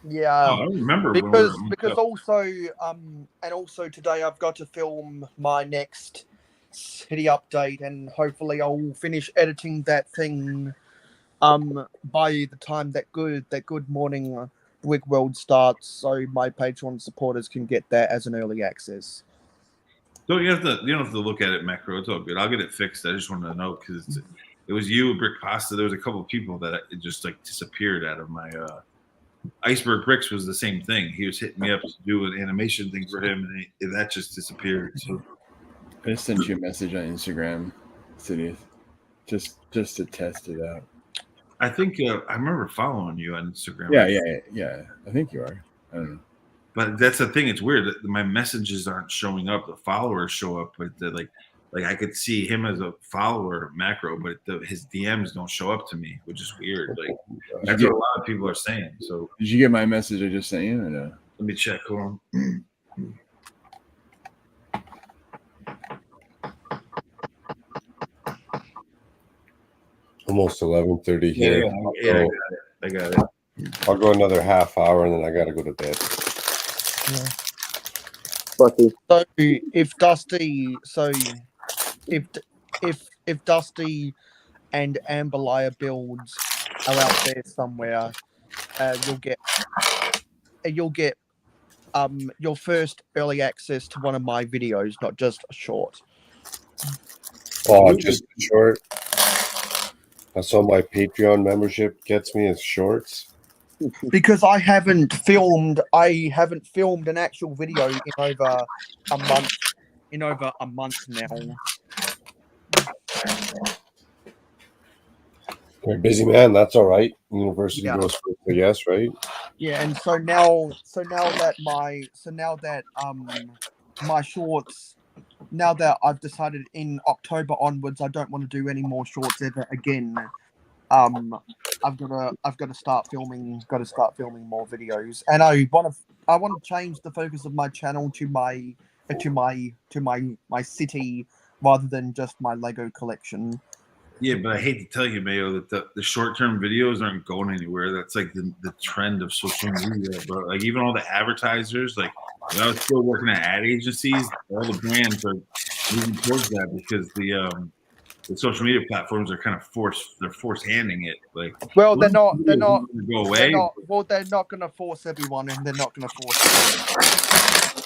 Yeah. Oh, I remember because also and also today I've got to film my next city update, and hopefully I'll finish editing that thing by the time that good morning Wig World starts, so my Patreon supporters can get that as an early access. So you don't have to look at it macro. It's all good. I'll get it fixed. I just wanted to know because it was you, Brick Pasta. There was a couple of people that it just like disappeared out of my Iceberg Bricks was the same thing. He was hitting me up to do an animation thing for him, and that just disappeared. So I just sent you a message on Instagram, City, just to test it out. I think I remember following you on Instagram. Yeah. I think you are. I don't know. But that's the thing. It's weird that my messages aren't showing up. The followers show up, but like I could see him as a follower macro, but his DMs don't show up to me, which is weird. Like that's what a lot of people are saying. So did you get my message I just sent you? Or no? Let me check. Hold on. Almost 11:30 here. Yeah, I got it. I'll go another half hour and then I gotta go to bed. Yeah. So if Dusty and Amberlier builds are out there somewhere, you'll get your first early access to one of my videos, not just a short. Oh, just a short. That's all my Patreon membership gets me is shorts. Because I haven't filmed an actual video in over a month. Now. You're a busy man. That's all right. University goes for yes, right? Yeah, and so now that my shorts. Now that I've decided in October onwards, I don't want to do any more shorts ever again. I've got to start filming. Got to start filming more videos, and I want to change the focus of my channel to my city rather than just my Lego collection. Yeah, but I hate to tell you, Mayo, that the short-term videos aren't going anywhere. That's like the trend of social media, bro. Like even all the advertisers, like when I was still working at ad agencies, all the brands are moving towards that because the social media platforms are kind of force handing it. Like, well, they're not go away. They're not going to force everyone, and they're not going to force.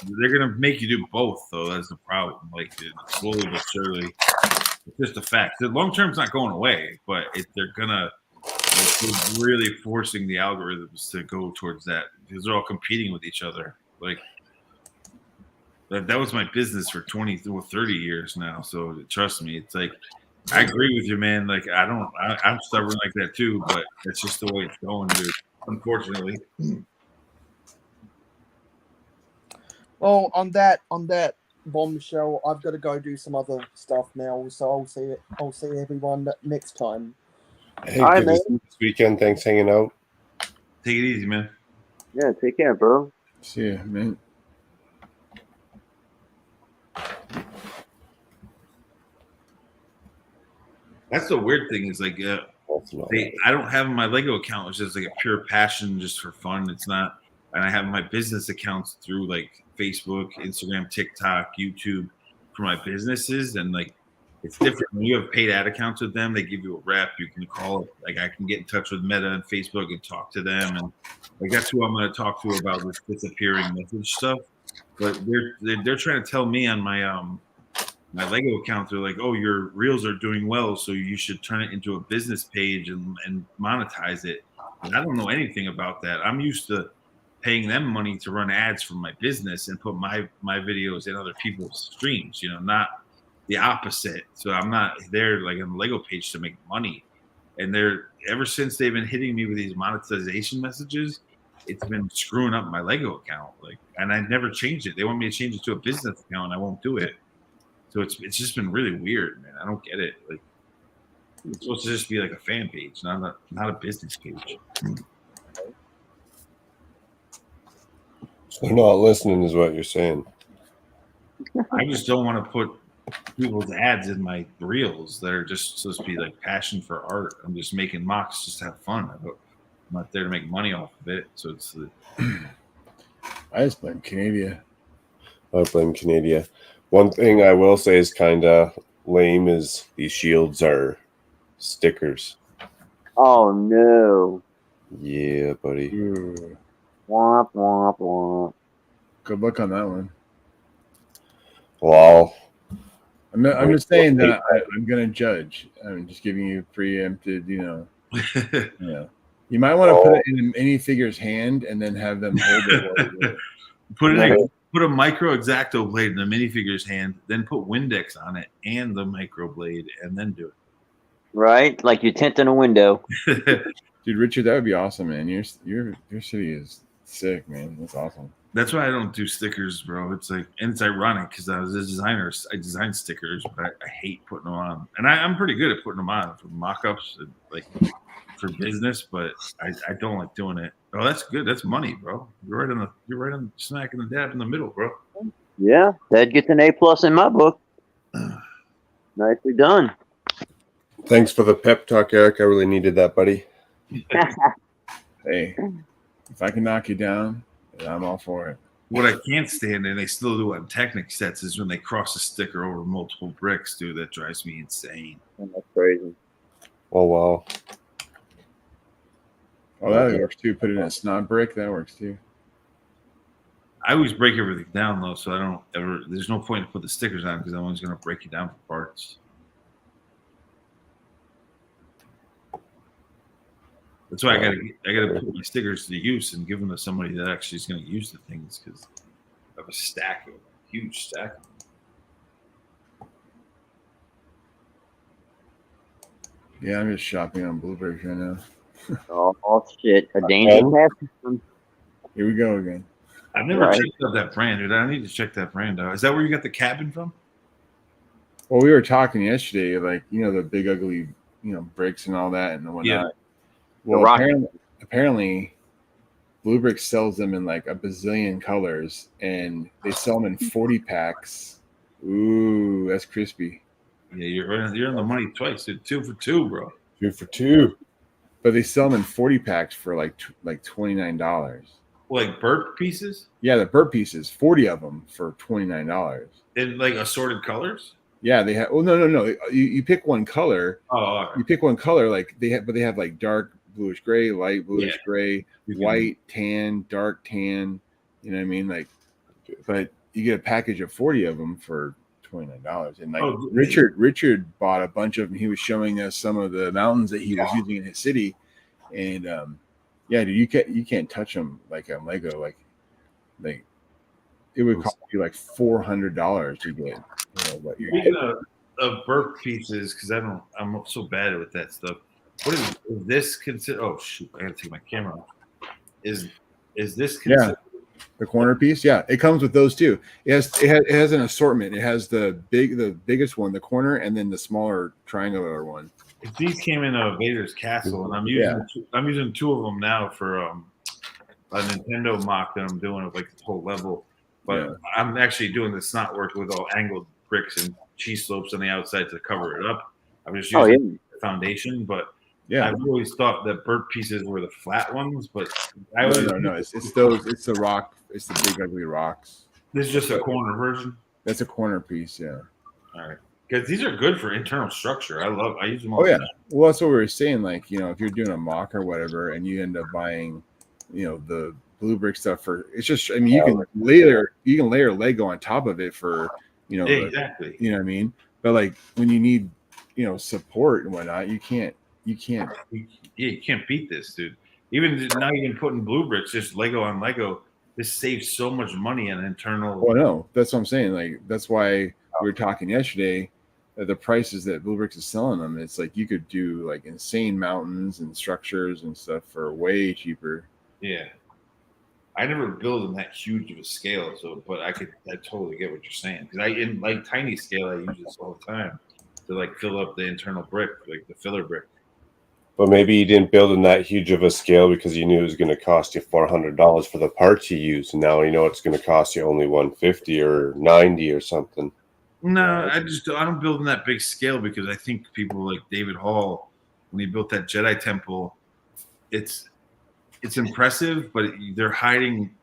They're going to make you do both, though. That's the problem. Like slowly but surely. It's just a fact. The long term's not going away, but they're gonna really forcing the algorithms to go towards that because they're all competing with each other. Like that was my business for 20 or 30 years now. So trust me, it's like I agree with you, man. Like I'm stubborn like that too, but it's just the way it's going, dude. unfortunately. Well, on that bombshell, I've got to go do some other stuff now. So I'll see everyone next time. Hey, All right, good to man. see you this weekend. Thanks for hanging out. Take it easy, man. Yeah, take care, bro. See ya, man. That's the weird thing is like, I don't have my Lego account. It's just like a pure passion, just for fun. It's not, and I have my business accounts through like Facebook, Instagram, TikTok, YouTube for my businesses, and like it's different when you have paid ad accounts with them. They give you a rep. You can call, like I can get in touch with Meta and Facebook and talk to them, and like that's who I'm going to talk to about this disappearing message stuff. But they're trying to tell me on my Lego account, they're like, oh, your reels are doing well, so you should turn it into a business page and monetize it. And I don't know anything about that. I'm used to paying them money to run ads for my business and put my videos in other people's streams, not the opposite. So I'm not there like on the Lego page to make money. And they're ever since they've been hitting me with these monetization messages, it's been screwing up my Lego account. Like, and I never changed it. They want me to change it to a business account, and I won't do it. So it's just been really weird, man. I don't get it. Like, it's supposed to just be like a fan page, not a business page. So they're not listening, is what you're saying. I just don't want to put people's ads in my reels that are just supposed to be like passion for art. I'm just making mocks just to have fun. I'm not there to make money off of it. So it's I just blame Canada. I blame Canada. One thing I will say is kind of lame is these shields are stickers. Oh no. Yeah, buddy. Ooh. Womp womp womp. Good luck on that one. Well, I'm just saying that I'm going to judge. I'm just giving you preempted, You might want to put it in a minifigure's hand and then have them hold it. Put a micro X-Acto blade in the minifigure's hand, then put Windex on it and the micro blade, and then do it. Right, like you're tinting a window. Dude, Richard, that would be awesome, man. Your city is sick, man. That's awesome. That's why I don't do stickers, bro. It's like, and it's ironic because I was a designer. I designed stickers, but I hate putting them on. And I'm pretty good at putting them on for mock-ups, and like for business, but I don't like doing it. Oh, that's good. That's money, bro. You're right on smack in the dab in the middle, bro. Yeah, that gets an A+ in my book. Nicely done. Thanks for the pep talk, Eric. I really needed that, buddy. Hey, if I can knock you down, I'm all for it. What I can't stand, and they still do on Technic sets, is when they cross a sticker over multiple bricks, dude. That drives me insane. That's crazy. Oh, wow. Oh, that works too. Put it in a snot brick. That works too. I always break everything down, though, so I don't ever. There's no point to put the stickers on because I'm always going to break it down for parts. That's why I gotta put my stickers to use and give them to somebody that actually is going to use the things because I have a stack of them, a huge stack of them. Yeah, I'm just shopping on Blueberries right now. Oh shit! A danger pass. Here we go again. I've never checked out that brand, dude. I need to check that brand out. Is that where you got the cabin from? Well, we were talking yesterday, like the big ugly, bricks and all that and whatnot. Yeah. Well, apparently, Blue Brick sells them in like a bazillion colors, and they sell them in 40 packs. Ooh, that's crispy. Yeah, you're on the money twice, dude. 2 for 2, bro. 2 for 2. But they sell them in 40 packs for like $29. Like burp pieces? Yeah, the burp pieces, 40 of them for $29. In like assorted colors? Yeah, they have. Oh no. You pick one color. Oh, all right. You pick one color. Like they have like dark bluish gray, light bluish gray, white, tan, dark tan. You know what I mean? Like, but you get a package of 40 of them for $29. And like Richard bought a bunch of them. He was showing us some of the mountains that he was using in his city, and yeah, dude, you can't touch them like on Lego. Like it would cost you like $400 to get. What you're Speaking of burp pieces, because I'm so bad with that stuff. What is this consider? Oh shoot! I gotta take my camera off. is this Yeah, the corner piece. Yeah, it comes with those too. It has an assortment. It has the biggest one, the corner, and then the smaller triangular one. These came in Vader's Castle, and I'm using two of them now for a Nintendo mock that I'm doing of like the whole level. But I'm actually doing the snot work with all angled bricks and cheese slopes on the outside to cover it up. I'm just using the foundation, but I've always thought that bird pieces were the flat ones, but no, it's those. It's the rock. It's the big ugly rocks. This is just a corner version. That's a corner piece, yeah. All right, because these are good for internal structure. I use them all. Oh yeah, well that's what we were saying. Like if you're doing a mock or whatever, and you end up buying, the blue brick stuff for it's just. I mean, you can layer Lego on top of it for exactly. You know what I mean? But like when you need support and whatnot, you can't. You can't beat this, dude. Even now, you can put in blue bricks, just Lego on Lego. This saves so much money on internal. Oh no, that's what I'm saying. Like that's why we were talking yesterday. The prices that Blue Bricks is selling them, it's like you could do like insane mountains and structures and stuff for way cheaper. Yeah, I never build in that huge of a scale, but I totally get what you're saying because in like tiny scale, I use this all the time to like fill up the internal brick, like the filler brick. But maybe you didn't build in that huge of a scale because you knew it was going to cost you $400 for the parts you use, and now you know it's going to cost you only $150 or $90 or something. No, I don't build in that big scale because I think people like David Hall, when he built that Jedi temple, it's impressive, but they're hiding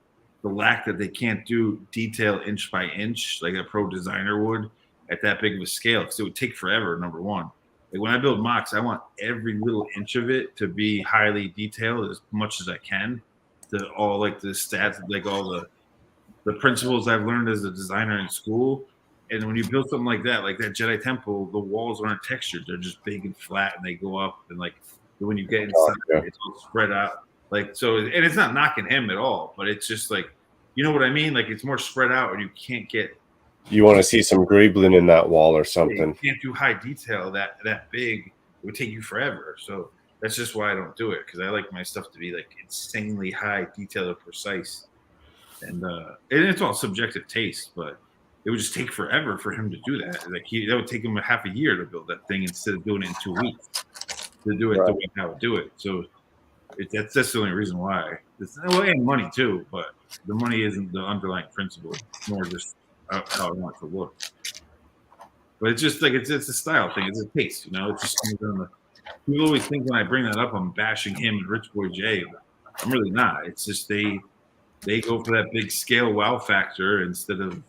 the lack that they can't do detail inch by inch like a pro designer would at that big of a scale because it would take forever. Number one. Like when I build mocks, I want every little inch of it to be highly detailed as much as I can. All like the stats, like all the principles I've learned as a designer in school. And when you build something like that Jedi temple, the walls aren't textured; they're just big and flat, and they go up. And like when you get inside, it's all spread out. Like so, and it's not knocking him at all, but it's just like, you know what I mean? Like it's more spread out, and you can't get. You want to see some greebling in that wall or something. You can't do high detail that big. It would take you forever. So that's just why I don't do it because I like my stuff to be like insanely high detail and precise. And it's all subjective taste, but it would just take forever for him to do that. Like that would take him half a year to build that thing instead of doing it in 2 weeks to do it the way I would do it. So that's the only reason why. And money too, but the money isn't the underlying principle. It's more just how I want it to look. But it's just like it's a style thing. It's a taste, It's just people always think when I bring that up, I'm bashing him and Rich Boy J. But I'm really not. It's just they go for that big scale wow factor instead of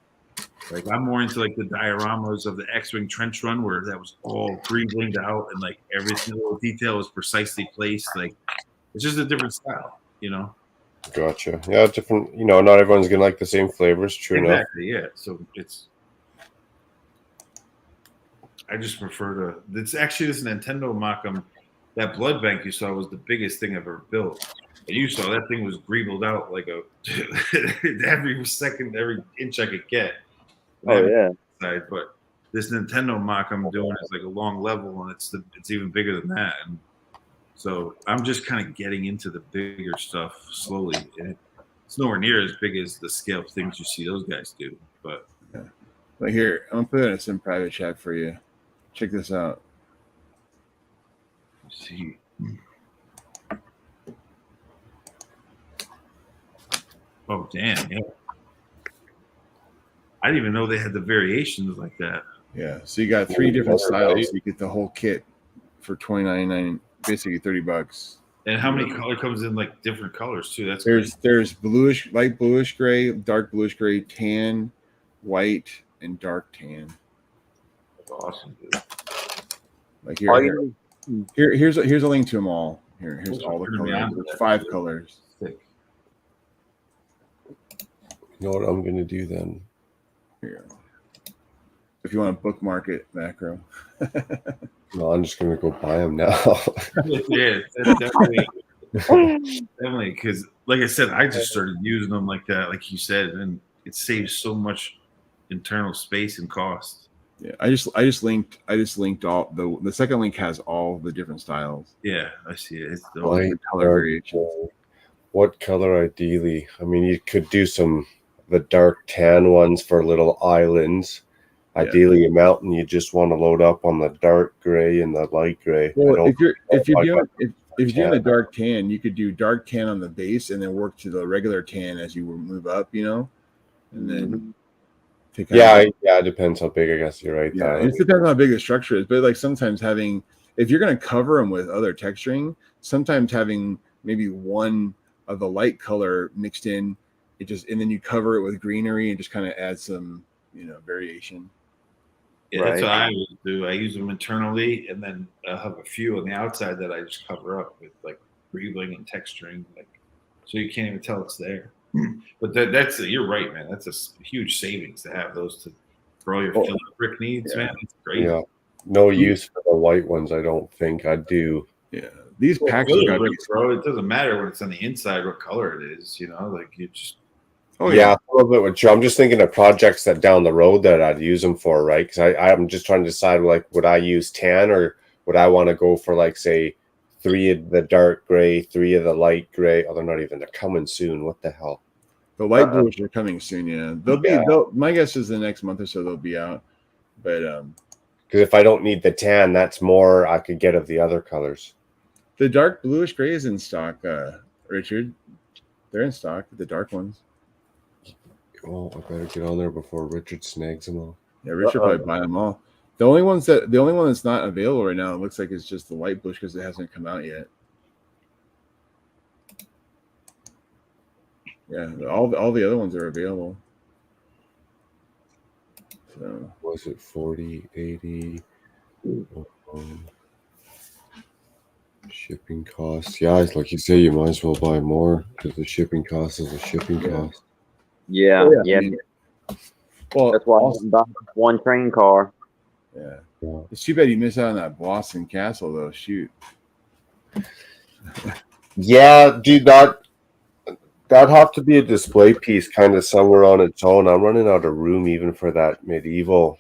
like I'm more into like the dioramas of the X-Wing trench run where that was all green-blinged out and like every single detail was precisely placed. Like it's just a different style, Gotcha. Yeah, different. Not everyone's gonna like the same flavors. True enough. Exactly. Yeah. So I just prefer to. It's actually this Nintendo mock. That blood bank you saw was the biggest thing I've ever built. And you saw that thing was greebled out like every second, every inch I could get. Oh yeah. But this Nintendo mock I'm doing is like a long level, and it's even bigger than that. And so I'm just kind of getting into the bigger stuff slowly. And it's nowhere near as big as the scale of things you see those guys do. But here, I'm gonna put in some private chat for you. Check this out. Let's see. Oh damn! Yeah. I didn't even know they had the variations like that. Yeah. So you got 3 different styles. You get the whole kit for $29.99. Basically $30. And how many color comes in like different colors too? That's there's bluish, light bluish gray, dark bluish gray, tan, white, and dark tan. That's awesome, dude. Like here's a link to them all. Here's all the colors. There's 5 colors. You know what I'm gonna do then? Here. If you want to bookmark it, Macro. No, I'm just gonna go buy them now. Yeah, definitely. Definitely, because like I said, I just started using them like that, like you said, and it saves so much internal space and cost. Yeah, I just linked all the second link has all the different styles. Yeah, I see it. It's the White, color variations. What color ideally? I mean, you could do the dark tan ones for little islands. Ideally, a mountain, you just want to load up on the dark gray and the light gray. Well, if you're doing a dark tan, you could do dark tan on the base and then work to the regular tan as you move up, and then it depends how big. I guess you're right. Yeah, it depends on how big the structure is, but like sometimes if you're going to cover them with other texturing, sometimes having maybe one of the light color mixed in, and then you cover it with greenery and just kind of add some variation. Yeah, that's what I always do. I use them internally, and then I have a few on the outside that I just cover up with like greebling and texturing, so you can't even tell it's there. But that's you're right, man. That's a huge savings to have those for all your filler brick needs, man. It's great. Yeah, no use for the white ones. I don't think I do. Yeah, these packs bro. It doesn't matter when it's on the inside what color it is. Like you just. Oh yeah, a little bit with you. I'm just thinking of projects that down the road that I'd use them for, right? Because I'm just trying to decide, like, would I use tan or would I want to go for, like, say, 3 of the dark gray, 3 of the light gray? Oh, they're coming soon. What the hell? The light blues are coming soon. Yeah, my guess is the next month or so they'll be out. But because if I don't need the tan, that's more I could get of the other colors. The dark bluish gray is in stock, Richard. They're in stock. The dark ones. Oh, I better get on there before Richard snags them all. Yeah, Richard probably buy them all. The only one that's not available right now, it looks like, is just the light bush because it hasn't come out yet. Yeah, all the other ones are available. So was it 40, 80? Shipping costs. Yeah, it's like you say, you might as well buy more because the shipping cost is a shipping cost. Yeah. Well, that's why I'm buying one train car. Yeah. It's too bad you missed out on that Boston Castle, though. Shoot. Yeah, dude, that'd have to be a display piece kind of somewhere on its own. I'm running out of room even for that medieval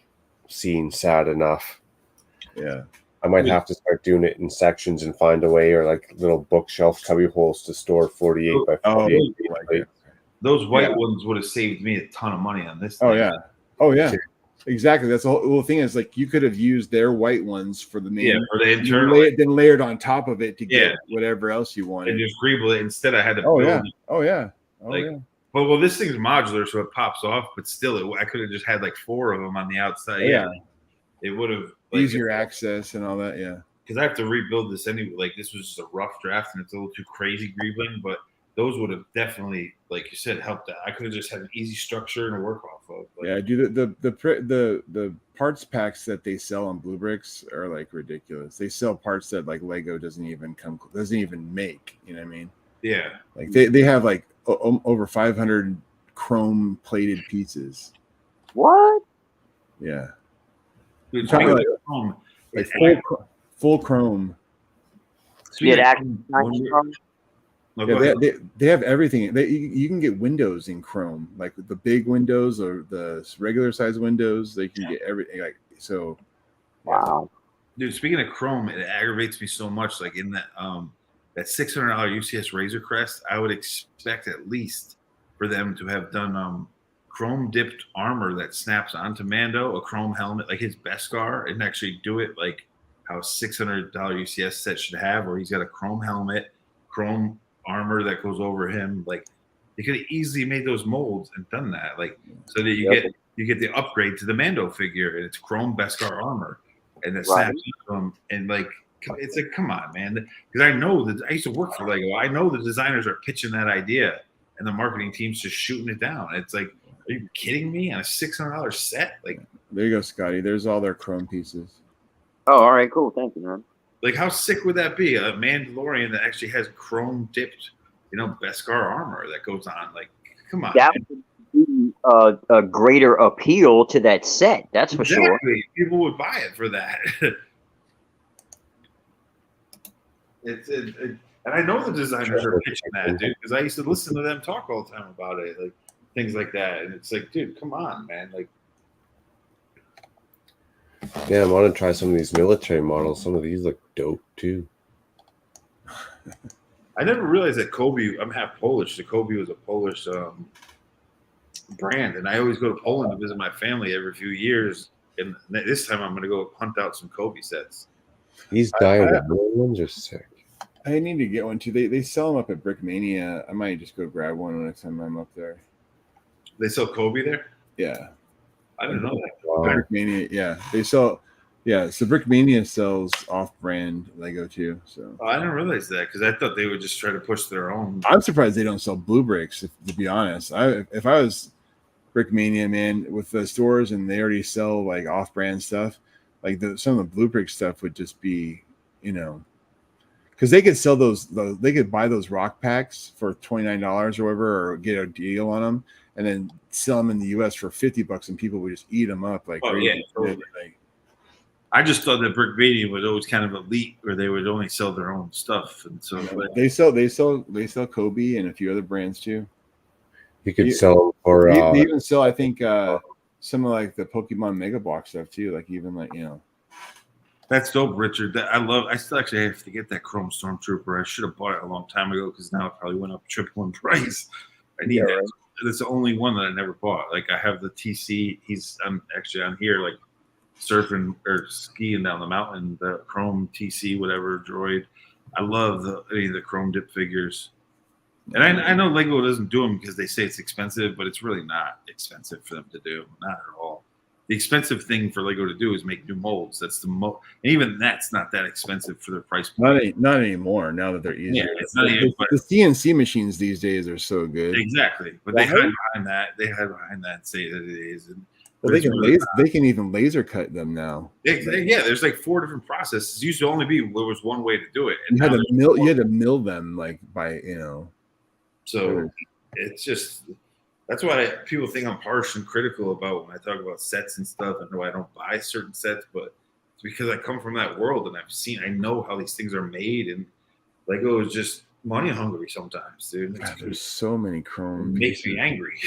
scene, sad enough. Yeah. I might have to start doing it in sections and find a way, or like little bookshelf cubby holes to store 48 by 48. Those white ones would have saved me a ton of money on this. Oh yeah, exactly. That's the whole thing. Is like you could have used their white ones for the main, for the internal, then layered on top of it to get whatever else you wanted, and just greeble it. Instead, I had to. Well, this thing's modular, so it pops off. But still, I could have just had like 4 of them on the outside. Yeah, it would have easier access and all that. Yeah, because I have to rebuild this anyway. Like this was just a rough draft, and it's a little too crazy greebling, but. Those would have definitely, like you said, helped out. I could have just had an easy structure to work off of. Dude, the parts packs that they sell on Blue Bricks are like ridiculous. They sell parts that like Lego doesn't even make. You know what I mean? Yeah. Like they have like over 500 chrome plated pieces. What? Yeah. Dude, chrome. Like full chrome. So you had chrome. They have everything. You can get windows in Chrome, like the big windows or the regular size windows. They can get everything. Like so. Wow, dude. Speaking of Chrome, it aggravates me so much. Like in that $600 UCS Razor Crest, I would expect at least for them to have done chrome dipped armor that snaps onto Mando, a chrome helmet like his Beskar, and actually do it like how a $600 UCS set should have, where he's got a chrome helmet, chrome armor that goes over him. Like you could have easily made those molds and done that, like so that you get the upgrade to the Mando figure, and it's chrome Beskar armor, and it snaps into him, and like it's like, come on, man, because I know that I used to work for Lego. I know the designers are pitching that idea, and the marketing team's just shooting it down. It's like, are you kidding me? On a $600 set, like there you go, Scotty. There's all their chrome pieces. Oh, all right, cool. Thank you, man. Like, how sick would that be? A Mandalorian that actually has chrome dipped, Beskar armor that goes on. Like, come on. That would be a greater appeal to that set. That's for sure. People would buy it for that. And I know the designers are pitching that, dude, because I used to listen to them talk all the time about it, like things like that. And it's like, dude, come on, man. Like, yeah, I want to try some of these military models. Some of these look dope too. I never realized that Kobe. I'm half Polish. So Kobe was a Polish brand, and I always go to Poland to visit my family every few years. And this time, I'm going to go hunt out some Kobe sets. These diamond ones are sick. I need to get one too. They sell them up at Brickmania. I might just go grab one next time I'm up there. They sell Kobe there? Yeah. I didn't know that. Wow. Brickmania, yeah. They sell, yeah. So Brickmania sells off-brand Lego too. So I didn't realize that because I thought they would just try to push their own. I'm surprised they don't sell Blue Bricks. To be honest, if I was Brickmania, man, with the stores and they already sell like off-brand stuff, like some of the Blue Brick stuff would just be, you know, because they could sell those. They could buy those rock packs for $29 or whatever, or get a deal on them, and then sell them in the U.S. for $50, and people would just eat them up like crazy. Yeah, totally. I just thought that Brickmania was always kind of elite, where they would only sell their own stuff, and so they sell Kobe and a few other brands too. You could sell them for. They even sell, I think, some of like the Pokemon Mega Box stuff too. Like even like, you know. That's dope, Richard. I still actually have to get that Chrome Stormtrooper. I should have bought it a long time ago because now it probably went up triple in price. I need that. Right. That's the only one that I never bought. Like I have the TC. I'm actually on here like surfing or skiing down the mountain. The Chrome TC, whatever droid. I love any of the Chrome dip figures. And I know Lego doesn't do them because they say it's expensive, but it's really not expensive for them to do. Not at all. The expensive thing for Lego to do is make new molds. That's the and even that's not that expensive for their price point. Not anymore. Now that they're easier. Yeah, it's not the CNC machines these days are so good. Exactly, but they hide behind that. They hide behind that and say that it is. And well, they can even laser cut them now. Yeah, there's like 4 different processes. It used to only be there was one way to do it. And you had to mill them like by, you know. So it's just. That's why people think I'm harsh and critical about when I talk about sets and stuff. I know I don't buy certain sets, but it's because I come from that world and I know how these things are made. And Lego is just money hungry sometimes, dude. God, there's so many Chrome. It makes me angry.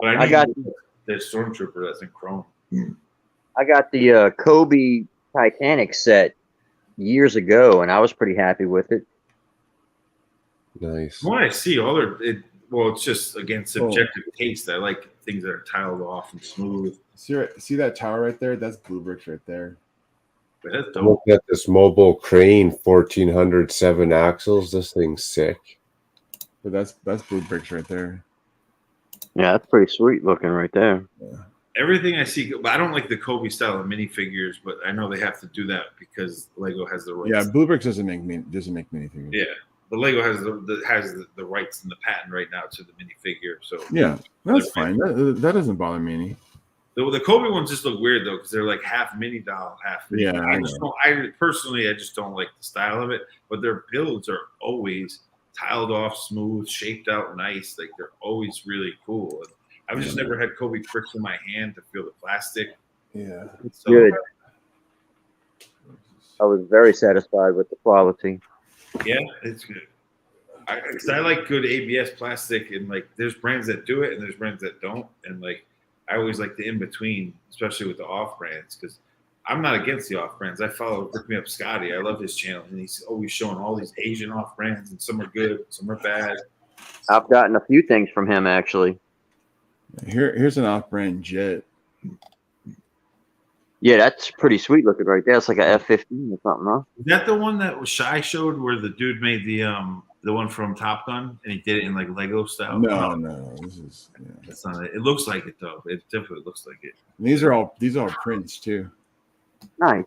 But I got the Stormtrooper that's in Chrome. I got the Kobe Titanic set years ago, and I was pretty happy with it. Nice. From what I see, well, it's just, again, subjective taste. I like things that are tiled off and smooth. See that tower right there? That's Blue Bricks right there. Look at this mobile crane, 1400 7 axles. This thing's sick. But that's Blue Bricks right there. Yeah, that's pretty sweet looking right there. Yeah. Everything I see, but I don't like the Kobe style of minifigures, but I know they have to do that because Lego has the rights. Yeah, Blue Bricks doesn't make minifigures. Yeah. The Lego has the rights and the patent right now to the minifigure. So yeah, that's fine. That doesn't bother me any. The Kobe ones just look weird though because they're like half mini doll, half mini. Yeah, I just don't like the style of it. But their builds are always tiled off, smooth, shaped out, nice. Like they're always really cool. And I've just never had Kobe bricks in my hand to feel the plastic. Yeah, it's so good. I was very satisfied with the quality. Yeah, it's good. I like good ABS plastic, and like there's brands that do it, and there's brands that don't, and like I always like the in between, especially with the off brands, because I'm not against the off brands. I follow Look Me Up Scotty. I love his channel, and he's always showing all these Asian off brands, and some are good, some are bad. I've gotten a few things from him actually. Here's an off brand jet. Yeah, that's pretty sweet looking right there. It's like a F-15 or something, huh? Is that the one that Shy showed where the dude made the one from Top Gun and he did it in like Lego style? No. This is that's not it. It looks like it though. It definitely looks like it. And these are all prints too. Nice.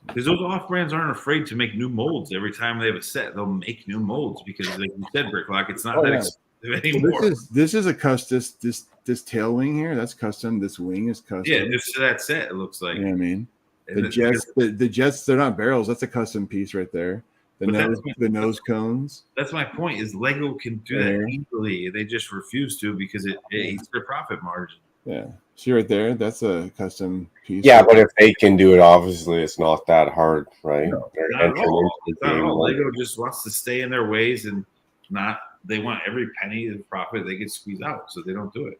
Because those off brands aren't afraid to make new molds every time they have a set. They'll make new molds because, like you said, Bricklock, it's not expensive anymore. So this is a custom. This tail wing here, that's custom. This wing is custom. Yeah, just that set. It looks like. You know what I mean? The jets, they're not barrels. That's a custom piece right there. The nose cones. That's my point. Is Lego can do that easily. They just refuse to because it eats their profit margin. Yeah. See right there. That's a custom piece. Yeah, but if they can do it, obviously it's not that hard, right? No, not at all. Lego just wants to stay in their ways and not. They want every penny of profit they can squeeze out, so they don't do it.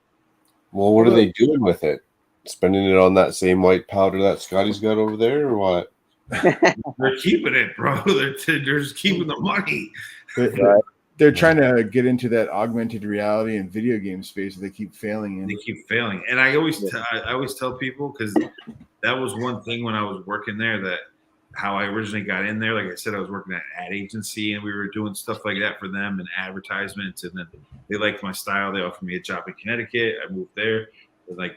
Well, what are they doing with it? Spending it on that same white powder that Scotty's got over there, or what? They're keeping it, bro. They're just keeping the money. They're trying to get into that augmented reality and video game space that they keep failing in. They keep failing, and I always tell people, because that was one thing when I was working there, that how I originally got in there. Like I said, I was working at an ad agency, and we were doing stuff like that for them and advertisements. And then they liked my style. They offered me a job in Connecticut. I moved there. I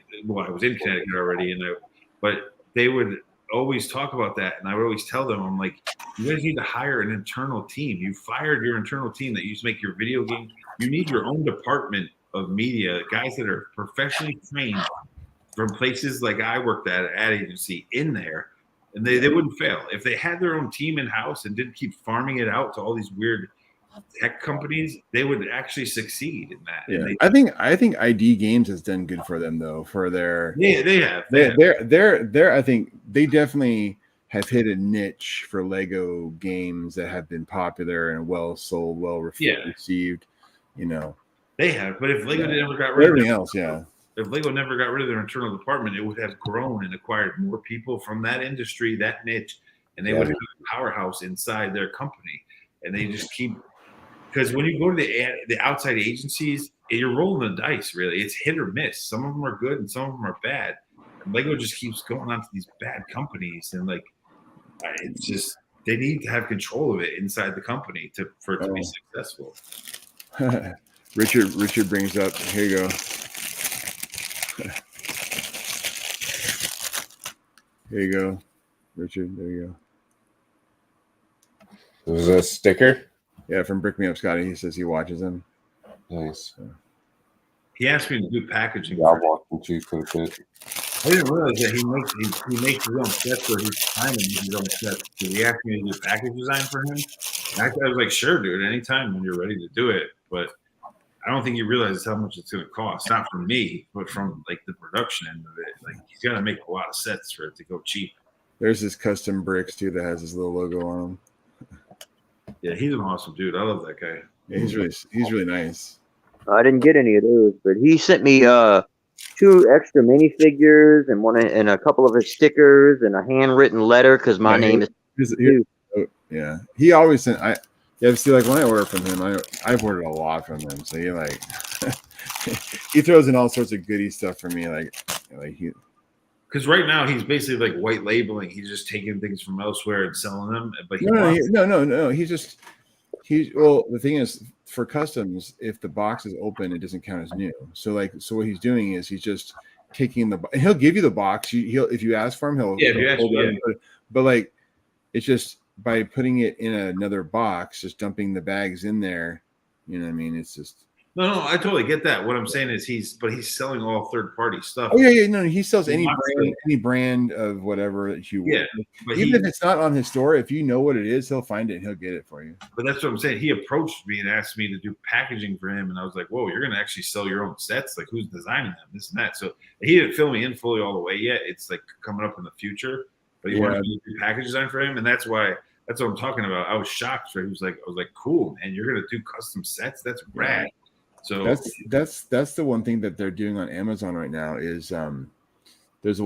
was in Connecticut already, but they would always talk about that, and I would always tell them, I'm like, you guys need to hire an internal team. You fired your internal team that used to make your video game. You need your own department of media, guys that are professionally trained from places like I worked at an ad agency in there, and they wouldn't fail. If they had their own team in-house and didn't keep farming it out to all these weird tech companies, they would actually succeed in that. Yeah. I think ID Games has done good for them though, for their they have. They're I think they definitely have hit a niche for Lego games that have been popular and well sold, well received. You know, they have. But if Lego never got rid of everything else, if Lego never got rid of their internal department, it would have grown and acquired more people from that industry, that niche, and they would have a powerhouse inside their company. And they just keep, because when you go to the outside agencies, you're rolling the dice. Really, it's hit or miss. Some of them are good and some of them are bad. And Lego just keeps going on to these bad companies, and it's just they need to have control of it inside the company for it to be successful. Richard brings up, here you go. Here you go, Richard. There you go. Is a sticker? Yeah, from Brick Me Up Scotty. He says he watches them. Nice. He asked me to do packaging. Yeah, I'm watching too quite a bit. I didn't realize that he makes his own sets, or he's trying to make his own sets. So he asked me to do package design for him. And I was like, sure, dude, anytime when you're ready to do it. But I don't think he realizes how much it's going to cost. Not from me, but from the production end of it. He's got to make a lot of sets for it to go cheap. There's this custom bricks too that has his little logo on them. Yeah, he's an awesome dude. I love that guy. Yeah, he's really nice. I didn't get any of those, but he sent me 2 extra minifigures and a couple of his stickers and a handwritten letter because my name is. Yeah, he always sent. See, when I order from him, I've ordered a lot from him. So he throws in all sorts of goodie stuff for me, because right now he's basically white labeling. He's just taking things from elsewhere and selling them. But no. The thing is, for customs, if the box is open, it doesn't count as new. So what he's doing is he's just taking and he'll give you the box. He'll if you ask for him, he'll but it's just by putting it in another box, just dumping the bags in there. You know what I mean? It's just. No, I totally get that. What I'm saying is he's selling all third-party stuff. Oh yeah, no, he sells any brand of whatever that you want. But even if it's not on his store, if you know what it is, he'll find it and he'll get it for you. But that's what I'm saying. He approached me and asked me to do packaging for him, and I was like, "Whoa, you're going to actually sell your own sets? Who's designing them? This and that." So he didn't fill me in fully all the way yet. It's coming up in the future. But he wanted me to do package design for him, and that's what I'm talking about. I was shocked. I was like, "Cool, man! You're going to do custom sets? That's rad." So that's the one thing that they're doing on Amazon right now is there's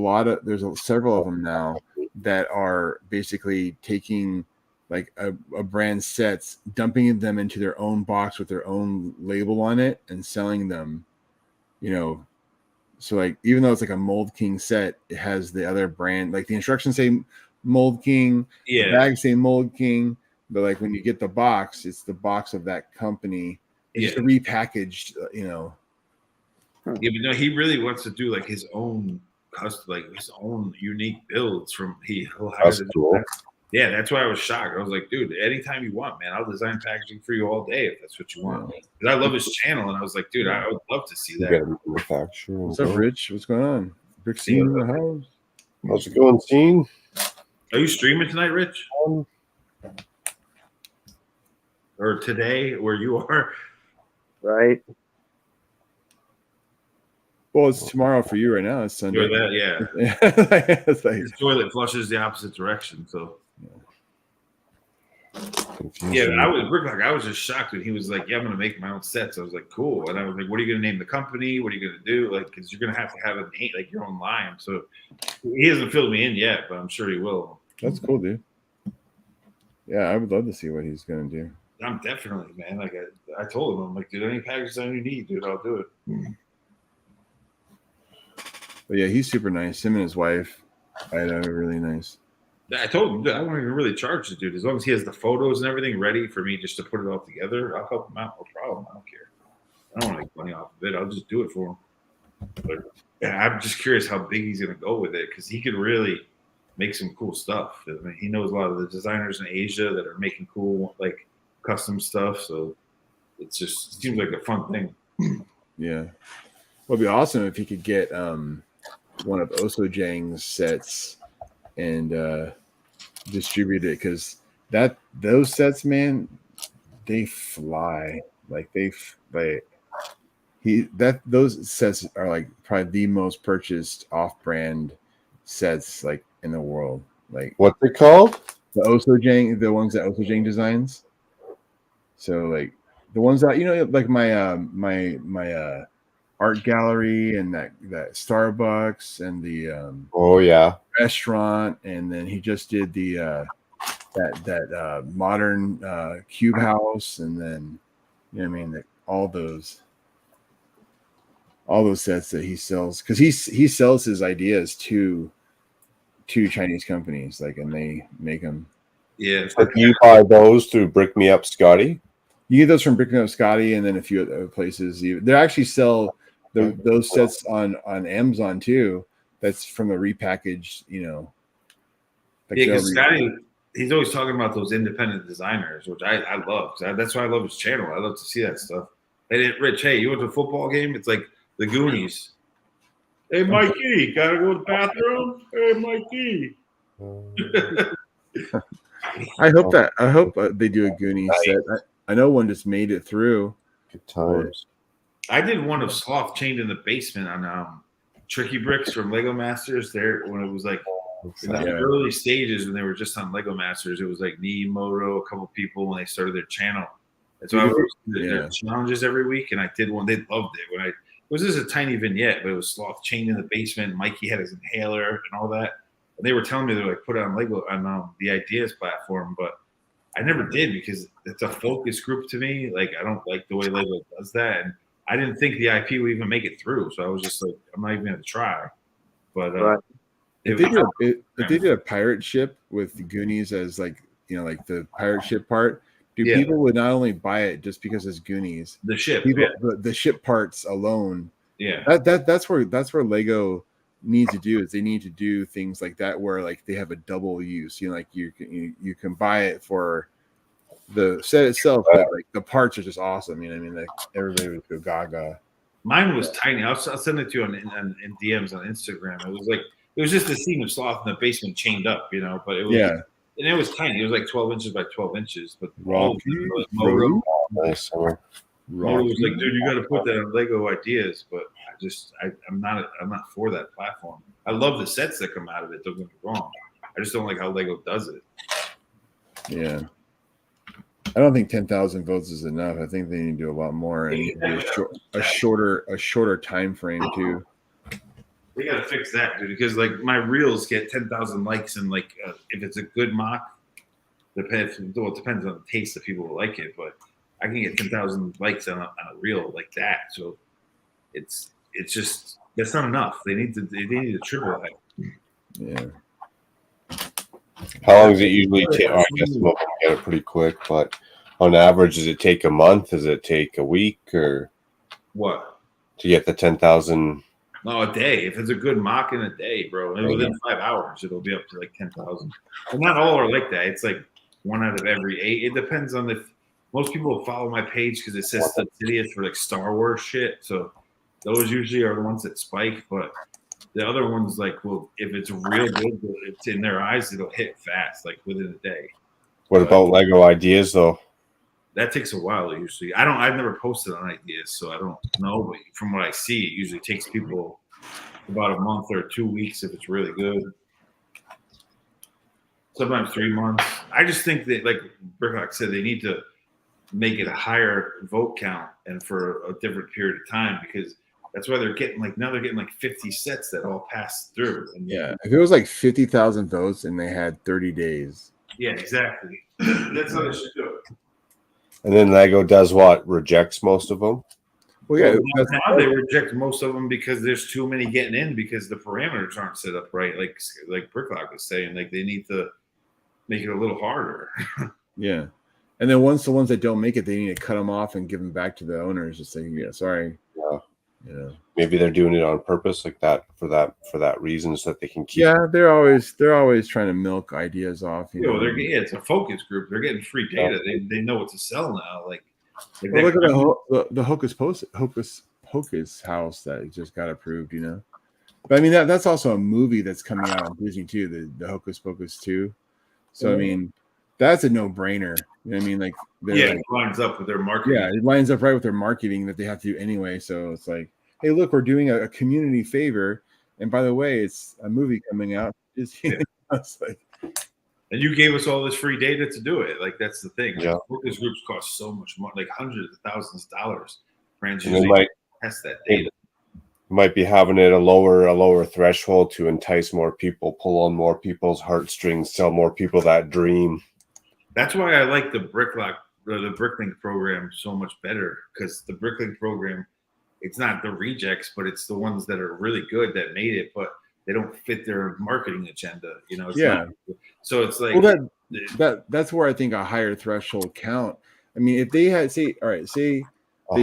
several of them now that are basically taking a brand sets, dumping them into their own box with their own label on it and selling them, so even though it's a Mold King set, it has the other brand, the instructions say Mold King, the bags say Mold King, but when you get the box, it's the box of that company. It's repackaged, Yeah, but no, he really wants to do his own custom, his own unique builds he'll have it. Cool. Yeah, that's why I was shocked. I was like, dude, anytime you want, man, I'll design packaging for you all day if that's what you want. Because I love his channel, and I was like, dude, I would love to see that. What's up, Rich? What's going on? Brick Scene in the house. How's it going, Scene? Are you streaming tonight, Rich? Or today, where you are? Right. Well, it's tomorrow for you right now. It's Sunday. His toilet flushes the opposite direction. So, I was Bricklink. I was just shocked when he was like, "Yeah, I'm going to make my own sets." I was like, "Cool." And I was like, "What are you going to name the company? What are you going to do?" Because you're going to have a name, your own line. So he hasn't filled me in yet, but I'm sure he will. That's cool, dude. Yeah, I would love to see what he's gonna do. I'm definitely, man. Like I told him, I'm like, dude, any package that you need, dude, I'll do it. But yeah, he's super nice. Him and his wife, are really nice. I told him, dude, I won't even really charge the dude as long as he has the photos and everything ready for me just to put it all together. I'll help him out, no problem. I don't care. I don't want to make money off of it. I'll just do it for him. But yeah, I'm just curious how big he's gonna go with it because he could really make some cool stuff. I mean, he knows a lot of the designers in Asia that are making cool like custom stuff. So it seems like a fun thing. Yeah, well, it'd be awesome if he could get one of Oso Jang's sets and distribute it because those sets, man, they fly. Like those sets are like probably the most purchased off-brand sets like in the world. Like what's it called? The Oso Jang, the ones that Oso Jang designs. So like the ones that like my art gallery and that Starbucks and the restaurant, and then he just did the that modern cube house, and then all those sets that he sells because he sells his ideas to Chinese companies, like, and they make them. Yeah. So you buy those through Brick Me Up Scotty? You get those from Brick Me Up Scotty, and then a few other places. They actually sell those sets on Amazon too. That's from a repackaged, Like because Scotty, he's always talking about those independent designers, which I love. That's why I love his channel. I love to see that stuff. Hey, Rich, hey, you went to a football game? It's like the Goonies. Hey, Mikey, gotta go to the bathroom? Hey, Mikey. I hope they do a Goonies set. I know one just made it through. Good times. I did one of Sloth chained in the basement on Tricky Bricks from Lego Masters. There, when it was like in the early stages when they were just on Lego Masters, it was like me, Moto, a couple people when they started their channall. And so I was their challenges every week, and I did one. They loved it. It was just a tiny vignette, but it was Sloth chained in the basement. Mikey had his inhaler and all that. And they were telling me they're like put it on Lego on the Ideas platform, but I never did because it's a focus group to me. Like I don't like the way Lego does that, and I didn't think the IP would even make it through. So I was just like, I'm not even gonna try. But if they did a pirate ship with the Goonies as like like the pirate ship part, people would not only buy it just because it's Goonies. The ship, the ship parts alone. Yeah, that's where Lego needs to do is they need to do things like that where like they have a double use. Like you can buy it for the set itself, but like the parts are just awesome. Like everybody would go gaga. Mine was tiny. I'll send it to you in DMs on Instagram. It was just a scene of Sloth in the basement chained up, but it was and it was tiny. It was like 12 inches by 12 inches. But Moto was like, dude, you got to put that on Lego Ideas. But I'm not for that platform. I love the sets that come out of it. Don't get me wrong. I just don't like how Lego does it. Yeah. I don't think 10,000 votes is enough. I think they need to do a lot more and a shorter time frame too. They got to fix that, dude, because like my reels get 10,000 likes, and like if it's a good mock, it depends on the taste of people who like it, but I can get 10,000 likes on a reel like that. So it's just that's not enough. They need to triple that. Yeah. How long does it usually take? I guess we'll get it pretty quick, but on average, does it take a month? Does it take a week, or what to get the 10,000? No, a day. If it's a good mock in a day, bro, and within 5 hours, it'll be up to like 10,000. And not all are like that. It's like 1 out of every 8. It depends on if most people follow my page because it says Studious for like Star Wars shit. So those usually are the ones that spike, but the other ones, like, well, if it's real good, it's in their eyes, it'll hit fast, like within a day. What about Lego Ideas, though? That takes a while usually. I've never posted on Ideas, so I don't know. But from what I see, it usually takes people about a month or 2 weeks if it's really good. Sometimes 3 months. I just think that, like Bricklink said, they need to make it a higher vote count and for a different period of time, because That's why they're getting now they're getting 50 sets that all pass through. And if it was like 50,000 votes and they had 30 days. Yeah, exactly. That's how they should do it. And then Lego does what? Rejects most of them? Well, yeah. Now they reject most of them because there's too many getting in because the parameters aren't set up right. Like Bricklink was saying, they need to make it a little harder. Yeah. And then once the ones that don't make it, they need to cut them off and give them back to the owners. Just saying, yeah, sorry. Yeah. Maybe they're doing it on purpose, like that for that reason, so that they can keep. Yeah, they're always trying to milk ideas off. It's a focus group. They're getting free data. They know what to sell now. Well, look at the Hocus house that just got approved. But I mean that's also a movie that's coming out on Disney too. The Hocus Pocus 2. So I mean, that's a no-brainer. You know what I mean? It lines up with their marketing. Yeah, it lines up right with their marketing that they have to do anyway. So it's like, hey, look, we're doing a community favor, and by the way, it's a movie coming out. It's like, and you gave us all this free data to do it. That's the thing. Yeah. Focus groups cost so much money, hundreds of thousands of dollars. Brands And usually might test that data. Might be having it a lower threshold to entice more people, pull on more people's heartstrings, tell more people that dream. That's why I like the Bricklink program so much better, because the Bricklink program, it's not the rejects, but it's the ones that are really good that made it, but they don't fit their marketing agenda. So it's like, well, that's where I think a higher threshold count. I mean, if they had say they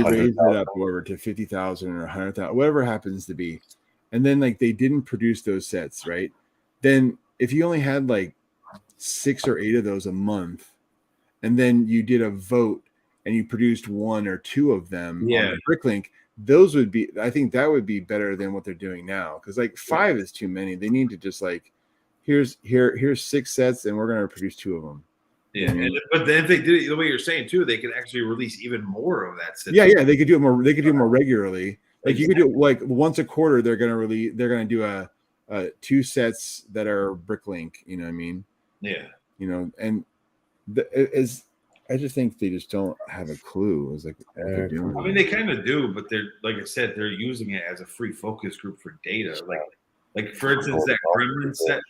raised it up over to 50,000 or 100,000, whatever happens to be, and then they didn't produce those sets, right? Then if you only had 6 or 8 of those a month, and then you did a vote and you produced 1 or 2 of them on Bricklink, those would be, I think that would be better than what they're doing now, because 5 is too many. They need to just here's 6 sets and we're going to produce 2 of them. Yeah, but then if they did it the way you're saying too, they could actually release even more of that set. Yeah, they could do it more. They could do it more regularly. You could do it once a quarter. They're going to do a 2 sets that are Bricklink. You know what I mean? Yeah. And I just think they just don't have a clue. It's what they're doing. I mean, they kind of do, but they're, like I said, they're using it as a free focus group for data. Like for instance, that Gremlins set,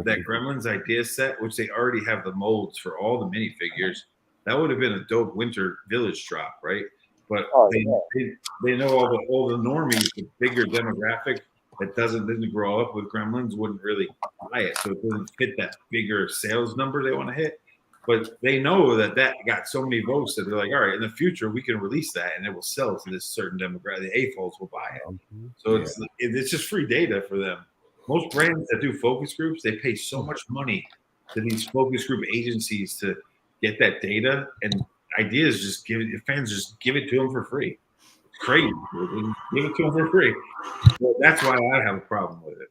that Gremlins idea set, which they already have the molds for all the minifigures, that would have been a dope winter village drop, right? But they know all the normies, the bigger demographic that didn't grow up with Gremlins wouldn't really buy it, so it doesn't fit that bigger sales number they want to hit. But they know that got so many votes that they're like, all right, in the future we can release that and it will sell to this certain demographic. The A-folds will buy it. So it's just free data for them. Most brands that do focus groups, they pay so much money to these focus group agencies to get that data, and ideas just fans just give it to them for free. It's crazy. Give it to them for free. So that's why I have a problem with it.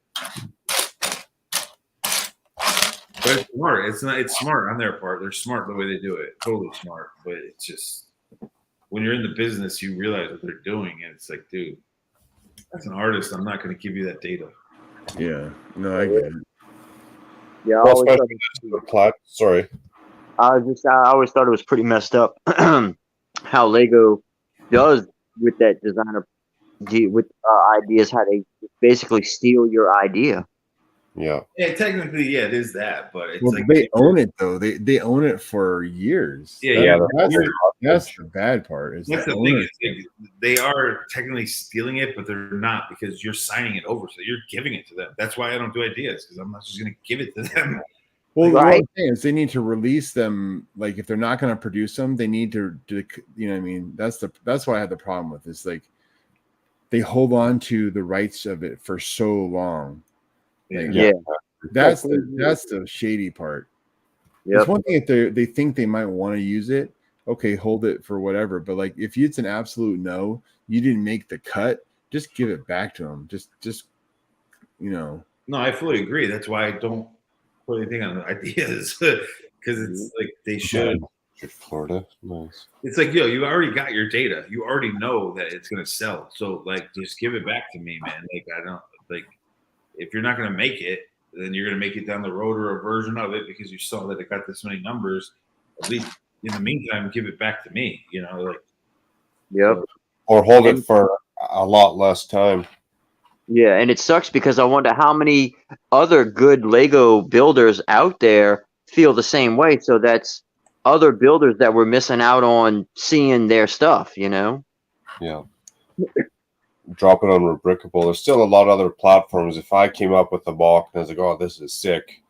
But it's smart. It's smart on their part. They're smart the way they do it. Totally smart. But it's just, when you're in the business, you realize what they're doing, and it's like, dude, as an artist, I'm not going to give you that data. Yeah. No, I get it. Yeah, Sorry. I always thought it was pretty messed up how Lego does with that designer with ideas, how they basically steal your idea. Yeah, technically, it is that, but it's they own it though. They own it for years. That's the bad part. That's the thing. They are technically stealing it, but they're not, because you're signing it over, so you're giving it to them. That's why I don't do ideas, because I'm not just going to give it to them. Well, what I'm saying is they need to release them. If they're not going to produce them, they need to do. You know what I mean? That's what I had the problem with. It's they hold on to the rights of it for so long. That's the shady part. It's one thing if they think they might want to use it, okay, hold it for whatever. But if it's an absolute no, you didn't make the cut, just give it back to them. Just No, I fully agree. That's why I don't put anything on the ideas, because it's they should. Florida, nice. It's you already got your data. You already know that it's going to sell. So just give it back to me, man. I don't if you're not going to make it, then you're going to make it down the road, or a version of it, because you saw that it got this many numbers. At least in the meantime, give it back to me. Or hold it for a lot less time. Yeah, and it sucks because I wonder how many other good Lego builders out there feel the same way. So that's other builders that were missing out on seeing their stuff, you know? Yeah. Drop it on Rebrickable. There's still a lot of other platforms. If I came up with a balk and I was like, oh, this is sick,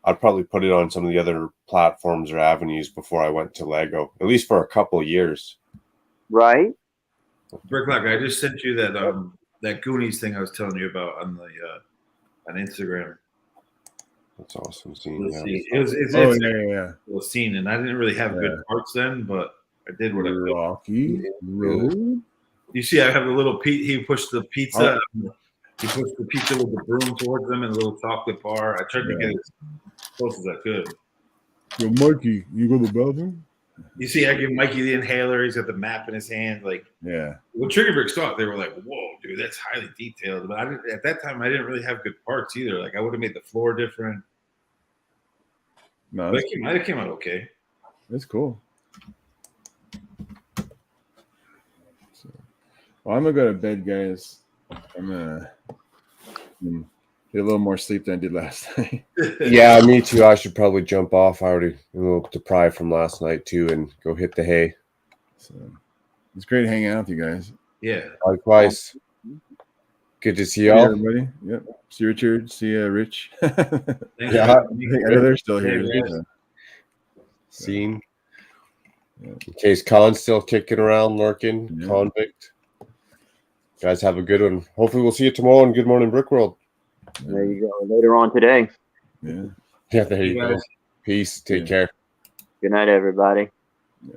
I'd probably put it on some of the other platforms or avenues before I went to Lego, at least for a couple of years. Right? Bricklock, I just sent you that Goonies thing I was telling you about on the on Instagram. That's awesome scene. Yeah. It's yeah. a scene, and I didn't really have good parts then, but I did what I could. Rocky Road. You see, I have a little he pushed the pizza. He pushed the pizza with the broom towards them and a little chocolate bar. I tried to get as close as I could. Yo, Mikey, you go to the bathroom? You see, I give Mikey the inhaler. He's got the map in his hand. Like, when Trigger Bricks saw it, they were like, "Whoa, dude, that's highly detailed." But at that time, I didn't really have good parts either. Like, I would have made the floor different. No, but it might have came out okay. That's cool. So, well, I'm gonna go to bed, guys. I'm gonna get a little more sleep than I did last night. Yeah, me too. I should probably jump off. I already a little deprived from last night too, and go hit the hay. So it's great hanging out with you guys. Yeah. Likewise. Good to see y'all. Everybody. Yep. See Richard. See Rich. Yeah. I know they're still here. Yeah. Scene. In case Con's still kicking around, lurking, convict. Guys, have a good one. Hopefully we'll see you tomorrow on Good Morning Brick World. There you go. Later on today. Yeah. Yeah, there you go. Peace. Take care. Good night, everybody.